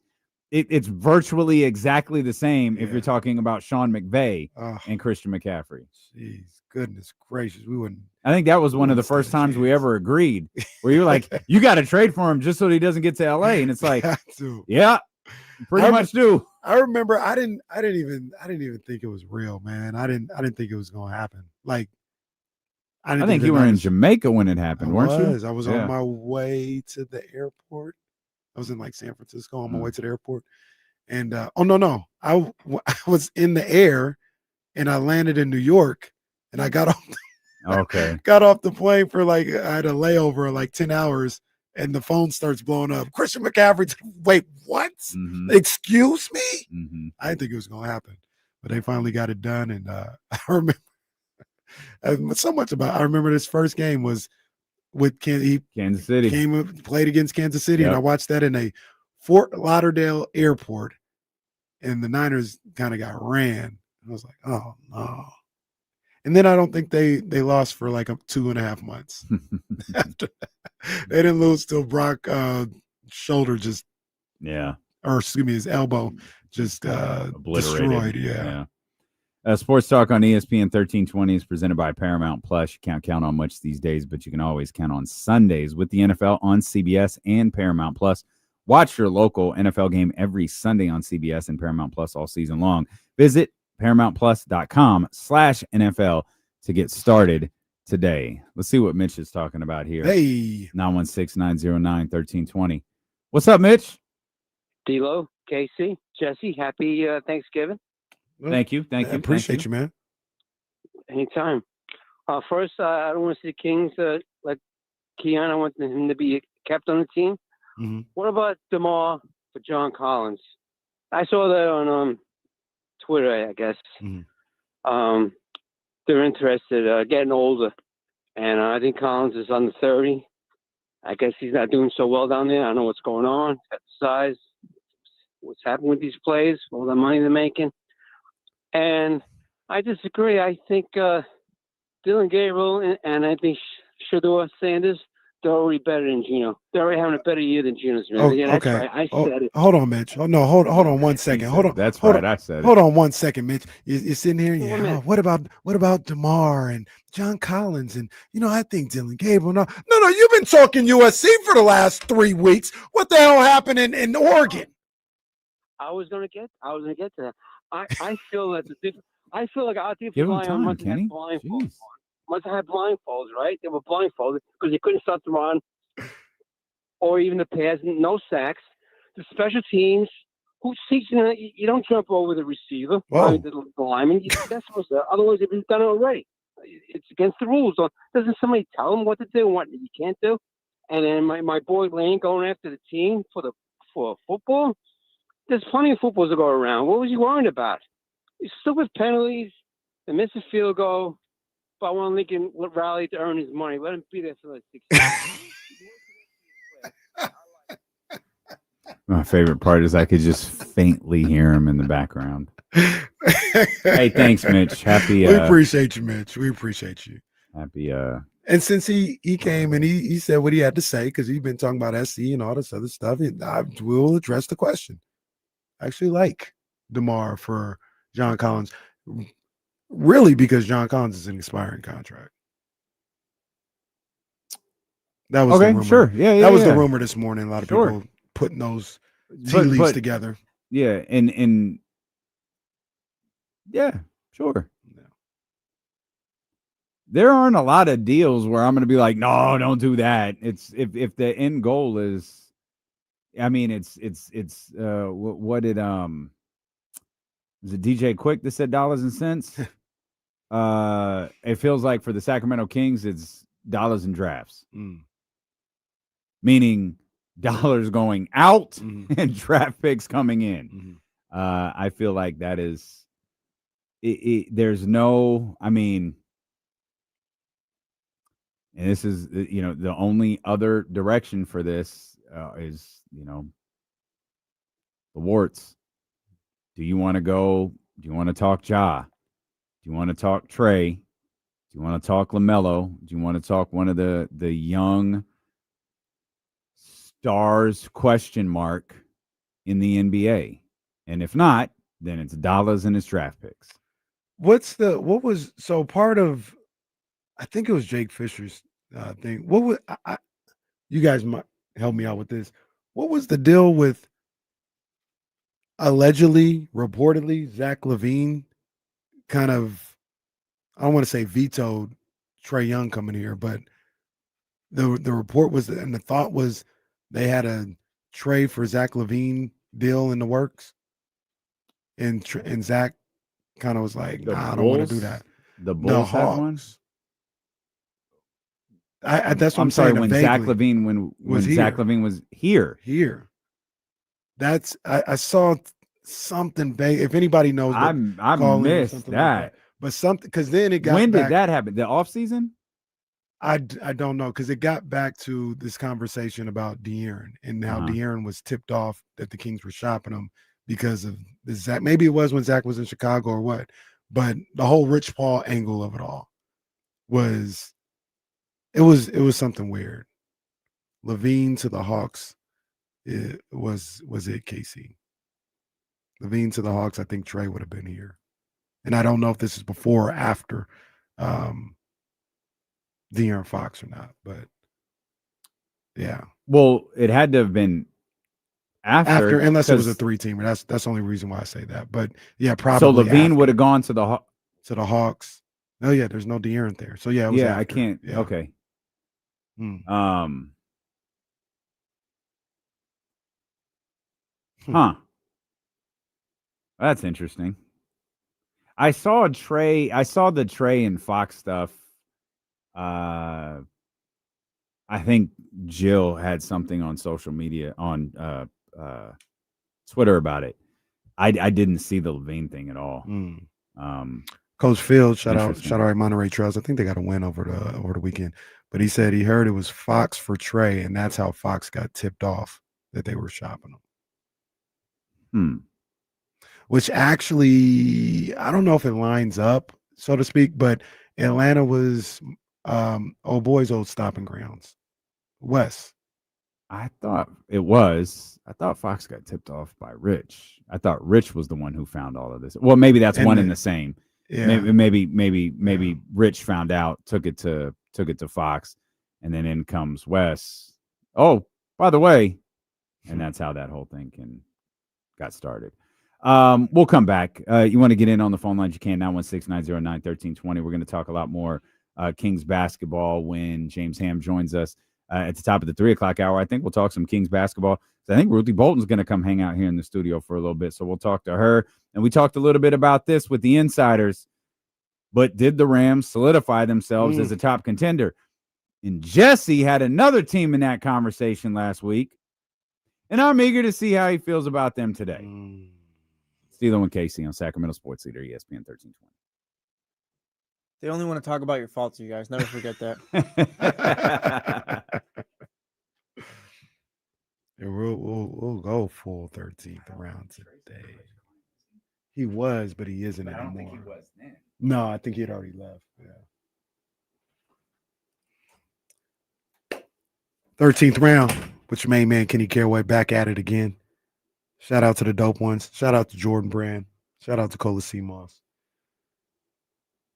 It's virtually exactly the same if you're talking about Sean McVay and Christian McCaffrey. Jeez, goodness gracious. I think that was one of the first times we ever agreed, where you're like, you got to trade for him just so he doesn't get to LA. And it's like, yeah, pretty much do. I remember I didn't even think it was real, man. I didn't think it was going to happen. Like, I think you were in Jamaica when it happened, weren't you? I was on my way to the airport. I was in like San Francisco on my way to the airport. And no. I was in the air and I landed in New York and I got off got off the plane for I had a layover of like 10 hours and the phone starts blowing up. Christian McCaffrey, wait, what? Excuse me? I didn't think it was gonna happen. But they finally got it done. And I remember so much I remember this first game was with Kansas City. Played against Kansas City, and I watched that in a Fort Lauderdale airport, and the Niners kind of got ran. I was like, oh no. And then I don't think they lost for like 2.5 months. After that. They didn't lose till Brock shoulder just or excuse me, his elbow just obliterated. Destroyed. Sports Talk on ESPN 1320 is presented by Paramount Plus. You can't count on much these days, but you can always count on Sundays with the NFL on CBS and Paramount Plus. Watch your local NFL game every Sunday on CBS and Paramount Plus all season long. Visit ParamountPlus.com/NFL to get started today. Let's see what Mitch is talking about here. Hey. 916-909-1320. What's up, Mitch? D-Lo, Casey, Jesse, happy Thanksgiving. Thank you. Thank you. Appreciate you, man. Anytime. First, I don't want to see the Kings like Keon. I want him to be kept on the team. Mm-hmm. What about DeMar for John Collins? I saw that on Twitter, I guess. Mm-hmm. They're interested, getting older. And I think Collins is under 30. I guess he's not doing so well down there. I don't know what's going on. Got the size. What's happening with these players, all the money they're making. And I disagree. I think Dylan Gabriel and I think Shedeur Sanders, they're already better than Geno. They're already having a better year than Geno Smith. Oh, yeah, that's okay. right. I said it. Hold on, Mitch. Oh, no, hold on 1 second. Hold on. That's hold right. On, I said it. hold on 1 second, Mitch. You're sitting here. Wait a Yeah. minute. What about DeMar and John Collins and I think Dylan Gabriel. No. You've been talking USC for the last 3 weeks. What the hell happened in Oregon? I was gonna get to that. I feel that I feel like our defensive Give him line time, must have Kenny. had blindfolds. Jeez. Must have had blindfolds, right? They were blindfolded because they couldn't stop the run or even the pass. No sacks. The special teams. Who's teaching that? You don't jump over the receiver, Whoa. the lineman. That's supposed to. Otherwise, they've been done already. It's against the rules. Doesn't somebody tell them what to do and what you can't do? And then my boy Lane going after the team for football. There's plenty of footballs to go around. What was he worrying about? These stupid penalties. They missed a field goal. But when Lincoln rallied to earn his money, let him be there for like 6 years. My favorite part is I could just faintly hear him in the background. Hey, thanks, Mitch. Happy. We appreciate you, Mitch. We appreciate you. Happy. And since he came and he said what he had to say, because he's been talking about SC and all this other stuff, I will address the question. I actually like DeMar for John Collins, really, because John Collins is an expiring contract. That was the rumor. Sure. Yeah. That was the rumor this morning. A lot of people putting those tea leaves together. Yeah, and yeah, sure. There aren't a lot of deals where I'm going to be like, no, don't do that. It's if the end goal is, I mean, it's what did was it DJ Quick that said dollars and cents? It feels like for the Sacramento Kings, it's dollars and drafts, meaning dollars going out and draft picks coming in. I feel like that is there's no, I mean. And this is, the only other direction for this is, the warts. Do you want to go? Do you want to talk Ja? Do you want to talk Trey? Do you want to talk LaMelo? Do you want to talk one of the young stars question mark in the NBA? And if not, then it's dollars and it's draft picks. So part of, I think it was Jake Fisher's thing. What was you guys might help me out with this? What was the deal with reportedly, Zach LaVine kind of, I don't want to say vetoed Trae Young coming here, but the report was, and the thought was they had a Trae for Zach LaVine deal in the works, and Zach kind of was like, nah, I don't want to do that. The Bulls have one? That's what I'm sorry. saying, When Zach LaVine, when Zach LaVine was here, that's I saw something vague. If anybody knows, I missed that. But something, because then it got. When did that happen? The off season? I don't know, because it got back to this conversation about De'Aaron and how De'Aaron was tipped off that the Kings were shopping him because of the Zach. Maybe it was when Zach was in Chicago or what, but the whole Rich Paul angle of it all was. It was something weird. LaVine to the Hawks, it was it, KC? LaVine to the Hawks, I think Trae would have been here. And I don't know if this is before or after De'Aaron Fox or not, but yeah. Well, it had to have been after unless it was a 'cause- 3-teamer. That's the only reason why I say that. But yeah, So probably Levine would have gone to the Hawks. Oh yeah, there's no De'Aaron there. So yeah, it was yeah, I after. can't. Yeah. Okay. Hmm. Huh. That's interesting. I saw the Trey and Fox stuff. I think Jill had something on social media on Twitter about it. I didn't see the Levine thing at all. Coach Field, shout out Interesting. Monterey Trails. I think they got a win over the weekend. But he said he heard it was Fox for Trey, and that's how Fox got tipped off that they were shopping him. Which actually, I don't know if it lines up, so to speak, but Atlanta was old boy's old stopping grounds. Wes. I thought it was. I thought Fox got tipped off by Rich. I thought Rich was the one who found all of this. Well, maybe that's one and the same. Yeah. Maybe Rich found out, took it to Fox, and then in comes Wes. Oh, by the way, and that's how that whole thing got started. We'll come back. You want to get in on the phone lines, you can, 916-909-1320. We're going to talk a lot more Kings basketball when James Ham joins us at the top of the 3 o'clock hour. I think we'll talk some Kings basketball. I think Ruthie Bolton's going to come hang out here in the studio for a little bit, so we'll talk to her. And we talked a little bit about this with the insiders, but did the Rams solidify themselves as a top contender? And Jesse had another team in that conversation last week, and I'm eager to see how he feels about them today. Steelo and Casey on Sacramento Sports Leader, ESPN 1320. They only want to talk about your faults, you guys. Never forget that. Yeah, we'll go full 13th round today. He was, but he isn't anymore. I don't think he was then. No, I think he had already left. Yeah. 13th round, with your main man Kenny Caraway back at it again. Shout out to the dope ones. Shout out to Jordan Brand. Shout out to Cola Moss.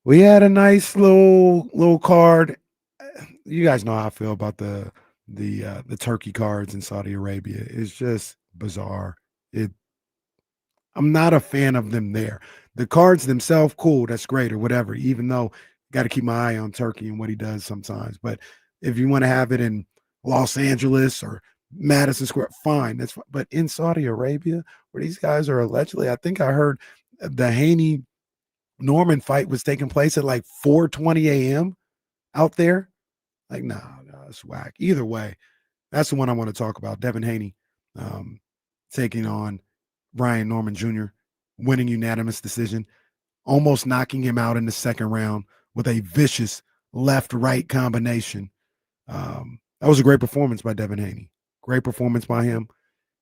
We had a nice little card. You guys know how I feel about the turkey cards in Saudi Arabia. It's just bizarre. I'm not a fan of them there. The cards themselves, cool, that's great or whatever, even though got to keep my eye on Turkey and what he does sometimes. But if you want to have it in Los Angeles or Madison Square, fine. That's fine. But in Saudi Arabia, where these guys are allegedly, I think I heard the Haney Norman fight was taking place at like 4:20 a.m. out there. Like, no, it's whack. Either way, that's the one I want to talk about. Devin Haney taking on Brian Norman Jr., winning unanimous decision, almost knocking him out in the second round with a vicious left-right combination. That was a great performance by Devin Haney. Great performance by him.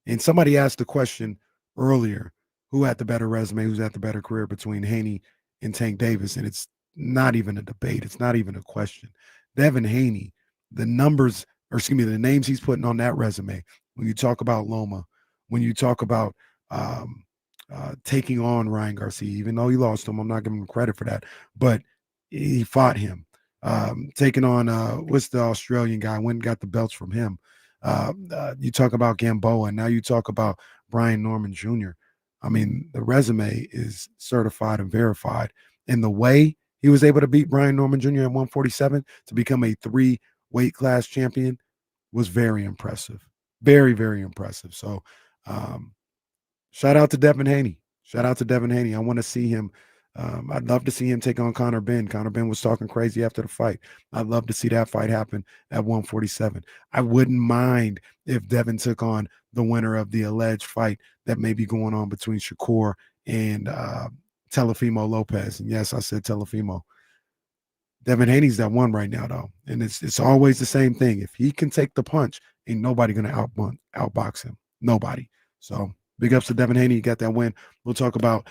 And somebody asked the question earlier, who had the better resume, who's had the better career between Haney and Tank Davis? And it's not even a debate. It's not even a question. Devin Haney, the names he's putting on that resume, when you talk about Loma, when you talk about taking on Ryan Garcia, even though he lost him, I'm not giving him credit for that, but he fought him. Taking on, what's the Australian guy, went and got the belts from him. You talk about Gamboa, and now you talk about Brian Norman Jr. I mean, the resume is certified and verified. And the way he was able to beat Brian Norman Jr. at 147 to become a 3 weight class champion was very impressive. Very, very impressive. So shout out to Devin Haney. Shout out to Devin Haney. I want to see him. I'd love to see him take on Conor Benn. Conor Benn was talking crazy after the fight. I'd love to see that fight happen at 147. I wouldn't mind if Devin took on the winner of the alleged fight that may be going on between Shakur and Teofimo Lopez. And yes, I said Teofimo. Devin Haney's that one right now, though. And it's always the same thing. If he can take the punch, ain't nobody going to outbox him. Nobody. So big ups to Devin Haney. He got that win. We'll talk about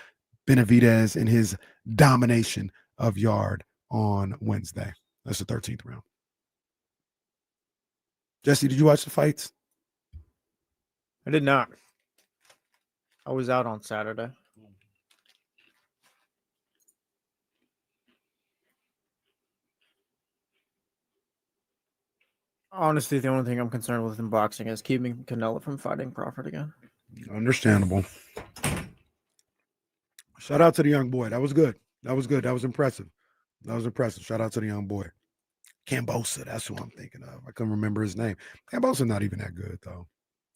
Benavidez and his domination of Yard on Wednesday. That's the 13th round. Jesse, did you watch the fights? I did not. I was out on Saturday. Honestly, the only thing I'm concerned with in boxing is keeping Canelo from fighting Crawford again. Understandable. Shout out to the young boy. That was good. That was good. That was impressive. Shout out to the young boy. Cambosa, that's who I'm thinking of. I couldn't remember his name. Cambosa not even that good though.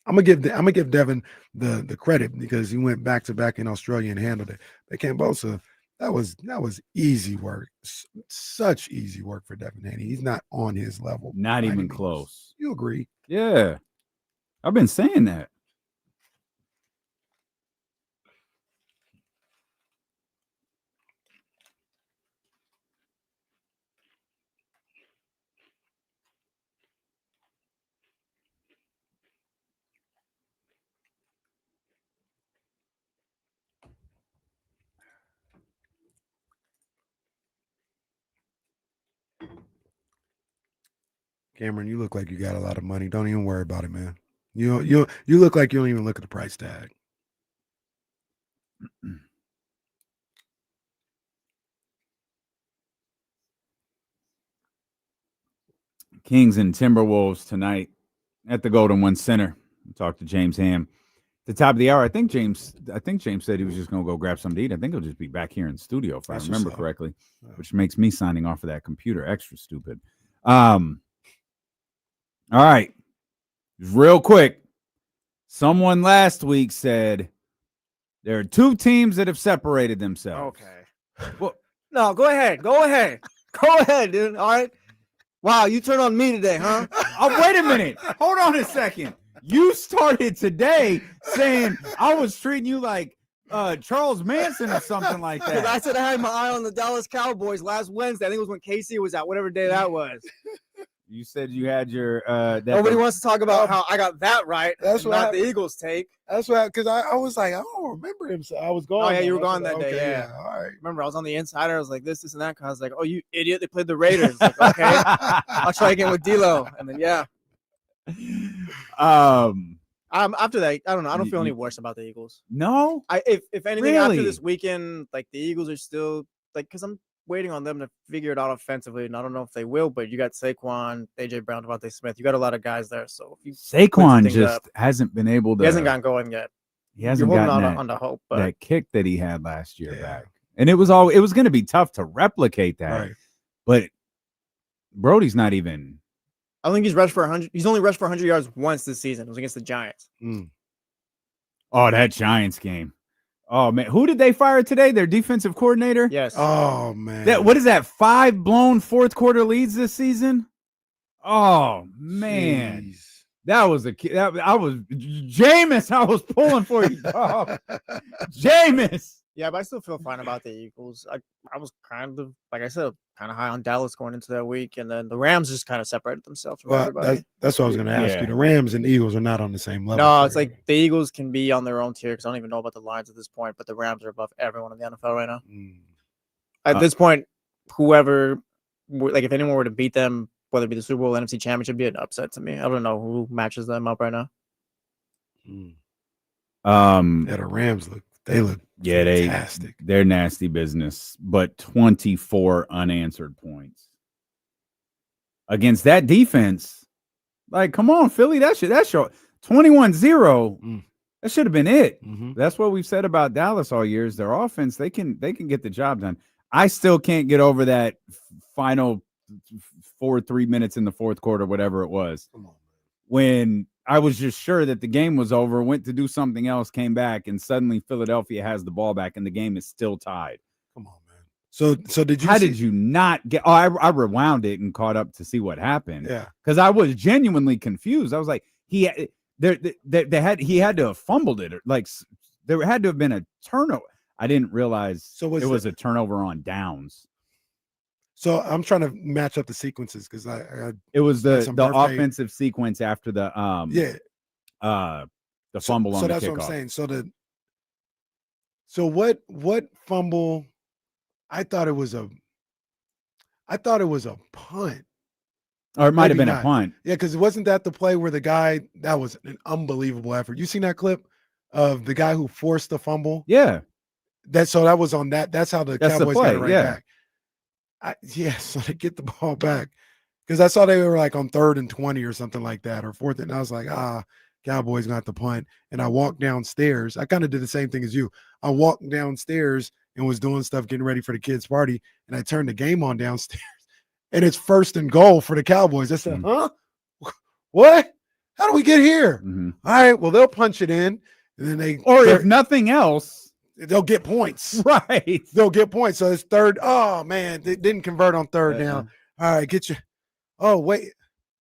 I'm gonna give Devin the credit because he went back to back in Australia and handled it. But Cambosa, that was easy work. Such easy work for Devin Haney. He's not on his level. Not even close. You agree? Yeah. I've been saying that. Cameron, you look like you got a lot of money. Don't even worry about it, man. You look like you don't even look at the price tag. Kings and Timberwolves tonight at the Golden One Center. Talk to James Ham. At the top of the hour, I think James said he was just going to go grab something to eat. I think he'll just be back here in studio if I remember correctly, which makes me signing off of that computer extra stupid. All right. Real quick. Someone last week said there are two teams that have separated themselves. Okay. Well, no, go ahead. Go ahead, dude. All right. Wow, you turn on me today, huh? Oh, wait a minute. Hold on a second. You started today saying I was treating you like Charles Manson or something like that. Because I said I had my eye on the Dallas Cowboys last Wednesday. I think it was when Casey was out, whatever day that was. You said you had your nobody wants to talk about how I got that right. That's what not the Eagles take. That's what because I was like, I don't remember him. So I was gone. Oh yeah, you were gone that day. Yeah. All right. Remember, I was on the insider. I was like this, and that. I was like, oh, you idiot! They played the Raiders. Like, okay, I'll try again with D'Lo, and then yeah. After that, I don't know. I don't feel any worse about the Eagles. No, if anything, after this weekend, like the Eagles are still like because I'm waiting on them to figure it out offensively, and I don't know if they will. But you got Saquon, AJ Brown, Devontae Smith. You got a lot of guys there. So if you Saquon just hasn't been able to. He hasn't gotten going yet. He hasn't gotten on the hope. But that kick that he had last year back, and it was going to be tough to replicate that. Right. But Brody's not even. I think he's rushed for 100. He's only rushed for 100 yards once this season. It was against the Giants. Oh, that Giants game. Oh man, who did they fire today? Their defensive coordinator. Yes. Oh man. What is that? 5 blown fourth quarter leads this season. Oh man, Jeez. that was I was Jameis. I was pulling for you, dog. Jameis. Yeah, but I still feel fine about the Eagles. I was kind of, like I said, kind of high on Dallas going into that week, and then the Rams just kind of separated themselves from everybody. That's what I was going to ask you. The Rams and the Eagles are not on the same level. No, it's like the Eagles can be on their own tier because I don't even know about the lines at this point, but the Rams are above everyone in the NFL right now. At this point, whoever, like if anyone were to beat them, whether it be the Super Bowl, NFC Championship, it'd be an upset to me. I don't know who matches them up right now. Yeah, the Rams look fantastic. They're nasty business, but 24 unanswered points against that defense. Like, come on, Philly, that's your 21-0. That should have been it. That's what we've said about Dallas all year is their offense. They can get the job done. I still can't get over that final 3 minutes in the fourth quarter, whatever it was. Come on, when I was just sure that the game was over, went to do something else, came back, and suddenly Philadelphia has the ball back, and the game is still tied. Come on, man. So did you? How did you not get? Oh, I rewound it and caught up to see what happened. Yeah, because I was genuinely confused. I was like, he had to have fumbled it. Like there had to have been a turnover. I didn't realize it was a turnover on downs. So I'm trying to match up the sequences because it was the offensive sequence after the the fumble on the kickoff. So that's what I'm saying. So what fumble? I thought it was a punt. Or it might have been a punt. Yeah, because wasn't that the play where the guy, that was an unbelievable effort. You seen that clip of the guy who forced the fumble? Yeah. That was on that. That's how the Cowboys got it back. So they get the ball back. because I saw they were like on 3rd and 20 or something like that, or 4th, and I was like, Cowboys got the punt. And I walked downstairs. I kind of did the same thing as you. I walked downstairs and was doing stuff, getting ready for the kids' party, and I turned the game on downstairs, and it's 1st and goal for the Cowboys. I said, huh? What? How do we get here? Mm-hmm. All right, well, they'll punch it in, and then or if nothing else, they'll get points. Right. They'll get points. So it's 3rd. Oh, man, they didn't convert on 3rd down. All right, get you. Oh, wait.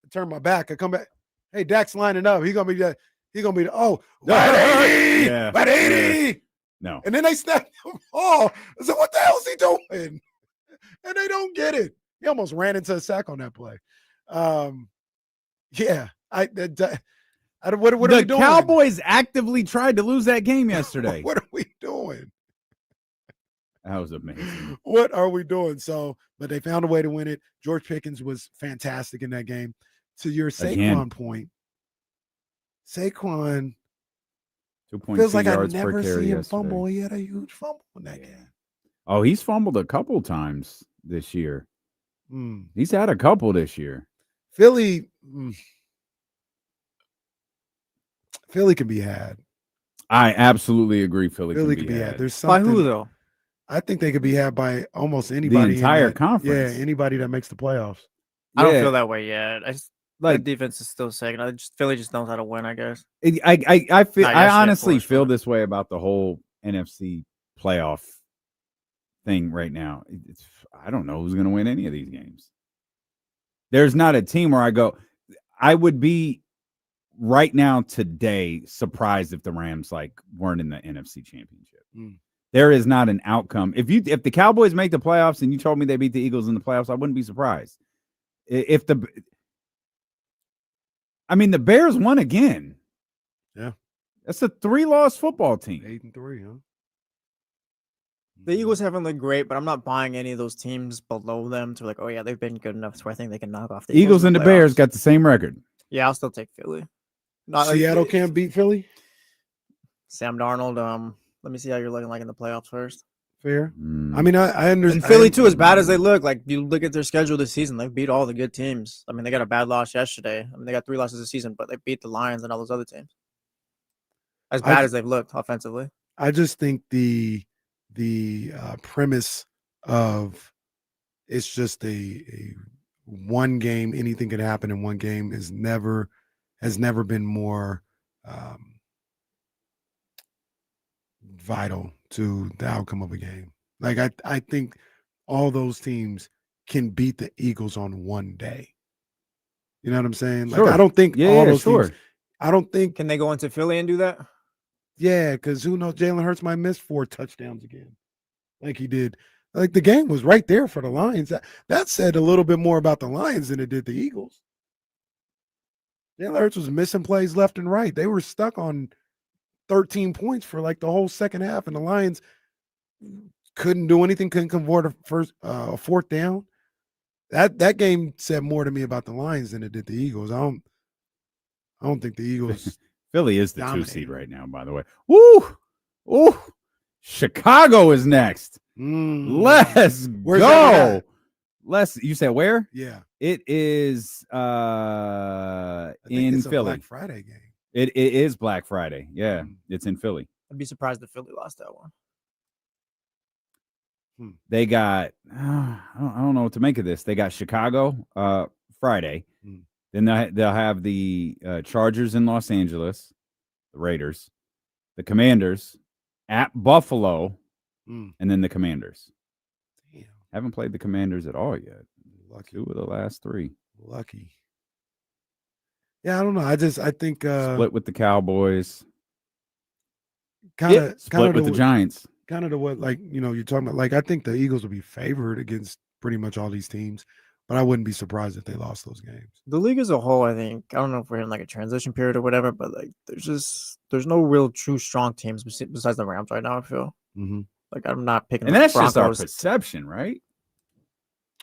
I turn my back. I come back. Hey, Dak's lining up. He's gonna be that. He's gonna be that 80. Yeah. That 80. No. And then they snap the ball. I said, what the hell is he doing? And they don't get it. He almost ran into a sack on that play. Yeah. What are we doing? The Cowboys actively tried to lose that game yesterday. What are we doing? That was amazing. What are we doing? So, but they found a way to win it. George Pickens was fantastic in that game. To your Saquon point, Saquon 2.2 feels like I yards per never carry see him yesterday. fumble. He had a huge fumble in that game. Oh, he's fumbled a couple times this year. Mm. He's had a couple this year. Philly can be had. I absolutely agree. Philly can be had. There's something. By who though? I think they could be had by almost anybody. The entire in that, conference. Yeah, anybody that makes the playoffs. I don't feel that way yet. I just like the defense is still second. Philly just knows how to win, I guess. I feel. Not I yesterday, honestly of course, feel but- this way about the whole NFC playoff thing right now. I don't know who's going to win any of these games. There's not a team where I go. I would be right now today surprised if the Rams weren't in the NFC Championship. There is not an outcome. If the Cowboys make the playoffs and you told me they beat the Eagles in the playoffs, I wouldn't be surprised. The Bears won again. Yeah. That's a 3-loss football team. 8-3, huh? The Eagles haven't looked great, but I'm not buying any of those teams below them to oh yeah, they've been good enough to where I think they can knock off the Eagles in and the Bears playoffs. got the same record. Yeah, I'll still take Philly. Not Seattle can't beat Philly. Sam Darnold. Let me see how you're looking like in the playoffs first. Fair. I mean, I understand. And Philly too, as bad as they look, you look at their schedule this season, they beat all the good teams. I mean, they got a bad loss yesterday. I mean, they got 3 losses this season, but they beat the Lions and all those other teams. As bad as they've looked offensively. I just think the premise of it's just a one game, anything can happen in one game has never been more vital to the outcome of a game. I think all those teams can beat the Eagles on one day. You know what I'm saying? Sure. I don't think all those sure. teams. I don't think. Can they go into Philly and do that? Yeah, because who knows? Jalen Hurts might miss 4 touchdowns again, like he did. Like the game was right there for the Lions. That said a little bit more about the Lions than it did the Eagles. Jalen Hurts was missing plays left and right. They were stuck on 13 points for the whole second half, and the Lions couldn't do anything. Couldn't convert a 4th down. That game said more to me about the Lions than it did the Eagles. I don't think the Eagles. Philly is the dominated. 2 seed right now, by the way. Woo! Ooh! Chicago is next. Let's Where's go. that You said where? Yeah. It is I think in it's a Philly. Black Friday game. It is Black Friday. Yeah, it's in Philly. I'd be surprised if Philly lost that one. They got I don't know what to make of this. They got Chicago Friday. Then they'll have the Chargers in Los Angeles, the Raiders, the Commanders at Buffalo, and then the Commanders. Damn. Haven't played the Commanders at all yet. Lucky. 2 of the last 3. Lucky. Yeah, I don't know. I think Split with the Cowboys. Split with the Giants. Kind of to what you're talking about. I think the Eagles will be favored against pretty much all these teams, but I wouldn't be surprised if they lost those games. The league as a whole, I think, I don't know if we're in a transition period or whatever, but there's no real true strong teams besides the Rams right now, I feel. Mm-hmm. I'm not picking And the that's Broncos. just our perception, right?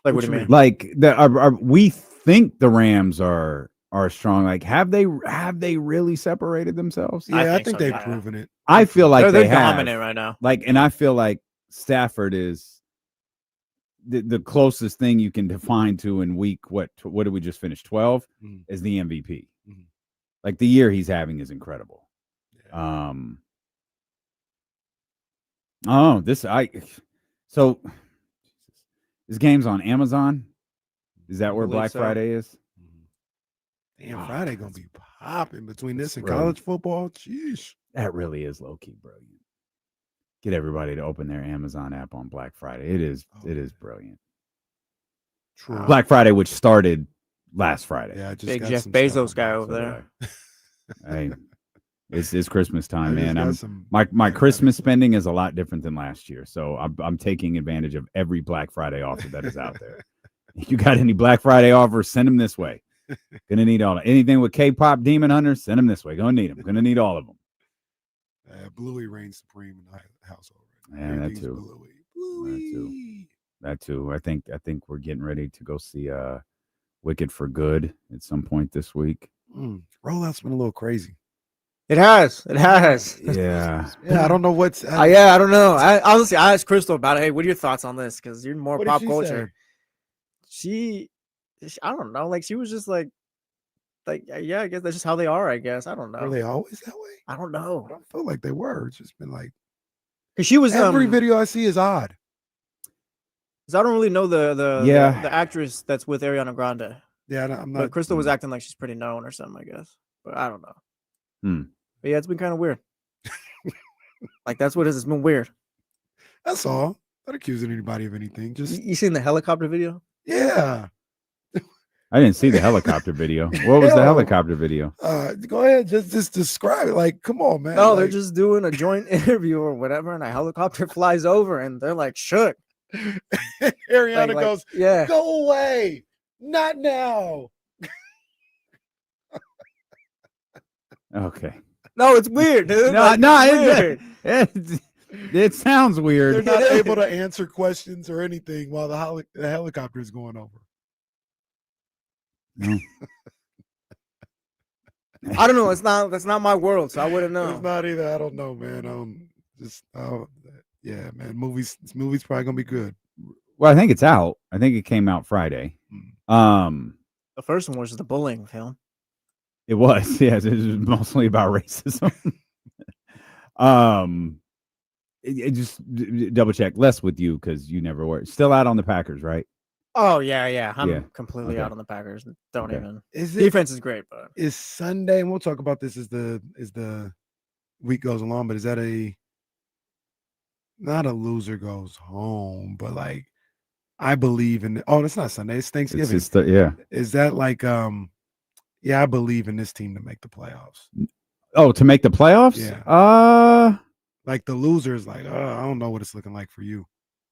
What do you mean? We think the Rams are strong. Have they really separated themselves? Yeah, I think they've proven it. I feel like they're they have. dominant right now. And I feel like Stafford is the closest thing you can define to in week what did we just finish 12 is the MVP. Like the year he's having is incredible. Yeah. So this game's on Amazon. Is that where Black Friday is? Damn, Friday gonna be popping between this and brilliant. college football. Jeez. That really is low key brilliant. Get everybody to open their Amazon app on Black Friday. It is brilliant. True. Black Friday, which started last Friday. Yeah, I just Big got Jeff some stuff Bezos on guy that. over there. Hey, it's Christmas I time, just man. got some My Black Christmas Friday. spending is a lot different than last year, so I'm taking advantage of every Black Friday offer that is out there. If you got any Black Friday offers, send them this way. Gonna need all anything with K-pop Demon Hunters, send them this way. Gonna need them. Gonna need all of them. Bluey reigns supreme in the household. Right now. Yeah, that Everything's too. Bluey. That too. I think we're getting ready to go see Wicked for Good at some point this week. Rollout's been a little crazy. It has. Yeah. Yeah, I don't know what's. I don't know. I honestly, I asked Crystal about it. Hey, what are your thoughts on this? Because you're more What did pop she culture. She, I don't know. Like she was just like, yeah, I guess that's just how they are. I guess I don't know. Are they always that way? I don't know. I don't feel like they were. It's just been like Because she was every video I see is odd. Because I don't really know the actress that's with Ariana Grande. Yeah, I'm not. But Crystal was acting like she's pretty known or something, I guess. But I don't know. But yeah, it's been kind of weird. Like that's what it is. It's been weird. That's all. Not accusing anybody of anything. Just you seen the helicopter video? Yeah. I didn't see the helicopter video. What was the helicopter video? Go ahead, just describe it. Like, come on, man. No, like, they're just doing a joint interview or whatever, and a helicopter flies over, and they're like shook. Ariana goes, "Yeah, go away, not now." Okay. No, it's weird, dude. It sounds weird. They're not able to answer questions or anything while the helicopter is going over. No. I don't know. That's not my world, so I wouldn't know. It's not either. I don't know, man. Yeah, man. Movies probably gonna be good. Well, I think it's out. I think it came out Friday. The first one was the bullying film. It was, yes. It was mostly about racism. It just double check. Less with you because you never were. Still out on the Packers, right? Oh yeah. I'm completely out on the Packers. Don't even. Defense is great, but is Sunday, and we'll talk about this as the week goes along. But is that not a loser goes home, but like I believe in. Oh, it's not Sunday. It's Thanksgiving. Is that like Yeah, I believe in this team to make the playoffs. Oh, to make the playoffs? Yeah. Like the losers, like, I don't know what it's looking like for you.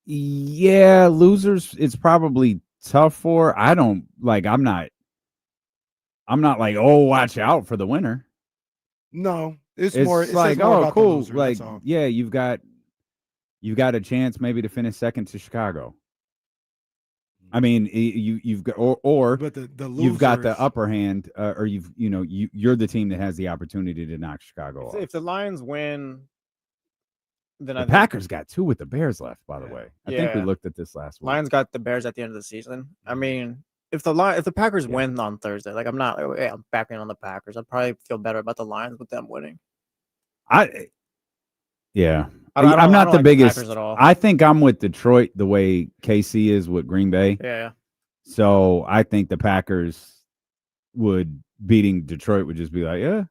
Yeah, losers, it's probably tough for. I'm not like, oh, watch out for the winner. No, it's like, more oh, about cool. the loser, Like, that's all. yeah, you've got a chance maybe to finish second to Chicago. I mean, you've got or but the you've got the losers- upper hand, or you're the team that has the opportunity to knock Chicago off. if the Lions win, then The Packers got 2 with the Bears left, by the way. I think we Yeah. looked at this last week. Lions got the Bears at the end of the season. I mean, if the Packers win on Thursday, like I'm backing on the Packers. I'd probably feel better about the Lions with them winning. Yeah. I don't I'm not like the the biggest. Packers at all. I think I'm with Detroit the way KC is with Green Bay. Yeah. So I think the Packers beating Detroit would just be like, yeah.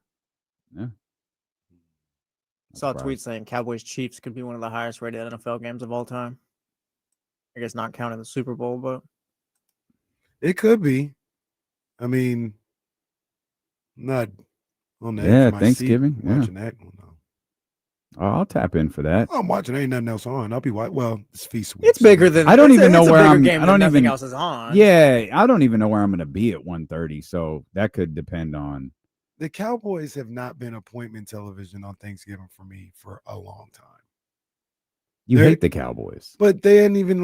Saw a tweet saying Cowboys Chiefs could be one of the highest rated NFL games of all time. I guess not counting the Super Bowl, but It could be. I mean, not on that. Yeah, Thanksgiving. Yeah. Watching that one. No. I'll tap in for that. I'm watching. Ain't nothing else on. I'll be watching. Well, it's feast week. it's bigger than. I don't even know it's a where bigger I'm. game I don't than nothing even. else is on. Yeah, I don't even know where I'm going to be at 1:30. So that could depend on. The Cowboys have not been appointment television on Thanksgiving for me for a long time. You They're- hate the Cowboys. But they hadn't even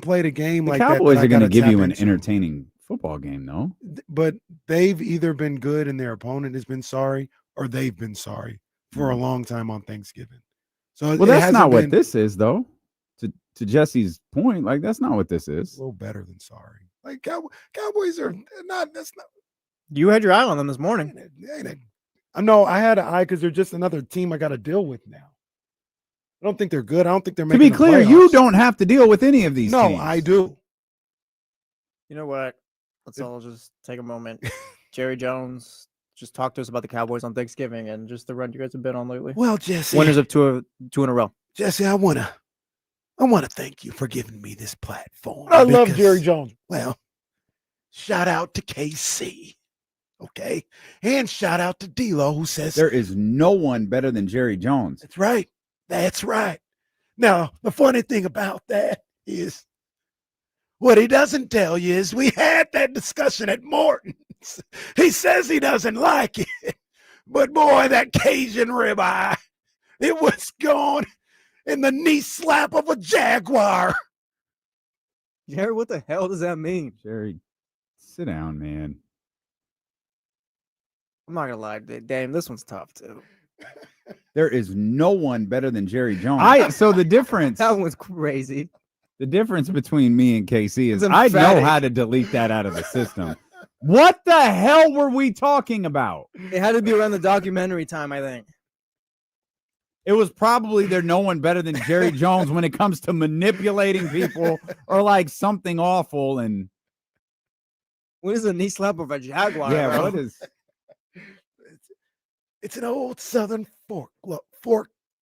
played a game The like Cowboys that. are going to to give you an entertaining football game, though. But they've either been good and their opponent has been sorry, or they've been sorry for a long time on Thanksgiving. So Well, that's not what this is, though. to Jesse's point, like that's not what this A is. little better than sorry. Like Cowboys are not. That's not. You had your eye on them this morning. I know I had an eye because they're just another team I got to deal with now. I don't think they're good. I don't think they're To making be clear, the you playoffs. don't have to deal with any of these No, teams. I do. You know what? Let's all just take a moment. Jerry Jones, just talk to us about the Cowboys on Thanksgiving and just the run you guys have been on lately. Well, Jesse, Winners of two in a row. Jesse, I wanna thank you for giving me this platform. I love because, Jerry Jones. Well, shout out to KC, okay, and shout out to D'Lo who says There is no one better than Jerry Jones. that's right. That's right. Now, the funny thing about that is what he doesn't tell you is we had that discussion at Morton's. He says he doesn't like it, but boy, that Cajun ribeye, it was gone in the knee slap of a jaguar. Jerry, what the hell does that mean? Jerry, sit down, man. I'm not gonna lie, damn, this one's tough too. There is no one better than Jerry Jones. So the difference That one's crazy. the difference between me and KC is It's I know emphatic. how to delete that out of the system. What the hell were we talking about? It had to be around the documentary time, I think. It was probably there's no one better than Jerry Jones when it comes to manipulating people or like something awful. And What is a knee slap of a jaguar? yeah, bro? what is It's an old Southern fork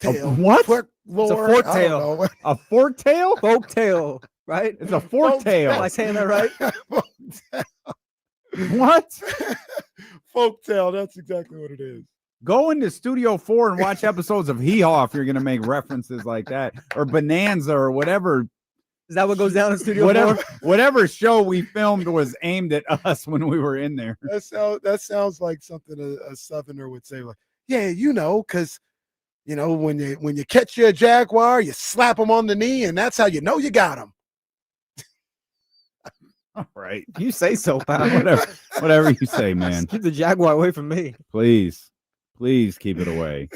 tail. what? Fork It's a lore. fork I don't tail. know. A fork tail? Folk tail, right? It's a fork Folk tail. Am I saying that right? What? Folk tail. That's exactly what it is. Go into Studio 4 and watch episodes of Hee Haw if you're going to make references like that, or Bonanza or whatever. Is that what goes down in Studio Whatever, 4? whatever show we filmed was aimed at us when we were in there. That sounds like something a Southerner would say. Like, yeah, because when you catch you a jaguar, you slap him on the knee, and that's how you know you got him. All right. You say so, pal. Whatever you say, man. Keep the jaguar away from me. Please keep it away.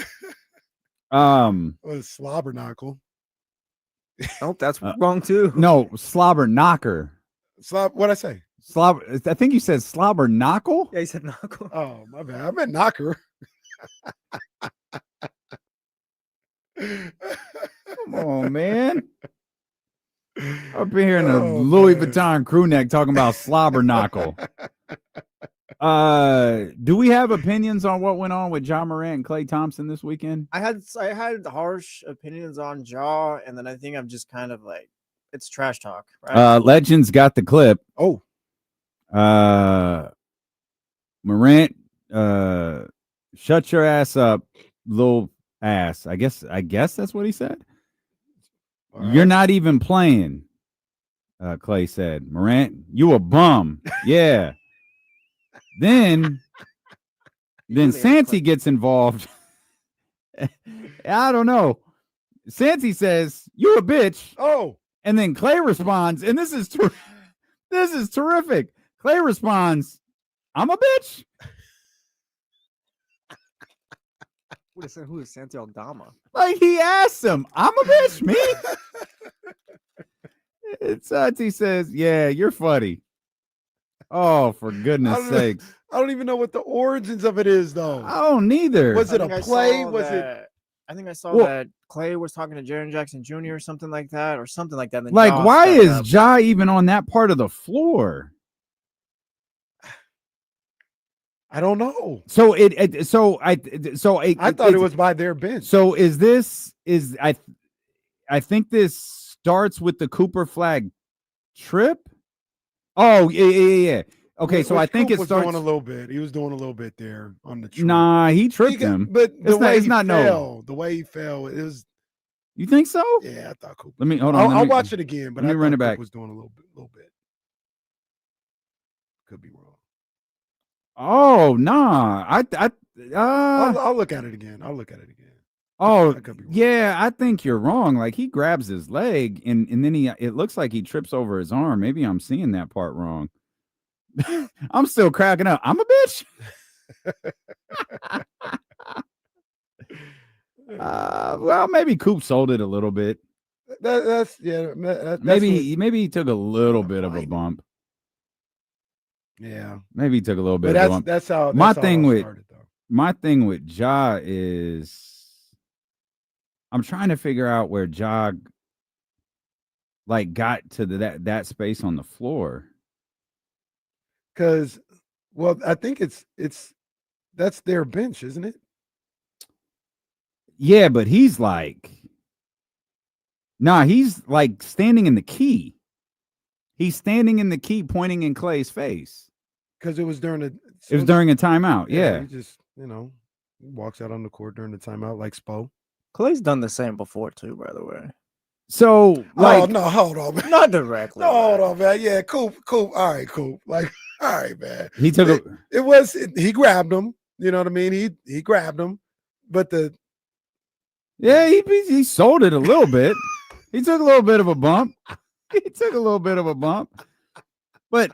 Well, slobberknocker. Nope, that's wrong too. No, slobber knocker. What'd I say? I think you said slobber knuckle. Yeah, he said knuckle. Oh, my bad. I meant knocker. Come on, man. Up here in a Louis Vuitton crew neck talking about slobber knuckle. Do we have opinions on what went on with John Morant and Klay Thompson this weekend? I had harsh opinions on Jaw, and then I think I'm just kind of like, it's trash talk, right? Legends got the clip. Oh. Morant, shut your ass up, little ass. I guess that's what he said. You're not even playing, Klay said. Morant, you a bum. Yeah. Then Santi gets involved. I don't know. Santi says, you a bitch. Oh. And then Klay responds, and this is terrific. Klay responds, I'm a bitch. Who is Santi Aldama? Like he asks him, I'm a bitch, me? And Santi says, yeah, you're funny. Oh, for goodness sakes. I don't even know what the origins of it is, though. I don't either. Was it a play? I think I saw that Klay was talking to Jaren Jackson Jr. or something like that. Then Like, Ja why stepped is up. Ja even on that part of the floor? I don't know. So I thought it was by their bench. So I think this starts with the Cooper flag trip. Oh, yeah. Okay, so I think Coop it was starts doing a little bit. He was doing a little bit there on the trip. Nah, he tripped him. But the way it's he not fell, the way he fell, it was. You think so? Yeah, I thought Coop. Let me hold on. I'll watch it again, but let me run it Coop back. was doing a little bit. Could be wrong. Oh, nah. I'll look at it again. Oh, I could be wrong. yeah, I think you're wrong. Like he grabs his leg and then it looks like he trips over his arm. Maybe I'm seeing that part wrong. I'm still cracking up. I'm a bitch. Uh, Well, maybe Coop sold it a little bit. that's yeah. That's Maybe he took a little bit of a find it. bump. Yeah, Maybe he took a little bit but of a bump. that's how My that's how it thing all with- started, though. My thing with Ja is I'm trying to figure out where Ja like got to that space on the floor. Because, well, I think it's that's their bench, isn't it? Yeah, but he's like, he's like standing in the key. He's standing in the key, pointing in Clay's face. Because it was during It was during a timeout. Yeah. he just he walks out on the court during the timeout like Spo. Clay's done the same before too, by the way. So like, oh no, hold on, man. Not directly. No, hold on, man. Yeah, cool. All right, cool. Like, all right, man. he took He grabbed him. You know what I mean? He grabbed him, but he sold it a little bit. He took a little bit of a bump. But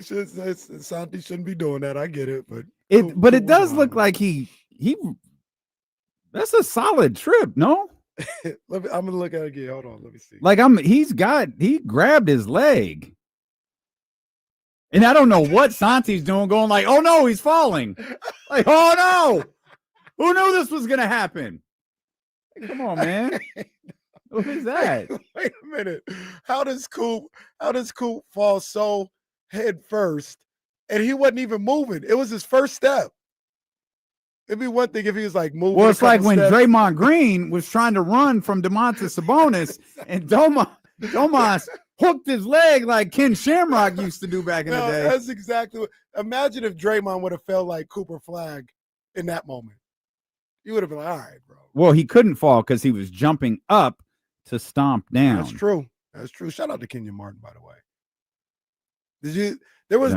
Santi shouldn't be doing that. I get it, but it does look like he that's a solid trip, no? I'm gonna look at it again. Hold on, let me see. Like he grabbed his leg. And I don't know what Santi's doing, going like, oh no, he's falling. Like, oh no. Who knew this was gonna happen? Like, come on, man. What is that? Wait a minute. How does Coop fall so head first? And he wasn't even moving. It was his first step. It'd be one thing if he was like moving. Well, it's like when steps. Draymond Green was trying to run from Domantas Sabonis, and Domas hooked his leg like Ken Shamrock used to do back in the day. That's exactly what. Imagine if Draymond would have felt like Cooper Flag in that moment. He would have been like, all right, bro. Well, he couldn't fall because he was jumping up to stomp down. That's true. Shout out to Kenyon Martin, by the way. Did you? That was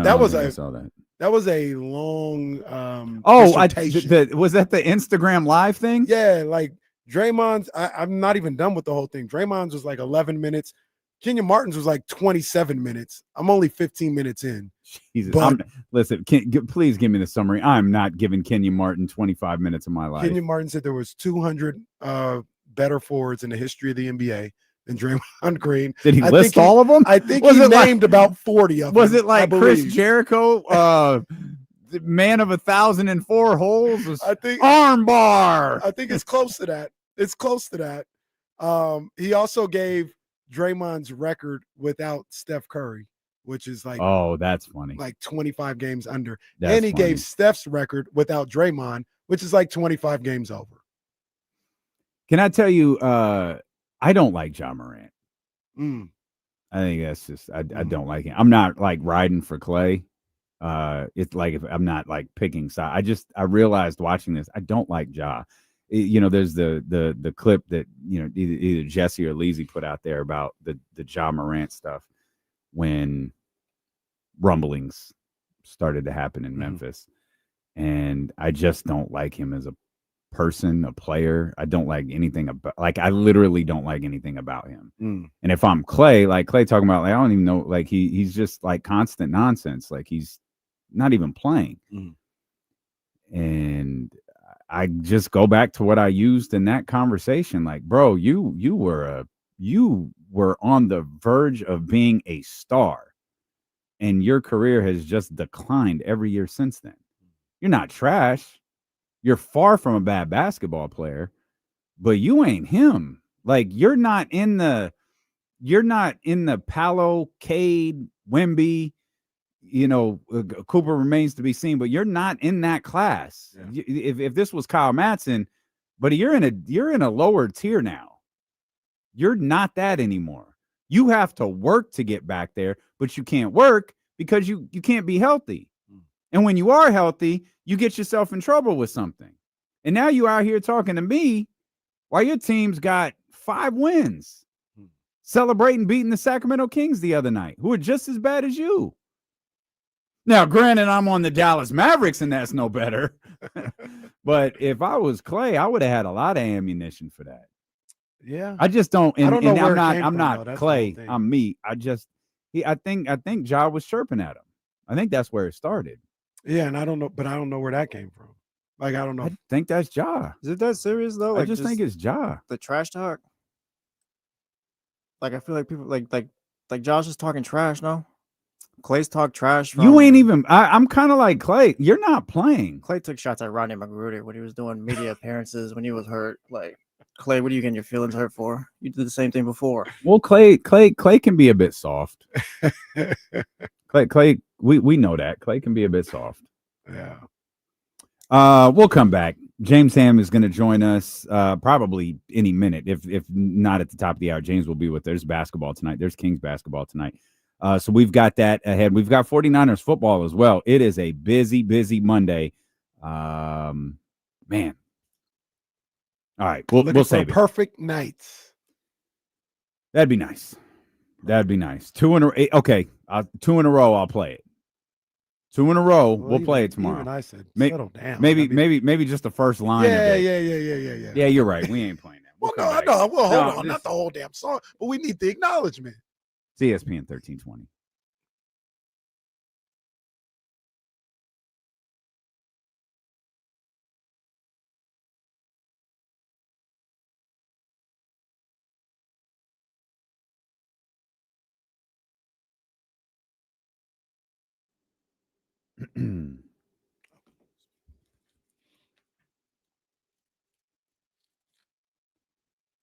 a long. Was that the Instagram live thing? Yeah, like Draymond's. I'm not even done with the whole thing. Draymond's was like 11 minutes. Kenyon Martin's was like 27 minutes. I'm only 15 minutes in. Jesus. But Listen, please give me the summary. I'm not giving Kenyon Martin 25 minutes of my life. Kenyon Martin said there was 200 better forwards in the history of the NBA than Draymond Green. Did he list all of them? I think he named about 40 of them. Was it like Chris Jericho, the man of 1,004 holes? I think armbar. I think it's close to that. He also gave Draymond's record without Steph Curry, which is like, oh, that's funny, like 25 games under. That's and he funny. gave Steph's record without Draymond, which is like 25 games over. Can I tell you, I don't like Ja Morant. I think that's just, I don't like him. I'm not like riding for Clay. It's like, if I'm not like picking side, I realized watching this, I don't like Ja. There's the clip that, either Jesse or Leezy put out there about the Ja Morant stuff when rumblings started to happen in Memphis. And I just don't like him as a person, a player. I don't like anything about, like, I literally don't like anything about him. And if I'm Clay talking about, like, I don't even know, like, he's just like constant nonsense. Like, he's not even playing. And I just go back to what I used in that conversation. Like, bro, you were on the verge of being a star, and your career has just declined every year since then. You're not trash. You're far from a bad basketball player, but you ain't him. Like, you're not in the Paolo, Cade, Wemby, Cooper remains to be seen, but you're not in that class. Yeah. If this was Kyle Madsen, but you're in a lower tier now. You're not that anymore. You have to work to get back there, but you can't work because you can't be healthy. And when you are healthy, you get yourself in trouble with something. And now you out here talking to me while your team's got 5 wins, celebrating beating the Sacramento Kings the other night, who are just as bad as you. Now, granted, I'm on the Dallas Mavericks, and that's no better. But if I was Clay, I would have had a lot of ammunition for that. Yeah, I just don't. And, I don't know and where I'm not though. Clay. I'm me. I think Ja was chirping at him. I think that's where it started. Yeah, and I don't know where that came from. Like, I don't know. I think that's Ja. Is it that serious though? I just think it's Ja. the trash talk. Like I feel like people like Josh is talking trash. No, Clay's talk trash. You ain't even. I'm kind of like Clay. You're not playing. Clay took shots at Rodney McGruder when he was doing media appearances when he was hurt. Like Clay, what are you getting your feelings hurt for? You did the same thing before. Well, Clay can be a bit soft. Clay, we know that Clay can be a bit soft. Yeah. We'll come back. James Ham is going to join us probably any minute. If not at the top of the hour, James will be with. There's basketball tonight. There's Kings basketball tonight. So we've got that ahead. We've got 49ers football as well. It is a busy Monday. Man. All right, we'll save it. Perfect nights. That'd be nice. That'd be nice. 2 in a okay. 2 in a row. I'll play it. 2 in a row. We'll play it tomorrow. Even I said, settle down. Maybe just the first line. Yeah. Yeah, you're right. We ain't playing that. Well, hold on. Not the whole damn song, but we need the acknowledgement. It's ESPN 1320.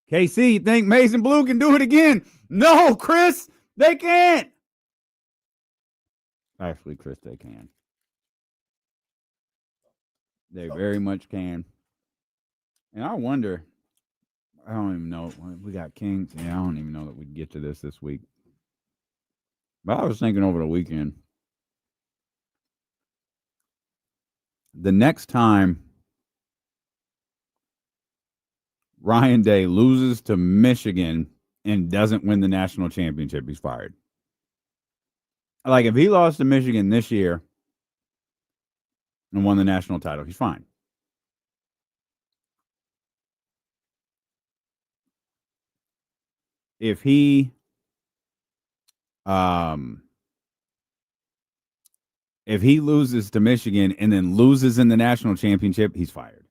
KC, you think Mason Blue can do it again? No, Chris, they can't. Actually, Chris, they can. They very much can. And I wonder, I don't even know. We got Kings. Yeah, I don't even know that we'd get to this week. But I was thinking over the weekend, the next time Ryan Day loses to Michigan and doesn't win the national championship, he's fired. Like, if he lost to Michigan this year and won the national title, he's fine. If he loses to Michigan and then loses in the national championship, he's fired.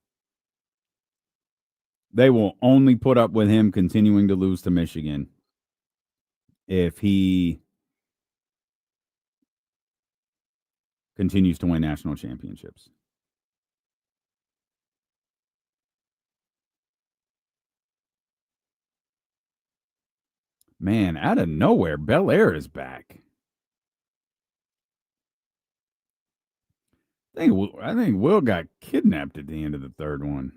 They will only put up with him continuing to lose to Michigan if he continues to win national championships. Man, out of nowhere, Bel Air is back. I think Will got kidnapped at the end of the third one.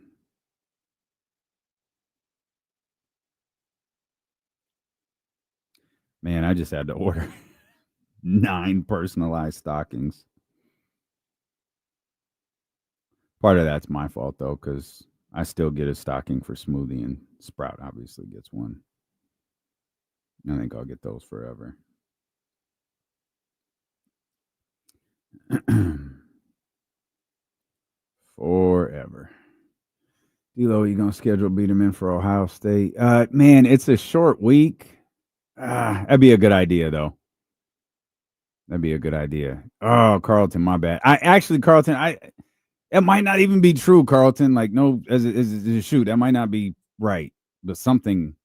Man, I just had to order 9 personalized stockings. Part of that's my fault, though, because I still get a stocking for Smoothie, and Sprout obviously gets one. I think I'll get those forever. Forever. D'Lo, you going to schedule beat him in for Ohio State? Man, it's a short week. That'd be a good idea, though. That'd be a good idea. Oh, Carlton, my bad. Carlton, it might not even be true, Carlton. Like, no, as a shoot, that might not be right, but something.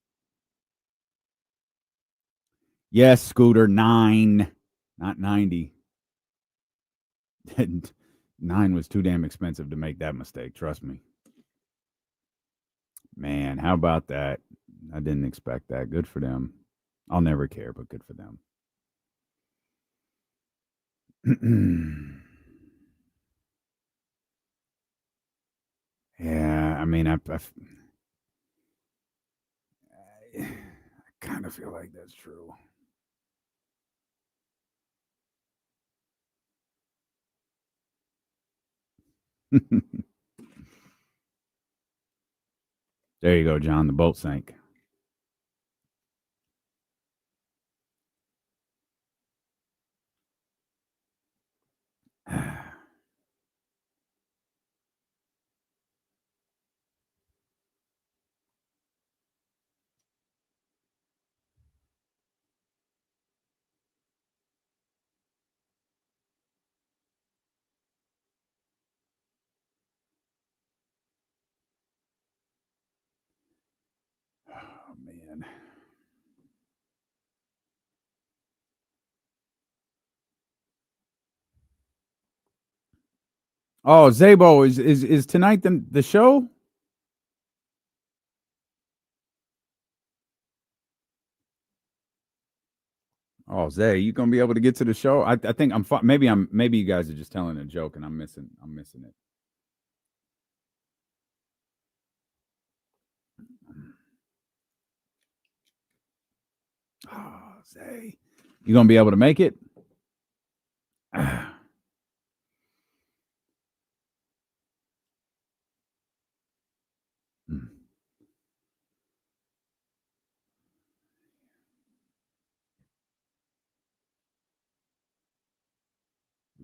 Yes, Scooter, 9, not 90. 9 was too damn expensive to make that mistake. Trust me. Man, how about that? I didn't expect that. Good for them. I'll never care, but good for them. Yeah, I mean, I kind of feel like that's true. There you go, John. The boat sank. man. Oh, Zabo, is tonight the show? Oh, Zay, you gonna be able to get to the show? I think I'm fine. Maybe you guys are just telling a joke and I'm missing it. Oh, Zay, you gonna be able to make it?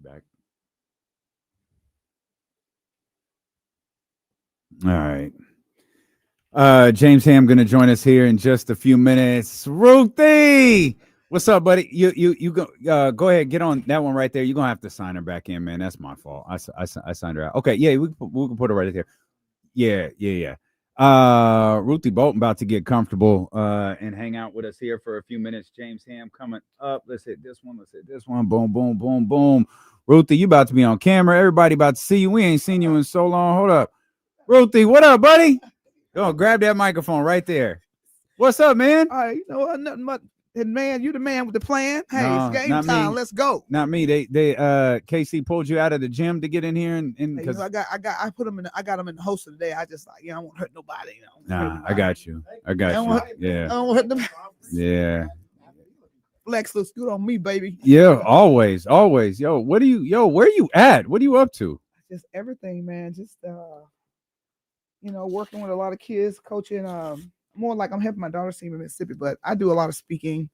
Back. All right. James Ham going to join us here in just a few minutes. Ruthie, what's up, buddy? You go go ahead, get on that one right there. You're gonna have to sign her back in, man. That's my fault. I signed her out. Okay, yeah, we can put her right there. Yeah. Ruthie Bolton about to get comfortable and hang out with us here for a few minutes. James Ham coming up. Let's hit this one. Boom, boom, boom, boom. Ruthie, you about to be on camera. Everybody about to see you. We ain't seen you in so long. Hold up. Ruthie, what up, buddy? Go grab that microphone right there. What's up, man? All right, nothing but man, you the man with the plan. Hey, No, it's game not time. me. Let's go. Not me. They KC pulled you out of the gym to get in here and Hey, because I got him in the holster today. I just like, I won't hurt nobody. I got you. I Yeah. don't hurt them. Yeah. Flex looks good on me, baby. Yeah, always. Yo, where are you at? What are you up to? Just everything, man. Just working with a lot of kids, coaching. More like I'm helping my daughter's team in Mississippi, but I do a lot of speaking.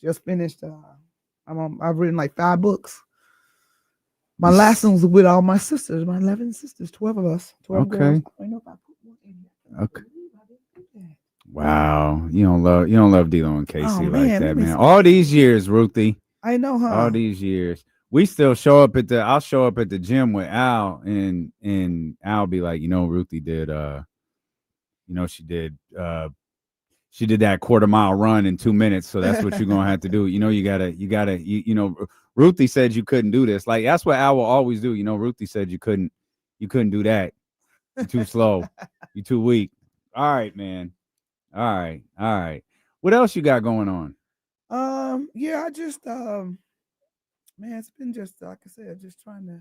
Just finished. I've written like 5 books. My last one was with all my sisters, my 11 sisters, 12 of us, 12 girls. I don't know if I put one in here. Okay. Wow, you don't love D'Lo and Casey like that, man. See. All these years, Ruthie. I know, huh? All these years, we still show up I'll show up at the gym with Al, and Al be like, Ruthie did, she did that quarter-mile run in 2 minutes, so that's what you're gonna have to do. You gotta. Ruthie said you couldn't do this. Like that's what Al will always do. Ruthie said you couldn't do that. You're too slow. You're too weak. All right, man. All right. What else you got going on? Yeah, I just man, it's been just like I said, just trying to.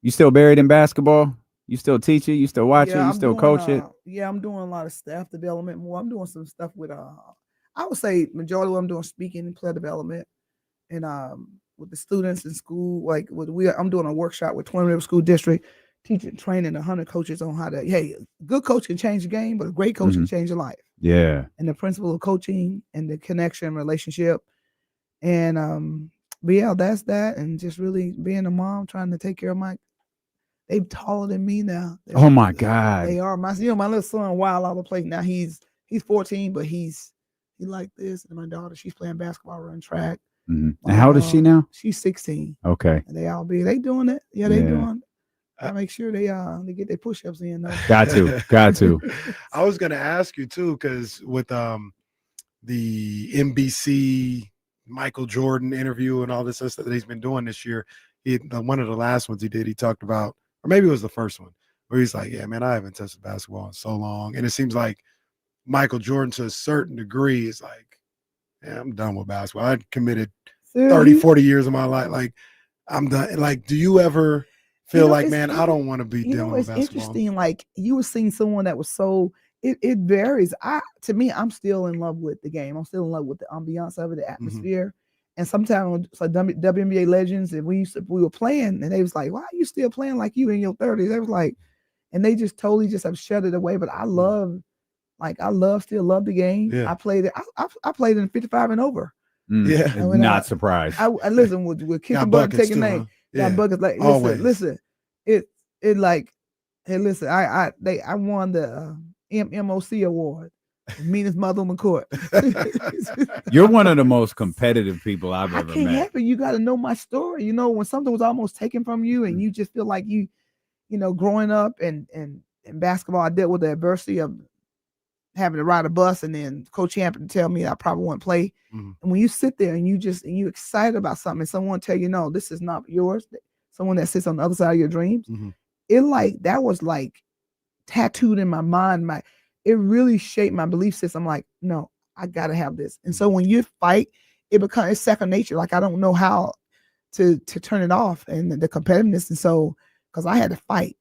You still buried in basketball? You still teach it? You still watch it? You still coach it? Yeah, I'm doing a lot of staff development more. I'm doing some stuff with I would say majority of what I'm doing speaking and player development and with the students in school. Like I'm doing a workshop with Twin River School District, training 100 coaches on how to good coach can change the game, but a great coach can change your life. Yeah. And the principle of coaching and the connection relationship. And but yeah, that's that. And just really being a mom, trying to take care of they're taller than me now. Oh my God. They are. My little son wild all the place. Now he's 14, but he like this. And my daughter, she's playing basketball, running track. Mm-hmm. And how old is she now? She's 16. Okay. And they doing it. Yeah, they doing. I make sure they get their push-ups in. Though. Got to. I was gonna ask you too, because with the NBC Michael Jordan interview and all this stuff that he's been doing this year, one of the last ones he did, he talked about, or maybe it was the first one, where he's like, yeah, man, I haven't touched basketball in so long. And it seems like Michael Jordan, to a certain degree, is like, yeah, I'm done with basketball. I committed 30, 40 years of my life. Like, I'm done. Like, do you ever feel like, man, I don't want to be dealing with basketball? It's interesting. Like, you were seeing someone that was so, it varies. To me, I'm still in love with the game. I'm still in love with the ambiance of it, the atmosphere. And sometimes it's like WNBA legends, and we were playing, and they was like, "Why are you still playing like you in your 30s?" They was like, and they just totally just have shut it away. But I still love the game. Yeah. I played it. I played in 55 and over. Yeah, not surprised. I listen with kicking butt, taking name. Got buckets. Like listen, it like, hey, listen, I won the MOC award. Meanest mother on the court. You're one of the most competitive people I've ever met. I can't help it. You got to know my story. When something was almost taken from you, and you just feel like growing up and in basketball, I dealt with the adversity of having to ride a bus, and then Coach Hampton tell me I probably won't play. Mhm. And when you sit there and you excited about something, and someone tell you, no, this is not yours, someone that sits on the other side of your dreams, Mhm. that was like tattooed in my mind. It really shaped my belief system. I'm like, no, I gotta have this. And so when you fight, it's second nature. Like I don't know how to turn it off, and the competitiveness. And so because I had to fight.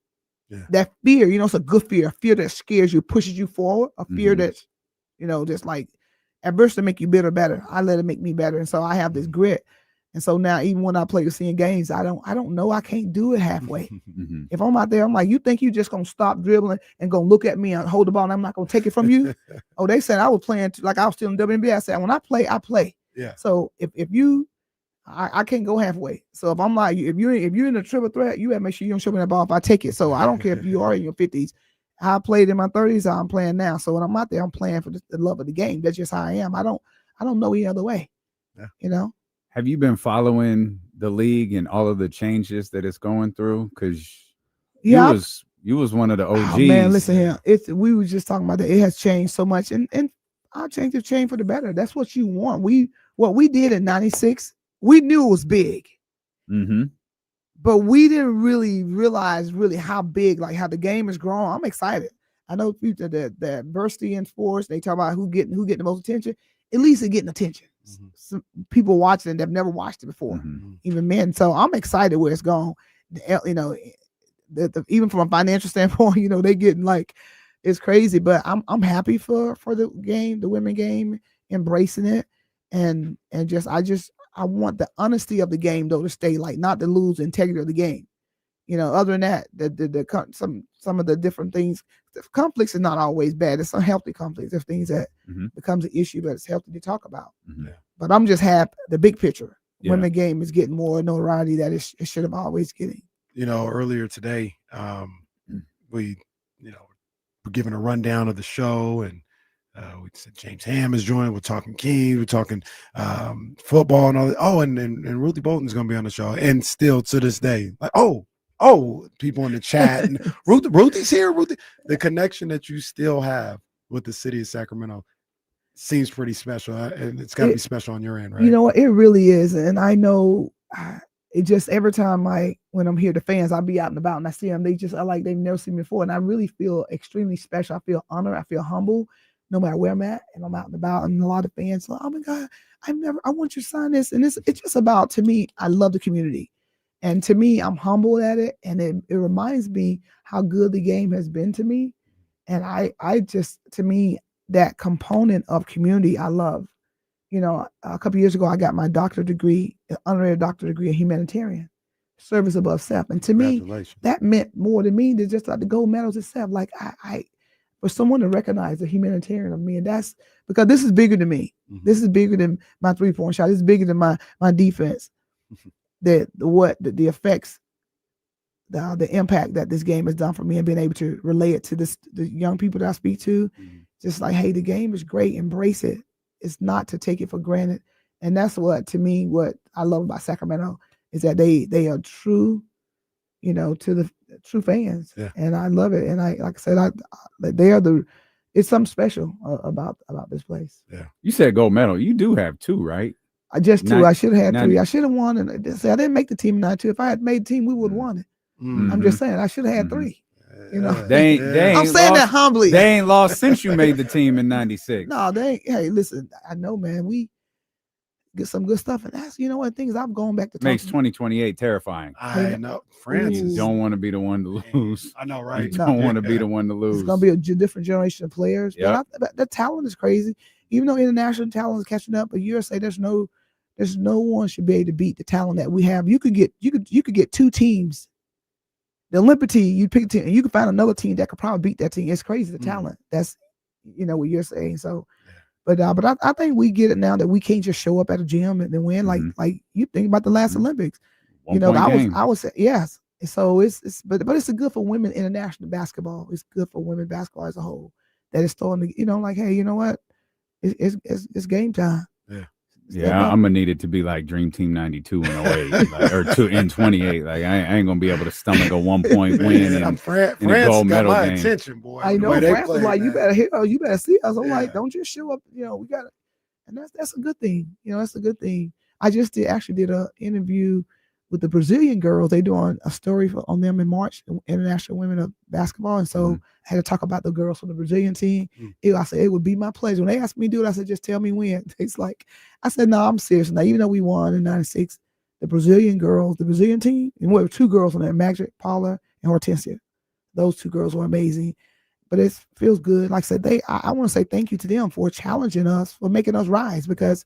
Yeah. That fear, it's a good fear, a fear that scares you, pushes you forward, a fear that's, just like adversity make you better. I let it make me better. And so I have this grit. And so now even when I play seeing games, I don't know, I can't do it halfway. If I'm out there, I'm like, you think you just gonna stop dribbling and gonna look at me and hold the ball and I'm not gonna take it from you? Oh, they said I was playing like I was still in WNBA. I said, when I play, I play. Yeah. So if you I can't go halfway. So if I'm like, if you're in a triple threat, you have to make sure you don't show me that ball if I take it. So I don't care if you are in your 50s. I played in my 30s, I'm playing now. So when I'm out there, I'm playing for the love of the game. That's just how I am. I don't know any other way. Yeah. Have you been following the league and all of the changes that it's going through? Because you was one of the OGs. Oh, man, listen here. We were just talking about that. It has changed so much, and our change have changed for the better. That's what you want. What we did in '96. We knew it was big, but we didn't really realize how big, like how the game has grown. I'm excited. I know people the adversity in sports. They talk about who getting the most attention. At least it's getting attention. Some people watching it, they've never watched it before, even men. So I'm excited where it's gone. Even from a financial standpoint, they getting like it's crazy. But I'm happy for the game, the women game, embracing it, and I want the honesty of the game though to stay, like not to lose the integrity of the game. Other than that, some of the different things, the conflicts are not always bad. There's some healthy conflicts. There's things that becomes an issue, but it's healthy to talk about. But I'm just happy the big picture. Women game is getting more notoriety that it should have always getting. Earlier today, we, were giving a rundown of the show, and we said James Ham is joining. We're talking Kings, we're talking football and all that. Oh, and Ruthie Bolton is going to be on the show. And still to this day, like, people in the chat. And Ruthie's here. The connection that you still have with the city of Sacramento seems pretty special. And it's got to be special on your end, right? It really is. And I know it just every time when I'm here, the fans, I'll be out and about and I see them, they've never seen me before. And I really feel extremely special. I feel honored. I feel humble. No matter where I'm at, and I'm out and about, and a lot of fans, oh my God, I want you to sign this. And it's just about, to me, I love the community. And to me, I'm humble at it. And it reminds me how good the game has been to me. And to me, that component of community, I love. A couple of years ago, I got my doctorate degree, honorary doctorate degree in humanitarian, service above self. And to me, that meant more to me than just like the gold medals itself. Like for someone to recognize the humanitarian of me, and that's because this is bigger than me. This is bigger than my 3-point shot. This is bigger than my defense. The effects, the impact that this game has done for me, and being able to relay it to the young people that I speak to, just like, hey, the game is great. Embrace it. It's not to take it for granted. And that's what I love about Sacramento is that they are true, to the true fans. Yeah. And I love it. And like I said, it's something special about this place. Yeah. You said gold medal. You do have 2, right? I just 2. I should have had 3. I should have won. And I didn't make the team 92. If I had made the team, we would have won it. I'm just saying I should have had 3. They ain't I'm saying that humbly. They ain't lost since you made the team in '96. No, they ain't. Hey, listen, I know, man. We get some good stuff, and that's things I've gone back to. Makes 2028 terrifying. I know, Francis. You don't want to be the one to lose. I know, right? You don't want to be the one to lose. It's gonna be a different generation of players. Yep. But the talent is crazy. Even though international talent is catching up, but USA, there's no one should be able to beat the talent that we have. You could get 2 teams. The Olympic team, you pick a team, and you can find another team that could probably beat that team. It's crazy, the talent. That's what you're saying. So, but I think we get it now that we can't just show up at a gym and then win. Like you think about the last Olympics. I was yes. So but it's good for women international basketball. It's good for women basketball as a whole. That it's starting to, like, hey, you know what? It's game time. Yeah. Yeah, I'm gonna need it to be like Dream Team '92 and 08, like, or in 28. Like I ain't gonna be able to stomach a 1 point win in France a gold got medal my game. attention, boy. I the know way they France was played like, you that. better hit us, you better see us. I'm like, Yeah. don't just show up. We got, and that's a good thing. That's a good thing. I just did an interview with the Brazilian girls. They doing a story on them in March, International Women of Basketball, and so I had to talk about the girls from the Brazilian team. I said it would be my pleasure. When they asked me to do it, I said just tell me when. It's like I said, no, I'm serious. Now even though we won in '96, the Brazilian girls, the Brazilian team, and we have 2 girls on there, Magic, Paula, and Hortensia. Those 2 girls were amazing. But it feels good. Like I said, I want to say thank you to them for challenging us, for making us rise, because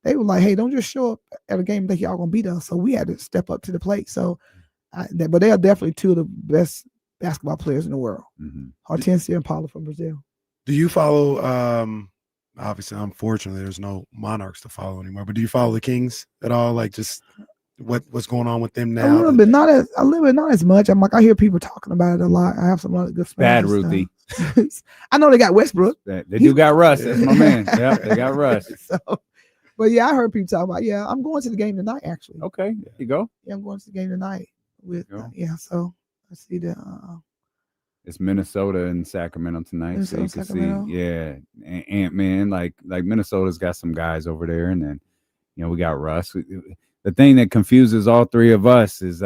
they were like, hey, don't just show up at a game and think y'all gonna beat us. So we had to step up to the plate. So, but they are definitely 2 of the best basketball players in the world. Hortensia and Paula from Brazil. Do you follow? Obviously, unfortunately, there's no Monarchs to follow anymore. But do you follow the Kings at all? Like just what's going on with them now? A little bit, not as much. I'm like, I hear people talking about it a lot. I have some other good friends. Bad Ruthie. I know they got Westbrook. They do got Russ. That's my man. Yeah, they got Russ. So, but yeah, I heard people talk about. Yeah, I'm going to the game tonight. Actually. Okay, there you go. Yeah, I'm going to the game tonight with. So I see the. It's Minnesota and Sacramento tonight, Minnesota, so you can Sacramento. see, yeah, Ant-Man. Like Minnesota's got some guys over there, and then we got Russ. The thing that confuses all 3 of us is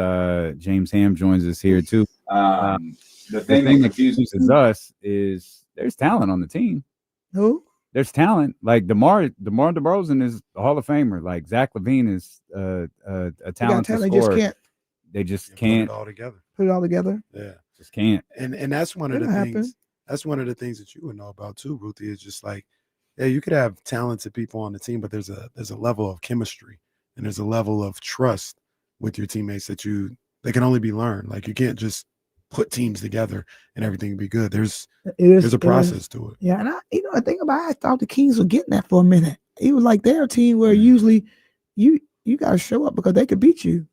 James Ham joins us here too. The thing that confuses us is there's talent on the team. Who? There's talent. Like DeMar DeRozan is a Hall of Famer. Like Zach LaVine is a talented scorer. They just can't put it all together. Put it all together. Yeah, just can't. And that's one of the things. That's one of the things that you would know about too, Ruthie. Is just like, yeah, you could have talented people on the team, but there's a level of chemistry and there's a level of trust with your teammates that can only be learned. Like you can't just put teams together and everything will be good. There's a process to it. Yeah, and I think about it, I thought the Kings were getting that for a minute. It was like their team where usually you got to show up because they could beat you.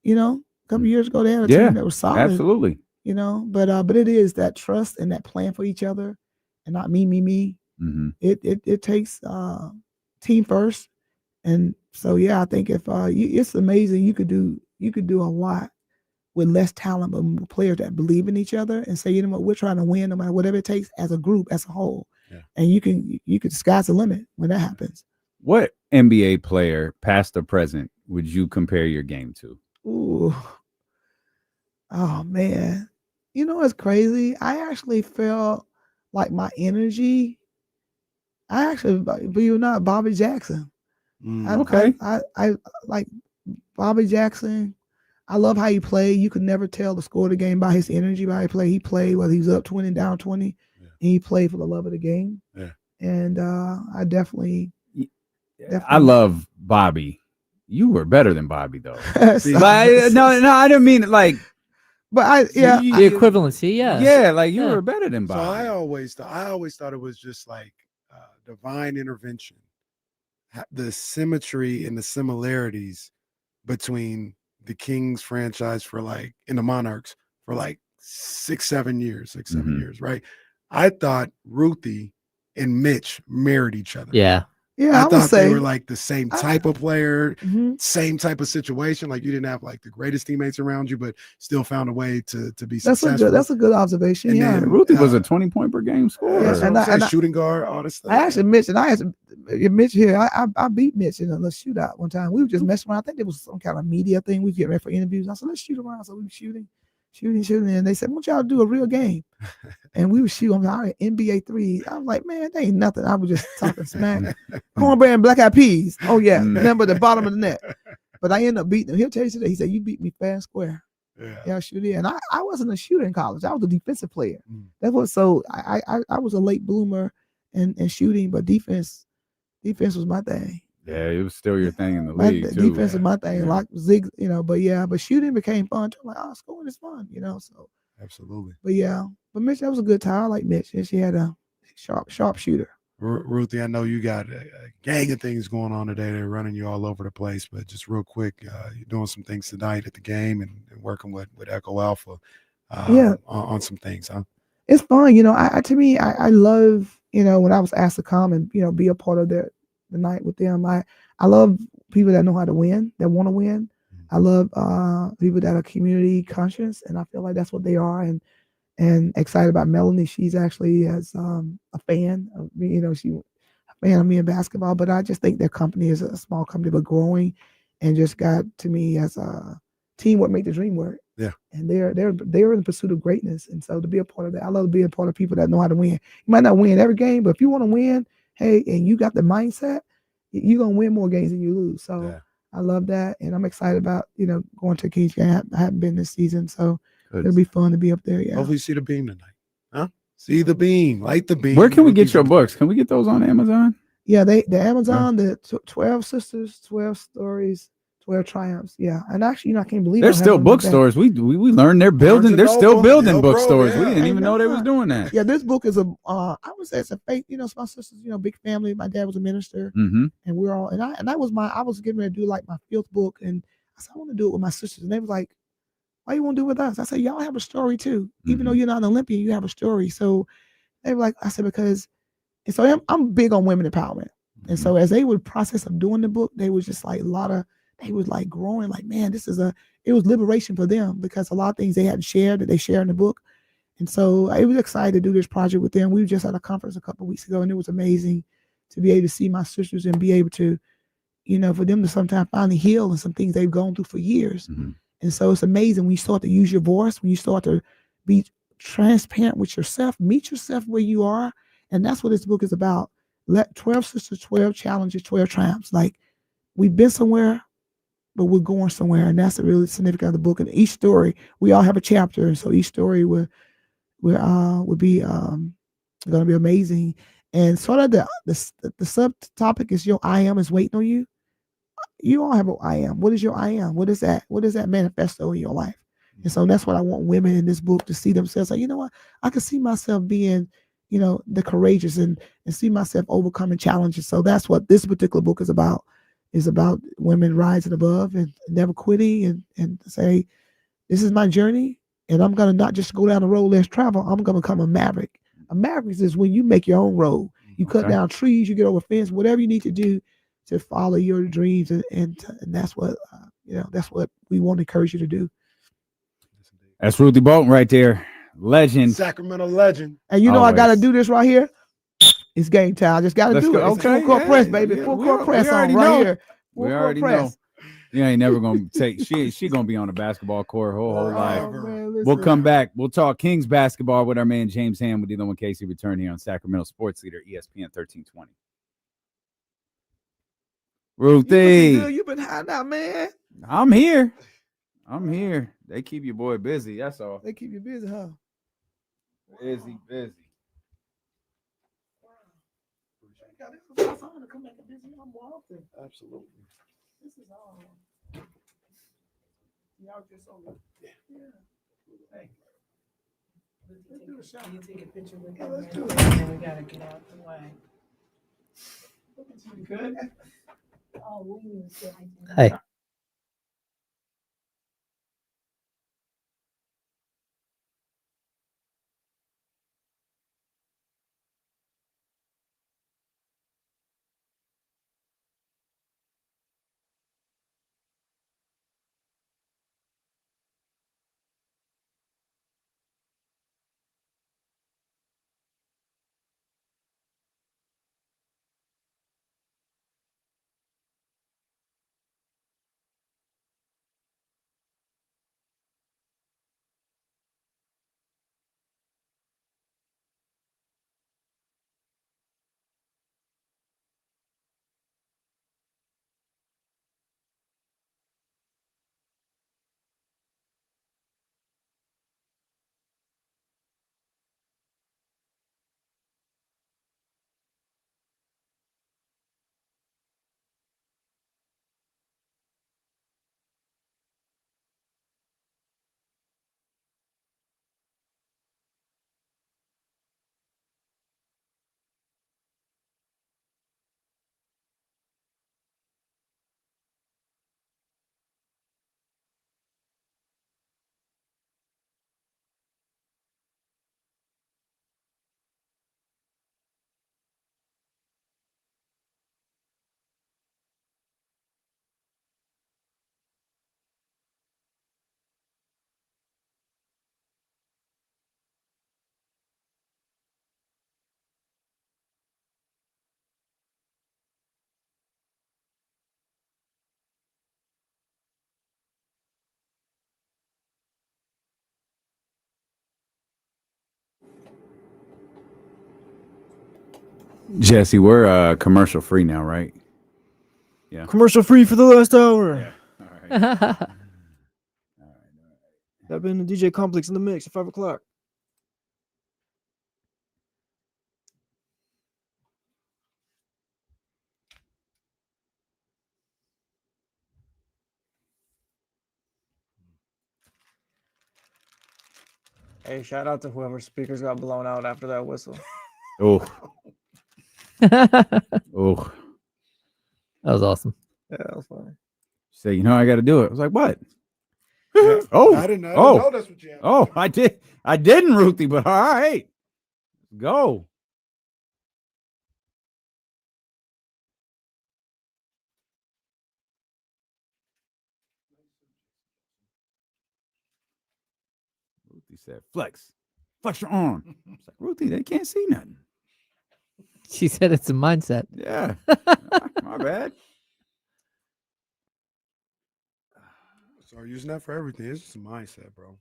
A couple of years ago they had a team that was solid. Absolutely. But it is that trust and that plan for each other, and not me. Mm-hmm. It takes team first, and so yeah, I think if it's amazing, you could do a lot with less talent, but players that believe in each other and say, what, we're trying to win no matter whatever it takes as a group, as a whole. Yeah. And you could sky's the limit when that happens. What NBA player, past or present, would you compare your game to? Ooh. Oh man. It's crazy. I actually felt like my energy. Believe it or not, Bobby Jackson. Okay. I like Bobby Jackson. I love how he played. You could never tell the score of the game by his energy, by how he played. He played whether he was up 20, down 20, and he played for the love of the game. Yeah. And I definitely. I love Bobby. You were better than Bobby, though. No, I didn't mean it like. But the equivalency, yeah. Yeah, like you were better than Bobby. So I always thought it was just like divine intervention, the symmetry and the similarities between the Kings franchise in the Monarchs for 7 years, right? I thought Ruthie and Mitch married each other. Yeah. Yeah, I thought they were the same type of player, same type of situation. Like you didn't have the greatest teammates around you, but still found a way to be successful. That's a good observation. And yeah, then, Ruthie was a 20 point per game scorer. Yeah, and shooting guard, all this stuff. I actually mentioned Mitch here. I beat Mitch in a little shootout one time. We were just messing around. I think there was some kind of media thing. We get ready for interviews. I said, let's shoot around. So we were shooting. And they said, why don't y'all do a real game? And we were shooting NBA 3. I was like, man, that ain't nothing. I was just talking smack. Cornbread and black eyed peas. Oh, yeah. Remember the bottom of the net. But I ended up beating him. He'll tell you today. He said, you beat me fair and square. Yeah, I sure did. And I wasn't a shooter in college. I was a defensive player. That was so I was a late bloomer in shooting, but defense was my thing. Yeah, it was still your thing in the league too. Defense is my thing, like zig, but shooting became fun too. I'm like, scoring is fun, so. Absolutely. But Mitch, that was a good time. I like Mitch, and she had a sharp shooter. Ruthie, I know you got a gang of things going on today. They're running you all over the place, but just real quick, you're doing some things tonight at the game and working with Echo Alpha on some things, huh? It's fun, I love, when I was asked to come and, be a part of the tonight with them. I love people that know how to win, that want to win. I love people that are community conscious, and I feel like that's what they are. And excited about Melanie. She's actually as a fan of me. You know, she a fan of me in basketball. But I just think their company is a small company, but growing, and just got to me as a teamwork make the dream work. Yeah. And they're in pursuit of greatness. And so to be a part of that, I love being a part of people that know how to win. You might not win every game, but if you want to win, hey, and you got the mindset, you're gonna win more games than you lose. So Yeah. I love that, and I'm excited about going to a Kings game. I haven't been this season, so Good. it'll be fun to be up there. Yeah. Hopefully, see the beam tonight. Huh? See the beam, light the beam. Where can we get your books? Can we get those on Amazon? Yeah, the Amazon, the 12 Sisters, 12 Stories, 12 Triumphs. Yeah, and actually, I can't believe There's still bookstores. We learned they're building. They're still building bookstores. Yeah. We didn't even know they was doing that. Yeah, this book is I would say it's a faith. It's my sister's, big family. My dad was a minister, Mm-hmm. and we're all and I was getting ready to do like my fifth book, and I said I want to do it with my sisters, and they was like, "Why you want to do it with us?" I said, "Y'all have a story too, even though you're not an Olympian, you have a story." So they were like, I said because, and so I'm big on women empowerment. And so as they would process of doing the book, they was just like they was like growing, like, man, it was liberation for them because a lot of things they hadn't shared that they share in the book. And so I was excited to do this project with them. We were just at a conference a couple of weeks ago, and it was amazing to be able to see my sisters and be able to, for them to sometimes finally heal and some things they've gone through for years. Mm-hmm. And so it's amazing when you start to use your voice, when you start to be transparent with yourself, meet yourself where you are. And that's what this book is about. Let 12 sisters, 12 challenges, 12 triumphs. Like we've been somewhere, but we're going somewhere. And that's the really significance of the book. And each story, we all have a chapter. And so each story would be going to be amazing. And sort of the subtopic is your I am is waiting on you. You all have an I am. What is your I am? What is that? What is that manifesto in your life? And so that's what I want women in this book to see themselves. Like, you know what? I can see myself being, the courageous and see myself overcoming challenges. So that's what this particular book is about women rising above and never quitting and say, this is my journey. And I'm going to not just go down the road, let's travel. I'm going to become a maverick. A maverick is when you make your own road. You cut down trees, you get over fence, whatever you need to do to follow your dreams. And that's what, that's what we want to encourage you to do. That's Ruthie Bolton right there. Legend. Sacramento legend. And I got to do this right here. It's game time. I just got to do it. It's full court press, baby. Full court press on right here. We already know. You ain't never going to take, she going to be on the basketball court her whole life. Man, we'll come back. We'll talk Kings basketball with our man James Ham with Dylan Casey return here on Sacramento Sports Leader ESPN 1320. Ruthie. You've been hiding out, man. I'm here. They keep your boy busy. That's all. They keep you busy, huh? Busy. Absolutely. This is all. Y'all just on the. Yeah. Hey. Let's do a shot. Can you take a picture with him? Let's do it. We gotta get out the way. You good? Oh, we need to say Hey. Jesse, we're commercial free now, right? Yeah. Commercial free for the last hour. Yeah. All right. I've been the DJ Complex in the mix at 5 o'clock. Hey, shout out to whoever speakers got blown out after that whistle. Oh. That Oh. was awesome. Yeah, that was funny. Say, you know, I got to do it. I was like, what? Yeah, Oh. I didn't know that's what you had. Oh, I did. I didn't, Ruthie, but all right. Go. Ruthie said, flex your arm. It's like, Ruthie, they can't see nothing. She said it's a mindset. Yeah. My bad. So using that for everything. It's just a mindset, bro.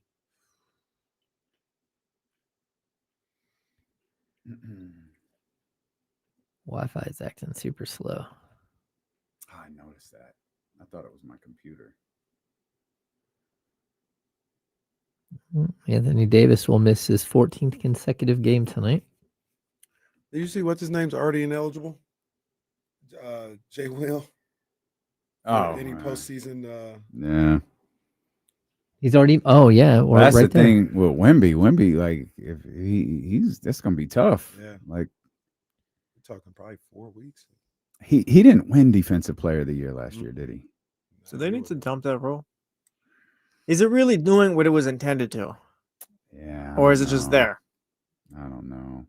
Wi-Fi is acting super slow. I noticed that. I thought it was my computer. Anthony Davis will miss his 14th consecutive game tonight. Did you see what's his name's already ineligible? Jay Will. Oh, Any postseason? Yeah. He's already. Oh yeah, Well, that's right the thing with Wemby. Wemby, like if he's that's gonna be tough. Yeah. Like We're talking probably 4 weeks. he didn't win Defensive Player of the Year last year, did he? So they need to dump that role. Is it really doing what it was intended to? Yeah. Or is it just there? I don't know.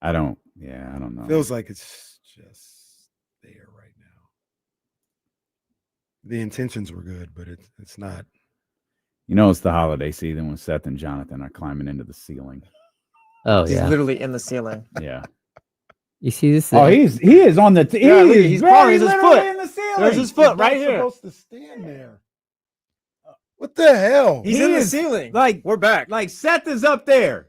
I don't know. Feels like it's just there right now. The intentions were good, but it's not. You know, it's the holiday season when Seth and Jonathan are climbing into the ceiling. Oh He's yeah. literally in the ceiling. Yeah. You see this? Oh, he is on the. Yeah, look, he's very his literally foot. in the ceiling. There's his foot He's right not here. supposed to stand there. What the hell? He's He in the is, ceiling. like- we're back. Like Seth is up there.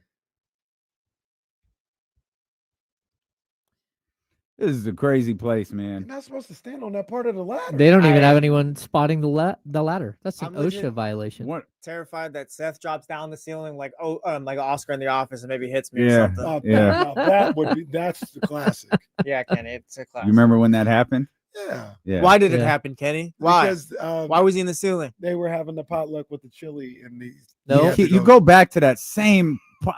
This is a crazy place, You're man. not supposed to stand on that part of the ladder. They don't even have anyone spotting the ladder. That's an I'm OSHA legit- violation. What? Terrified that Seth drops down the ceiling like like Oscar in the Office and maybe hits me or Yeah. something. Oh, Yeah. now that would be that's the classic. Yeah, Kenny, it's a class. You remember when that happened? Yeah. Yeah. Why did it Yeah. happen, Kenny? Why? Because Why was he in the ceiling? they were having the potluck with the chili and the No. he had to You go back to that same. God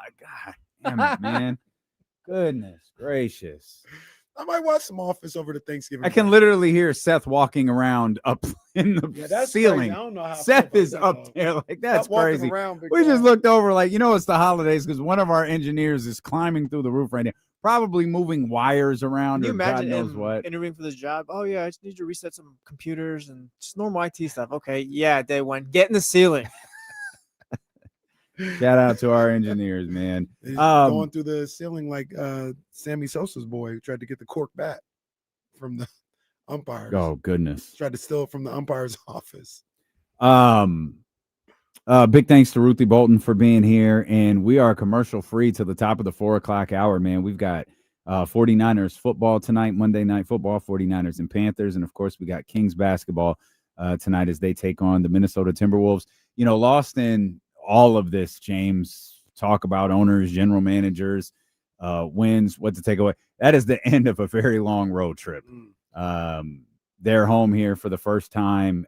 damn it, man. Goodness gracious. I might watch some Office over the Thanksgiving. I can break. literally hear Seth walking around up in the Yeah, that's ceiling. crazy. I don't know how I feel Seth about is that, up though. there. Like, that's Stop walking crazy. around, big We just guy. looked over, like, you know, it's the holidays because one of our engineers is climbing through the roof right now, probably moving wires around Can you or God imagine knows him what. interviewing for this job? Oh yeah, I just need to reset some computers and just normal IT stuff. Okay, yeah, day one. Get in the ceiling. Shout out to our engineers, man. He's going through the ceiling like Sammy Sosa's boy who tried to get the cork bat from the umpires. Oh, goodness. Tried to steal it from the umpire's office. Big thanks to Ruthie Bolton for being here. And we are commercial free to the top of the 4 o'clock hour, man. We've got 49ers football tonight, Monday Night Football, 49ers and Panthers. And, of course, we got Kings basketball tonight as they take on the Minnesota Timberwolves. You know, lost in all of this, James, talk about owners, general managers, wins, what to take away. That is the end of a very long road trip. They're home here for the first time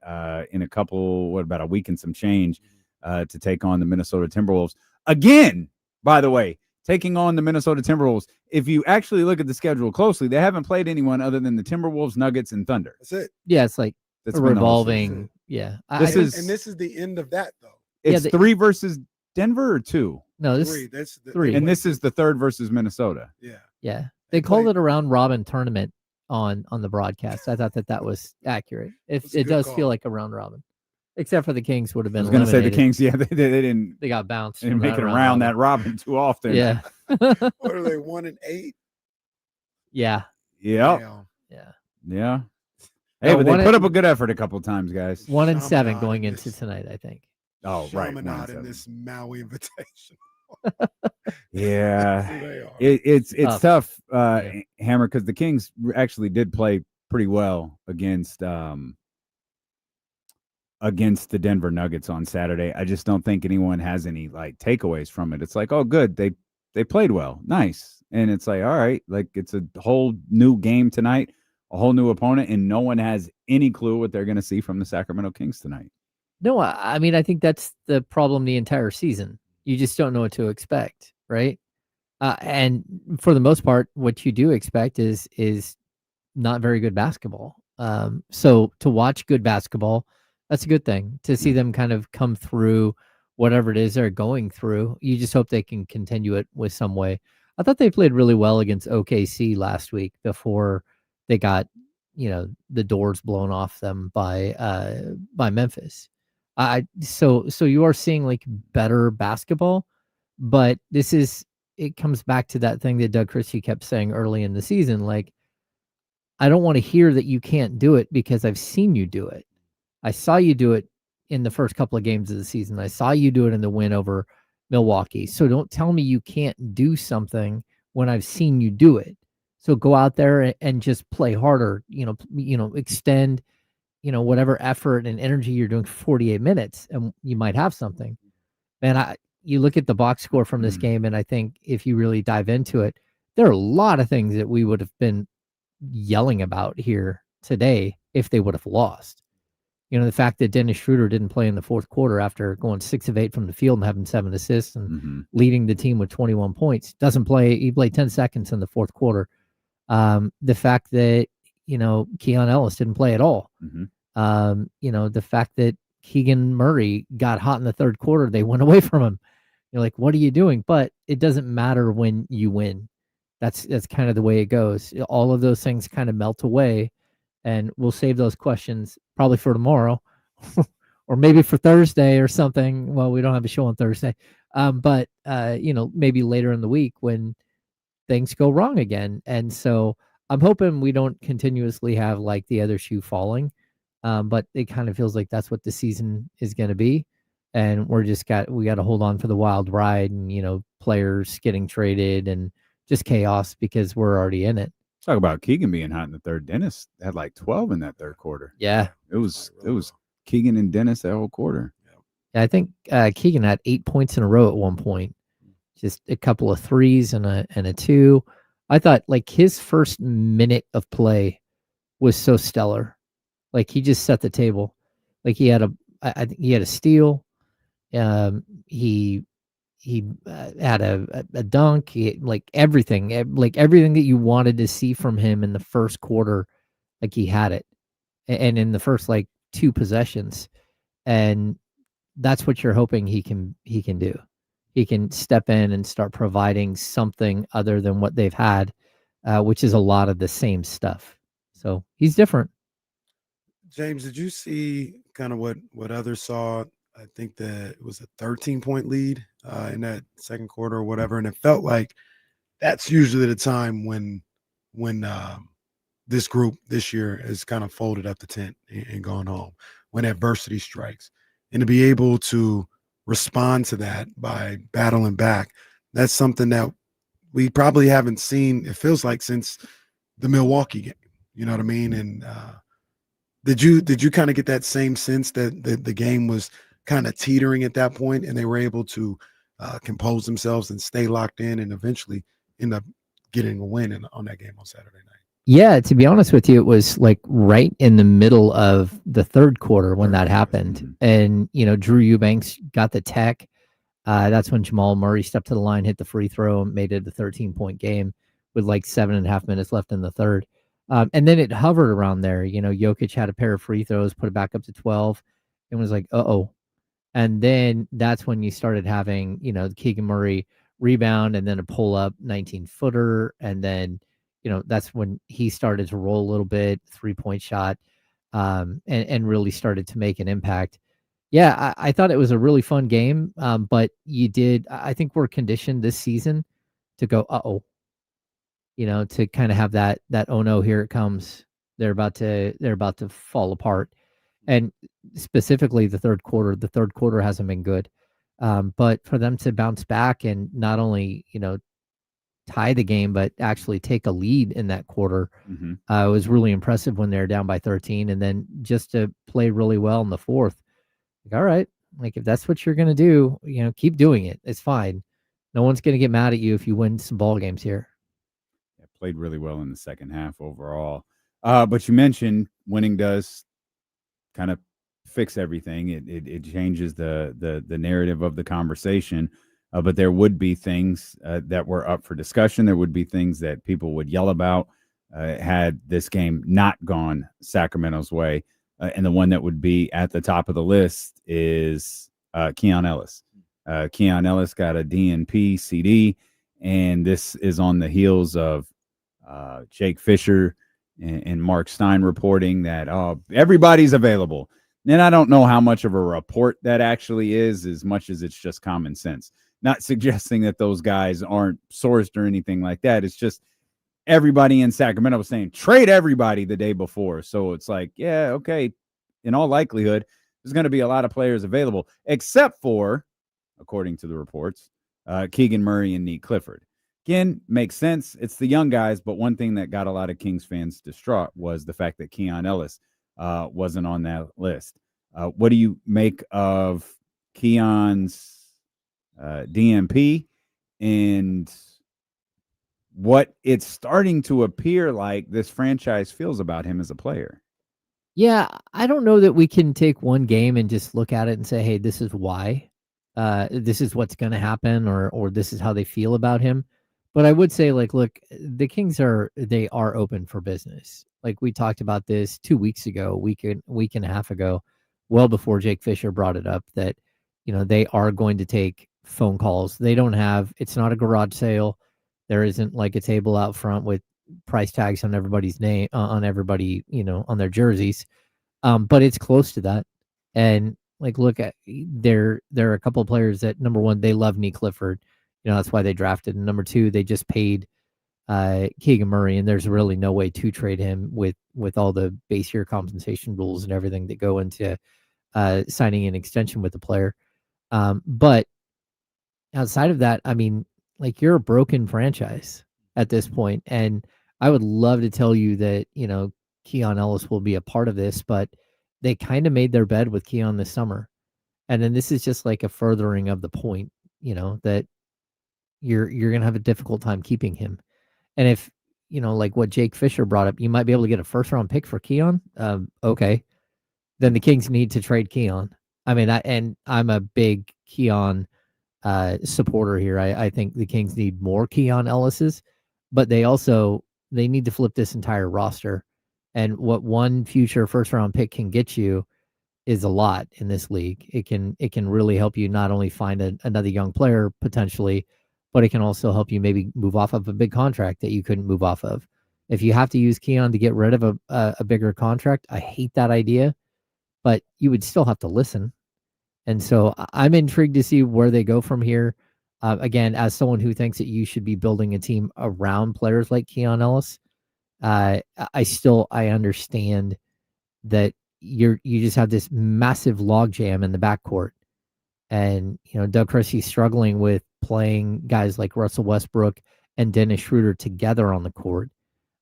in about a week and some change to take on the Minnesota Timberwolves. Again, by the way, taking on the Minnesota Timberwolves. If you actually look at the schedule closely, they haven't played anyone other than the Timberwolves, Nuggets, and Thunder. That's it. Yeah, it's like That's a been the whole revolving. Yeah, This is And this is the end of that, though. it's the- 3 versus Denver or 2, no, this Three. That's the, three. and this is the 3rd versus Minnesota. Yeah. yeah. They called it a round robin tournament on the broadcast. I thought that was accurate. That's a It good does call. feel like a round robin, except for the Kings would have I been. was going to say the eliminated. Kings. Yeah, they didn't. They got bounced. They didn't from make it round around robin. that robin too often. Yeah. What are they, 1-8? Yeah. Yep. Damn. Yeah. Yeah. Hey, No, but they one put at- up a good effort a couple of times, guys. 1-7 Chaminade going in into this- tonight, I think. Oh, right. Chaminade in 1-7. this Maui invitation. Yeah, That's who they are. it's tough, Yeah. Hammer, because the Kings actually did play pretty well against the Denver Nuggets on Saturday. I just don't think anyone has any like takeaways from it. It's like, oh, good, they played well, nice, and it's like, all right, like it's a whole new game tonight, a whole new opponent, and no one has any clue what they're going to see from the Sacramento Kings tonight. No, I mean, I think that's the problem the entire season. You just don't know what to expect, right? And for the most part, what you do expect is not very good basketball. So to watch good basketball, that's a good thing. To see them kind of come through whatever it is they're going through, you just hope they can continue it with some way. I thought they played really well against OKC last week before they got, the doors blown off them by Memphis. So you are seeing like better basketball, but it comes back to that thing that Doug Christie kept saying early in the season, like, I don't want to hear that you can't do it because I've seen you do it. I saw you do it in the first couple of games of the season. I saw you do it in the win over Milwaukee. So don't tell me you can't do something when I've seen you do it. So go out there and just play harder, extend, whatever effort and energy you're doing for 48 minutes and you might have something. Man, you look at the box score from this game, and I think if you really dive into it, there are a lot of things that we would have been yelling about here today if they would have lost. The fact that Dennis Schroeder didn't play in the fourth quarter after going 6 of 8 from the field and having 7 assists and leading the team with 21 points. Doesn't play. He played 10 seconds in the fourth quarter. The fact that, Keon Ellis didn't play at all. The fact that Keegan Murray got hot in the third quarter, they went away from him. You're like, what are you doing? But it doesn't matter when you win. That's kind of the way it goes. All of those things kind of melt away, and we'll save those questions probably for tomorrow or maybe for Thursday or something. Well, we don't have a show on Thursday. But maybe later in the week when things go wrong again. And so I'm hoping we don't continuously have like the other shoe falling. But it kind of feels like that's what the season is going to be. And we got to hold on for the wild ride and, players getting traded and just chaos because we're already in it. Talk about Keegan being hot in the third. Dennis had like 12 in that third quarter. Yeah. It was Keegan and Dennis that whole quarter. Yeah, I think Keegan had 8 points in a row at one point. Just a couple of threes and a 2. I thought like his first minute of play was so stellar. Like he just set the table. Like I think he had a steal. He had a dunk. He like everything that you wanted to see from him in the first quarter. Like he had it, and in the first like 2 possessions, and that's what you're hoping he can do. He can step in and start providing something other than what they've had, which is a lot of the same stuff. So he's different. James, did you see kind of what others saw? I think that it was a 13-point lead in that second quarter or whatever, and it felt like that's usually the time when this group this year has kind of folded up the tent and gone home, when adversity strikes. And to be able to respond to that by battling back, that's something that we probably haven't seen, it feels like, since the Milwaukee game. You know what I mean? And did you kind of get that same sense that the game was kind of teetering at that point and they were able to compose themselves and stay locked in and eventually end up getting a win on that game on Saturday night? Yeah, to be honest with you, it was like right in the middle of the third quarter when that happened. And, Drew Eubanks got the tech. That's when Jamal Murray stepped to the line, hit the free throw, and made it a 13-point game with like 7.5 minutes left in the third. And then it hovered around there. Jokic had a pair of free throws, put it back up to 12, and was like, uh-oh. And then that's when you started having, the Keegan Murray rebound and then a pull-up 19-footer. And then, that's when he started to roll a little bit, 3-point shot, and really started to make an impact. Yeah, I thought it was a really fun game, but I think we're conditioned this season to go, uh-oh, to kind of have that oh no, here it comes. They're about to fall apart. And specifically the third quarter hasn't been good. But for them to bounce back and not only, tie the game, but actually take a lead in that quarter was really impressive when they're down by 13. And then just to play really well in the fourth. Like, all right, like if that's what you're going to do, keep doing it. It's fine. No one's going to get mad at you if you win some ball games here. Yeah, played really well in the second half overall. But you mentioned winning does kind of fix everything. It changes the narrative of the conversation. But there would be things that were up for discussion. There would be things that people would yell about had this game not gone Sacramento's way. And the one that would be at the top of the list is Keon Ellis. Keon Ellis got a DNP CD, and this is on the heels of Jake Fisher and Mark Stein reporting that everybody's available. And I don't know how much of a report that actually is, as much as it's just common sense. Not suggesting that those guys aren't sourced or anything like that. It's just everybody in Sacramento was saying trade everybody the day before. So it's like, yeah, okay. In all likelihood, there's going to be a lot of players available, except for, according to the reports, Keegan Murray and Neat Clifford. Again, makes sense. It's the young guys, but one thing that got a lot of Kings fans distraught was the fact that Keon Ellis wasn't on that list. What do you make of Keon's DMP and what it's starting to appear like this franchise feels about him as a player? Yeah, I don't know that we can take one game and just look at it and say, hey, this is why. This is what's going to happen, or this is how they feel about him. But I would say, like, look, the Kings are open for business. Like we talked about this 2 weeks ago, week and a half ago, well before Jake Fisher brought it up, that they are going to take phone calls. They don't have, it's not a garage sale. There isn't like a table out front with price tags on everybody's name, on everybody, on their jerseys. But it's close to that. And like, look at there are a couple of players that, number one, they love Neat Clifford. That's why they drafted. And number two, they just paid Keegan Murray, and there's really no way to trade him with all the base year compensation rules and everything that go into signing an extension with the player. But outside of that, I mean, like, you're a broken franchise at this point, and I would love to tell you that Keon Ellis will be a part of this, but they kind of made their bed with Keon this summer, and then this is just like a furthering of the point, that you're gonna have a difficult time keeping him. And if like what Jake Fisher brought up, you might be able to get a first round pick for Keon. Okay, then the Kings need to trade Keon. I mean, I'm a big Keon supporter here. I think the Kings need more Keon Ellises, but they need to flip this entire roster. And what one future first round pick can get you is a lot in this league. It can really help you not only find another young player potentially, but it can also help you maybe move off of a big contract that you couldn't move off of. If you have to use Keon to get rid of a bigger contract, I hate that idea, but you would still have to listen. And so I'm intrigued to see where they go from here. Again, as someone who thinks that you should be building a team around players like Keon Ellis, I understand that you just have this massive logjam in the backcourt. And, Doug Christie's struggling with playing guys like Russell Westbrook and Dennis Schroeder together on the court.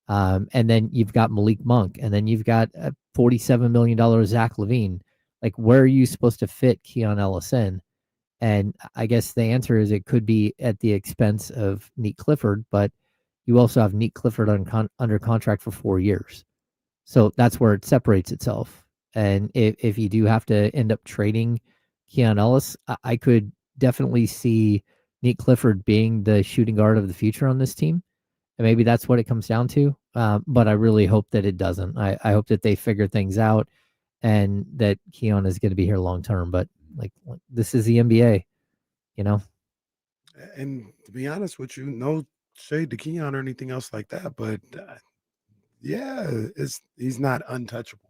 And then you've got Malik Monk, and then you've got a $47 million Zach LaVine. Like, where are you supposed to fit Keon Ellis in? And I guess the answer is it could be at the expense of Neat Clifford, but you also have Neat Clifford under contract for 4 years. So that's where it separates itself. And if you do have to end up trading Keon Ellis, I could definitely see Neat Clifford being the shooting guard of the future on this team. And maybe that's what it comes down to. But I really hope that it doesn't. I hope that they figure things out and that Keon is going to be here long term. But like, this is the NBA, And to be honest with you, no shade to Keon or anything else like that, but he's not untouchable.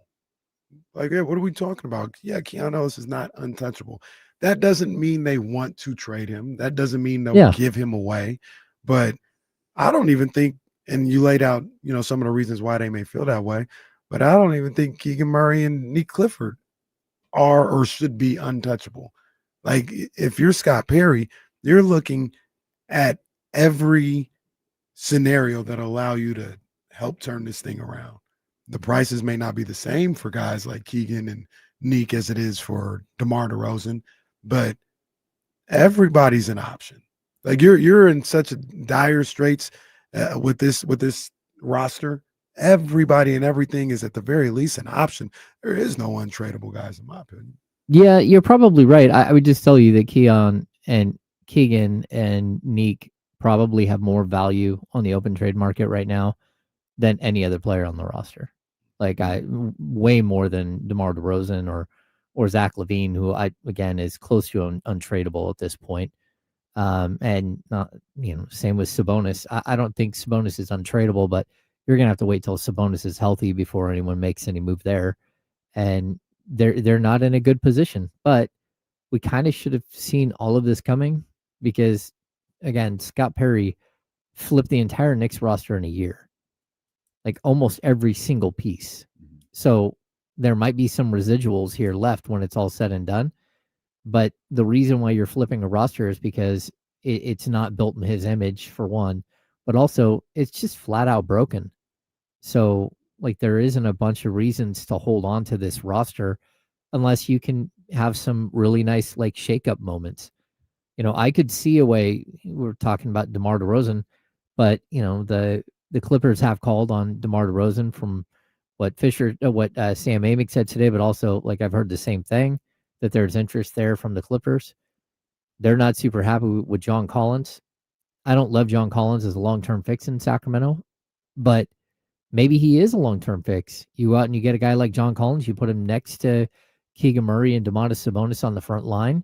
Like, what are we talking about? Yeah, Keon Ellis is not untouchable. That doesn't mean they want to trade him. That doesn't mean they'll give him away. But I don't even think, and you laid out, some of the reasons why they may feel that way, but I don't even think Keegan Murray and Neat Clifford are or should be untouchable. Like if you're Scott Perry, you're looking at every scenario that'll allow you to help turn this thing around. The prices may not be the same for guys like Keegan and Neek as it is for DeMar DeRozan, but everybody's an option. Like you're in such dire straits with this roster. Everybody and everything is at the very least an option. There is no untradeable guys, in my opinion. Yeah, you're probably right. I would just tell you that Keegan and Neek probably have more value on the open trade market right now than any other player on the roster. Like way more than DeMar DeRozan or Zach LaVine, who again is close to untradeable at this point. And not, same with Sabonis. I don't think Sabonis is untradeable, but you're gonna have to wait till Sabonis is healthy before anyone makes any move there. And they're not in a good position. But we kind of should have seen all of this coming because, again, Scott Perry flipped the entire Knicks roster in a year, like almost every single piece. So there might be some residuals here left when it's all said and done. But the reason why you're flipping a roster is because it's not built in his image, for one, but also it's just flat out broken. So like there isn't a bunch of reasons to hold on to this roster unless you can have some really nice like shakeup moments. I could see a way. We're talking about DeMar DeRozan, but the Clippers have called on DeMar DeRozan from what Sam Amick said today, but also like I've heard the same thing, that there's interest there from the Clippers. They're not super happy with John Collins. I don't love John Collins as a long-term fix in Sacramento, but maybe he is a long-term fix. You go out and you get a guy like John Collins, you put him next to Keegan Murray and Domantas Sabonis on the front line,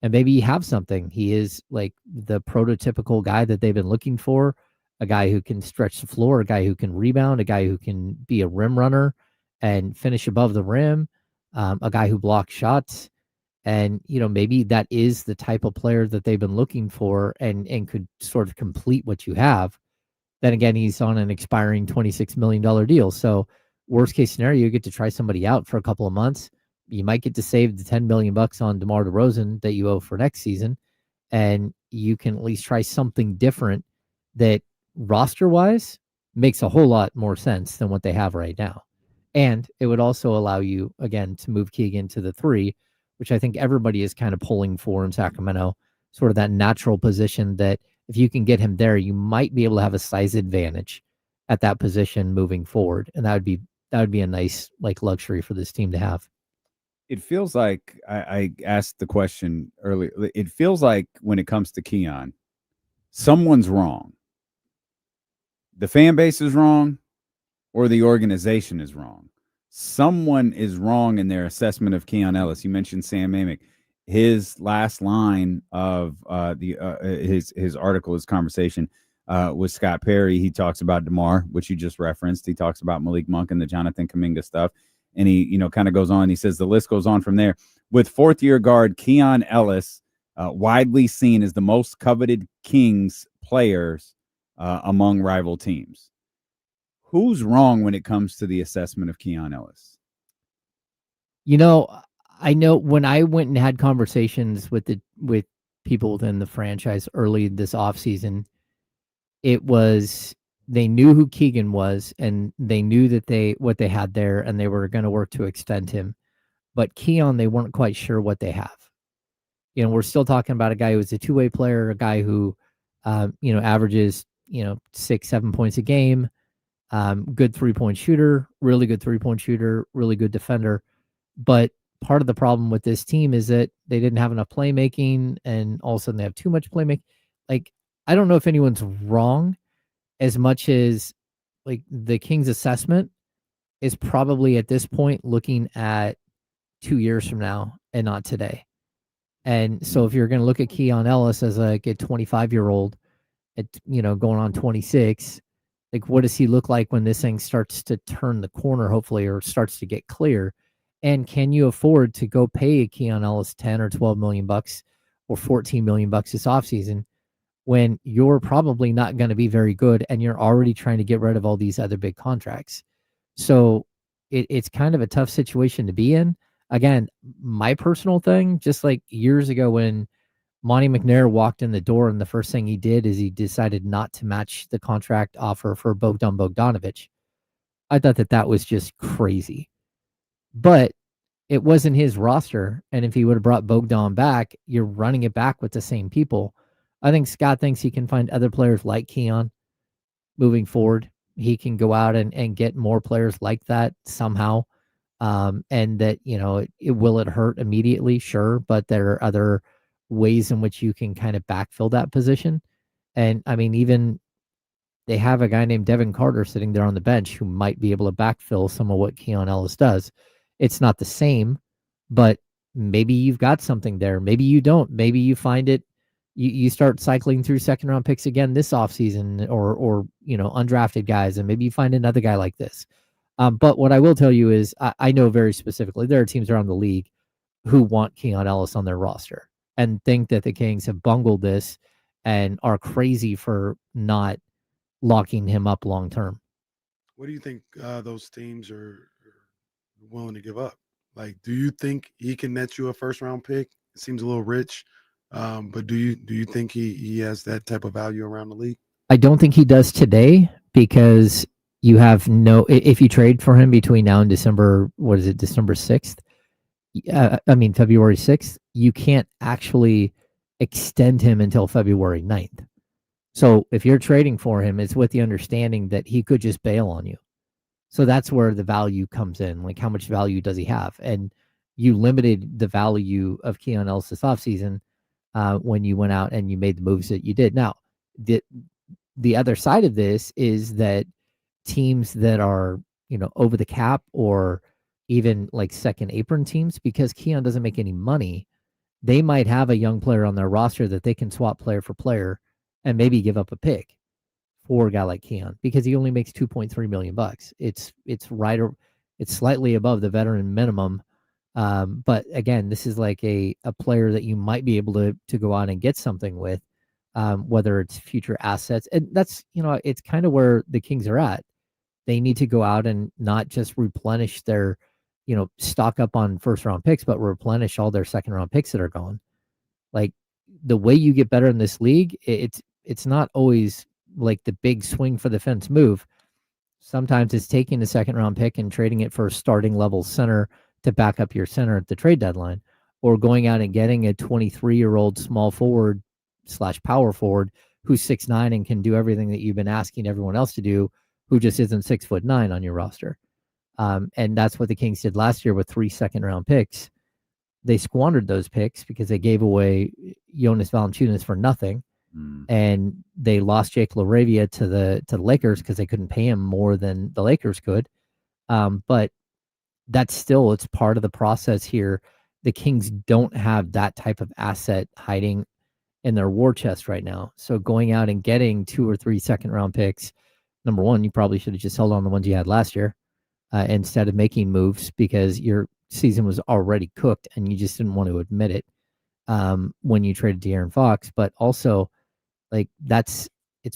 and maybe you have something. He is like the prototypical guy that they've been looking for, a guy who can stretch the floor, a guy who can rebound, a guy who can be a rim runner and finish above the rim, a guy who blocks shots. And, maybe that is the type of player that they've been looking for and could sort of complete what you have. Then again, he's on an expiring $26 million deal. So worst case scenario, you get to try somebody out for a couple of months. You might get to save the $10 million on DeMar DeRozan that you owe for next season. And you can at least try something different that roster-wise makes a whole lot more sense than what they have right now. And it would also allow you, again, to move Keegan to the 3, which I think everybody is kind of pulling for in Sacramento, sort of that natural position that if you can get him there, you might be able to have a size advantage at that position moving forward. And that would be a nice like luxury for this team to have. It feels like I asked the question earlier. It feels like when it comes to Keon, someone's wrong. The fan base is wrong or the organization is wrong. Someone is wrong in their assessment of Keon Ellis. You mentioned Sam Amick. His last line of his article, his conversation with Scott Perry, he talks about DeMar, which you just referenced. He talks about Malik Monk and the Jonathan Kuminga stuff. And he, kind of goes on. He says the list goes on from there. With fourth-year guard Keon Ellis, widely seen as the most coveted Kings players among rival teams. Who's wrong when it comes to the assessment of Keon Ellis? I know when I went and had conversations with people within the franchise early this offseason, it was they knew who Keegan was and they knew that what they had there and they were going to work to extend him. But Keon, they weren't quite sure what they have. We're still talking about a guy who's a two-way player, a guy who, averages, 6-7 points a game, good 3-point shooter, really good 3-point shooter, really good defender. But part of the problem with this team is that they didn't have enough playmaking and all of a sudden they have too much playmaking. Like, I don't know if anyone's wrong as much as like the Kings assessment is probably at this point looking at 2 years from now and not today. And so if you're going to look at Keon Ellis as like a 25-year-old at, going on 26, like what does he look like when this thing starts to turn the corner, hopefully, or starts to get clear? And can you afford to go pay a Keon Ellis 10 or 12 million bucks or 14 million bucks this offseason when you're probably not going to be very good and you're already trying to get rid of all these other big contracts? So it's kind of a tough situation to be in. again, my personal thing, just like years ago when Monty McNair walked in the door and the first thing he did is he decided not to match the contract offer for Bogdan Bogdanovic. I thought that was just crazy. But it wasn't his roster. And if he would have brought Bogdan back, you're running it back with the same people. I think Scott thinks he can find other players like Keon moving forward. He can go out and get more players like that somehow. And that, will it hurt immediately? Sure. But there are other ways in which you can kind of backfill that position. And I mean, even they have a guy named Devin Carter sitting there on the bench who might be able to backfill some of what Keon Ellis does. It's not the same, but maybe you've got something there. Maybe you don't. Maybe you find it. You start cycling through second round picks again this offseason or undrafted guys, and maybe you find another guy like this. But what I will tell you is I know very specifically there are teams around the league who want Keon Ellis on their roster and think that the Kings have bungled this and are crazy for not locking him up long term. What do you think those teams are willing to give up? Like, do you think he can net you a first round pick? It seems a little rich, but do you think he has that type of value around the league? I don't think he does today because you have if you trade for him between now and December, December 6th? February 6th, you can't actually extend him until February 9th. So if you're trading for him, it's with the understanding that he could just bail on you. So that's where the value comes in. Like, how much value does he have? And you limited the value of Keon Ellis this offseason when you went out and you made the moves that you did. Now, the other side of this is that teams that are, over the cap or even like second apron teams, because Keon doesn't make any money, they might have a young player on their roster that they can swap player for player and maybe give up a pick for a guy like Keon because he only makes $2.3 million. It's slightly above the veteran minimum. But again, this is like a player that you might be able to go out and get something with, whether it's future assets. And that's, it's kind of where the Kings are at. They need to go out and not just replenish their, stock up on first round picks, but replenish all their second round picks that are gone. Like, the way you get better in this league, it's not always like the big swing for the fence move. Sometimes it's taking a second round pick and trading it for a starting level center to back up your center at the trade deadline, or going out and getting a 23-year-old small forward / power forward who's 6'9" and can do everything that you've been asking everyone else to do, who just isn't 6'9" on your roster. And that's what the Kings did last year with 3 second-round picks. They squandered those picks because they gave away Jonas Valanciunas for nothing, and they lost Jake LaRavia to the Lakers because they couldn't pay him more than the Lakers could. But that's still, it's part of the process here. The Kings don't have that type of asset hiding in their war chest right now. So going out and getting 2 or 3 second-round picks, number one, you probably should have just held on the ones you had last year instead of making moves because your season was already cooked and you just didn't want to admit it when you traded De'Aaron Fox. But also, like, it's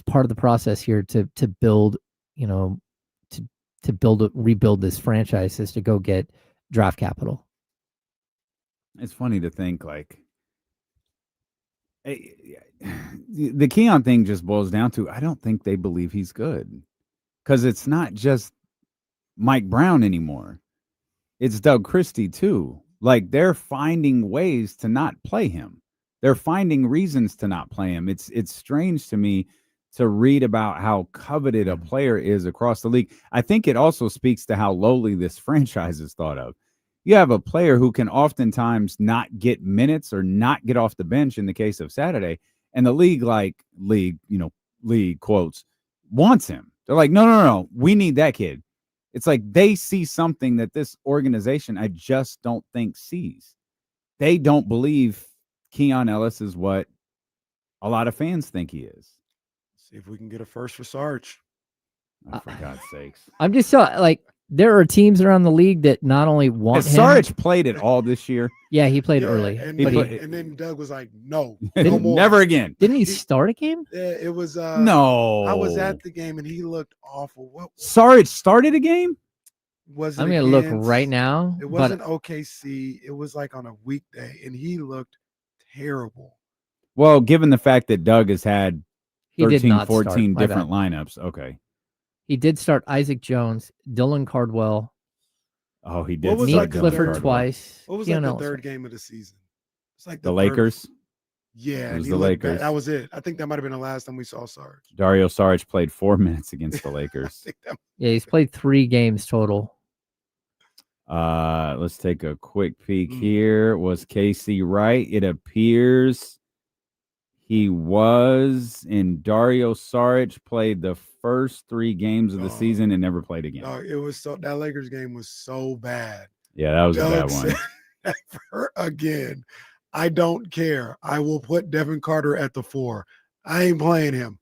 part of the process here to build, to rebuild this franchise is to go get draft capital. It's funny to think, like, the Keon thing just boils down to, I don't think they believe he's good, because it's not just Mike Brown anymore. It's Doug Christie too. Like, they're finding ways to not play him. They're finding reasons to not play him. It's strange to me to read about how coveted a player is across the league. I think it also speaks to how lowly this franchise is thought of. You have a player who can oftentimes not get minutes or not get off the bench in the case of Saturday, and the league quotes, wants him. They're like, no, we need that kid. It's like they see something that this organization, I just don't think, sees. They don't believe Keon Ellis is what a lot of fans think he is. See if we can get a first for Sarge. Oh, for God's sakes. I'm just so, like, there are teams around the league that not only want him. Sarge played it all this year. Yeah, he played early. And, and then Doug was like, no more. Never again. Didn't he start a game? Yeah, it was no. I was at the game and he looked awful. What? Sarge started a game? Was it I'm gonna look against- right now. It but wasn't OKC. It was like on a weekday, and he looked terrible. Well, given the fact that Doug has had he did 13, not 14 start. My different bad. lineups. Okay. He did start Isaac Jones, Dylan Cardwell, Oh, he What did. was start Nick like the Dylan Clifford third- Cardwell. twice. What was Keon like the Ellis third twice. game of the season? It's like The third- Lakers. Yeah, It and was he the looked bad. Lakers. That was it. I think that might have been the last time we saw Sarge. Dario Saric played 4 minutes against the I Lakers. think that Yeah, he's played 3 games total. Let's take a quick peek Mm. here. Was Casey right? It appears he was, and Dario Saric played the first 3 games of the Oh. season and never played again. no, it was so that Lakers game was so bad. Yeah, that was a bad Doug one. said, "Never again. I don't care. I will put Devin Carter at the 4. I ain't playing him."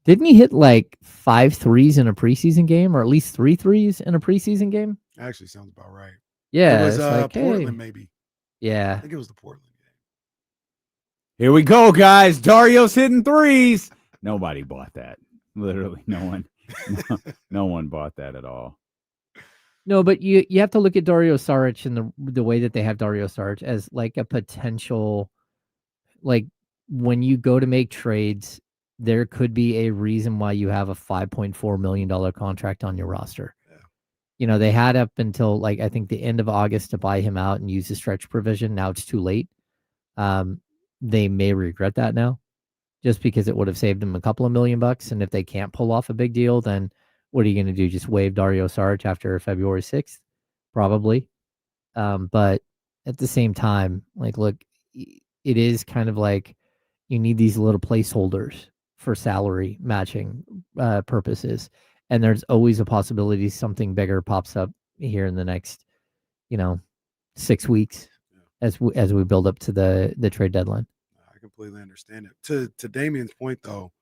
Didn't he hit like 5 threes in a preseason game, or at least 3 threes in a preseason game? Actually, sounds about right. Yeah, it was it's like, Portland, hey. maybe. I Yeah, think it was the Portland game. Here we go, guys. Dario's hitting threes. Nobody bought that. Literally, no one. No one bought that at all. no, but you have to look at Dario Saric and the way that they have Dario Saric as like a potential, like when you go to make trades, there could be a reason why you have a $5.4 million contract on your roster. Yeah. You know, they had up until like I think the end of August to buy him out and use the stretch provision. Now it's too late. They may regret that now, just because it would have saved them a couple of $1 million. And if they can't pull off a big deal, then what are you going to do? Just waive Dario Saric after February 6th? Probably. But at the same time, like, look, it is kind of like you need these little placeholders for salary matching purposes. And there's always a possibility something bigger pops up here in the next, 6 weeks as we build up to the trade deadline. I completely understand it. To Damien's point, though,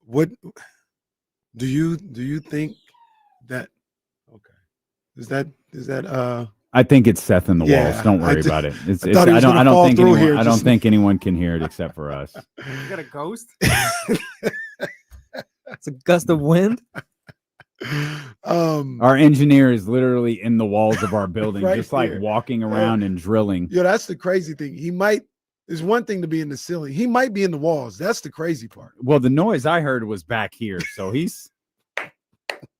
what do you think that? Okay, is that I think it's Seth in the Yeah, walls. Don't I worry just- about it. It's, I thought he was I gonna don't fall think through anyone. here, I don't just- think anyone can hear it except for us. You got a ghost? It's a gust of wind. Our engineer is literally in the walls of our building, Right just like here. walking around and drilling. Yeah, that's the crazy thing. He might. There's one thing to be in the ceiling. He might be in the walls. That's the crazy part. Well, the noise I heard was back here, so he's.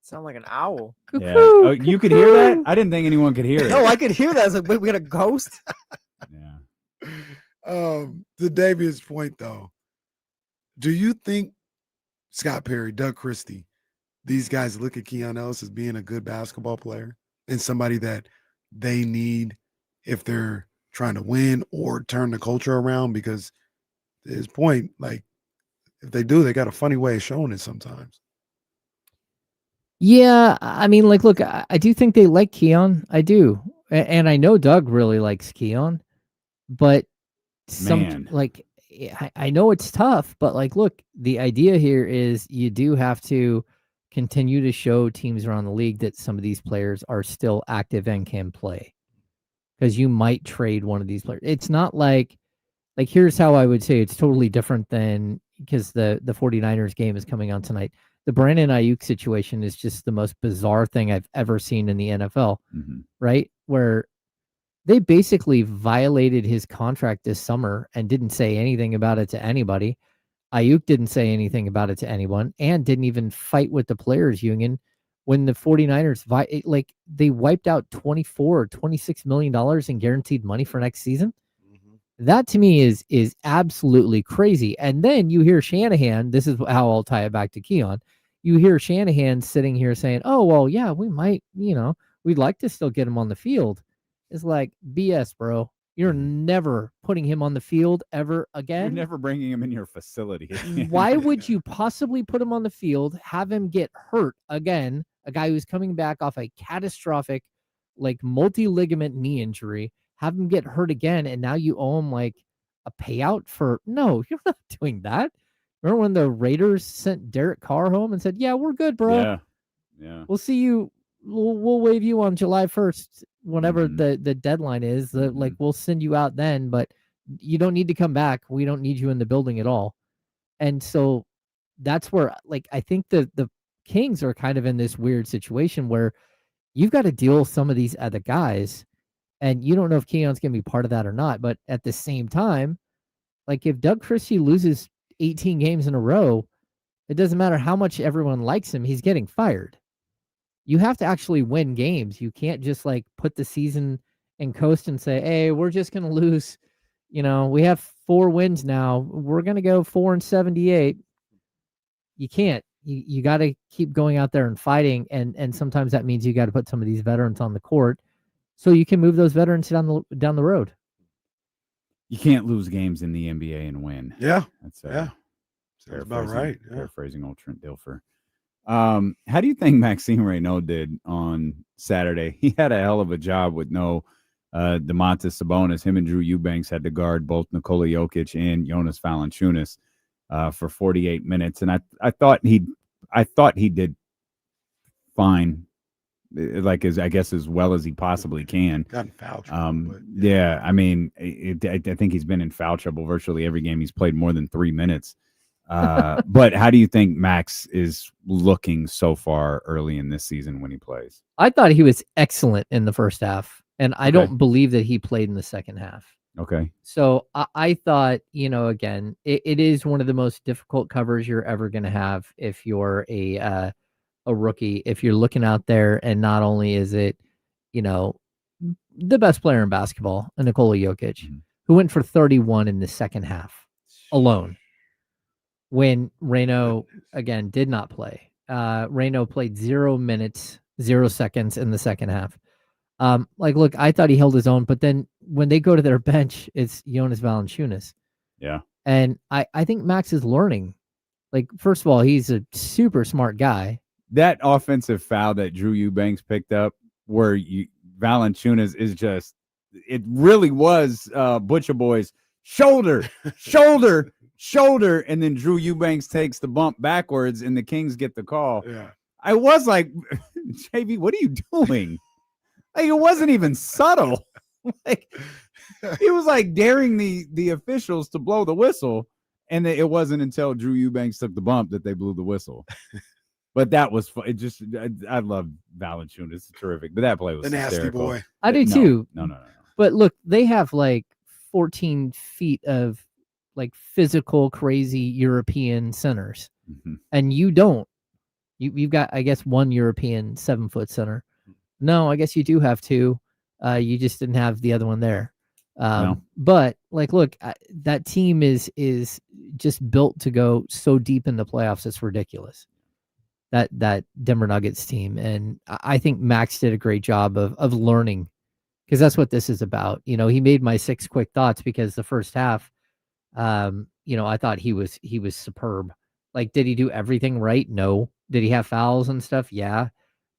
Sound like an owl. Yeah. Oh, you could hear that? I didn't think anyone could hear it. No, I could hear that. I was like, wait, we got a ghost? Yeah. To David's point, though, do you think Scott Perry, Doug Christie, these guys look at Keon Ellis as being a good basketball player and somebody that they need if they're trying to win or turn the culture around? Because to his point, like, if they do, they got a funny way of showing it sometimes. Yeah, I mean, like, look, I do think they like Keon. I do, and I know Doug really likes Keon, but Man. I know it's tough, but like, look, the idea here is you do have to continue to show teams around the league that some of these players are still active and can play, because you might trade one of these players. It's not like here's how I would say it's totally different than, because the 49ers game is coming on tonight. The Brandon Aiyuk situation is just the most bizarre thing I've ever seen in the NFL, right? Where they basically violated his contract this summer and didn't say anything about it to anybody. Aiyuk didn't say anything about it to anyone and didn't even fight with the players union when the 49ers, they wiped out $24 or $26 million in guaranteed money for next season. That to me is absolutely crazy. And then you hear Shanahan, this is how I'll tie it back to Keon. You hear Shanahan sitting here saying, oh, well, yeah, we might, we'd like to still get him on the field. It's like BS, bro. You're never putting him on the field ever again. You're never bringing him in your facility. Why would you possibly put him on the field, have him get hurt again, a guy who's coming back off a catastrophic, like, multi-ligament knee injury, have him get hurt again, and now you owe him like a payout for? No, you're not doing that. Remember when the Raiders sent Derek Carr home and said, yeah, we're good, bro. Yeah. We'll see you. We'll waive you on July 1st, whenever the deadline is. Like, we'll send you out then, but you don't need to come back. We don't need you in the building at all. And so that's where, like, I think the Kings are kind of in this weird situation where you've got to deal with some of these other guys, and you don't know if Keon's going to be part of that or not. But at the same time, like if Doug Christie loses 18 games in a row, it doesn't matter how much everyone likes him, he's getting fired. You have to actually win games. You can't just like put the season and coast and say, hey, we're just going to lose. We have 4 wins now. We're going to go 4-78. You can't. You got to keep going out there and fighting. And sometimes that means you got to put some of these veterans on the court so you can move those veterans down the road. You can't lose games in the NBA and win. Yeah. That's Sounds about right. Yeah. Paraphrasing old Trent Dilfer. How do you think Maxime Reynaud did on Saturday? He had a hell of a job with no Domantas Sabonis. Him and Drew Eubanks had to guard both Nikola Jokic and Jonas Valanciunas for 48 minutes, and I thought he did fine, like as well as he possibly can. Got in foul trouble. Yeah, I mean, I think he's been in foul trouble virtually every game he's played more than 3 minutes. But how do you think Max is looking so far early in this season when he plays? I thought he was excellent in the first half, and I don't believe that he played in the second half. Okay. So I thought, again, it is one of the most difficult covers you're ever going to have if you're a rookie. If you're looking out there, and not only is it, the best player in basketball, Nikola Jokic, who went for 31 in the second half alone. When Reynaud, again, did not play. Reynaud played 0 minutes, 0 seconds in the second half. Look, I thought he held his own, but then when they go to their bench, it's Jonas Valanciunas. Yeah. And I think Max is learning. Like, first of all, he's a super smart guy. That offensive foul that Drew Eubanks picked up, where Valanciunas is just, it really was Butcher Boy's shoulder, and then Drew Eubanks takes the bump backwards, and the Kings get the call. Yeah. I was like, JV, what are you doing? Like, it wasn't even subtle. Like, he was like daring the officials to blow the whistle, and it wasn't until Drew Eubanks took the bump that they blew the whistle. But that was fun. I love Valanciunas. It's terrific. But that play was the nasty hysterical. boy. I do too. No. But look, they have like 14 feet of like physical, crazy European centers, and you don't. You've got, I guess, one European 7-foot center. No, I guess you do have 2. You just didn't have the other one there. No. But like, look, that team is just built to go so deep in the playoffs. It's ridiculous. That Denver Nuggets team, and I think Max did a great job of learning, because that's what this is about. He made my 6 quick thoughts because the first half, I thought he was superb. Like, did he do everything right? No. Did he have fouls and stuff? Yeah.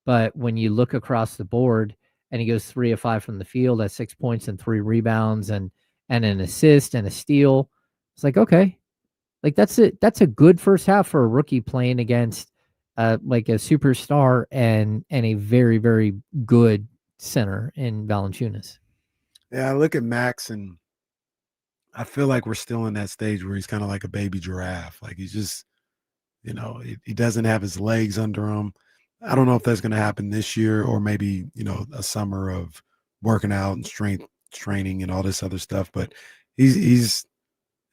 But when you look across the board and he goes 3 of 5 from the field at 6 points and 3 rebounds and an assist and a steal, it's like, okay, like that's a good first half for a rookie playing against like a superstar and a very, very good center in Valanciunas. Yeah, I look at Max and I feel like we're still in that stage where he's kind of like a baby giraffe. Like, he's just, he doesn't have his legs under him. I don't know if that's going to happen this year, or maybe, a summer of working out and strength training and all this other stuff. But he's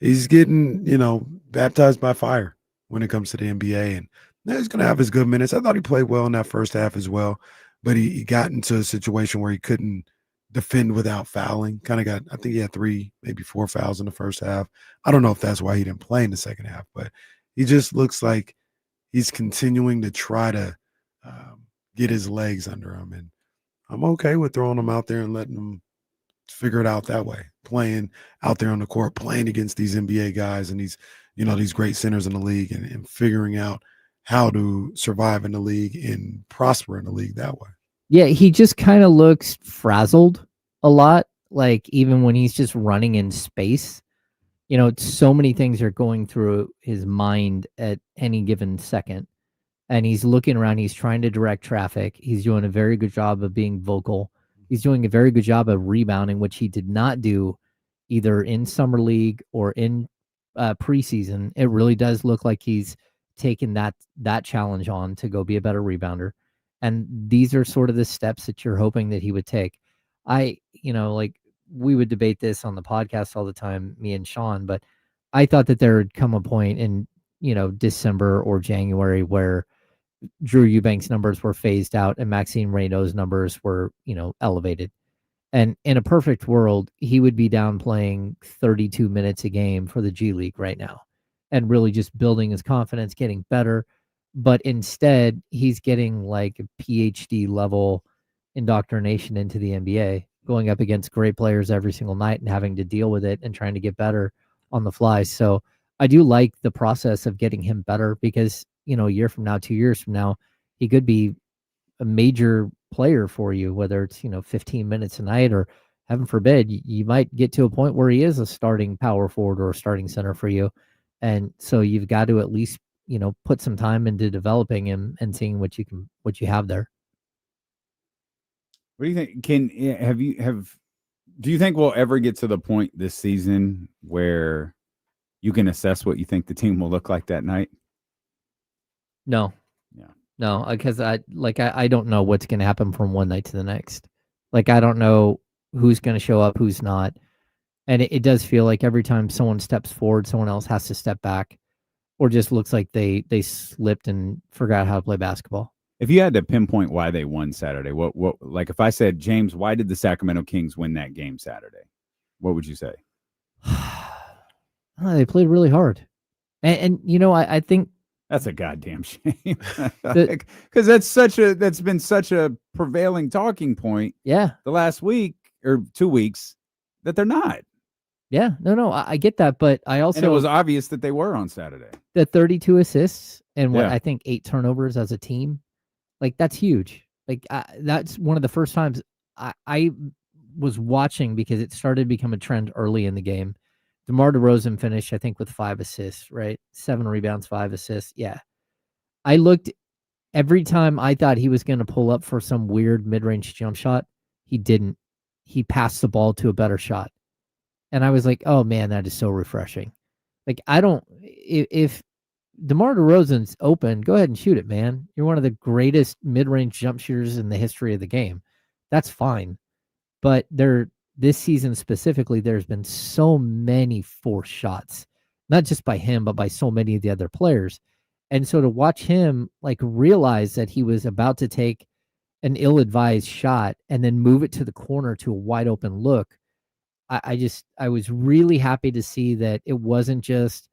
getting, baptized by fire when it comes to the NBA, and he's going to have his good minutes. I thought he played well in that first half as well, but he got into a situation where he couldn't defend without fouling. I think he had 3, maybe 4 fouls in the first half. I don't know if that's why he didn't play in the second half, but he just looks like he's continuing to try to get his legs under him. And I'm okay with throwing him out there and letting him figure it out that way, playing out there on the court, playing against these NBA guys and these, these great centers in the league, and figuring out how to survive in the league and prosper in the league that way. Yeah, he just kind of looks frazzled a lot. Like, even when he's just running in space, so many things are going through his mind at any given second. And he's looking around, he's trying to direct traffic. He's doing a very good job of being vocal. He's doing a very good job of rebounding, which he did not do either in summer league or in preseason. It really does look like he's taken that challenge on to go be a better rebounder. And these are sort of the steps that you're hoping that he would take. Like we would debate this on the podcast all the time, me and Sean, but I thought that there would come a point in, December or January where Drew Eubanks' numbers were phased out and Maxine Reynaud's numbers were, elevated. And in a perfect world, he would be down playing 32 minutes a game for the G League right now and really just building his confidence, getting better. But instead, he's getting like a PhD level indoctrination into the NBA, going up against great players every single night and having to deal with it and trying to get better on the fly. So I do like the process of getting him better because, a year from now, 2 years from now, he could be a major player for you, whether it's, 15 minutes a night or heaven forbid, you might get to a point where he is a starting power forward or a starting center for you. And so you've got to at least, put some time into developing him and seeing what you have there. What do you think? Do you think we'll ever get to the point this season where you can assess what you think the team will look like that night? No. Yeah. No, because I don't know what's going to happen from one night to the next. Like, I don't know who's going to show up, who's not. And it does feel like every time someone steps forward, someone else has to step back, or just looks like they slipped and forgot how to play basketball. If you had to pinpoint why they won Saturday, what like if I said, James, why did the Sacramento Kings win that game Saturday? What would you say? They played really hard. And I think that's a goddamn shame. Because that's been such a prevailing talking point. Yeah. The last week or 2 weeks that they're not. Yeah. No, I get that. But I also. And it was obvious that they were on Saturday. The 32 assists and I think 8 turnovers as a team. Like, that's huge. Like, that's one of the first times I was watching because it started to become a trend early in the game. DeMar DeRozan finished, I think, with 5 assists, right? 7 rebounds, 5 assists. Yeah. I looked every time I thought he was going to pull up for some weird mid-range jump shot. He didn't. He passed the ball to a better shot. And I was like, oh, man, that is so refreshing. Like, if DeMar DeRozan's open, go ahead and shoot it, man. You're one of the greatest mid-range jump shooters in the history of the game. That's fine. But this season specifically, there's been so many forced shots, not just by him, but by so many of the other players. And so to watch him like realize that he was about to take an ill-advised shot and then move it to the corner to a wide open look, I was really happy to see that it wasn't just,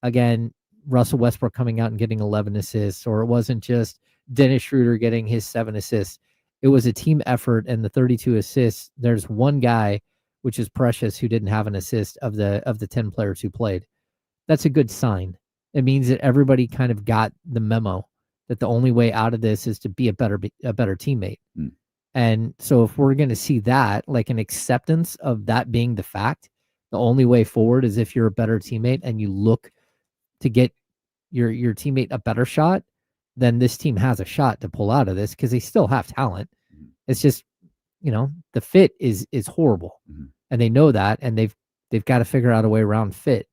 again, Russell Westbrook coming out and getting 11 assists, or it wasn't just Dennis Schroeder getting his 7 assists. It was a team effort, and the 32 assists, there's one guy, which is Precious, who didn't have an assist of the 10 players who played. That's a good sign. It means that everybody kind of got the memo that the only way out of this is to be a better teammate. Mm. And so if we're going to see that, like an acceptance of that being the fact, the only way forward is if you're a better teammate and you look to get your teammate a better shot, then this team has a shot to pull out of this because they still have talent. Mm-hmm. It's just, the fit is horrible. Mm-hmm. And they know that, and they've got to figure out a way around fit.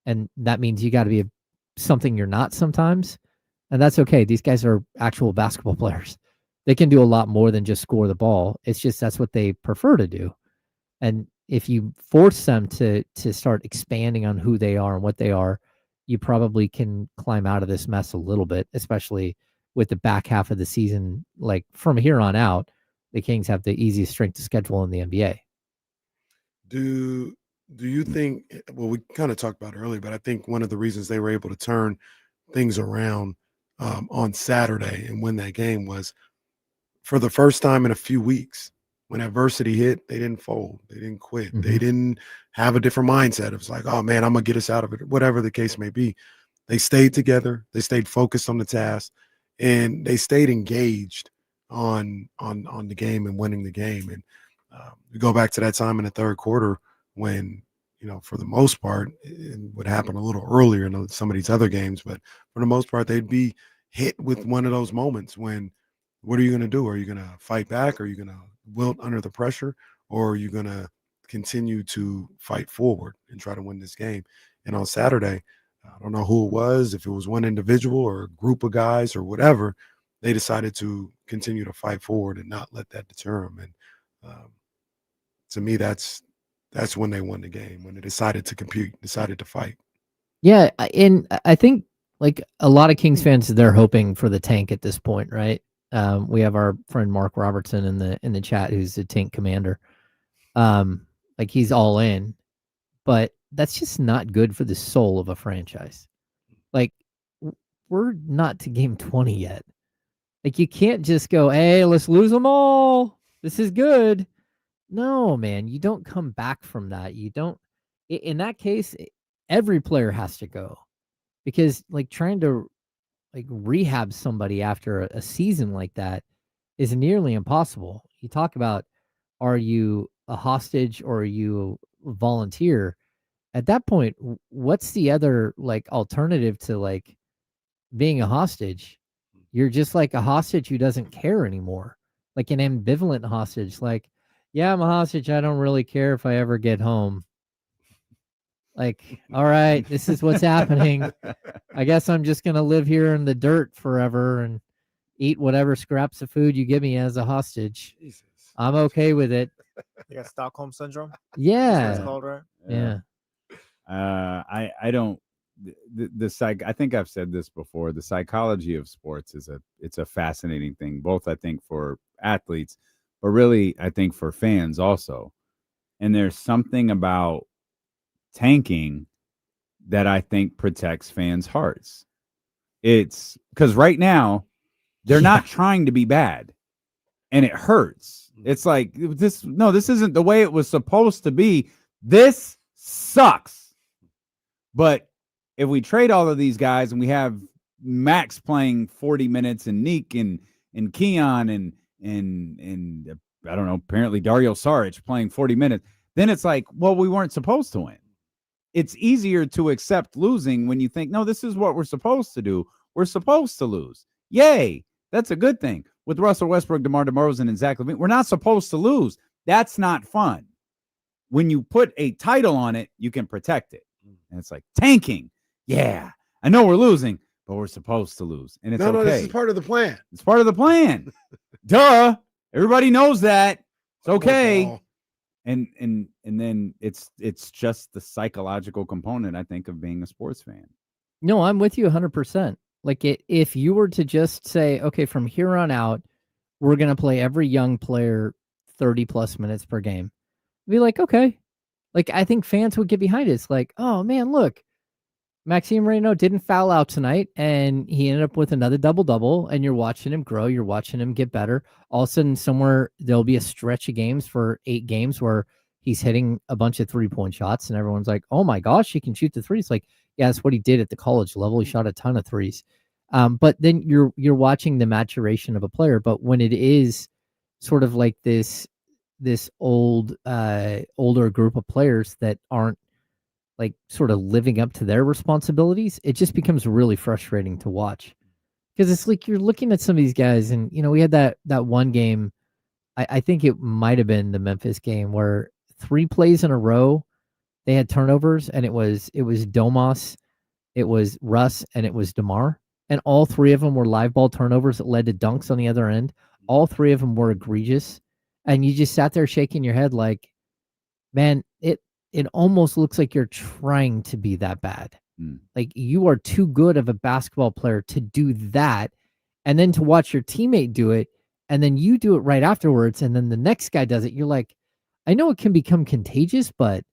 And that means you got to be something you're not sometimes. And that's okay. These guys are actual basketball players. They can do a lot more than just score the ball. It's just that's what they prefer to do. And if you force them to start expanding on who they are and what they are, you probably can climb out of this mess a little bit, especially with the back half of the season. Like from here on out, the Kings have the easiest strength of schedule in the NBA. Do you think, well, we kind of talked about it earlier, but I think one of the reasons they were able to turn things around on Saturday and win that game was for the first time in a few weeks, when adversity hit, they didn't fold. They didn't quit. Mm-hmm. They didn't have a different mindset. It was like, oh, man, I'm going to get us out of it, whatever the case may be. They stayed together. They stayed focused on the task, and they stayed engaged on the game and winning the game. And we go back to that time in the third quarter when, for the most part, it would happen a little earlier in some of these other games, but for the most part, they'd be hit with one of those moments when, what are you going to do? Are you going to fight back? Are you going to wilt under the pressure? Or are you going to continue to fight forward and try to win this game? And on Saturday, I don't know who it was, if it was one individual or a group of guys or whatever, they decided to continue to fight forward and not let that deter them. And to me, that's when they won the game, when they decided to compete, decided to fight. Yeah, and I think like a lot of Kings fans, they're hoping for the tank at this point, right? We have our friend Mark Robertson in the chat, who's the tank commander. Like he's all in, but that's just not good for the soul of a franchise. Like we're not to game 20 yet. Like you can't just go, hey, let's lose them all. This is good. No, man, you don't come back from that. You don't. In that case, every player has to go, because like trying to like rehab somebody after a season like that is nearly impossible. You talk about, are you a hostage or are you a volunteer? At that point, what's the other like alternative to like being a hostage? You're just like a hostage who doesn't care anymore, like an ambivalent hostage. Like, yeah, I'm a hostage. I don't really care if I ever get home. Like, all right, this is what's happening. I guess I'm just going to live here in the dirt forever and eat whatever scraps of food you give me as a hostage. Jesus. I'm okay with it. You got Stockholm syndrome. That's what Yeah. it's called, right? Yeah. I don't. The psych. I think I've said this before. The psychology of sports it's a fascinating thing. Both I think for athletes, but really I think for fans also. And there's something about tanking that I think protects fans' hearts. It's because right now they're not trying to be bad, and it hurts. It's like this isn't the way it was supposed to be. This sucks. But if we trade all of these guys and we have Max playing 40 minutes and Neek and Keon and I don't know, apparently Dario Saric playing 40 minutes, then it's like, well, we weren't supposed to win. It's easier to accept losing when you think, no, this is what we're supposed to do. We're supposed to lose. Yay. That's a good thing. With Russell Westbrook, DeMar DeRozan, and Zach LaVine, we're not supposed to lose. That's not fun. When you put a title on it, you can protect it. And it's like tanking. Yeah, I know we're losing, but we're supposed to lose. And it's okay. No, this is part of the plan. It's part of the plan. Duh. Everybody knows that. It's okay. And then it's just the psychological component, I think, of being a sports fan. No, I'm with you 100%. Like if you were to just say, okay, from here on out, we're going to play every young player 30 plus minutes per game. Be like, okay. Like, I think fans would get behind it. It's like, oh man, look, Maxime Reynaud didn't foul out tonight, and he ended up with another double-double, and you're watching him grow. You're watching him get better. All of a sudden, somewhere there'll be a stretch of games for 8 games where he's hitting a bunch of three-point shots, and everyone's like, oh my gosh, he can shoot the threes. Like, yeah, that's what he did at the college level. He shot a ton of threes. But then you're watching the maturation of a player. But when it is sort of like this older group of players that aren't like sort of living up to their responsibilities, it just becomes really frustrating to watch, because it's like you're looking at some of these guys, and we had that one game, I think it might have been the Memphis game, where 3 plays in a row they had turnovers, and it was Domas, it was Russ, and it was DeMar, and all 3 of them were live ball turnovers that led to dunks on the other end. All 3 of them were egregious, and you just sat there shaking your head like, man, it almost looks like you're trying to be that bad. Like you are too good of a basketball player to do that, and then to watch your teammate do it, and then you do it right afterwards, and then the next guy does it. You're like, I know it can become contagious, but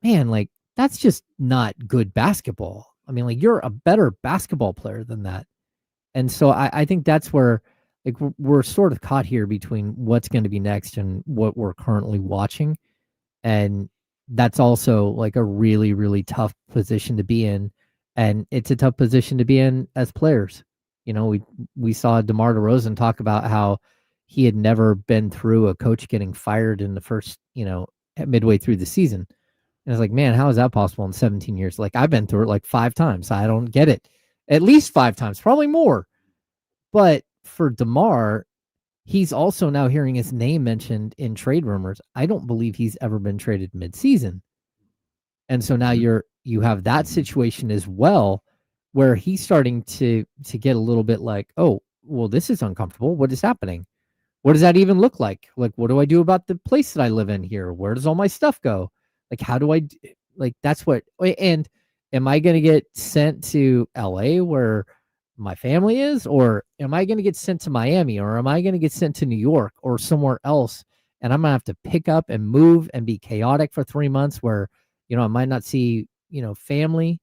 man, like that's just not good basketball. I mean, like you're a better basketball player than that. And so I think that's where like we're sort of caught here between what's going to be next and what we're currently watching. And that's also like a really, really tough position to be in. And it's a tough position to be in as players. We saw DeMar DeRozan talk about how he had never been through a coach getting fired in the first, midway through the season. And it's like, man, how is that possible in 17 years? Like I've been through it like 5 times. I don't get it. At least 5 times, probably more. But for DeMar, he's also now hearing his name mentioned in trade rumors. I don't believe he's ever been traded mid-season. And so now you have that situation as well, where he's starting to get a little bit like, oh, well, this is uncomfortable. What is happening? What does that even look like? Like, what do I do about the place that I live in here? Where does all my stuff go? Like, how do I, like, that's what, and am I going to get sent to LA where my family is? Or am I going to get sent to Miami? Or am I going to get sent to New York or somewhere else? And I'm going to have to pick up and move and be chaotic for 3 months where, I might not see, family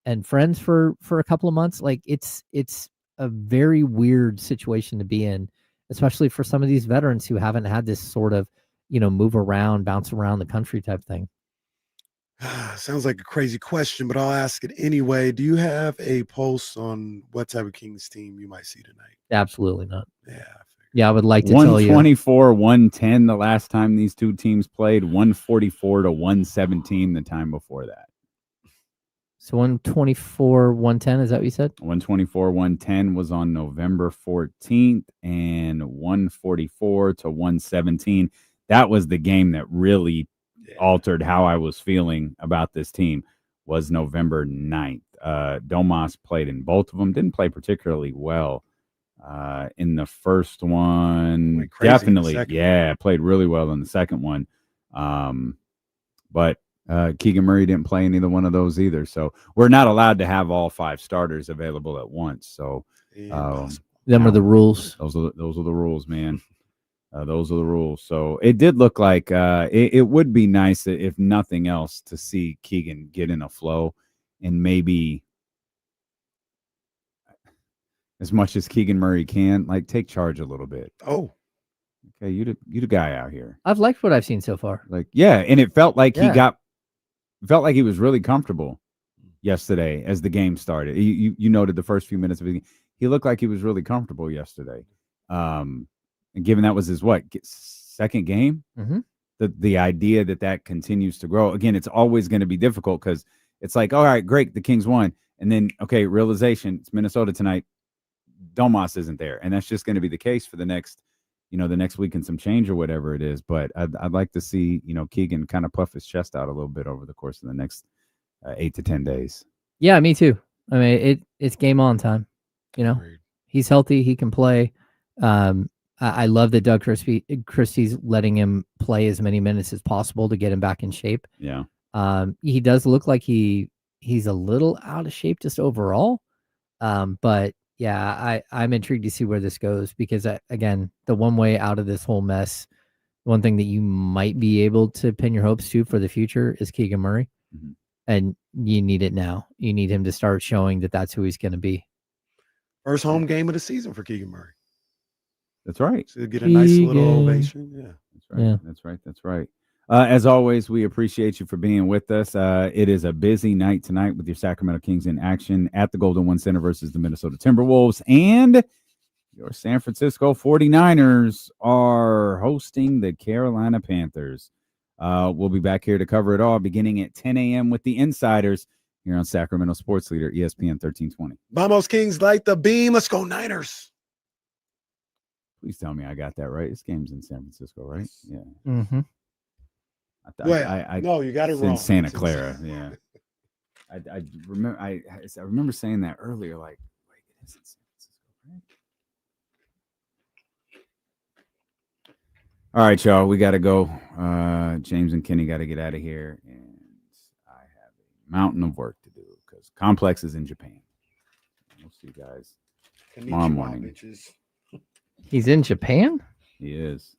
and friends for a couple of months. Like, it's a very weird situation to be in, especially for some of these veterans who haven't had this sort of, move around, bounce around the country type thing. Sounds like a crazy question, but I'll ask it anyway. Do you have a pulse on what type of Kings team you might see tonight? Absolutely not. Yeah. Yeah, I would like to tell you. 124, 110 the last time these two teams played, 144 to 117 the time before that. So 124, 110, is that what you said? 124, 110 was on November 14th, and 144 to 117. That was the game that really altered how I was feeling about this team, was November 9th. Domas played in both of them, didn't play particularly well. In the first one, definitely, played really well in the second one. But Keegan Murray didn't play in either one of those either. So we're not allowed to have all 5 starters available at once. So them are the rules. Those are the rules, man. Those are the rules. So it did look like it would be nice, if nothing else, to see Keegan get in a flow and maybe, as much as Keegan Murray can, like, take charge a little bit. Oh, okay, you the guy out here. I've liked what I've seen so far. Like, and it felt like he was really comfortable yesterday as the game started. You noted the first few minutes of it. He looked like he was really comfortable yesterday. And given that was his second game, the idea that continues to grow. Again, it's always going to be difficult because it's like, all right, great, the Kings won, and then realization, it's Minnesota tonight. Domas isn't there, and that's just going to be the case for the next week and some change or whatever it is. But I'd like to see Keegan kind of puff his chest out a little bit over the course of the next 8 to 10 days. Yeah, me too. I mean, it's game on time. He's healthy, he can play. I love that Doug Christie's letting him play as many minutes as possible to get him back in shape. Yeah. He does look like he's a little out of shape just overall. But yeah, I'm intrigued to see where this goes because, again, the one way out of this whole mess, one thing that you might be able to pin your hopes to for the future is Keegan Murray. Mm-hmm. And you need it now. You need him to start showing that that's who he's going to be. First home game of the season for Keegan Murray. That's right. So get a nice little ovation. Yeah. That's right. Yeah. That's right. As always, we appreciate you for being with us. It is a busy night tonight with your Sacramento Kings in action at the Golden One Center versus the Minnesota Timberwolves. And your San Francisco 49ers are hosting the Carolina Panthers. We'll be back here to cover it all beginning at 10 a.m. with the Insiders here on Sacramento Sports Leader, ESPN 1320. Vamos Kings, light the beam. Let's go Niners. Please tell me I got that right. This game's in San Francisco, right? Yeah. Mm-hmm. No, you got it wrong. In Santa Clara, yeah. I remember saying that earlier. Like, wait, it is in San Francisco, right? All right, y'all. We got to go. James and Kenny got to get out of here, and I have a mountain of work to do because Complex is in Japan. We'll see you guys tomorrow morning. He's in Japan? He is.